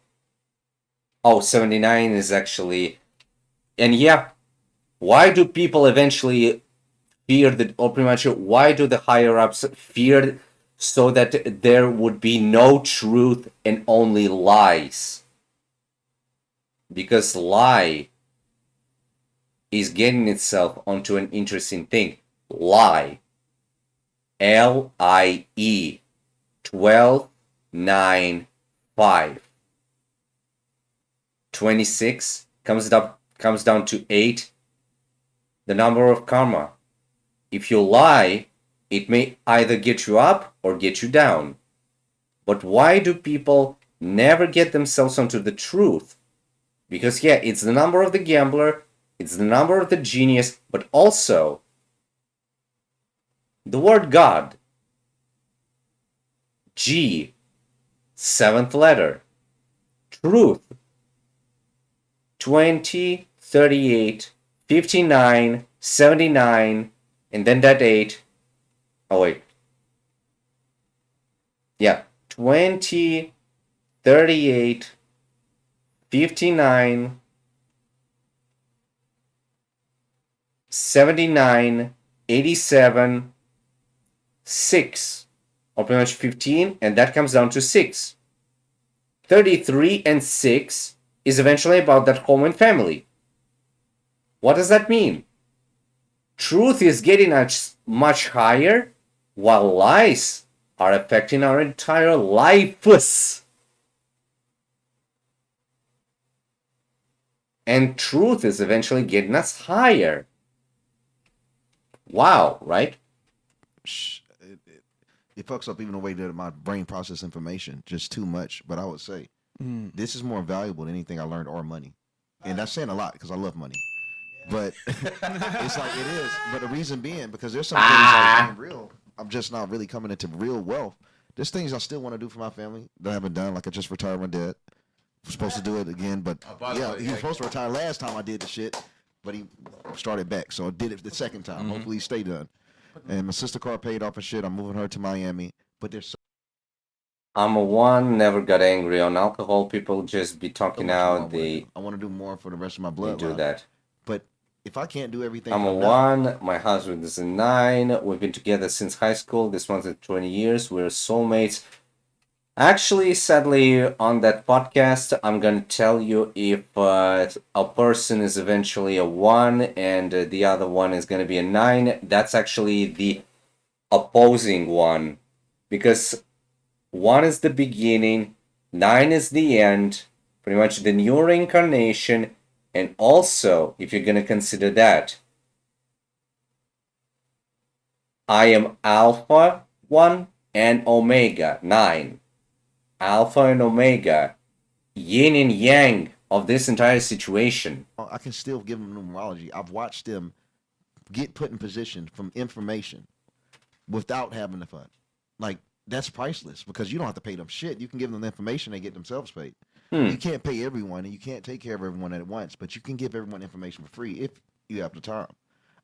Oh, 79 is actually, and yeah, why do people eventually fear that, or pretty much why do the higher ups fear so that there would be no truth and only lies? Because lie is getting itself onto an interesting thing. Lie. LIE. 12, 9, 5. 26 comes down to 8. The number of karma. If you lie, it may either get you up or get you down. But why do people never get themselves onto the truth? Because yeah, it's the number of the gambler, it's the number of the genius, but also the word God. G, 7th letter. Truth. 20, 38, 59, 79, and then that 8. Oh, wait. Yeah. 20, 38, 59, 79, 87, 6. Or pretty much 15, and that comes down to 6. 33 and 6 is eventually about that home and family. What does that mean? Truth is getting us much higher, while lies are affecting our entire lives. And truth is eventually getting us higher. Wow, right? it fucks up even the way that my brain processes information just too much. But I would say this is more valuable than anything I learned or money. And that's saying a lot because I love money. But it's like it is. But the reason being, because there's some things like being real, I'm just not really coming into real wealth. There's things I still want to do for my family that I haven't done. Like I just retired my dad. I'm supposed to do it again, but yeah, he was supposed to retire last time I did the shit, but he started back. So I did it the second time. Hopefully he stay done. And my sister car paid off and shit. I'm moving her to Miami. But there's I'm a one, never got angry on alcohol. People just be talking out. I want to do more for the rest of my blood. They do that. But if I can't do everything, I'm a one. My husband is a 9. We've been together since high school. This one's at 20 years. We're soulmates. Actually, sadly, on that podcast, I'm gonna tell you if a person is eventually a 1 and the other one is gonna be a 9. That's actually the opposing one. Because 1 is the beginning, 9 is the end, pretty much the new reincarnation, and also, if you're gonna consider that, I am Alpha 1 and Omega 9. Alpha and Omega, yin and yang of this entire situation. I can still give them numerology. I've watched them get put in position from information without having the fun. Like, that's priceless because you don't have to pay them shit. You can give them the information, they get themselves paid. You can't pay everyone and you can't take care of everyone at once, but you can give everyone information for free if you have the time.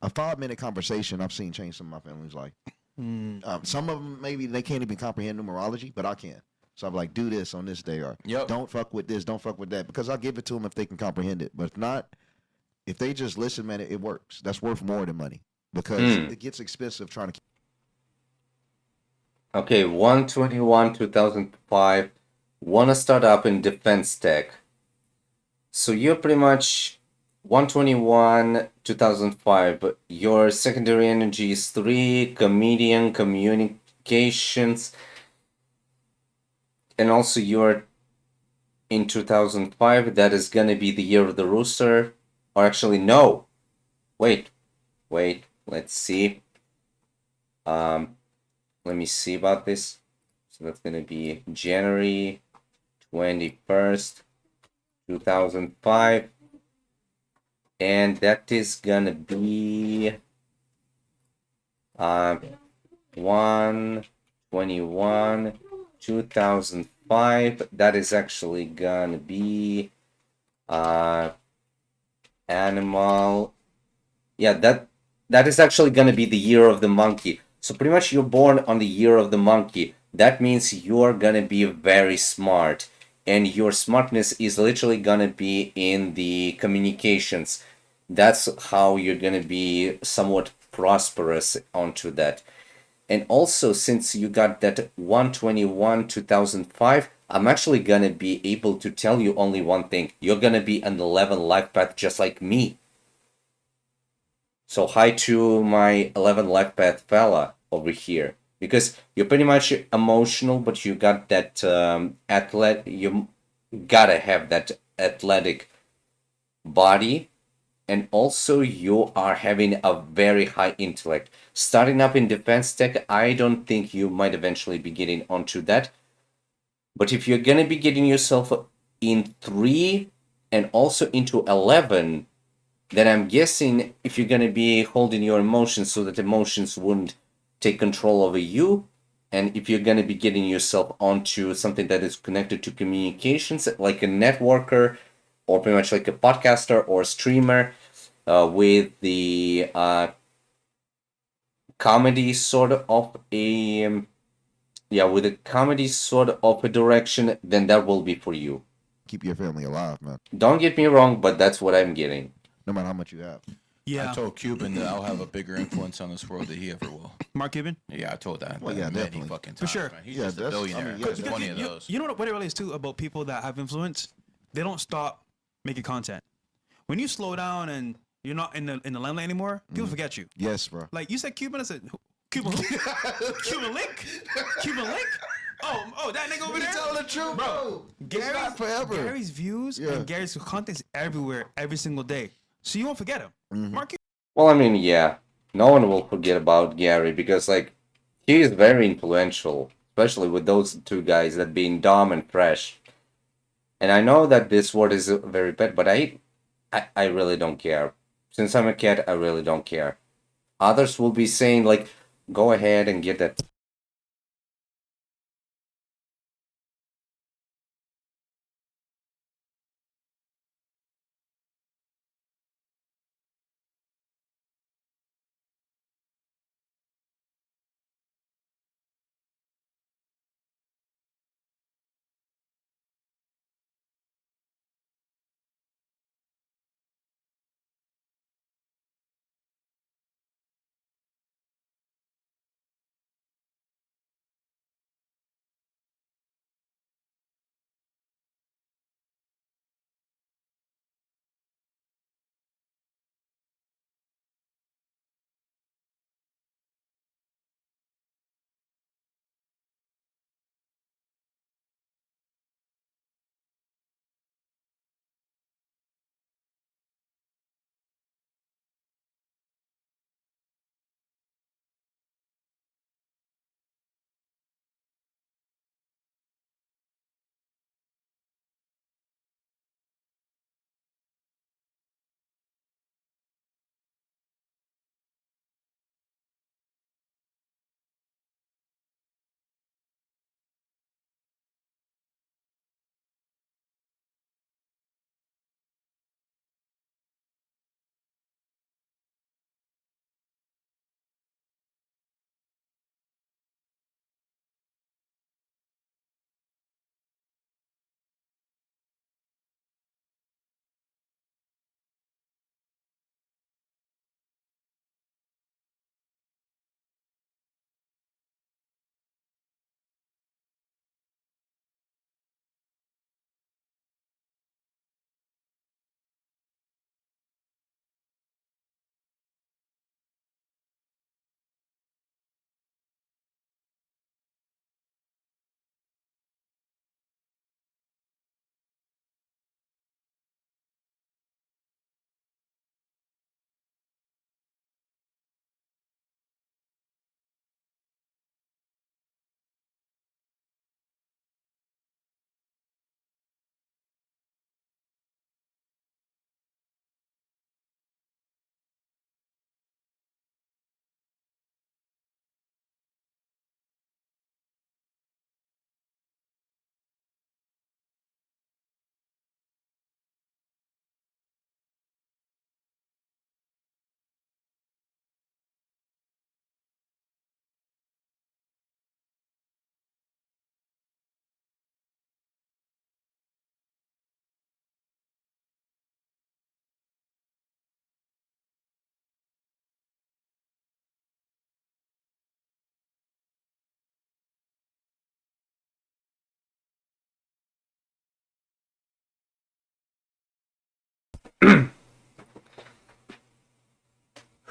A 5-minute conversation I've seen change some of my family's life. Some of them, maybe they can't even comprehend numerology, but I can. So I'm like, do this on this day, or don't fuck with this, don't fuck with that, because I'll give it to them if they can comprehend it. But if not, if they just listen, man, it works. That's worth more than money because it gets expensive trying to keep. Okay, 121 2005. Wanna start up in defense tech. So you're pretty much 121 2005. But your secondary energy is 3, comedian, communications, and also you're in 2005. That is gonna be the year of the rooster. Or actually, no. Wait. Let's see. Let me see about this. So that's gonna be January 21st, 2005. And that is gonna be 121 2005. That is actually gonna be animal. Yeah, that is actually gonna be the year of the monkey. So pretty much you're born on the year of the monkey. That means you're gonna be very smart. And your smartness is literally gonna be in the communications. That's how you're gonna be somewhat prosperous onto that. And also, since you got that 121 2005, I'm actually gonna be able to tell you only one thing. You're gonna be an 11 life path just like me. So hi to my 11 life path fella over here. Because you're pretty much emotional, but you got that you gotta have that athletic body. And also you are having a very high intellect. Starting up in defense tech, I don't think you might eventually be getting onto that. But if you're gonna be getting yourself in 3 and also into 11, then I'm guessing if you're gonna be holding your emotions so that emotions wouldn't take control over you, and if you're gonna be getting yourself onto something that is connected to communications, like a networker, or pretty much like a podcaster or a streamer, with the comedy sort of a with a comedy sort of a direction, then that will be for you. Keep your family alive, man. Don't get me wrong, but that's what I'm getting. No matter how much you have. I told Cuban that I'll have a bigger influence on this world than he ever will. Mark Cuban? Yeah, I told that. Well, yeah, many definitely. fucking times, For sure. man. He's just a billionaire. There's plenty of those. You know what it relates to about people that have influence? They don't stop making content. When you slow down and you're not in the limelight anymore, people forget you. Yes, bro. Like you said, Cuban. I said, Cuban who? Cuban Link? Cuban Link? Oh, that nigga over there. Tell the truth, bro. It's not forever. Gary's views and Gary's content's everywhere, every single day. So you won't forget him. Mark. Well, I mean, yeah, no one will forget about Gary because, like, he is very influential, especially with those two guys that being Dom and Fresh. And I know that this word is very bad, but I really don't care. Since I'm a cat, I really don't care. Others will be saying, like, go ahead and get that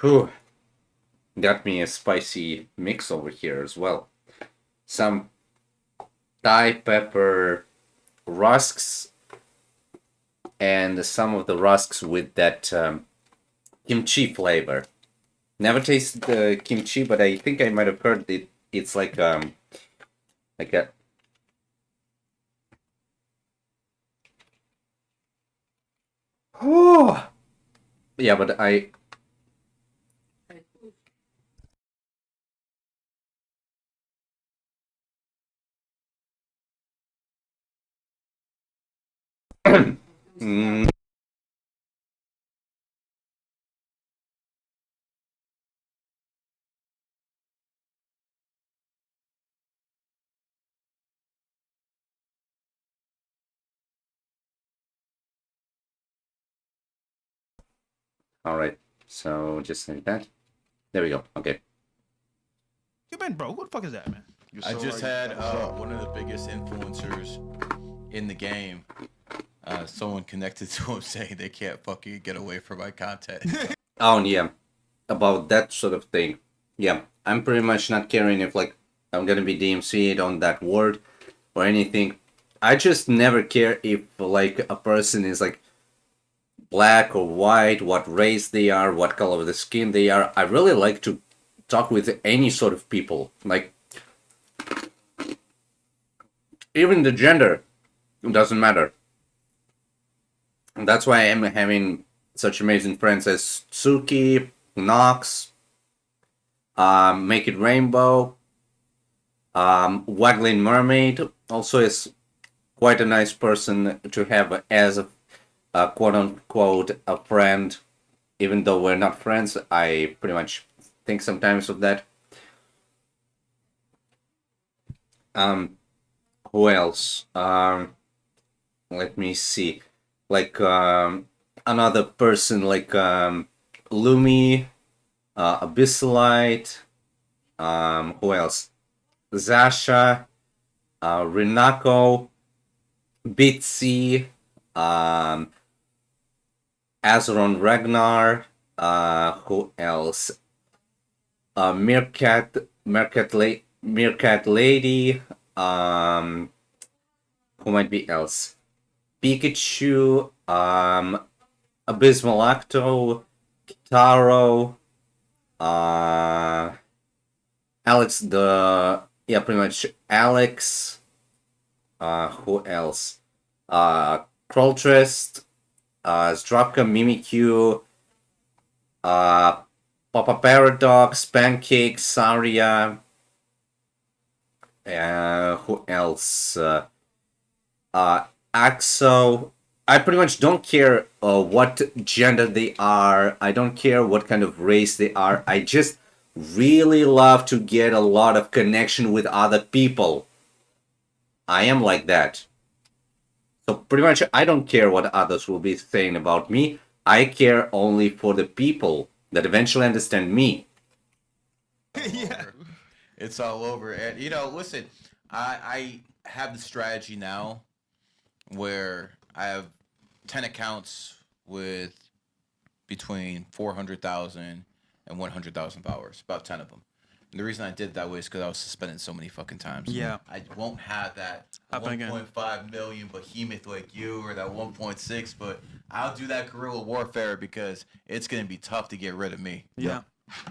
Whew. Got me a spicy mix over here as well. Some Thai pepper rusks and some of the rusks with that kimchi flavor. Never tasted the kimchi, but I think I might have heard it. It's like a. Oh, yeah, but I. Mm, all right, so just like that. There we go. Okay. You been, bro? What the fuck is that, man? I just had one of the biggest influencers in the game. Someone connected to him saying they can't fucking get away from my content. Oh, and yeah, about that sort of thing. Yeah, I'm pretty much not caring if like I'm gonna be DMC'd on that word or anything. I just never care if like a person is like black or white, what race they are, what color of the skin they are. I really like to talk with any sort of people. Like even the gender doesn't matter. And that's why I'm having such amazing friends as Suki, Nox, Make It Rainbow, Waggling Mermaid also is quite a nice person to have as a quote unquote a friend, even though we're not friends. I pretty much think sometimes of that. Who else? Let me see. Like another person like Lumi, Abyssalite. Who else? Zasha, Rinako, Bitsy, Azeron Ragnar. Who else? Meerkat Lady. Who might be else? Pikachu, Abysmal Octo, Kitaro, Alex pretty much Alex. Who else? Kroltrist, Zdravka, Mimikyu, Papa Paradox, Pancake, Saria. Who else? Axo. I pretty much don't care what gender they are. I don't care what kind of race they are. I just really love to get a lot of connection with other people. I am like that. So pretty much I don't care what others will be saying about me. I care only for the people that eventually understand me. Yeah. It's all over. And listen, I have the strategy now where I have 10 accounts with between 400,000 and 100,000 followers, about 10 of them. And the reason I did it that way is because I was suspended so many fucking times. Yeah. I won't have that Happen again. 1.5 million behemoth like you or that 1.6, but I'll do that guerrilla warfare because it's going to be tough to get rid of me. Yeah.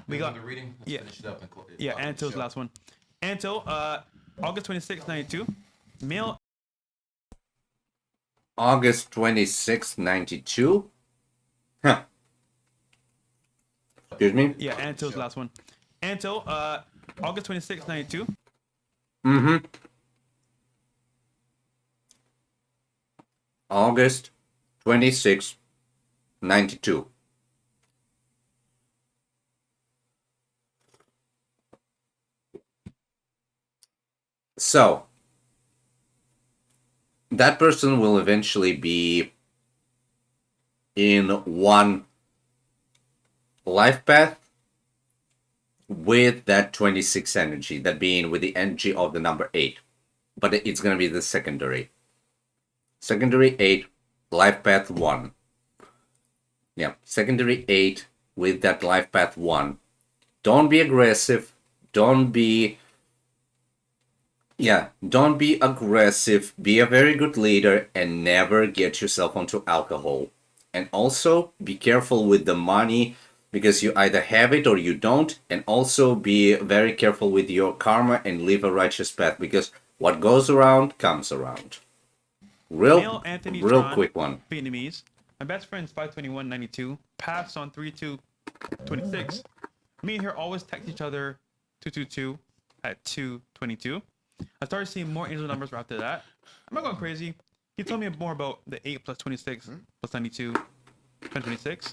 We got the reading. Let's yeah. finish it up and Yeah, Anto's last one. Anto, August 26, 92. Male. August 26, 92. Huh. Excuse me? Yeah, Anto's last one. Anto, August 26, 92. Mm-hmm. August 26, 92. So, that person will eventually be in one life path with that 26 energy, that being with the energy of the number 8. But it's going to be the secondary. Secondary 8, life path 1. secondary 8 with that life path 1. Don't be aggressive. Don't be aggressive. Be a very good leader and never get yourself onto alcohol. And also be careful with the money because you either have it or you don't. And also be very careful with your karma and live a righteous path because what goes around comes around. Male Anthony Real Tron, quick one. Vietnamese. My best friend's 52192. Passed on 3226. Me and her always text each other 222 at 222. I started seeing more angel numbers after that. I'm not going crazy. He told me more about the 8 plus 26 plus 92 plus 26.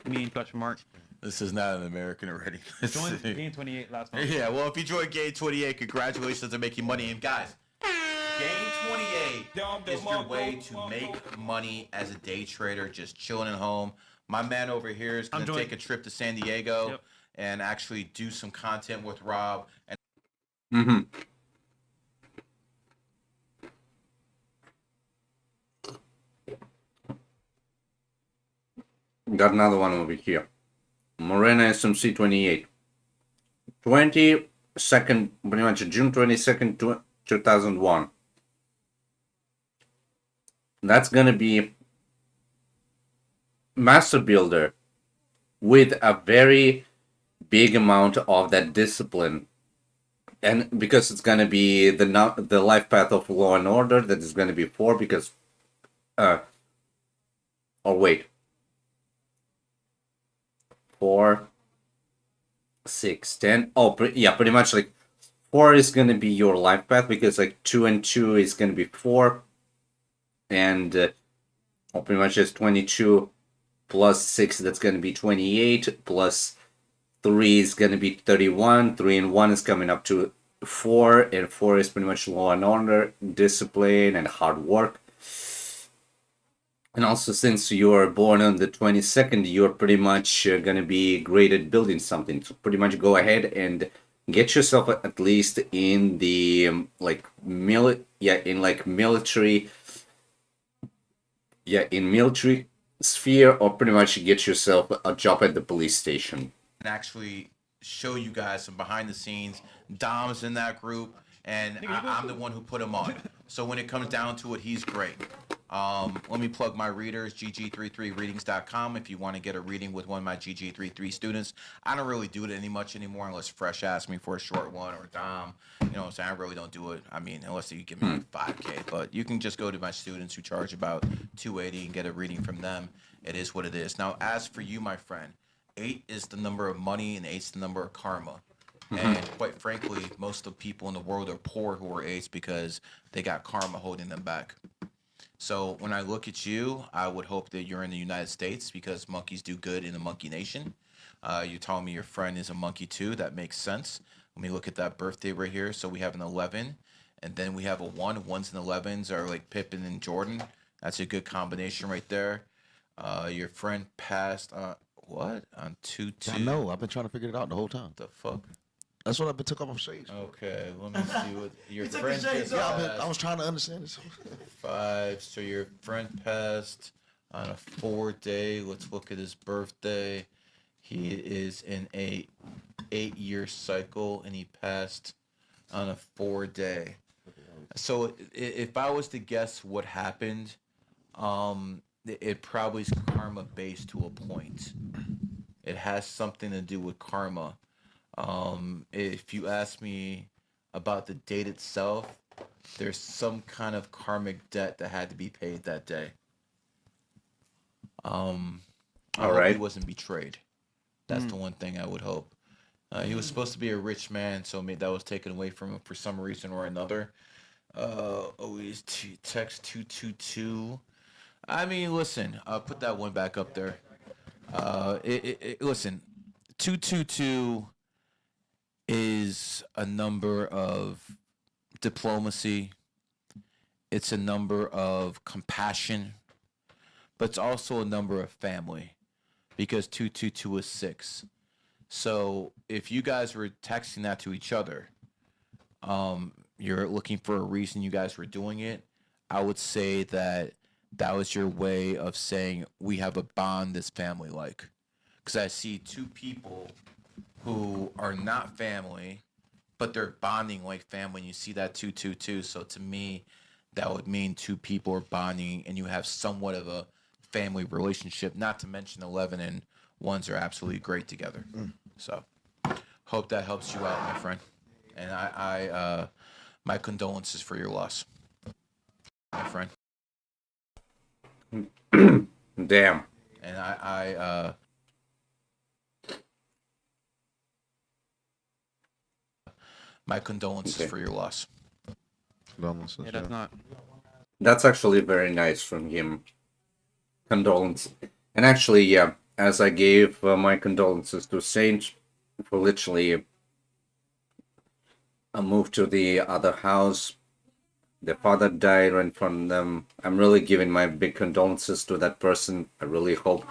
Me and question mark. This is not an American already. Joined Game 28 last month. Yeah, well, if you joined Game 28, congratulations on making money. And guys, Game 28 is your way to make money as a day trader, just chilling at home. My man over here is going to take a trip to San Diego and actually do some content with Rob. And Got another one over here. Morena SMC 28. 22nd, pretty much June 22nd, 2001. That's gonna be master builder with a very big amount of that discipline. And because it's gonna be the life path of law and order, that is gonna be 4 because oh wait. 4, 6, 10. Oh, pretty much like 4 is gonna be your life path because like 2 and 2 is gonna be 4, and pretty much just 22 plus 6. That's gonna be 28 plus 3 is gonna be 31. 3 and 1 is coming up to 4, and 4 is pretty much law and order, discipline, and hard work. And also, since you are born on the 22nd, you're pretty much going to be great at building something. So pretty much go ahead and get yourself at least in the military sphere, or pretty much get yourself a job at the police station. And actually show you guys some behind the scenes. Dom's in that group, and I'm the one who put him on. So when it comes down to it, he's great. Let me plug my readers, GG33readings.com. If you want to get a reading with one of my GG33 students, I don't really do it much anymore unless Fresh asks me for a short one, or Dom. You know what I'm saying? I really don't do it. I mean, unless you give me $5K. But you can just go to my students who charge about $280 and get a reading from them. It is what it is. Now, as for you, my friend, 8 is the number of money and 8 is the number of karma. And quite frankly, most of the people in the world are poor who are 8s because they got karma holding them back. So when I look at you, I would hope that you're in the United States because monkeys do good in the monkey nation. You're telling me your friend is a monkey too. That makes sense. Let me look at that birthday right here. So we have an 11, and then we have a 1. 1s and 11s are like Pippen and Jordan. That's a good combination right there. Your friend passed on what? On 2-2? I know. I've been trying to figure it out the whole time. The fuck? That's what I've been took off shades. Okay, let me see what your friend just Yeah, I was trying to understand this. 5. So your friend passed on a 4 day. Let's look at his birthday. He is in a 8-year cycle, and he passed on a 4 day. So if I was to guess what happened, it probably is karma based to a point. It has something to do with karma. If you ask me about the date itself, there's some kind of karmic debt that had to be paid that day. I hope he wasn't betrayed. That's the one thing I would hope. He was supposed to be a rich man, so maybe that was taken away from him for some reason or another. Always text 222. I mean, listen, put that one back up there. Listen, 222 is a number of diplomacy. It's a number of compassion, but it's also a number of family, because 222 is 6. So if you guys were texting that to each other, you're looking for a reason you guys were doing it, I would say that that was your way of saying we have a bond that's family like. Because I see two people who are not family, but they're bonding like family, and you see that 222. So to me, that would mean two people are bonding and you have somewhat of a family relationship, not to mention 11 and 1s are absolutely great together. So hope that helps you out, my friend. And I my condolences for your loss, my friend. Damn. And I my condolences for your loss. Condolences. Yeah, that's not. That's actually very nice from him. Condolences. And actually, yeah, as I gave my condolences to Saint for literally a move to the other house. The father died right in front of them. I'm really giving my big condolences to that person. I really hope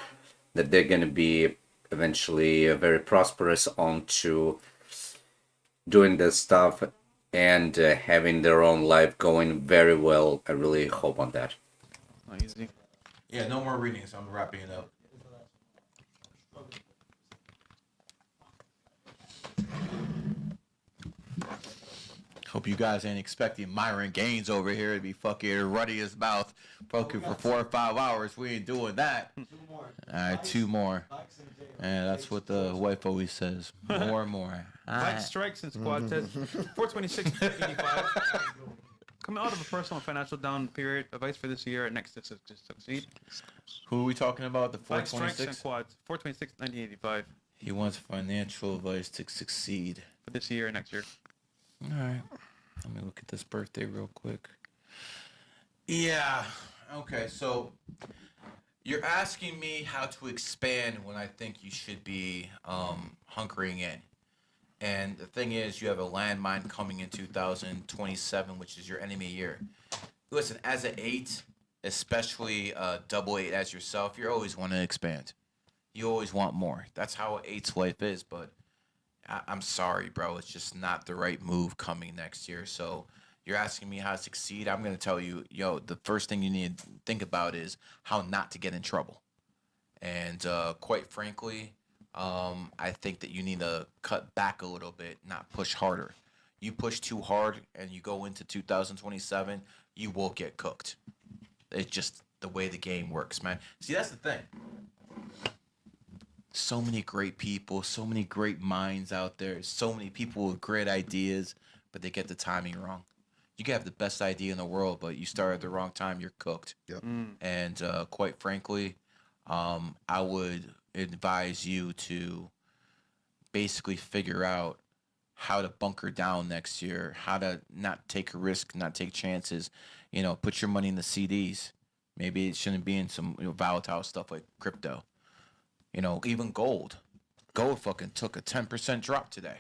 that they're going to be eventually very prosperous on to doing this stuff and having their own life going very well. I really hope on that. Not easy. Yeah, no more readings. I'm wrapping it up. Hope you guys ain't expecting Myron Gaines over here to be fucking running his mouth fucking for 4 or 5 hours. We ain't doing that. All right, 2 more. And that's what the wife always says. More and more. Bike strikes and squad test. 426.85. Coming out of a personal and financial down period, advice for this year and next to succeed. Who are we talking about? The Bike strikes and 426? quads. 426.1985 He wants financial advice to succeed. for this year and next year. All right. Let me look at this birthday real quick. Yeah. Okay. So you're asking me how to expand when I think you should be hunkering in. And the thing is, you have a landmine coming in 2027, which is your enemy year. Listen, as an 8, especially double 8 as yourself, you always want to expand. You always want more. That's how an 8's life is, but I'm sorry, bro. It's just not the right move coming next year. So you're asking me how to succeed. I'm going to tell you, the first thing you need to think about is how not to get in trouble. And quite frankly, I think that you need to cut back a little bit, not push harder. You push too hard and you go into 2027, you will get cooked. It's just the way the game works, man. See, that's the thing. So many great people, so many great minds out there, so many people with great ideas, but they get the timing wrong. You can have the best idea in the world, but you start at the wrong time, you're cooked. Yep. And quite frankly, I would advise you to basically figure out how to bunker down next year, how to not take a risk, not take chances. Put your money in the CDs. Maybe it shouldn't be in some volatile stuff like crypto. Even gold. Gold fucking took a 10% drop today.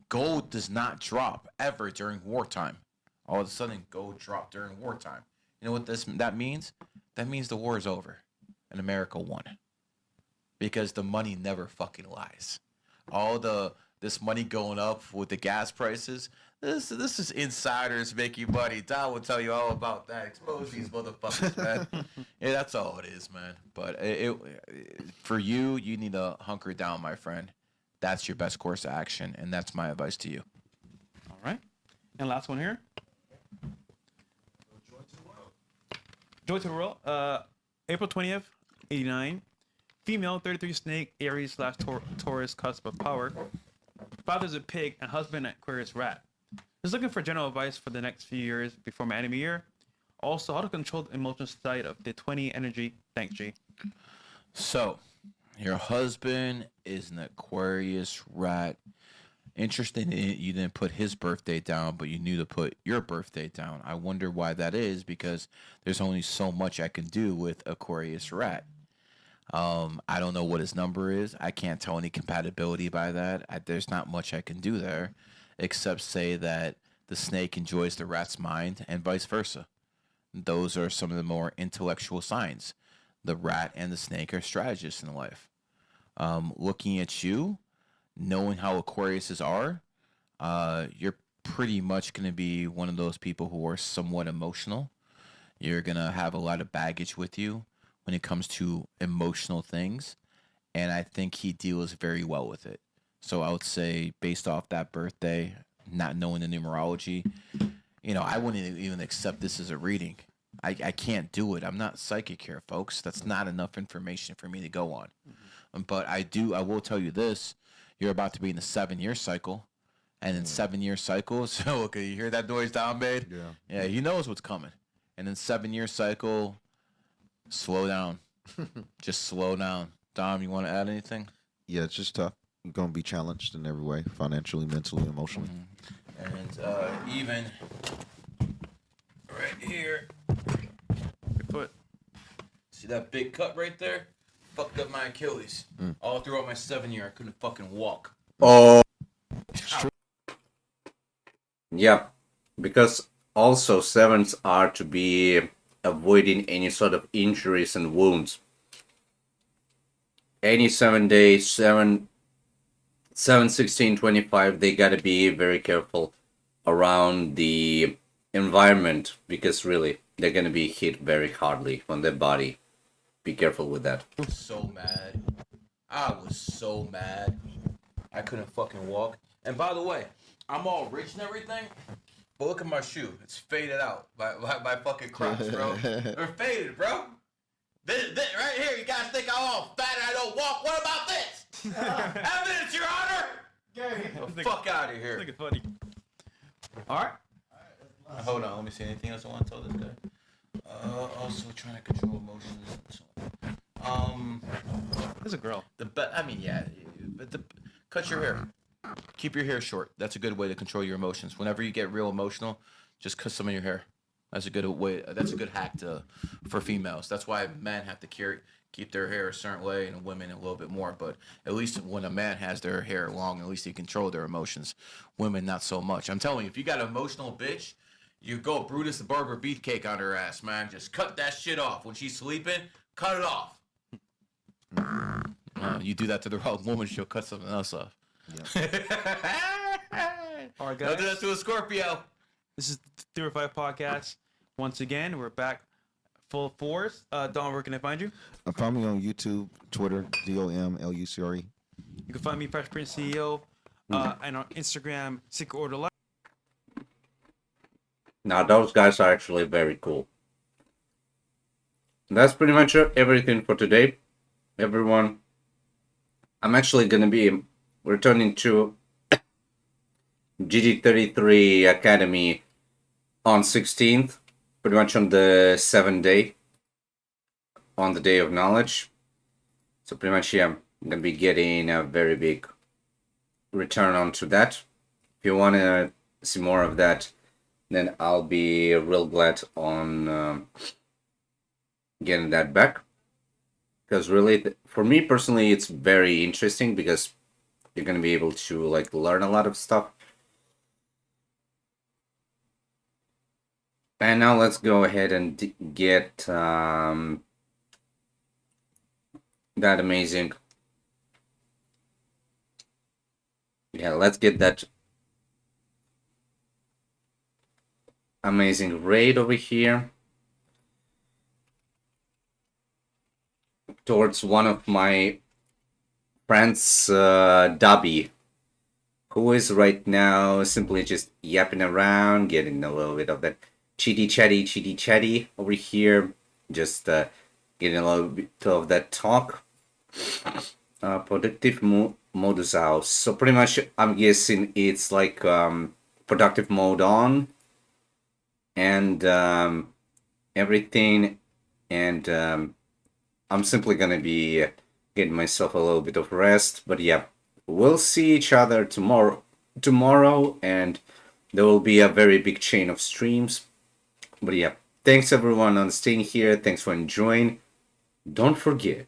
Gold does not drop ever during wartime. All of a sudden, gold dropped during wartime. You know what that means? That means the war is over and America won. Because the money never fucking lies. This money going up with the gas prices, this is insiders making money. Don will tell you all about that. Expose these motherfuckers, man. Yeah, that's all it is, man. But for you need to hunker down, my friend. That's your best course of action, and that's my advice to you. All right. And last one here. Joy to the World. April 20th, 89. Female, 33 snake, Aries / Taurus cusp of power. Father's a pig and husband an Aquarius rat. Just looking for general advice for the next few years before my enemy year. Also, how to control the emotional side of the 20 energy. Thanks, G. So, your husband is an Aquarius rat. Interesting you didn't put his birthday down, but you knew to put your birthday down. I wonder why that is, because there's only so much I can do with Aquarius rat. I don't know what his number is. I can't tell any compatibility by that. There's not much I can do there, except say that the snake enjoys the rat's mind and vice versa. Those are some of the more intellectual signs. The rat and the snake are strategists in life. Looking at you, knowing how Aquariuses are, you're pretty much going to be one of those people who are somewhat emotional. You're gonna have a lot of baggage with you when it comes to emotional things, and I think he deals very well with it. So I would say, based off that birthday, not knowing the numerology, I wouldn't even accept this as a reading. I can't do it. I'm not psychic here, folks. That's not enough information for me to go on. But I will tell you this: you're about to be in a 7-year cycle, and in 7-year cycles, so okay, you hear that noise Dom made? Yeah, he knows what's coming. And in 7-year cycle, slow down. Just slow down. Dom, you want to add anything? Yeah, it's just tough. You're gonna be challenged in every way, financially, mentally, emotionally. And even right here, your foot. See that big cut right there? Fucked up my Achilles. All throughout my 7-year, I couldn't fucking walk. Oh, yeah, because also sevens are to be avoiding any sort of injuries and wounds. Any 7 days, 7/16/25, they gotta be very careful around the environment because really they're gonna be hit very hardly on their body. Be careful with that. So mad. I was so mad. I couldn't fucking walk. And by the way, I'm all rich and everything, but look at my shoe. It's faded out by fucking Crocs, bro. They're faded, bro. This right here, you guys think I'm all fat and I don't walk? What about this? Evidence, Your Honor! Get the fuck out of here. Look at funny. All right. Hold on, let me see. Anything else I want to tell this guy? Also trying to control emotions. There's a girl. Cut your hair. Keep your hair short. That's a good way to control your emotions. Whenever you get real emotional, just cut some of your hair. That's a good way. That's a good hack for females. That's why men have to keep their hair a certain way and women a little bit more. But at least when a man has their hair long, at least he control their emotions. Women, not so much. I'm telling you, if you got an emotional bitch, you go Brutus the Barber beefcake on her ass, man. Just cut that shit off. When she's sleeping, cut it off. You do that to the wrong woman, she'll cut something else off. All right, guys. Don't do that to a Scorpio. This is the 305 Podcast. Once again, we're back full force. Don, where can I find you? Find me on YouTube, Twitter, DOMLUCRE. You can find me, Fresh Prince CEO, and on Instagram, Secret Order Live. Now those guys are actually very cool. That's pretty much everything for today, everyone. I'm actually gonna be returning to GG33 Academy on 16th, pretty much on the 7th day, on the Day of Knowledge. So pretty much, yeah, I'm gonna be getting a very big return onto that. If you want to see more of that, then I'll be real glad on getting that back. Because really, for me personally, it's very interesting because you're gonna be able to like learn a lot of stuff. And now let's go ahead and get that amazing. Yeah, let's get that amazing raid over here towards one of my friends, Dubby, who is right now simply just yapping around, getting a little bit of that chitty chatty over here, just getting a little bit of that talk. Productive modus out. So pretty much, I'm guessing it's like productive mode on, and everything, and I'm simply gonna be getting myself a little bit of rest. But yeah, we'll see each other tomorrow, and there will be a very big chain of streams. But yeah, thanks everyone on staying here. Thanks for enjoying. Don't forget,